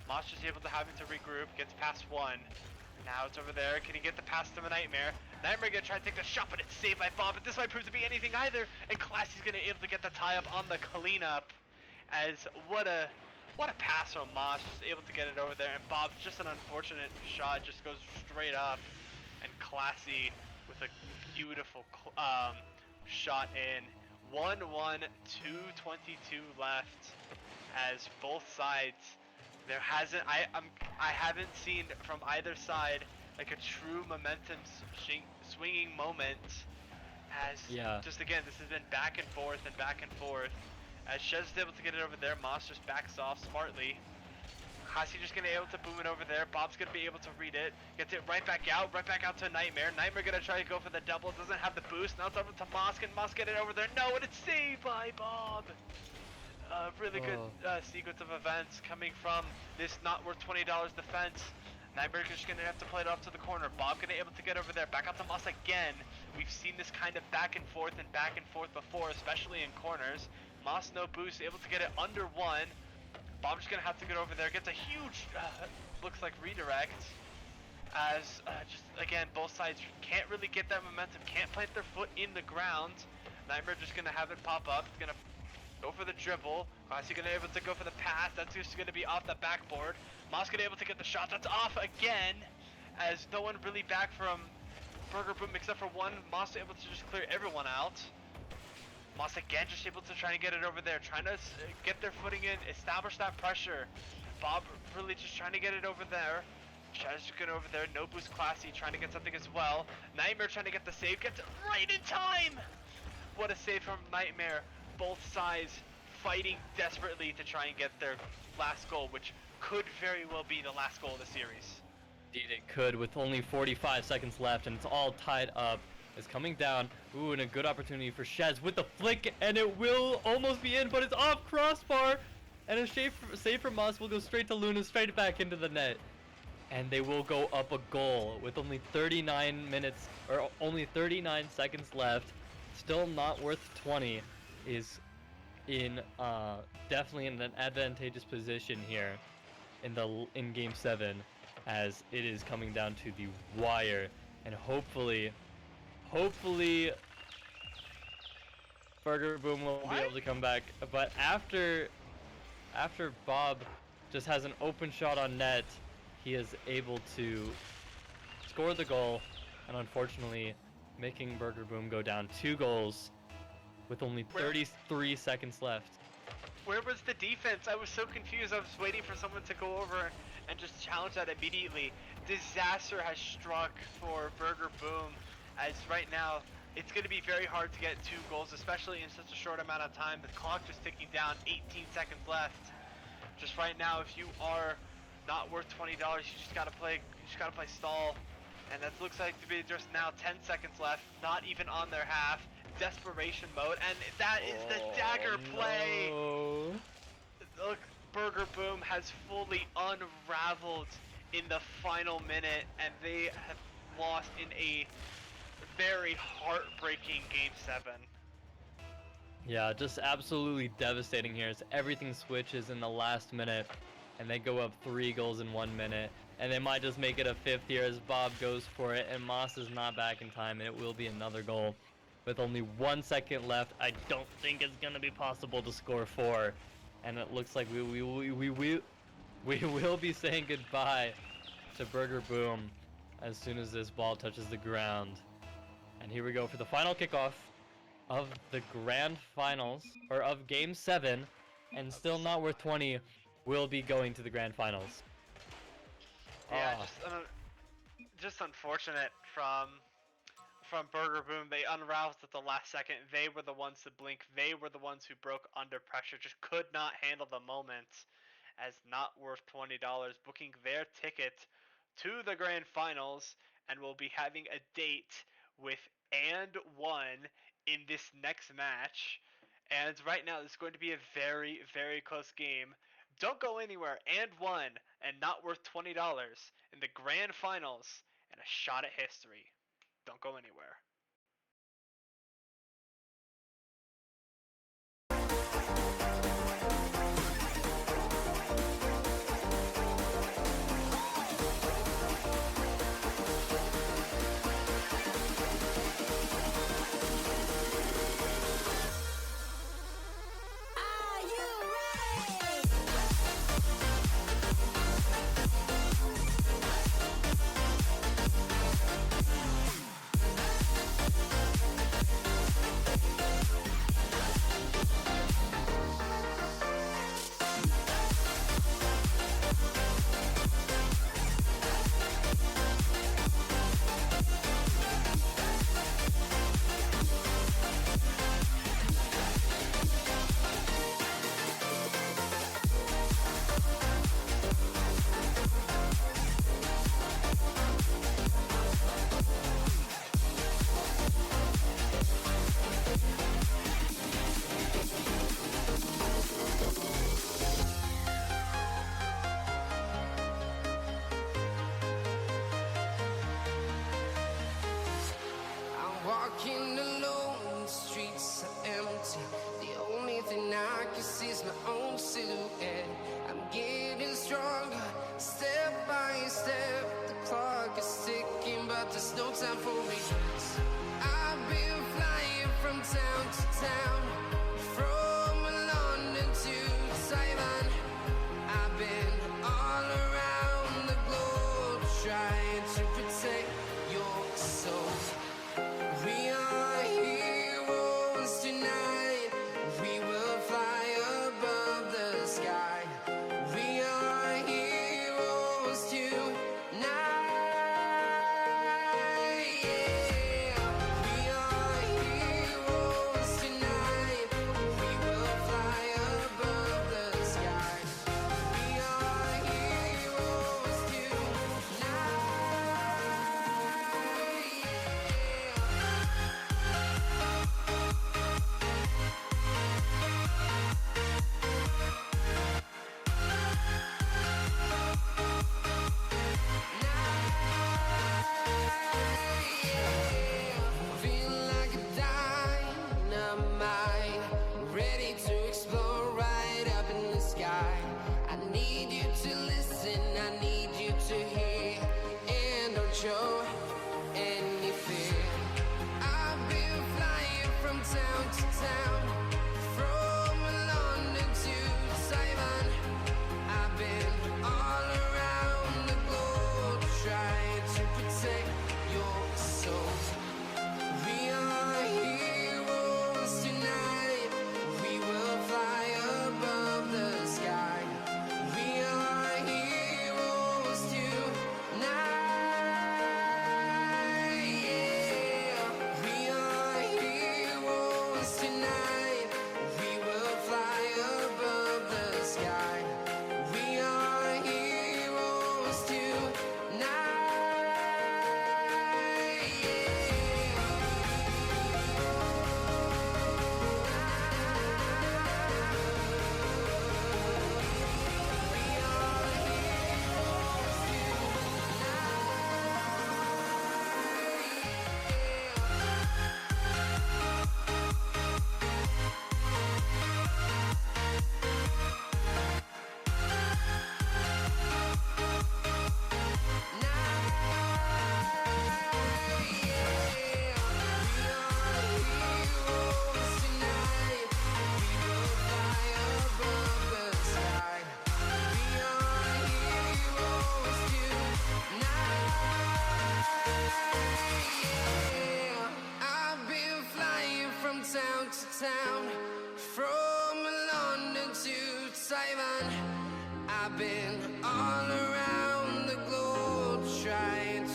Moss just able to have him to regroup. Gets past one. Now it's over there. Can he get the pass to the Nightmare? Nightmare going to try to take the shot, but it's saved by Bob. But this might prove to be anything either. And Classy's going to be able to get the tie up on the cleanup. As what a pass from Moss. Just able to get it over there. And Bob, just an unfortunate shot. Just goes straight up. And Classy with a beautiful shot in. 1-1, 2:22 left. As both sides, I haven't seen from either side like a true momentum swinging moment. As just again, this has been back and forth and back and forth. As Shez is able to get it over there, Moss just backs off smartly. Classy just gonna be able to boom it over there. Bob's gonna be able to read it. Gets it right back out to Nightmare. Nightmare gonna try to go for the double. Doesn't have the boost. Now it's over to Moss. Can Moss get it over there? No, and it's saved by Bob. Really good sequence of events coming from this not worth $20 defense. Nightmare is just gonna have to play it off to the corner. Bob gonna be able to get over there. Back out to Moss again. We've seen this kind of back and forth before, especially in corners. Moss no boost, able to get it under one. Bob just gonna have to get over there. Gets a huge, looks like redirect. As just again, both sides can't really get that momentum, can't plant their foot in the ground. Nightmare just gonna have it pop up. It's gonna go for the dribble. Classy gonna be able to go for the pass. That's just gonna be off the backboard. Moss gonna be able to get the shot. That's off again. As no one really back from Burger Boom except for one. Moss able to just clear everyone out. Moss again just able to try and get it over there, trying to get their footing in, establish that pressure. Bob really just trying to get it over there. Shez just getting over there, no boost Classy, trying to get something as well. Nightmare trying to get the save, gets it right in time! What a save from Nightmare. Both sides fighting desperately to try and get their last goal, which could very well be the last goal of the series. Indeed it could, with only 45 seconds left, and it's all tied up. It's coming down. Ooh, and a good opportunity for Shez with the flick, and it will almost be in, but it's off crossbar. And a save from us will go straight to Luna, straight back into the net. And they will go up a goal with only 39 minutes, or only 39 seconds left. Still not worth 20 is definitely in an advantageous position here in game 7, as it is coming down to the wire, and hopefully Burger Boom will be able to come back. But after Bob just has an open shot on net, he is able to score the goal, and unfortunately making Burger Boom go down 2 goals with only 33 seconds left. Where was the defense? I was so confused. I was waiting for someone to go over and just challenge that immediately. Disaster has struck for Burger Boom, as right now it's going to be very hard to get 2 goals, especially in such a short amount of time. The clock just ticking down, 18 seconds left. Just right now, if you are not worth $20, you just gotta play stall. And that looks like to be just now 10 seconds left, not even on their half. Desperation mode, and that is the dagger play. No. Look, Burger Boom has fully unraveled in the final minute, and they have lost in a very heartbreaking game 7. Yeah, just absolutely devastating here as everything switches in the last minute, and they go up 3 goals in 1 minute, and they might just make it a 5th here as Bob goes for it, and Moss is not back in time, and it will be another goal. With only 1 second left, I don't think it's gonna be possible to score 4, and it looks like we will be saying goodbye to Burger Boom as soon as this ball touches the ground. And here we go for the final kickoff of the grand finals, or of game 7, and still not worth 20 will be going to the grand finals. Yeah, just unfortunate from Burger Boom. They unraveled at the last second. They were the ones to blink. They were the ones who broke under pressure. Just could not handle the moment, as not worth $20, booking their ticket to the grand finals, and will be having a date with and one in this next match. And right now, this is going to be a very, very close game. Don't go anywhere. And one, and not worth $20 in the grand finals, and a shot at history. Don't go anywhere. Are you ready?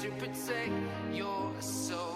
to protect your soul.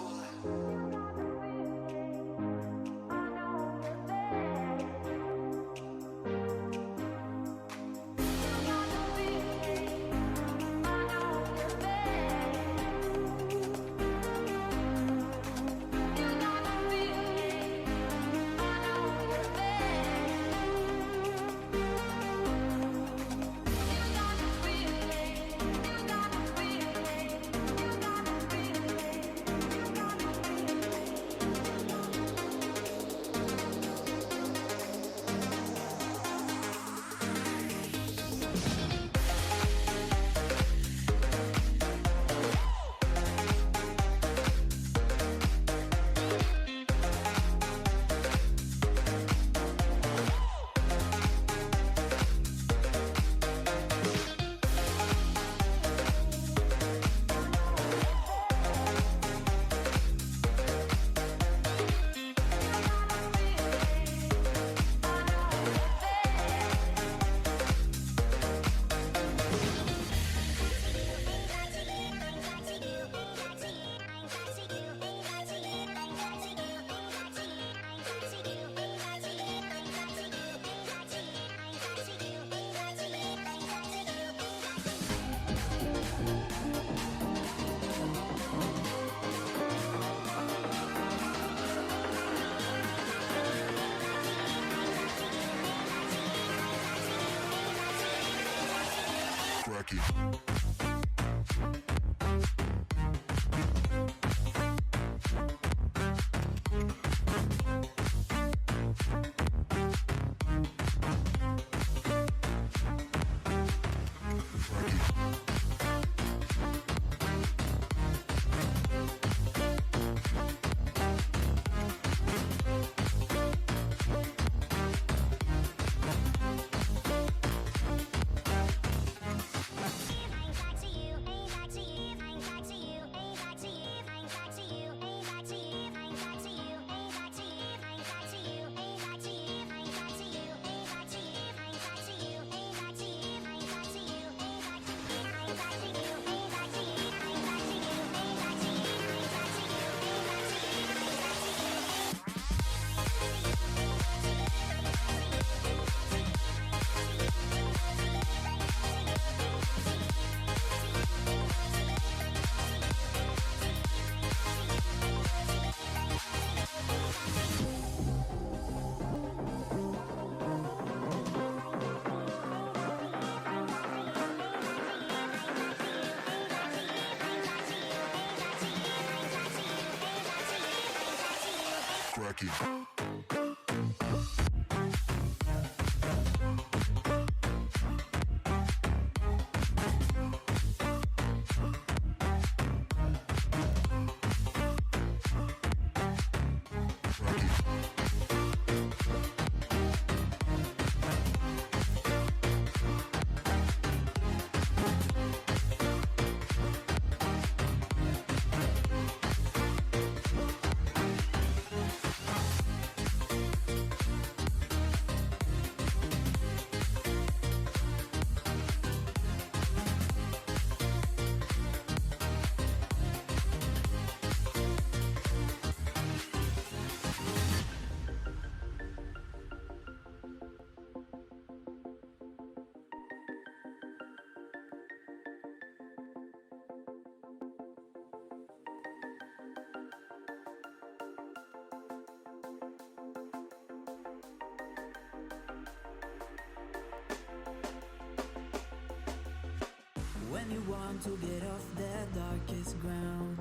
When you want to get off the darkest ground,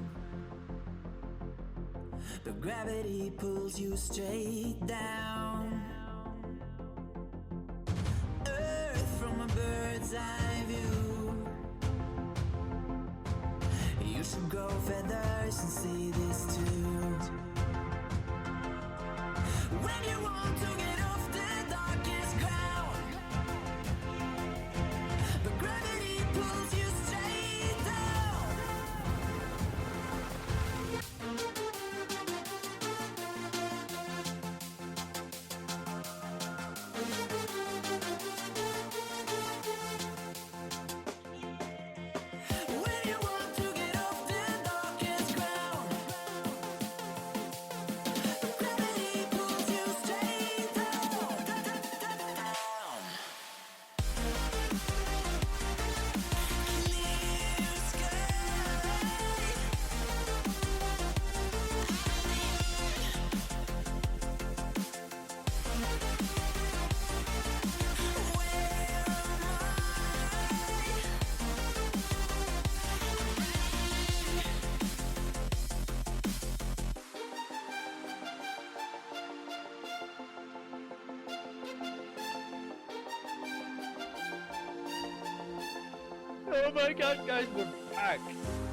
but gravity pulls you straight down. Earth from a bird's eye view. You should grow feathers and see this too. When you want to get off the darkest ground, but gravity pulls you straight down. When you want to get off the Oh my god, guys, we're back.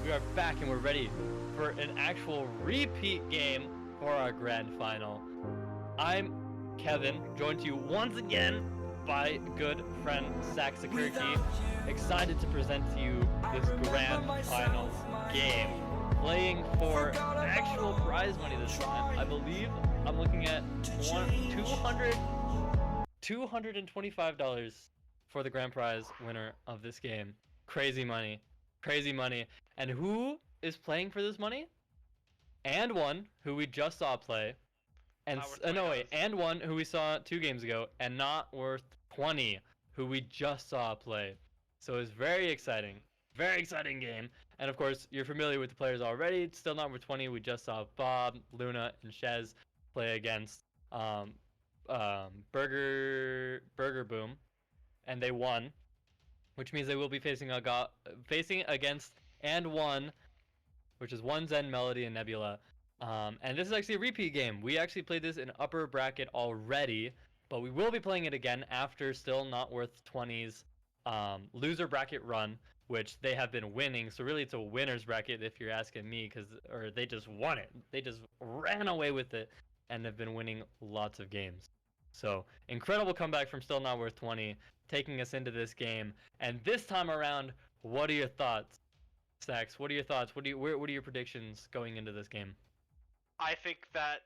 We are back and we're ready for an actual repeat game for our grand final. I'm Kevin, joined to you once again by good friend Saxakurki. Excited to present to you this grand finals game. Playing for actual prize money this time. I believe I'm looking at $225 for the grand prize winner of this game. Crazy money. Crazy money. And who is playing for this money? And one who we just saw play. And Not worth no wait, $20. and one who we saw 2 games ago, and not worth 20, who we just saw play. So it's very exciting game. And of course, you're familiar with the players already. It's still not worth 20. We just saw Bob, Luna, and Shez play against Burger Boom, and they won, which means they will be facing against and one, which is one Zen, Melody, and Nebula. And this is actually a repeat game. We actually played this in upper bracket already, but we will be playing it again after still not worth 20's loser bracket run, which they have been winning. So really, it's a winner's bracket if you're asking me, or they just won it. They just ran away with it and have been winning lots of games. So incredible comeback from still not worth 20, taking us into this game. And this time around, what are your thoughts, Sax? What are your thoughts? What are your predictions going into this game? I think that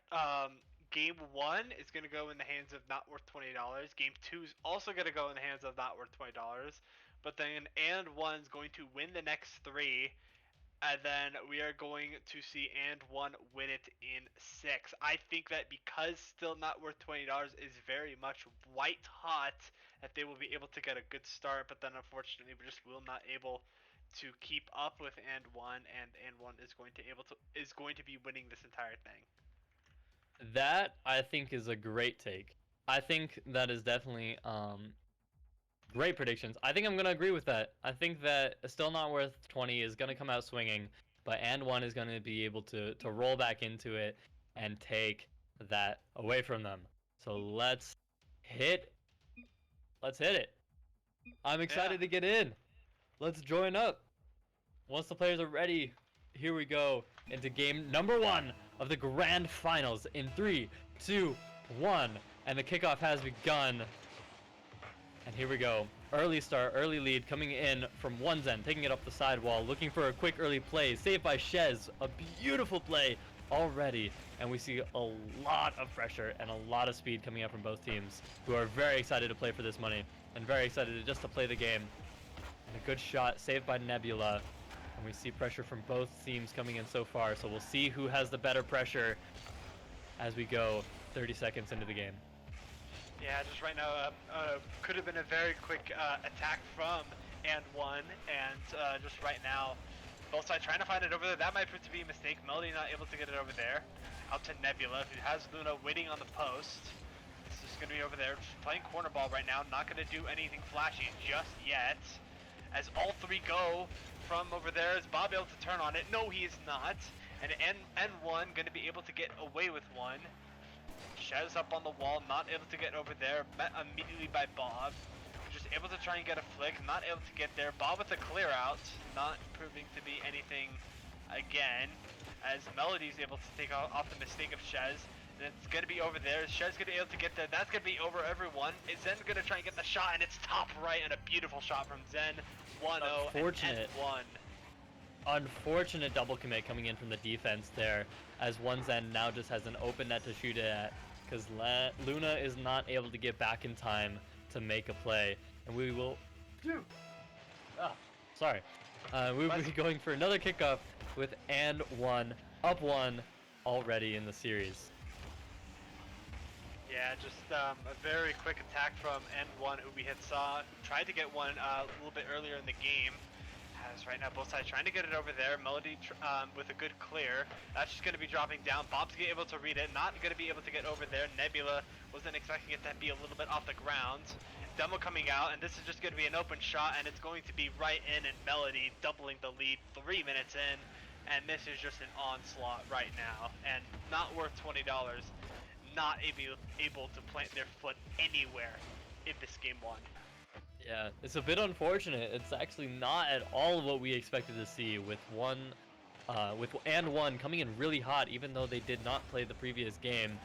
game 1 is going to go in the hands of not worth $20. Game 2 is also going to go in the hands of not worth $20. But then and 1 is going to win the next 3. And then we are going to see and 1 win it in 6. I think that because still not worth $20 is very much white hot, that they will be able to get a good start. But then unfortunately, we just will not able to keep up with and 1, and 1 is going to be winning this entire thing. That I think is a great take. I think that is definitely great predictions. I think I'm gonna agree with that. I think that still not worth 20 is gonna come out swinging, but and one is gonna be able to roll back into it and take that away from them. So let's hit it. I'm excited to get in. Let's join up. Once the players are ready, here we go into game number 1 of the grand finals in 3, 2, 1, and the kickoff has begun. And here we go. Early start, early lead coming in from one Zen, taking it up the sidewall, looking for a quick early play. Saved by Shez. A beautiful play already. And we see a lot of pressure and a lot of speed coming out from both teams, who are very excited to play for this money and very excited just to play the game. And a good shot saved by Nebula. And we see pressure from both teams coming in so far. So we'll see who has the better pressure as we go 30 seconds into the game. Yeah, just right now, could have been a very quick attack from and 1, and just right now, both sides trying to find it over there. That might prove to be a mistake. Melody not able to get it over there. Out to Nebula, who has Luna waiting on the post. This is going to be over there, just playing corner ball right now. Not going to do anything flashy just yet. As all 3 go from over there, is Bob able to turn on it? No, he is not. And N1 going to be able to get away with 1. Shez up on the wall, not able to get over there, met immediately by Bob. Just able to try and get a flick, not able to get there. Bob with a clear out, not proving to be anything again. As Melody's able to take off the mistake of Shez. And it's going to be over there. Shez going to be able to get there. That's going to be over everyone. Is Zen going to try and get the shot, and it's top right, and a beautiful shot from Zen. 1-0 Unfortunate. and N1. Unfortunate double commit coming in from the defense there, as one Zen now just has an open net to shoot it at, because Luna is not able to get back in time to make a play, and we will... we will be going for another kickoff with and 1, up 1 already in the series. Yeah, just a very quick attack from N1, who we had tried to get one a little bit earlier in the game. As right now both sides trying to get it over there. Melody with a good clear. That's just going to be dropping down. Bob's able to read it. Not going to be able to get over there. Nebula wasn't expecting it to be a little bit off the ground. Demo coming out, and this is just going to be an open shot, and it's going to be right in, and Melody doubling the lead 3 minutes in. And this is just an onslaught right now, and not worth $20. Not able to plant their foot anywhere in this game 1. Yeah, it's a bit unfortunate. It's actually not at all what we expected to see with one coming in really hot, even though they did not play the previous game.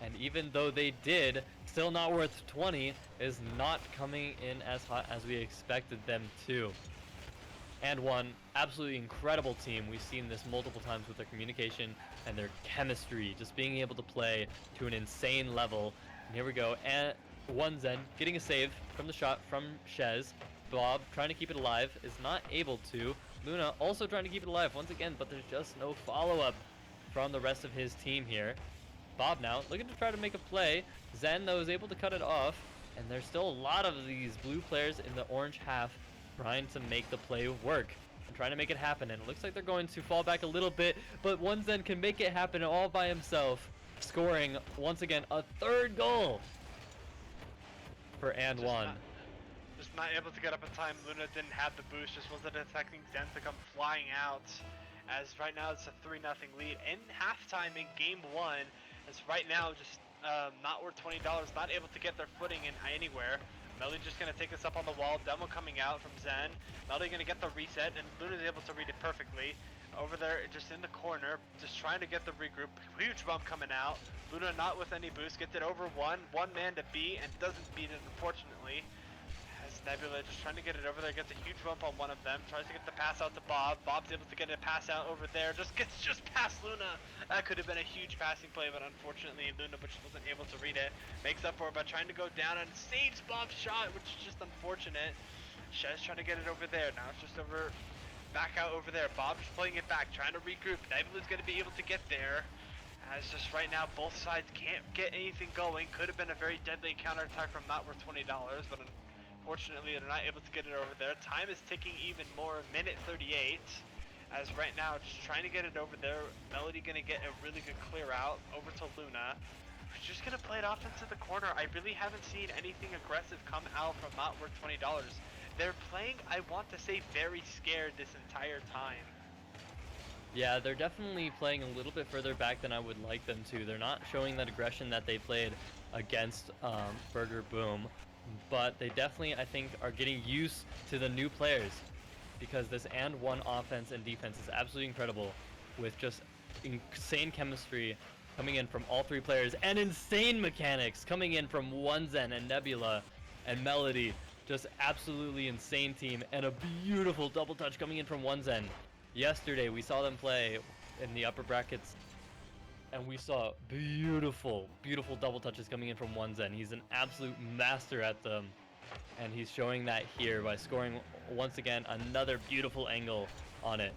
And even though they did, still not worth 20 is not coming in as hot as we expected them to. And one absolutely incredible team. We've seen this multiple times with their communication and their chemistry, just being able to play to an insane level. And here we go. And one Zen getting a save from the shot from Shez. Bob trying to keep it alive is not able to. Luna also trying to keep it alive once again, but there's just no follow-up from the rest of his team here. Bob now looking to try to make a play. Zen, though, is able to cut it off. And there's still a lot of these blue players in the orange half trying to make the play work and trying to make it happen. And it looks like they're going to fall back a little bit, but one Zen can make it happen all by himself, scoring once again a third goal for and Just one. Just not able to get up in time. Luna didn't have the boost, just wasn't expecting Zen to come flying out. As right now it's a 3-0 lead in halftime in game one. As right now just not worth $20, not able to get their footing in anywhere. Melody just gonna take this up on the wall. Demo coming out from Zen. Melody gonna get the reset, and Luna's able to read it perfectly. Over there, just in the corner, just trying to get the regroup. Huge bump coming out. Luna not with any boost, gets it over one man to beat, and doesn't beat it unfortunately. As Nebula just trying to get it over there, gets a huge bump on one of them, tries to get the pass out to Bob. Bob's able to get a pass out over there, just gets past Luna. That could have been a huge passing play, but unfortunately Luna just wasn't able to read it. Makes up for it by trying to go down and saves Bob's shot, which is just unfortunate. Shez trying to get it over there, now it's just back out over there. Bob just playing it back, trying to regroup. Nebula's going to be able to get there. As just right now, both sides can't get anything going. Could have been a very deadly counterattack from not worth $20, but unfortunately, they're not able to get it over there. Time is ticking even more, minute 38. As right now, just trying to get it over there. Melody gonna get a really good clear out over to Luna. Who's just gonna play it off into the corner. I really haven't seen anything aggressive come out from not worth $20. They're playing, I want to say, very scared this entire time. Yeah, they're definitely playing a little bit further back than I would like them to. They're not showing that aggression that they played against Burger Boom, but they definitely, I think, are getting used to the new players because this and one offense and defense is absolutely incredible with just insane chemistry coming in from all three players and insane mechanics coming in from one Zen and Nebula and Melody. Just absolutely insane team and a beautiful double touch coming in from one Zen. Yesterday we saw them play in the upper brackets and we saw beautiful double touches coming in from one Zen. He's an absolute master at them, and he's showing that here by scoring once again another beautiful angle on it.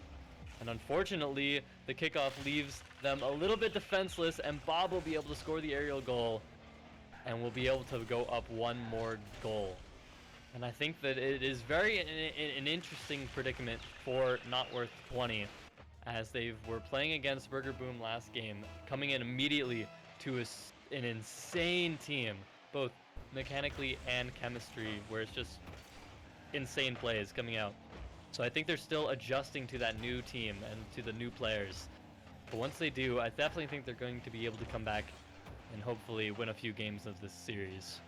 And unfortunately, the kickoff leaves them a little bit defenseless, and Bob will be able to score the aerial goal, and will be able to go up one more goal. And I think that it is very an interesting predicament for not worth 20, as they were playing against Burger Boom last game, coming in immediately to an insane team, both mechanically and chemistry, where it's just insane plays coming out. So I think they're still adjusting to that new team and to the new players. But once they do, I definitely think they're going to be able to come back and hopefully win a few games of this series.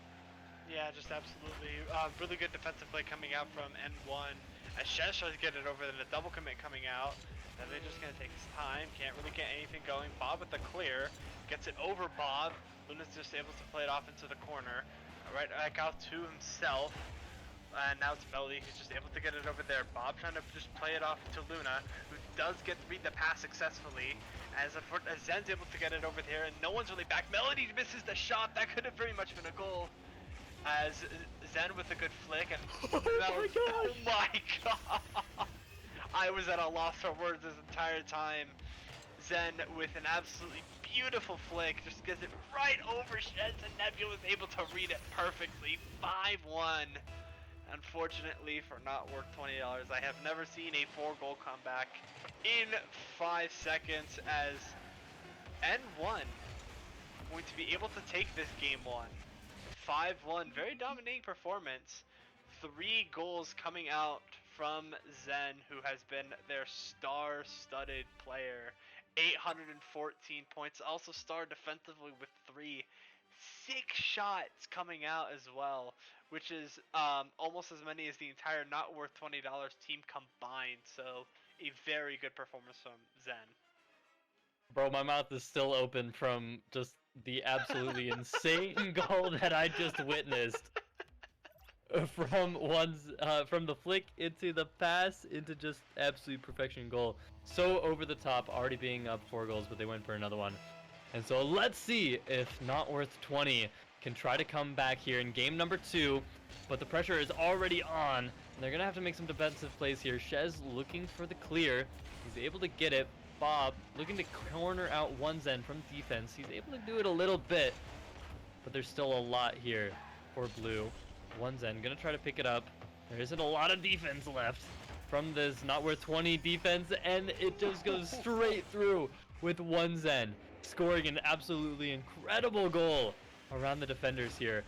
Yeah, just absolutely. Really good defensive play coming out from N1. As Shez tries to get it over, then the double commit coming out. And they're just going to take his time. Can't really get anything going. Bob with the clear. Gets it over Bob. Luna's just able to play it off into the corner. Right back out to himself. And now it's Melody who's just able to get it over there. Bob trying to just play it off to Luna, who does get to read the pass successfully. As Zen's able to get it over there, and no one's really back. Melody misses the shot. That could have very much been a goal. As Zen with a good flick, and oh my god! I was at a loss for words this entire time. Zen with an absolutely beautiful flick, just gets it right over Shez, and Nebula was able to read it perfectly. 5-1. Unfortunately, for not worth $20, I have never seen a 4-goal comeback in 5 seconds, as N1 going to be able to take this game 1. 5-1, very dominating performance. 3 goals coming out from Zen, who has been their star-studded player. 814 points, also star defensively with 3. 6 shots coming out as well, which is almost as many as the entire not worth $20 team combined. So a very good performance from Zen. Bro, my mouth is still open from just the absolutely insane goal that I just witnessed. From the flick into the pass into just absolute perfection goal. So over the top, already being up 4 goals, but they went for another one. And so let's see if Not Worth 20 can try to come back here in game number 2. But the pressure is already on, and they're gonna have to make some defensive plays here. Shez looking for the clear. He's able to get it. Bob looking to corner out one's end from defense. He's able to do it a little bit, but there's still a lot here for Blue. One's end gonna try to pick it up. There isn't a lot of defense left from this Not Worth 20 defense, and it just goes straight through with one's end, scoring an absolutely incredible goal around the defenders here.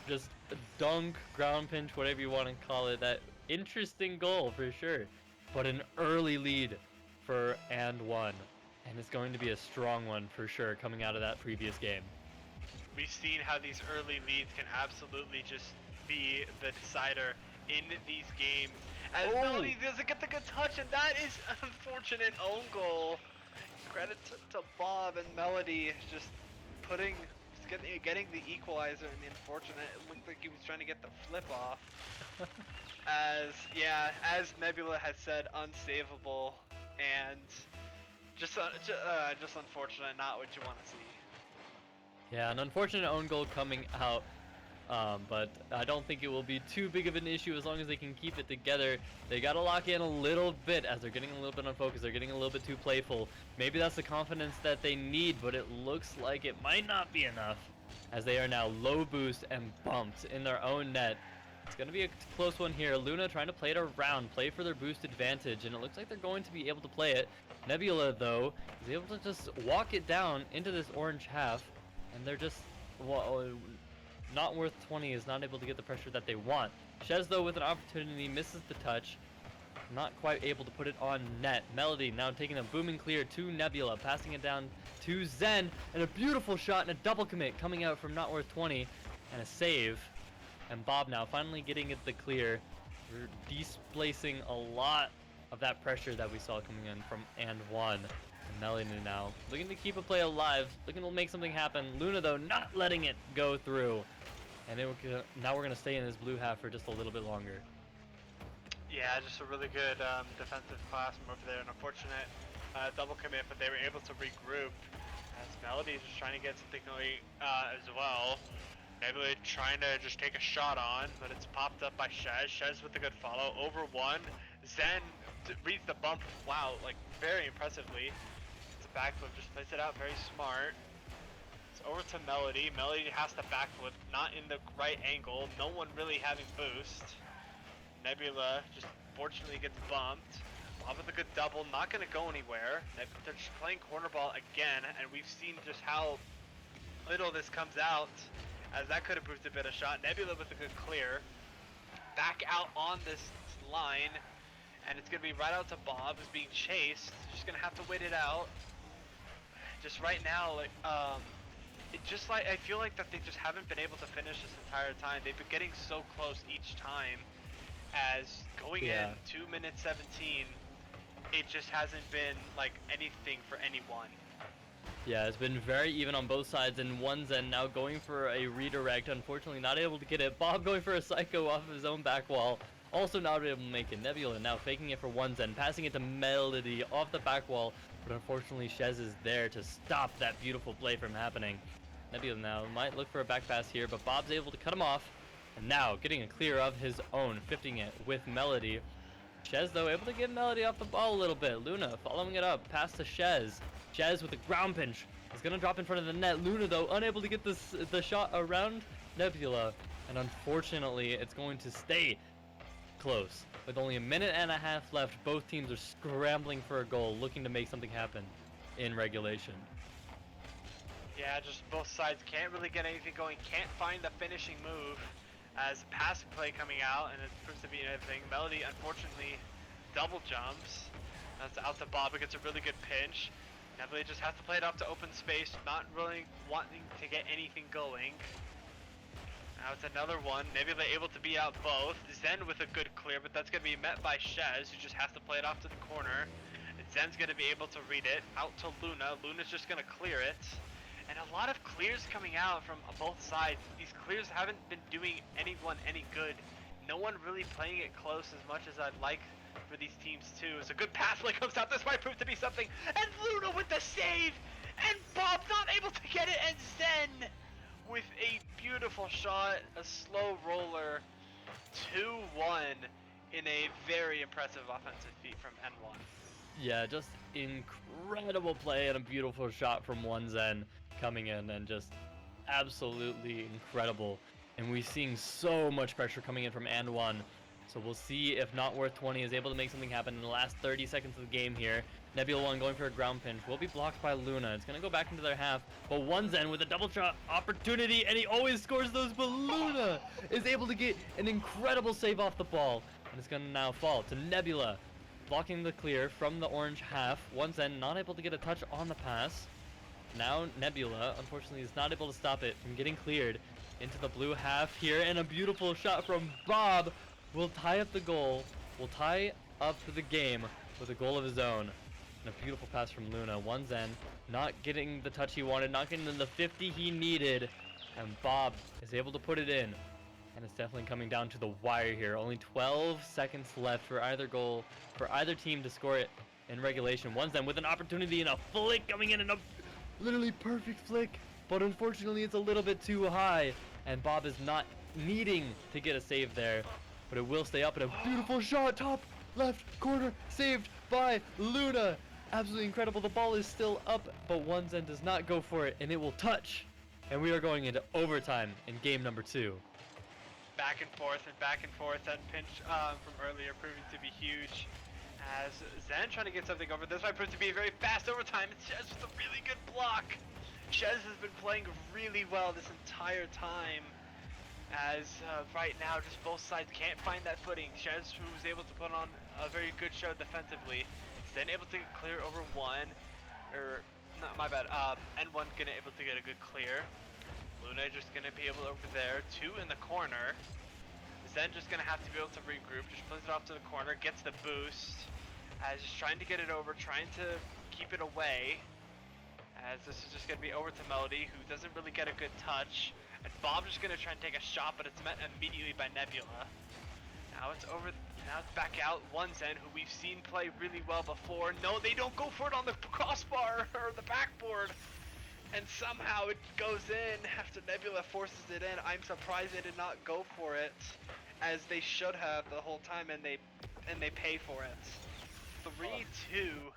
Just a dunk, ground pinch, whatever you want to call it. That interesting goal for sure, but an early lead for and one, and it's going to be a strong one for sure coming out of that previous game. We've seen how these early leads can absolutely just be the decider in these games. As Melody doesn't get the good touch, and that is an unfortunate own goal. Credit to Bob and Melody just getting the equalizer, and the unfortunate, it looked like he was trying to get the flip off. As Nebula has said, unsavable, and just unfortunate, not what you want to see. Yeah, an unfortunate own goal coming out, but I don't think it will be too big of an issue as long as they can keep it together. They got to lock in a little bit as they're getting a little bit unfocused. They're getting a little bit too playful. Maybe that's the confidence that they need, but it looks like it might not be enough as they are now low boost and bumped in their own net. It's going to be a close one here. Luna trying to play it around, play for their boost advantage, and it looks like they're going to be able to play it. Nebula, though, is able to just walk it down into this orange half. And they're just, Not Worth 20 is not able to get the pressure that they want. Shez, though, with an opportunity, misses the touch. Not quite able to put it on net. Melody now taking a booming clear to Nebula, passing it down to Zen. And a beautiful shot and a double commit coming out from Not Worth 20. And a save. And Bob now finally getting it the clear. We're displacing a lot of that pressure that we saw coming in from and one. Melody now looking to keep a play alive, looking to make something happen. Luna, though, not letting it go through. And now we're going to stay in this blue half for just a little bit longer. Yeah, just a really good defensive class from over there. An unfortunate double commit, but they were able to regroup. As Melody is just trying to get something going as well. Nebula trying to just take a shot on, but it's popped up by Shez. Shez with a good follow. Over one. Zen reads the bump. Wow, like very impressively. Backflip, just plays it out very smart. It's over to Melody. Melody has to backflip, not in the right angle. No one really having boost. Nebula just fortunately gets bumped. Bob with a good double, not going to go anywhere. They're just playing corner ball again, and we've seen just how little this comes out, as that could have proved a bit of shot. Nebula with a good clear. Back out on this line, and it's going to be right out to Bob, who's being chased. Just going to have to wait it out. Just right now, like, I feel like that they just haven't been able to finish this entire time. They've been getting so close each time, as going in 2 minutes 17, it just hasn't been like anything for anyone. Yeah, it's been very even on both sides, and one's end now going for a redirect, unfortunately not able to get it. Bob going for a psycho off of his own back wall, also not able to make it. Nebula now faking it for one's end, passing it to Melody off the back wall. But unfortunately, Shez is there to stop that beautiful play from happening. Nebula now might look for a back pass here, but Bob's able to cut him off. And now getting a clear of his own, 50ing it with Melody. Shez, though, able to get Melody off the ball a little bit. Luna following it up, pass to Shez. Shez with a ground pinch is going to drop in front of the net. Luna, though, unable to get the shot around Nebula. And unfortunately, it's going to stay close. With only a minute and a half left, both teams are scrambling for a goal, looking to make something happen in regulation. Yeah, just both sides can't really get anything going, can't find the finishing move, as passing play coming out, and it proves to be anything. Melody, unfortunately, double jumps. That's out to Bob, it gets a really good pinch. Nebula just has to play it up to open space, not really wanting to get anything going. Now it's another one. Nebula able to be out both. Zen with a good clear, but that's going to be met by Shez, who just has to play it off to the corner. And Zen's going to be able to read it. Out to Luna. Luna's just going to clear it. And a lot of clears coming out from both sides. These clears haven't been doing anyone any good. No one really playing it close as much as I'd like for these teams too. It's a good pass play comes out. This might prove to be something. And Luna with the save. And Bob not able to get it. And Zen with a beautiful shot, a slow roller, 2-1 in a very impressive offensive feat from N1. Yeah, just incredible play and a beautiful shot from one Zen coming in, and just absolutely incredible. And we're seeing so much pressure coming in from N1. So we'll see if Not Worth 20 is able to make something happen in the last 30 seconds of the game here. Nebula 1 going for a ground pinch will be blocked by Luna. It's going to go back into their half, but one Zen with a double shot opportunity, and he always scores those, but Luna is able to get an incredible save off the ball, and it's going to now fall to Nebula, blocking the clear from the orange half. One Zen not able to get a touch on the pass. Now Nebula, unfortunately, is not able to stop it from getting cleared into the blue half here, and a beautiful shot from Bob will tie up the goal, will tie up the game with a goal of his own. And a beautiful pass from Luna. One Zen not getting the touch he wanted, not getting the 50 he needed, and Bob is able to put it in. And it's definitely coming down to the wire here. Only 12 seconds left for either goal, for either team to score it in regulation. One Zen with an opportunity and a flick coming in, and a literally perfect flick, but unfortunately it's a little bit too high, and Bob is not needing to get a save there, but it will stay up, and a beautiful shot, top left corner, saved by Luna. Absolutely incredible. The ball is still up, but one Zen does not go for it, and it will touch, and we are going into overtime in game number 2. Back and forth, that pinch from earlier proving to be huge. As Zen trying to get something over, this might prove to be a very fast overtime. It's Shez with a really good block. Shez has been playing really well this entire time. As right now, just both sides can't find that footing. Shez, who was able to put on a very good show defensively, then able to clear over one, or not, my bad. N1 gonna able to get a good clear. Luna just gonna be able over there, 2 in the corner. Zen just gonna have to be able to regroup. Just plays it off to the corner, gets the boost. As just trying to get it over, trying to keep it away. As this is just gonna be over to Melody, who doesn't really get a good touch. And Bob's just gonna try and take a shot, but it's met immediately by Nebula. Now it's over. Now it's back out. One Zen, who we've seen play really well before. No, they don't go for it on the crossbar or the backboard. And somehow it goes in after Nebula forces it in. I'm surprised they did not go for it, as they should have the whole time, and they pay for it. 3-2,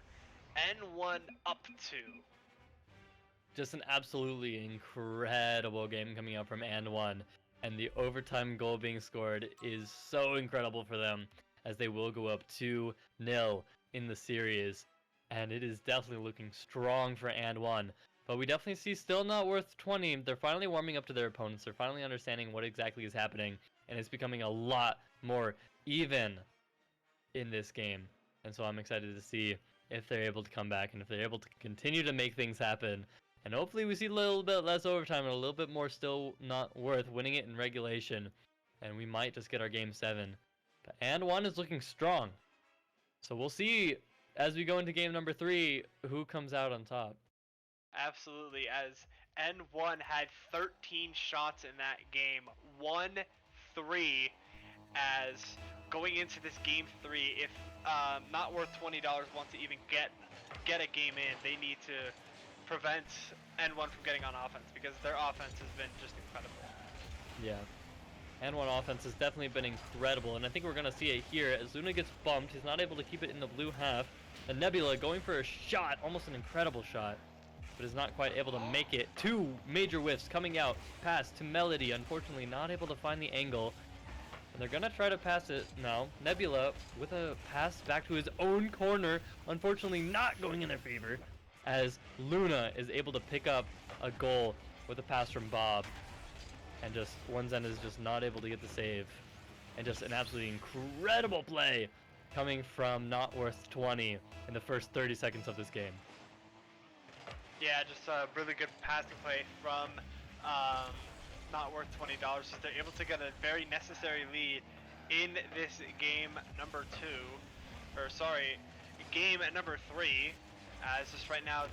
N1 up 2. Just an absolutely incredible game coming out from N1, and the overtime goal being scored is so incredible for them, as they will go up 2-0 in the series, and it is definitely looking strong for N1. But we definitely see still Not Worth 20. They're finally warming up to their opponents. They're finally understanding what exactly is happening, and it's becoming a lot more even in this game. And so I'm excited to see if they're able to come back, and if they're able to continue to make things happen. And hopefully we see a little bit less overtime and a little bit more still Not Worth winning it in regulation. And we might just get our game 7. But N1 is looking strong. So we'll see as we go into game number 3 who comes out on top. Absolutely, as N1 had 13 shots in that game, 1-3, as going into this game 3, if Not Worth $20 wants to even get a game in, they need to prevent N1 from getting on offense, because their offense has been just incredible. Yeah. N1 offense has definitely been incredible, and I think we're going to see it here as Luna gets bumped. He's not able to keep it in the blue half. And Nebula going for a shot, almost an incredible shot, but is not quite able to make it. 2 major whiffs coming out. Pass to Melody, unfortunately not able to find the angle. And they're going to try to pass it now. Nebula with a pass back to his own corner, unfortunately not going in their favor, as Luna is able to pick up a goal with a pass from Bob. And just one Zen is just not able to get the save. And just an absolutely incredible play coming from Not Worth 20 in the first 30 seconds of this game. Yeah, just a really good passing play from um, not worth $20. Just they're able to get a very necessary lead in this game number 2, or sorry, game at number 3. As just right now,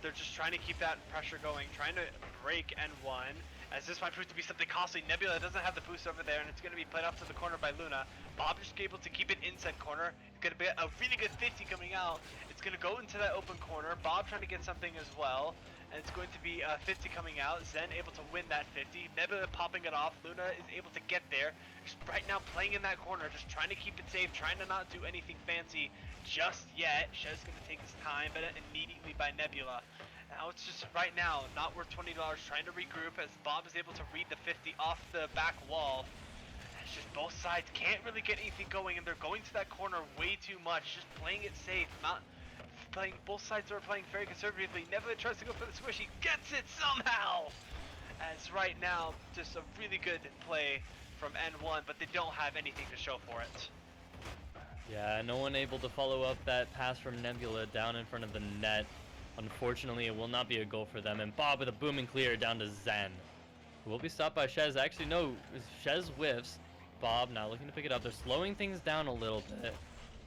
they're just trying to keep that pressure going, trying to break N1. As this might prove to be something costly. Nebula doesn't have the boost over there, and it's going to be played off to the corner by Luna. Bob just able to keep it inside corner. It's going to be a really good 50 coming out. It's going to go into that open corner. Bob trying to get something as well. And it's going to be a 50 coming out. Zen able to win that 50. Nebula popping it off. Luna is able to get there. Just right now playing in that corner. Just trying to keep it safe. Trying to not do anything fancy just yet. Shez going to take his time, but immediately by Nebula. Now it's just right now, not worth $20, trying to regroup as Bob is able to read the 50 off the back wall. It's just both sides can't really get anything going, and they're going to that corner way too much, just playing it safe, not playing, both sides are playing very conservatively. Nebula tries to go for the squishy, gets it somehow! As right now, just a really good play from N1, but they don't have anything to show for it. Yeah, no one able to follow up that pass from Nebula down in front of the net. Unfortunately, it will not be a goal for them. And Bob with a booming clear down to Zen, who will be stopped by Shez. Actually, no, Shez whiffs. Bob now looking to pick it up. They're slowing things down a little bit,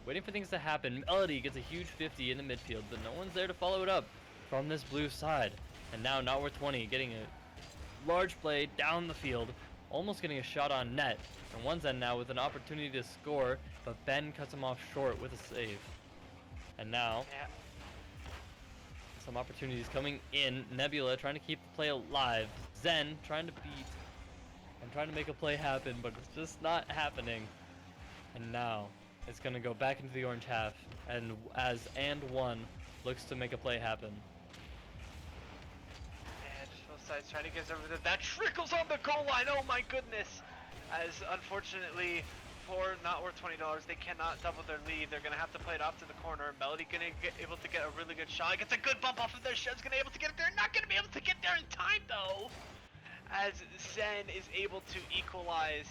waiting for things to happen. Melody gets a huge 50 in the midfield, but no one's there to follow it up from this blue side. And now Not Worth 20 getting a large play down the field, almost getting a shot on net. And one Zen now with an opportunity to score, but Ben cuts him off short with a save. And now, some opportunities coming in. Nebula trying to keep the play alive. Zen trying to beat and trying to make a play happen, but it's just not happening. And now it's going to go back into the orange half, and as And1 looks to make a play happen. And just both sides trying to get over there. That trickles on the goal line. Oh my goodness! As unfortunately for Not Worth $20, they cannot double their lead. They're gonna have to play it off to the corner. Melody gonna get able to get a really good shot. Gets a good bump off of their. Shed's gonna able to get it there. Not gonna be able to get there in time though. As Zen is able to equalize.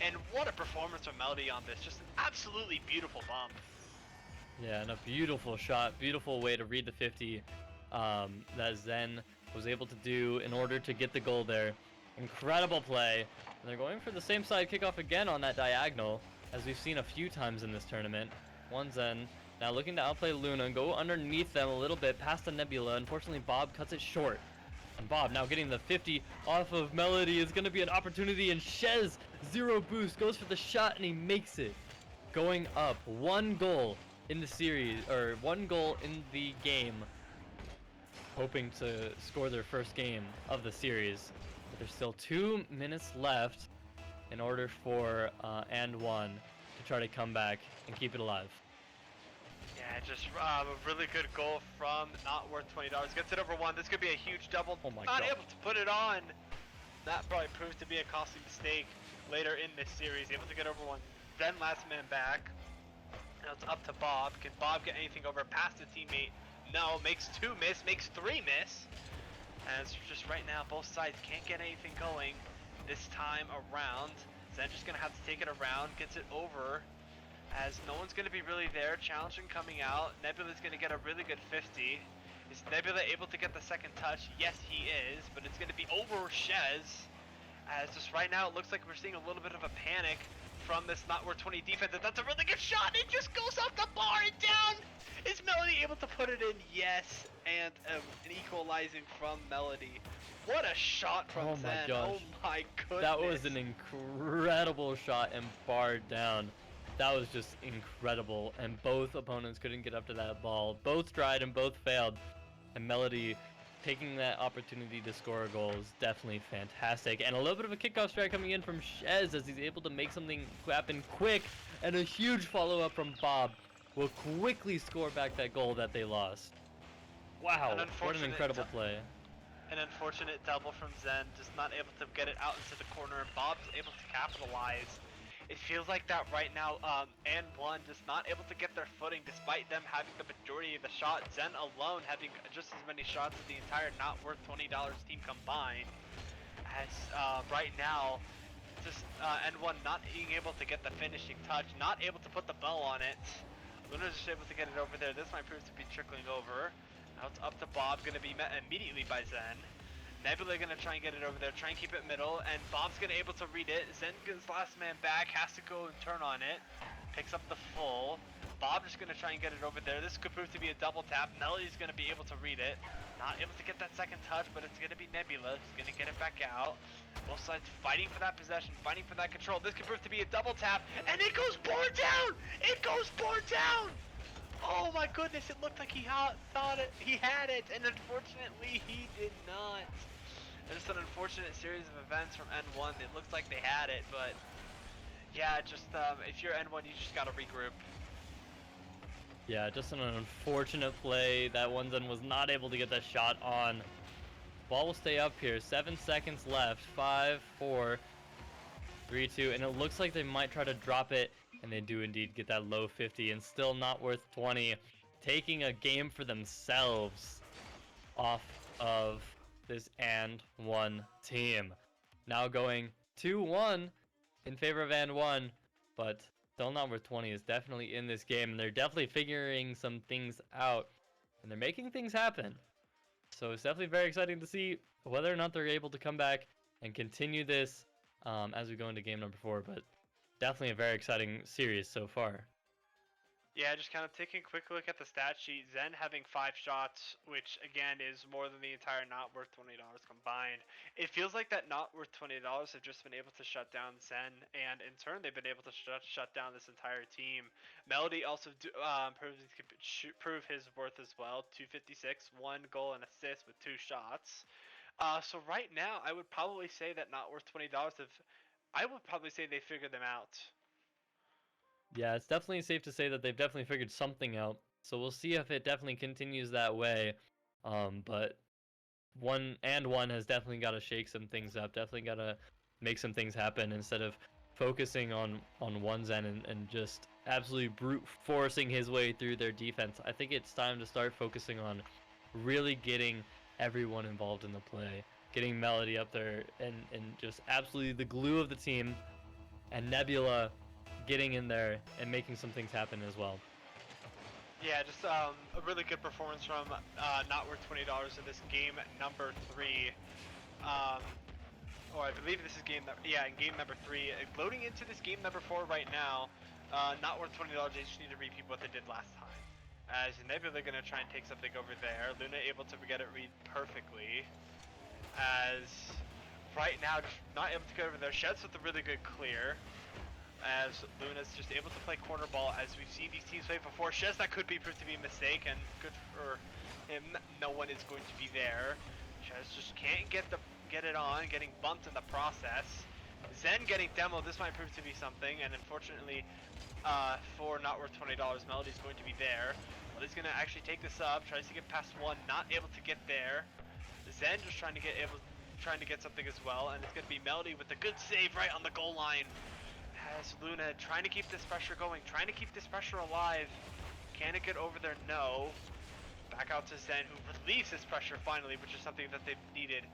And what a performance from Melody on this. Just an absolutely beautiful bump. Yeah, and a beautiful shot, beautiful way to read the 50 that Zen was able to do in order to get the goal there. Incredible play. And they're going for the same side kickoff again on that diagonal, as we've seen a few times in this tournament. One Zen now looking to outplay Luna, go underneath them a little bit past the Nebula. Unfortunately, Bob cuts it short. And Bob now getting the 50 off of Melody is going to be an opportunity, and Shez, zero boost, goes for the shot and he makes it. Going up 1 goal in the series, or 1 goal in the game, hoping to score their first game of the series. But there's still 2 minutes left in order for And1 to try to come back and keep it alive. Yeah, just a really good goal from Not Worth $20. Gets it over 1. This could be a huge double. Oh my Not God. able to put it on. That probably proves to be a costly mistake later in this series. Able to get over 1. Then last man back. Now it's up to Bob. Can Bob get anything over past the teammate? No. Makes 2 miss. Makes 3 miss. And it's just right now, both sides can't get anything going this time around. Zen just going to have to take it around, gets it over, as no one's going to be really there. Challenging coming out. Nebula's going to get a really good 50. Is Nebula able to get the second touch? Yes, he is, but it's going to be over Shez. As just right now, it looks like we're seeing a little bit of a panic from this Not Worth 20 defense. That's a really good shot. It just goes off the bar and down. Is Melody able to put it in? Yes, and an equalizing from Melody. What a shot from Oh my Zen. gosh. Oh my goodness. That was an incredible shot and barred down. That was just incredible, and both opponents couldn't get up to that ball. Both tried and both failed, and Melody taking that opportunity to score a goal is definitely fantastic. And a little bit of a kickoff strike coming in from Shez as he's able to make something happen quick, and a huge follow-up from Bob will quickly score back that goal that they lost. Wow, what an incredible play. An unfortunate double from Zen, just not able to get it out into the corner. Bob's able to capitalize. It feels like that right now, And1 just not able to get their footing despite them having the majority of the shot. Zen alone having just as many shots as the entire Not Worth $20 team combined. As right now, just N1 not being able to get the finishing touch, not able to put the bow on it. Luna's just able to get it over there. This might prove to be trickling over. Now it's up to Bob, gonna be met immediately by Zen. Nebula gonna try and get it over there, try and keep it middle, and Bob's gonna able to read it. Zen gets last man back, has to go and turn on it. Picks up the full. Bob just gonna try and get it over there. This could prove to be a double tap. Melody's gonna be able to read it. Not able to get that second touch, but it's gonna be Nebula. He's gonna get it back out. Both sides fighting for that possession, fighting for that control. This could prove to be a double tap, and it goes board down! It goes board down! Oh my goodness, it looked like he thought he had it, and unfortunately he did not. It's an unfortunate series of events from N1. It looks like they had it, but yeah, just if you're N1, you just gotta regroup. Yeah, just an unfortunate play. That one Zen was not able to get that shot on. Ball will stay up here. 7 seconds left. 5, 4, 3, 2, and it looks like they might try to drop it, and they do indeed get that low 50, and still not worth 20. Taking a game for themselves off of this and one team. Now going 2-1 in favor of and one, but still not worth 20 is definitely in this game, and they're definitely figuring some things out, and they're making things happen. So it's definitely very exciting to see whether or not they're able to come back and continue this as we go into game number 4, but definitely a very exciting series so far. Yeah, just kind of taking a quick look at the stat sheet. Zen having 5 shots, which again is more than the entire not worth $20 combined. It feels like that not worth $20 have just been able to shut down Zen, and in turn they've been able to shut down this entire team. Melody also prove his worth as well. 256, 1 goal and assist with 2 shots. So right now I would probably say that not worth $20 I would probably say they figured them out. Yeah, it's definitely safe to say that they've definitely figured something out. So we'll see if it definitely continues that way. But one has definitely got to shake some things up. Definitely got to make some things happen instead of focusing on one's end and just absolutely brute forcing his way through their defense. I think it's time to start focusing on really getting everyone involved in the play. Getting Melody up there and just absolutely the glue of the team. And Nebula getting in there and making some things happen as well. Yeah, just a really good performance from not worth $20 in this game number 3. Or I believe this is in game number 3. Loading into this game number 4 right now. Not worth $20. They just need to repeat what they did last time. As Nebula gonna try and take something over there. Luna able to get it read perfectly. As right now, just not able to get over there. Sheds with a really good clear. As Luna's just able to play corner ball, as we've seen these teams play before. Shez, that could be proved to be a mistake, and good for him. No one is going to be there. Shez just can't get it on, getting bumped in the process. Zen getting demoed. This might prove to be something, and unfortunately, for not worth $20, Melody's going to be there. Melody's gonna actually take this up, tries to get past one, not able to get there. Zen just trying to get something as well, and it's gonna be Melody with a good save right on the goal line. As Luna trying to keep this pressure going, trying to keep this pressure alive. Can it get over there? No. Back out to Zen, who relieves this pressure finally, which is something that they've needed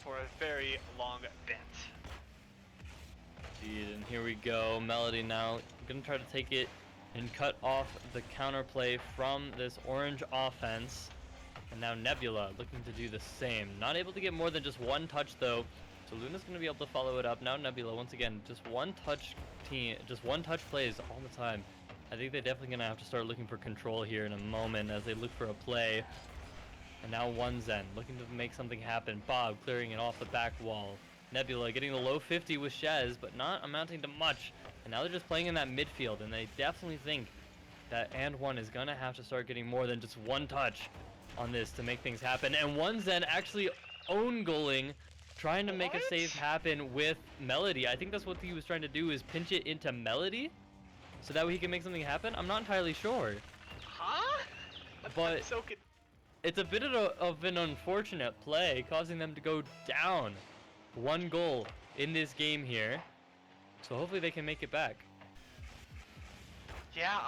for a very long bit. Indeed, and here we go. Melody now going to try to take it and cut off the counterplay from this orange offense. And now Nebula looking to do the same. Not able to get more than just one touch though. So Luna's going to be able to follow it up. Now Nebula, once again, just one touch plays all the time. I think they're definitely going to have to start looking for control here in a moment as they look for a play. And now one Zen looking to make something happen. Bob clearing it off the back wall. Nebula getting the low 50 with Shez, but not amounting to much. And now they're just playing in that midfield, and they definitely think that and one is going to have to start getting more than just one touch on this to make things happen. And one Zen actually own goaling, trying to make a save happen with Melody. I think that's what he was trying to do, is pinch it into Melody so that way he can make something happen. I'm not entirely sure. Huh? But it's a bit of an unfortunate play, causing them to go down 1 goal in this game here. So hopefully they can make it back. Yeah,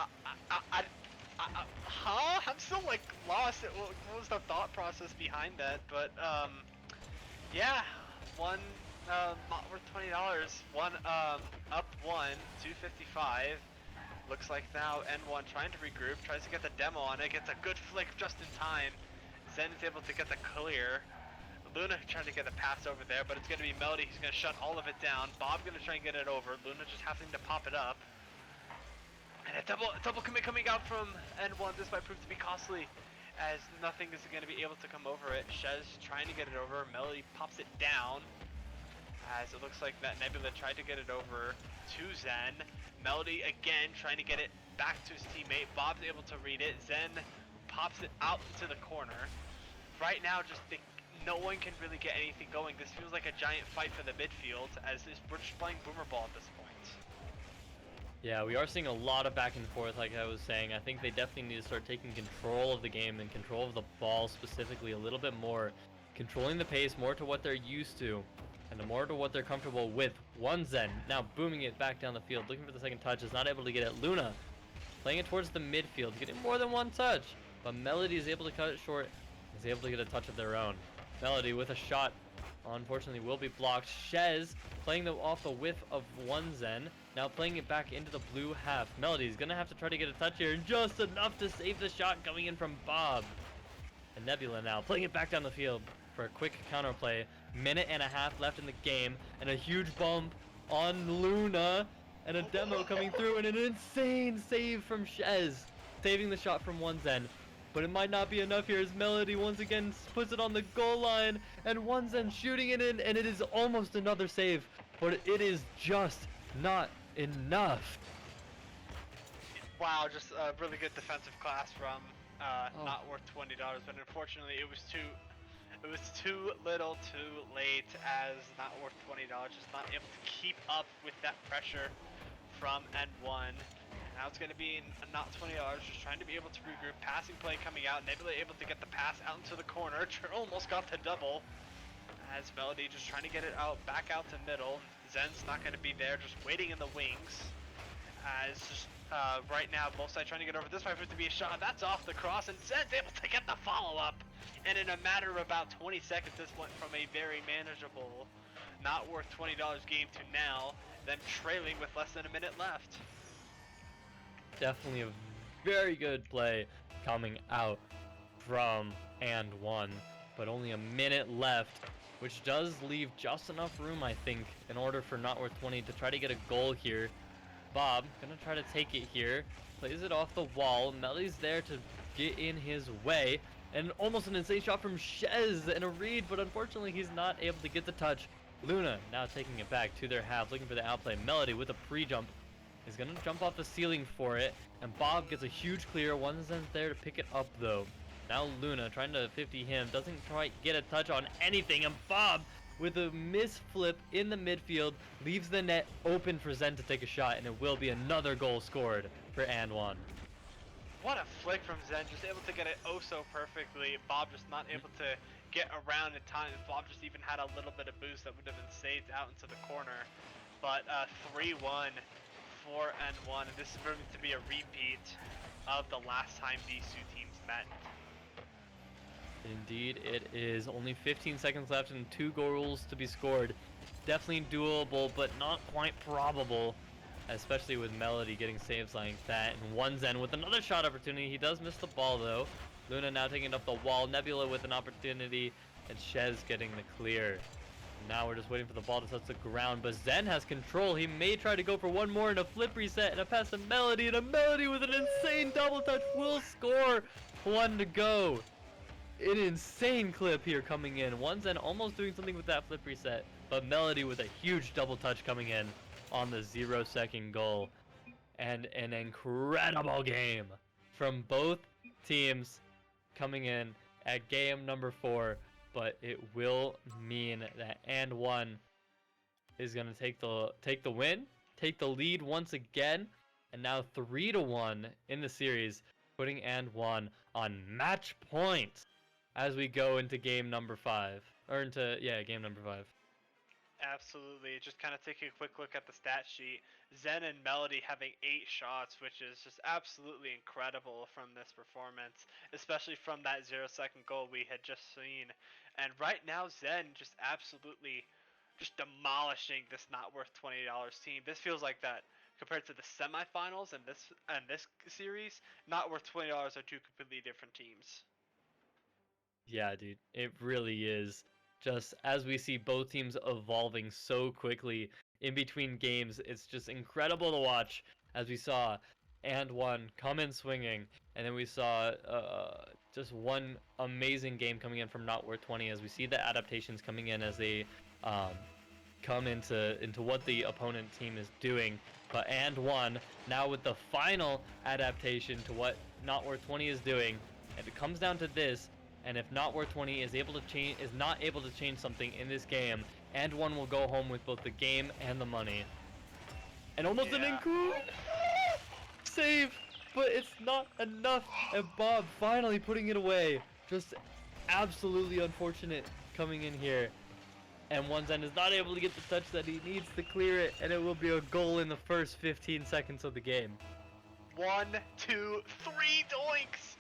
huh? I'm still like lost at what was the thought process behind that, but yeah, one not worth $20. One up 255. Looks like now N1 trying to regroup, tries to get the demo on it, gets a good flick just in time. Zen is able to get the clear. Luna trying to get the pass over there, but it's going to be Melody who's going to shut all of it down. Bob going to try and get it over. Luna just having to pop it up. And a double commit coming out from N1. This might prove to be costly, as nothing is going to be able to come over it. Shez trying to get it over. Melody pops it down, as it looks like that Nebula tried to get it over to Zen. Melody again trying to get it back to his teammate. Bob's able to read it. Zen pops it out into the corner. Right now, no one can really get anything going. This feels like a giant fight for the midfield, as we're just playing boomer ball at this point. Yeah, we are seeing a lot of back and forth, like I was saying. I think they definitely need to start taking control of the game and control of the ball specifically a little bit more. Controlling the pace more to what they're used to and more to what they're comfortable with. One Zen now booming it back down the field, looking for the second touch, is not able to get it. Luna playing it towards the midfield, getting more than one touch, but Melody is able to cut it short, is able to get a touch of their own. Melody with a shot, unfortunately will be blocked. Shez playing off the whiff of one Zen, now playing it back into the blue half. Melody's gonna have to try to get a touch here, and just enough to save the shot coming in from Bob. And Nebula now playing it back down the field for a quick counterplay. Minute and a half left in the game, and a huge bump on Luna, and a demo coming through, and an insane save from Shez, saving the shot from one Zen. But it might not be enough here, as Melody once again puts it on the goal line, and one Zen shooting it in, and it is almost another save, but it is just not enough. Wow, just a really good defensive class from not worth $20, but unfortunately it was too little too late, as not worth $20 just not able to keep up with that pressure from N1. Now it's going to be not $20, just trying to be able to regroup. Passing play coming out. Nebula able to get the pass out into the corner. Almost got the double, as Melody just trying to get it out, back out to middle. Zen's not going to be there, just waiting in the wings. As just right now, both sides trying to get over. This might have to be a shot. That's off the cross, and Zen's able to get the follow-up. And in a matter of about 20 seconds, this went from a very manageable, not worth $20 game to now them trailing with less than a minute left. Definitely a very good play coming out from and one, but only a minute left, which does leave just enough room, I think, in order for not worth 20 to try to get a goal here. Bob gonna try to take it here, plays it off the wall. Melody's there to get in his way, and almost an insane shot from Shez and a read, but unfortunately he's not able to get the touch. Luna now taking it back to their half, looking for the outplay. Melody with a pre-jump is gonna jump off the ceiling for it, and Bob gets a huge clear. One Zen's there to pick it up though. Now Luna trying to 50 him, doesn't quite get a touch on anything, and Bob with a misflip in the midfield leaves the net open for Zen to take a shot, and it will be another goal scored for and one. What a flick from Zen, just able to get it oh so perfectly. Bob just not able to get around in time. If Bob just even had a little bit of boost, that would have been saved out into the corner. But 3-1 for N1, and this is proving to be a repeat of the last time these two teams met. Indeed, it is. Only 15 seconds left and 2 goals to be scored. Definitely doable, but not quite probable, especially with Melody getting saves like that. And one Zen with another shot opportunity. He does miss the ball though. Luna now taking it up the wall. Nebula with an opportunity, and Shez getting the clear. Now we're just waiting for the ball to touch the ground, but Zen has control. He may try to go for one more, and a flip reset, and a pass to Melody, and a Melody with an insane double touch will score. 1 to go. An insane clip here coming in. One Zen almost doing something with that flip reset, but Melody with a huge double touch coming in on the 0-second goal. And an incredible game from both teams coming in at game number 4. But it will mean that and one is gonna take the win, take the lead once again, and now 3-1 in the series, putting and one on match point as we go into game number 5, or into game number 5. Absolutely. Just kind of taking a quick look at the stat sheet. Zen and Melody having 8 shots, which is just absolutely incredible from this performance, especially from that 0-second goal we had just seen. And right now, Zen just absolutely just demolishing this not worth $20 team. This feels like that compared to the semifinals and this series. Not worth $20 are two completely different teams. Yeah, dude, it really is. Just as we see both teams evolving so quickly in between games, it's just incredible to watch as we saw and one come in swinging, and then we saw just one amazing game coming in from Not Worth 20 as we see the adaptations coming in as they um, come into what the opponent team is doing. But and one now with the final adaptation to what Not Worth 20 is doing, if it comes down to this, and if Not Worth 20 is not able to change something in this game, and one will go home with both the game and the money. And almost an incredible save, but it's not enough. And Bob finally putting it away. Just absolutely unfortunate coming in here. And One Zen is not able to get the touch that he needs to clear it, and it will be a goal in the first 15 seconds of the game. 1, 2, 3 doinks!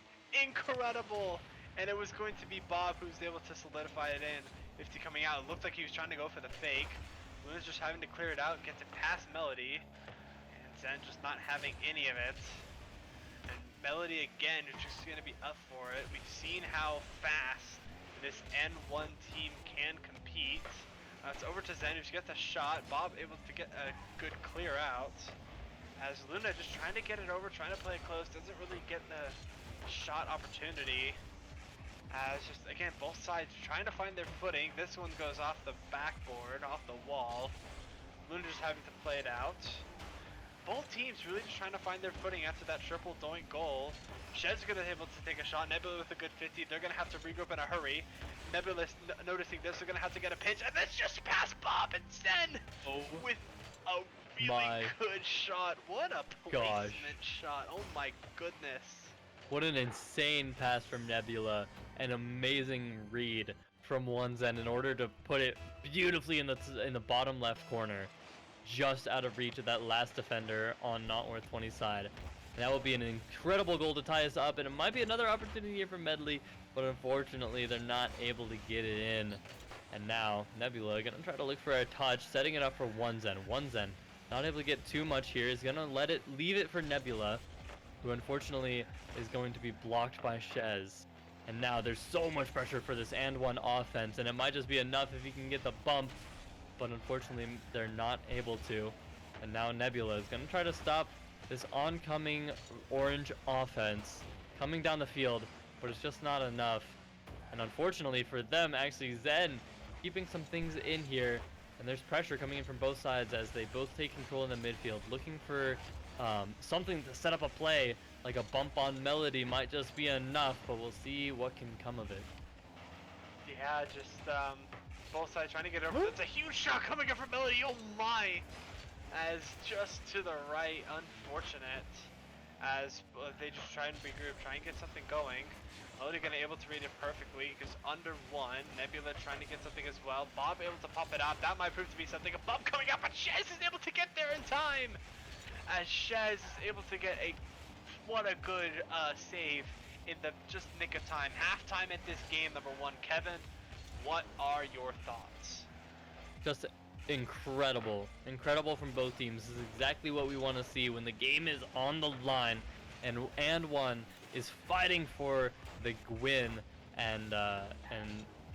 Incredible! And it was going to be Bob who's able to solidify it in. 50 coming out. It looked like he was trying to go for the fake. Luna's just having to clear it out, gets it past Melody. And Zen just not having any of it. And Melody again is just going to be up for it. We've seen how fast this N1 team can compete. It's over to Zen who's got the shot. Bob able to get a good clear out. As Luna just trying to get it over, trying to play it close, doesn't really get the shot opportunity. As just, again, both sides trying to find their footing. This one goes off the backboard, off the wall. Luna just having to play it out. Both teams really just trying to find their footing after that triple doink goal. Shed's gonna be able to take a shot. Nebula with a good 50. They're gonna have to regroup in a hurry. Nebula noticing this, they're gonna have to get a pitch, and that's just past Bob and Zen with a really good shot. What a placement shot. Oh my goodness. What an insane pass from Nebula. An amazing read from One Zen in order to put it beautifully in the bottom left corner, just out of reach of that last defender on Not Worth 20 side. And that will be an incredible goal to tie us up, and it might be another opportunity here for Medley, but unfortunately they're not able to get it in. And now Nebula gonna try to look for a touch, setting it up for One Zen. One Zen not able to get too much here. Is gonna leave it for Nebula, who unfortunately is going to be blocked by Shez. And now there's so much pressure for this and one offense, and it might just be enough if he can get the bump, but unfortunately they're not able to. And now Nebula is going to try to stop this oncoming orange offense coming down the field, but it's just not enough. And unfortunately for them, actually Zen keeping some things in here, and there's pressure coming in from both sides as they both take control in the midfield, looking for something to set up a play. Like a bump on Melody might just be enough, but we'll see what can come of it. Yeah, just both sides trying to get over. That's a huge shot coming up from Melody. Oh my! As just to the right, unfortunate. As they just try and regroup, try and get something going. Melody gonna able to read it perfectly because under one. Nebula trying to get something as well. Bob able to pop it out. That might prove to be something. A bump coming up, but Shez is able to get there in time. As Shez is able to get a what a good save in the just nick of time. Halftime at this game, number one. Kevin, what are your thoughts? Just incredible. Incredible from both teams. This is exactly what we want to see when the game is on the line and one is fighting for the win, and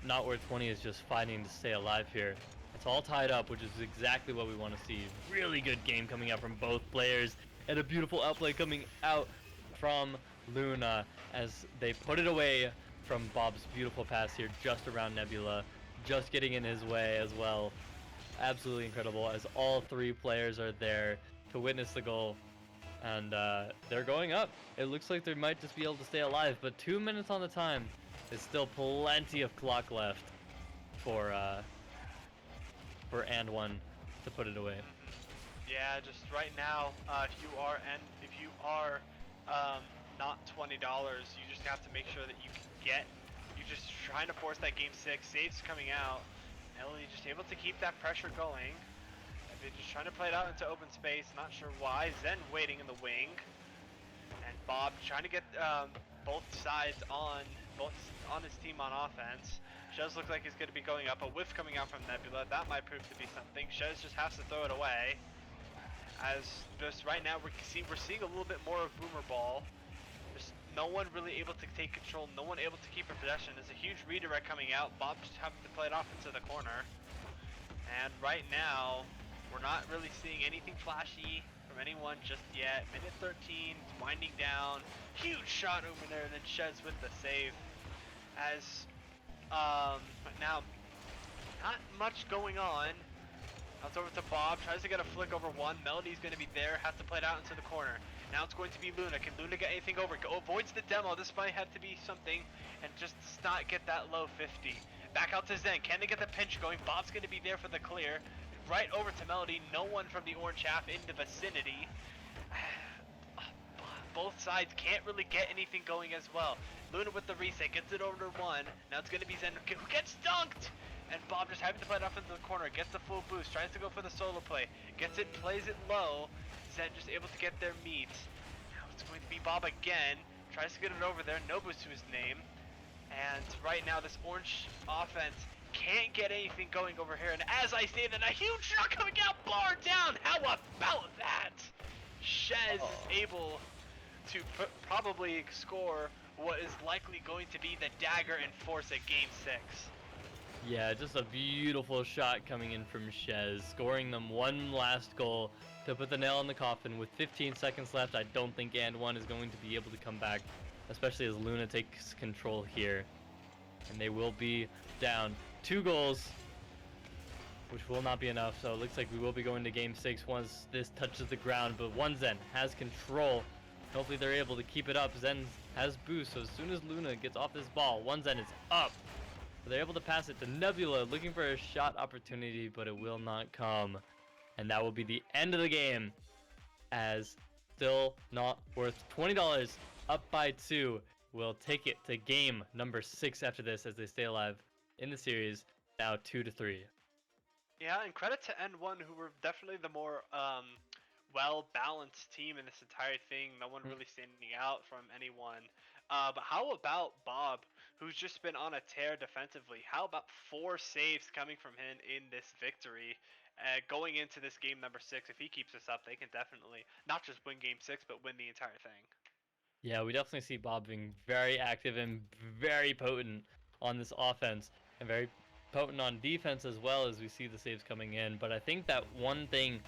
Not Worth 20 is just fighting to stay alive here. It's all tied up, which is exactly what we want to see. Really good game coming out from both players, and a beautiful outplay coming out from Luna as they put it away from Bob's beautiful pass here just around Nebula, just getting in his way as well. Absolutely incredible as all three players are there to witness the goal, and they're going up. It looks like they might just be able to stay alive, but 2 minutes on the time. There's still plenty of clock left for and one to put it away. Yeah, just right now, if you are not $20, you just have to make sure that you can get. You're just trying to force that game 6. Saves coming out. Melody just able to keep that pressure going. They're just trying to play it out into open space. Not sure why. Zen waiting in the wing, and Bob trying to get both sides on his team on offense. Shez looks like he's going to be going up. A whiff coming out from Nebula. That might prove to be something. Shez just has to throw it away. As just right now we're seeing a little bit more of Boomer Ball. Just no one really able to take control, no one able to keep a possession. There's a huge redirect coming out. Bob just having to play it off into the corner. And right now, we're not really seeing anything flashy from anyone just yet. Minute 13, it's winding down. Huge shot over there, and then Shez with the save. As, right now, not much going on. Now it's over to Bob, tries to get a flick over one. Melody's going to be there, has to play it out into the corner. Now it's going to be Luna. Can Luna get anything over? Avoids the demo. This might have to be something, and just does not get that low 50. Back out to Zen. Can they get the pinch going? Bob's going to be there for the clear. Right over to Melody. No one from the orange half in the vicinity. Both sides can't really get anything going as well. Luna with the reset, gets it over to one. Now it's going to be Zen who gets dunked! And Bob just having to play it off into the corner, gets the full boost, tries to go for the solo play, gets it, plays it low. Zen just able to get their meat. Now it's going to be Bob again, tries to get it over there, no boost to his name. And right now this orange offense can't get anything going over here. And as I say that, a huge shot coming out, bar down. How about that? Shez is able to probably score what is likely going to be the dagger and force at game 6. Yeah, just a beautiful shot coming in from Shez, scoring them one last goal to put the nail in the coffin. With 15 seconds left, I don't think And One is going to be able to come back, especially as Luna takes control here. And they will be down 2 goals, which will not be enough. So it looks like we will be going to game 6 once this touches the ground. But one Zen has control. Hopefully they're able to keep it up. Zen has boost, so as soon as Luna gets off this ball, one Zen is up. They're able to pass it to Nebula, looking for a shot opportunity, but it will not come. And that will be the end of the game, as still not worth $20, up by 2. Will take it to game number 6 after this, as they stay alive in the series, now 2-3. Yeah, and credit to N1, who were definitely the more well-balanced team in this entire thing. No one really standing out from anyone. But how about Bob, who's just been on a tear defensively? How about 4 saves coming from him in this victory? Going into this game number 6, if he keeps this up, they can definitely not just win game 6, but win the entire thing. Yeah, we definitely see Bob being very active and very potent on this offense, and very potent on defense as well, as we see the saves coming in. But I think that one thing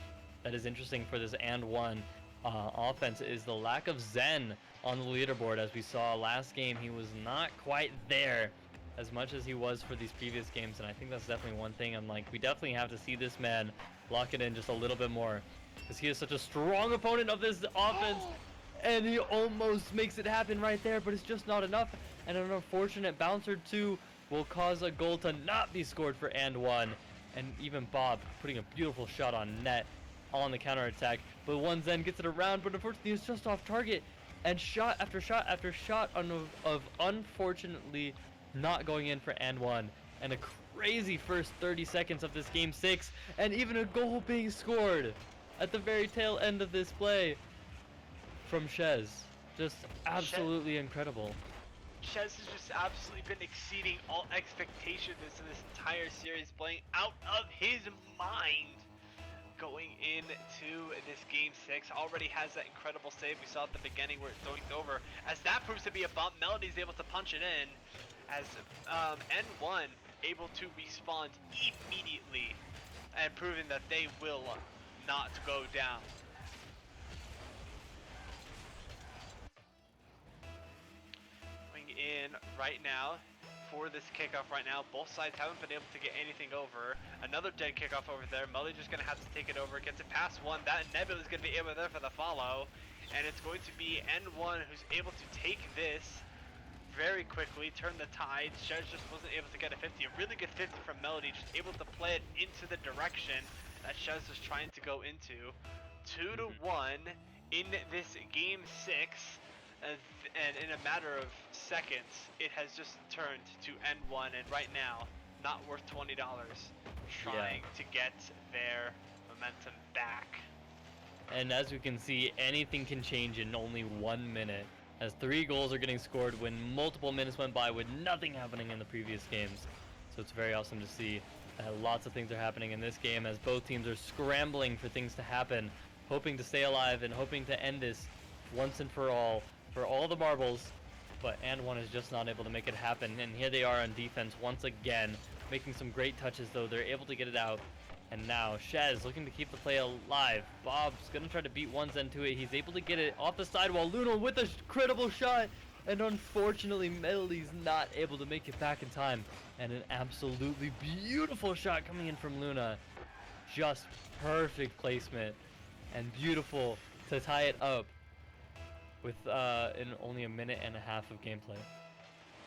that is interesting for this And One offense is the lack of Zen on the leaderboard. As we saw last game, he was not quite there as much as he was for these previous games, and I think that's definitely one thing. I'm like, we definitely have to see this man lock it in just a little bit more, because he is such a strong opponent of this offense, and he almost makes it happen right there, but it's just not enough. And an unfortunate bouncer too will cause a goal to not be scored for And One. And even Bob putting a beautiful shot on net on the counterattack, but one Zen gets it around, but unfortunately it's just off target, and shot after shot after shot of unfortunately not going in for And One. And a crazy first 30 seconds of this game 6, and even a goal being scored at the very tail end of this play from Shez. Just absolutely incredible. Shez has just absolutely been exceeding all expectations in this entire series, playing out of his mind. Going into this game 6, already has that incredible save we saw at the beginning where it doinked over. As that proves to be a bump, Melody's able to punch it in, as N1 able to respond immediately and proving that they will not go down. Going in right now for this kickoff right now. Both sides haven't been able to get anything over. Another dead kickoff over there. Melody just going to have to take it over. Gets it past one. That Nebula is going to be able there for the follow. And it's going to be N1 who's able to take this very quickly, turn the tide. Shez just wasn't able to get a 50. A really good 50 from Melody, just able to play it into the direction that Shez was trying to go into. 2-1 in this game 6. And in a matter of seconds, it has just turned to N1, and right now, not worth $20, trying to get their momentum back. And as we can see, anything can change in only 1 minute, as 3 goals are getting scored when multiple minutes went by with nothing happening in the previous games. So it's very awesome to see that lots of things are happening in this game, as both teams are scrambling for things to happen, hoping to stay alive and hoping to end this once and for all for all the marbles, but and one is just not able to make it happen. And here they are on defense once again, making some great touches though. They're able to get it out. And now Shez looking to keep the play alive. Bob's gonna try to beat one Zen to it. He's able to get it off the sidewall. Luna with a critical shot. And unfortunately, Melody's not able to make it back in time. And an absolutely beautiful shot coming in from Luna. Just perfect placement. And beautiful to tie it up with in only a minute and a half of gameplay.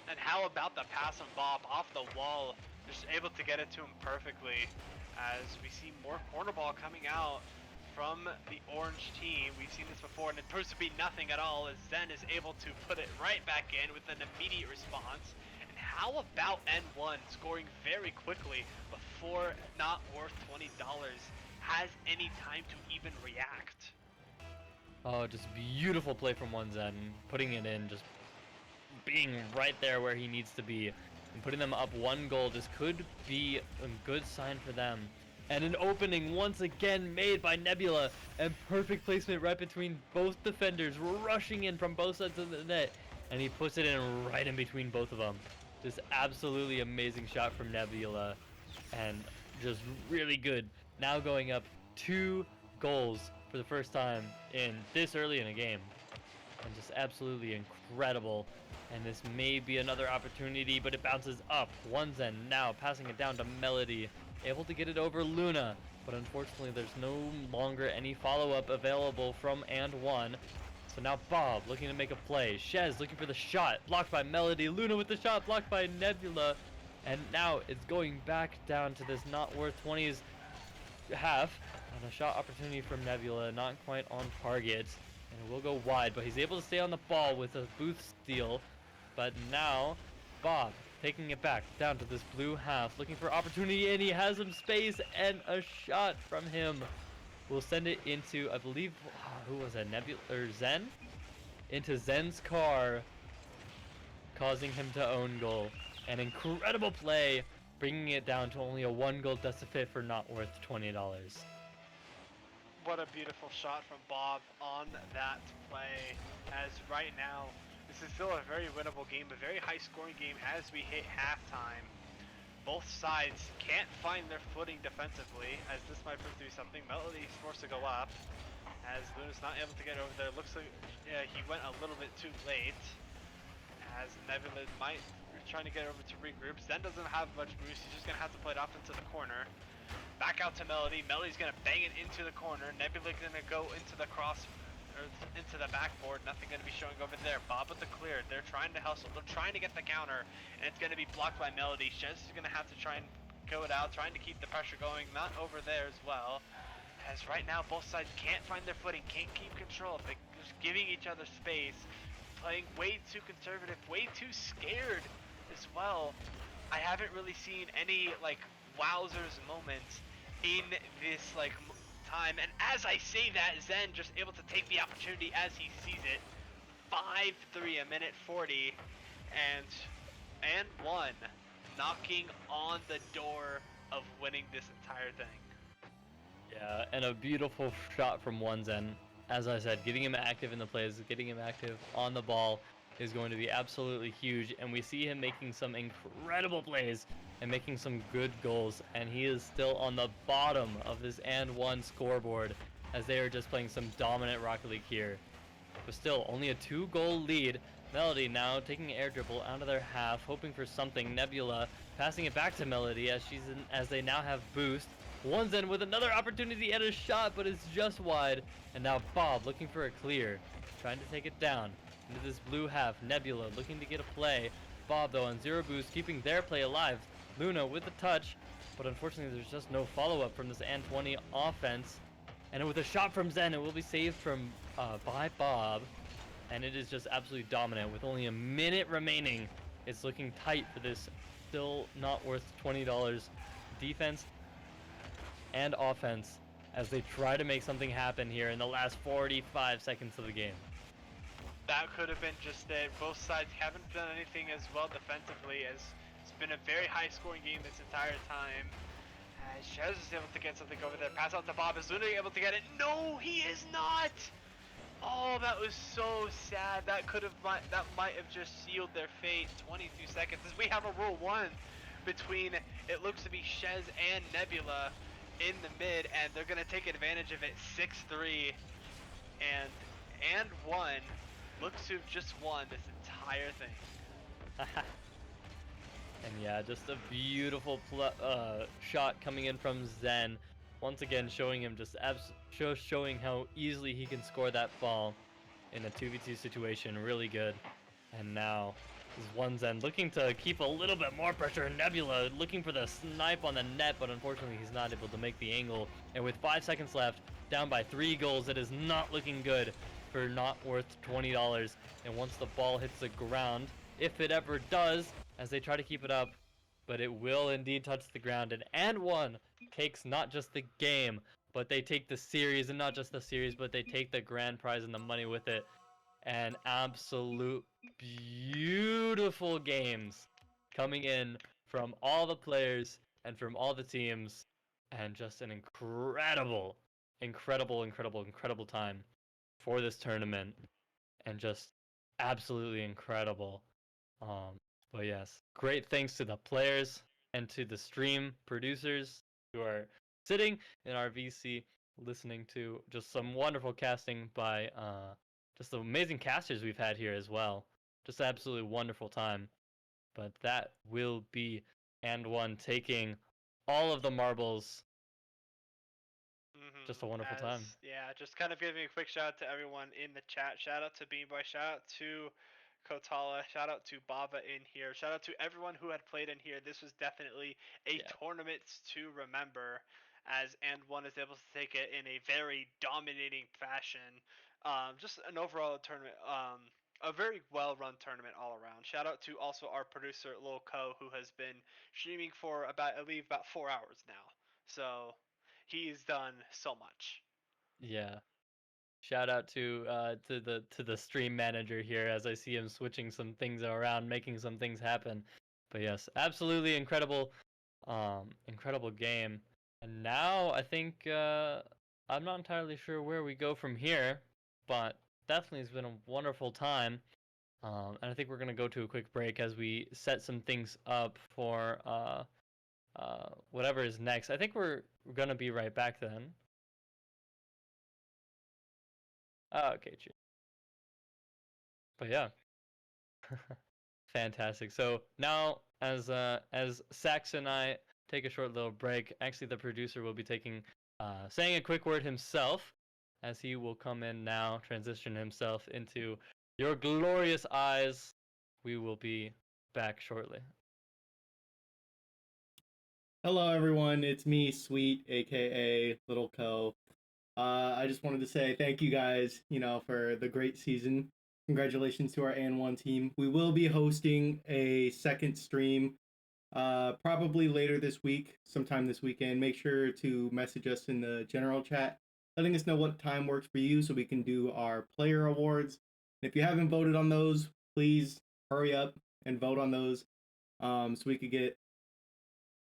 And how about the pass on Bob off the wall? Just able to get it to him perfectly. As we see more corner ball coming out from the orange team. We've seen this before and it proves to be nothing at all as Zen is able to put it right back in with an immediate response. And how about N1 scoring very quickly before Not Worth $20 has any time to even react? Oh, just beautiful play from one Zen, putting it in, just being right there where he needs to be. And putting them up 1 goal. This could be a good sign for them. And an opening once again made by Nebula. And perfect placement right between both defenders, rushing in from both sides of the net. And he puts it in right in between both of them. Just absolutely amazing shot from Nebula. And just really good. Now going up 2 goals for the first time in this early in a game. And just absolutely incredible. And this may be another opportunity, but it bounces up. One Zen now passing it down to Melody. Able to get it over Luna. But unfortunately, there's no longer any follow-up available from and one. So now Bob looking to make a play. Shez looking for the shot. Blocked by Melody. Luna with the shot. Blocked by Nebula. And now it's going back down to this Not Worth 20s half. And a shot opportunity from Nebula. Not quite on target. And it will go wide, but he's able to stay on the ball with a booth steal. But now, Bob taking it back down to this blue half, looking for opportunity, and he has some space, and a shot from him will send it into, I believe, who was that, Nebula, or Zen? Into Zen's car, causing him to own goal. An incredible play, bringing it down to only a 1 goal deficit for Not Worth $20. What a beautiful shot from Bob on that play, as right now this is still a very winnable game, a very high scoring game as we hit halftime. Both sides can't find their footing defensively, as this might prove to be something. Melody is forced to go up, as Luna's not able to get over there. Looks like he went a little bit too late, as Nebula might be trying to get over to regroup. Zen doesn't have much boost, he's just going to have to play it off into the corner. Back out to Melody. Melody's gonna bang it into the corner. Nebula gonna go into the cross, or into the backboard. Nothing gonna be showing over there. Bob with the clear. They're trying to hustle. They're trying to get the counter, and it's gonna be blocked by Melody. Shez is gonna have to try and go it out, trying to keep the pressure going. Not over there as well, as right now both sides can't find their footing, can't keep control. They're just giving each other space, playing way too conservative, way too scared as well. I haven't really seen any like wowzers moments in this like time, and as I say that, Zen just able to take the opportunity as he sees it. 5-3, a minute 40, and one, knocking on the door of winning this entire thing. Yeah, and a beautiful shot from one Zen. As I said, getting him active in the plays, getting him active on the ball is going to be absolutely huge, and we see him making some incredible plays and making some good goals, and he is still on the bottom of this and one scoreboard as they are just playing some dominant Rocket League here. But still, only a 2-goal lead. Melody now taking an air dribble out of their half, hoping for something. Nebula passing it back to Melody as they now have boost. One's in with another opportunity at a shot, but it's just wide. And now Bob looking for a clear, trying to take it down into this blue half. Nebula looking to get a play. Bob though on 0 boost, keeping their play alive. Luna with the touch, but unfortunately there's just no follow-up from this N20 offense. And with a shot from Zen, it will be saved from by Bob. And it is just absolutely dominant with only a minute remaining. It's looking tight for this still not worth $20 defense and offense as they try to make something happen here in the last 45 seconds of the game. That could have been just it. Both sides haven't done anything as well defensively, as it's been a very high scoring game this entire time. Shez is able to get something over there. Pass out to Bob. Is Luna able to get it? No, he is not! Oh, that was so sad. That might have just sealed their fate. 22 seconds as we have a Rule 1 between, it looks to be Shez and Nebula in the mid, and they're going to take advantage of it. 6-3, and one looks to have just won this entire thing. And yeah, just a beautiful shot coming in from Zen. Once again, showing him showing how easily he can score that ball in a 2v2 situation. Really good. And now is one Zen looking to keep a little bit more pressure. Nebula looking for the snipe on the net, but unfortunately he's not able to make the angle. And with 5 seconds left, down by 3 goals, it is not looking good for not worth $20. And once the ball hits the ground, if it ever does, as they try to keep it up, but it will indeed touch the ground. And one takes not just the game, but they take the series, and not just the series, but they take the grand prize and the money with it. And absolute beautiful games coming in from all the players and from all the teams, and just an incredible time for this tournament, and just absolutely incredible. But yes, great thanks to the players and to the stream producers who are sitting in our VC listening to just some wonderful casting by just the amazing casters we've had here as well. Just absolutely wonderful time. But that will be and one taking all of the marbles. Just a wonderful time. Yeah, just kind of giving a quick shout out to everyone in the chat. Shout out to Beanboy. Shout out to Kotala. Shout out to Bava in here. Shout out to everyone who had played in here. This was definitely a tournament to remember, as and one is able to take it in a very dominating fashion. Just an overall tournament. A very well-run tournament all around. Shout out to also our producer Lil Co, who has been streaming for about, I believe, about 4 hours now. So he's done so much. Yeah. Shout out to the stream manager here, as I see him switching some things around, making some things happen. But yes, absolutely incredible, incredible game. And now I think I'm not entirely sure where we go from here, but definitely it's been a wonderful time. And I think we're gonna go to a quick break as we set some things up for whatever is next. I think we're gonna be right back then. Okay, true. But yeah. Fantastic. So now, as Sax and I take a short little break, actually the producer will be saying a quick word himself, as he will come in now, transition himself into your glorious eyes. We will be back shortly. Hello, everyone. It's me, Sweet, aka Little Co. I just wanted to say thank you guys, for the great season. Congratulations to our AN1 team. We will be hosting a second stream probably later this week, sometime this weekend. Make sure to message us in the general chat, letting us know what time works for you so we can do our player awards. And if you haven't voted on those, please hurry up and vote on those so we could get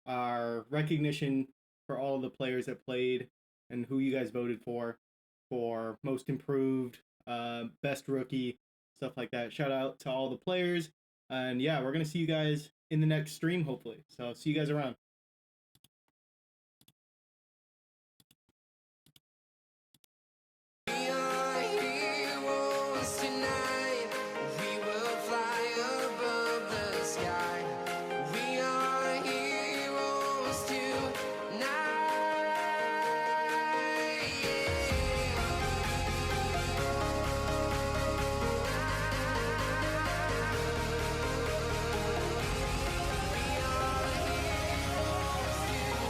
our recognition for all the players that played and who you guys voted for most improved, best rookie, stuff like that. Shout out to all the players. And yeah, we're going to see you guys in the next stream, hopefully. So see you guys around. We are heroes tonight. We will fly above the sky. We are heroes tonight. Yeah.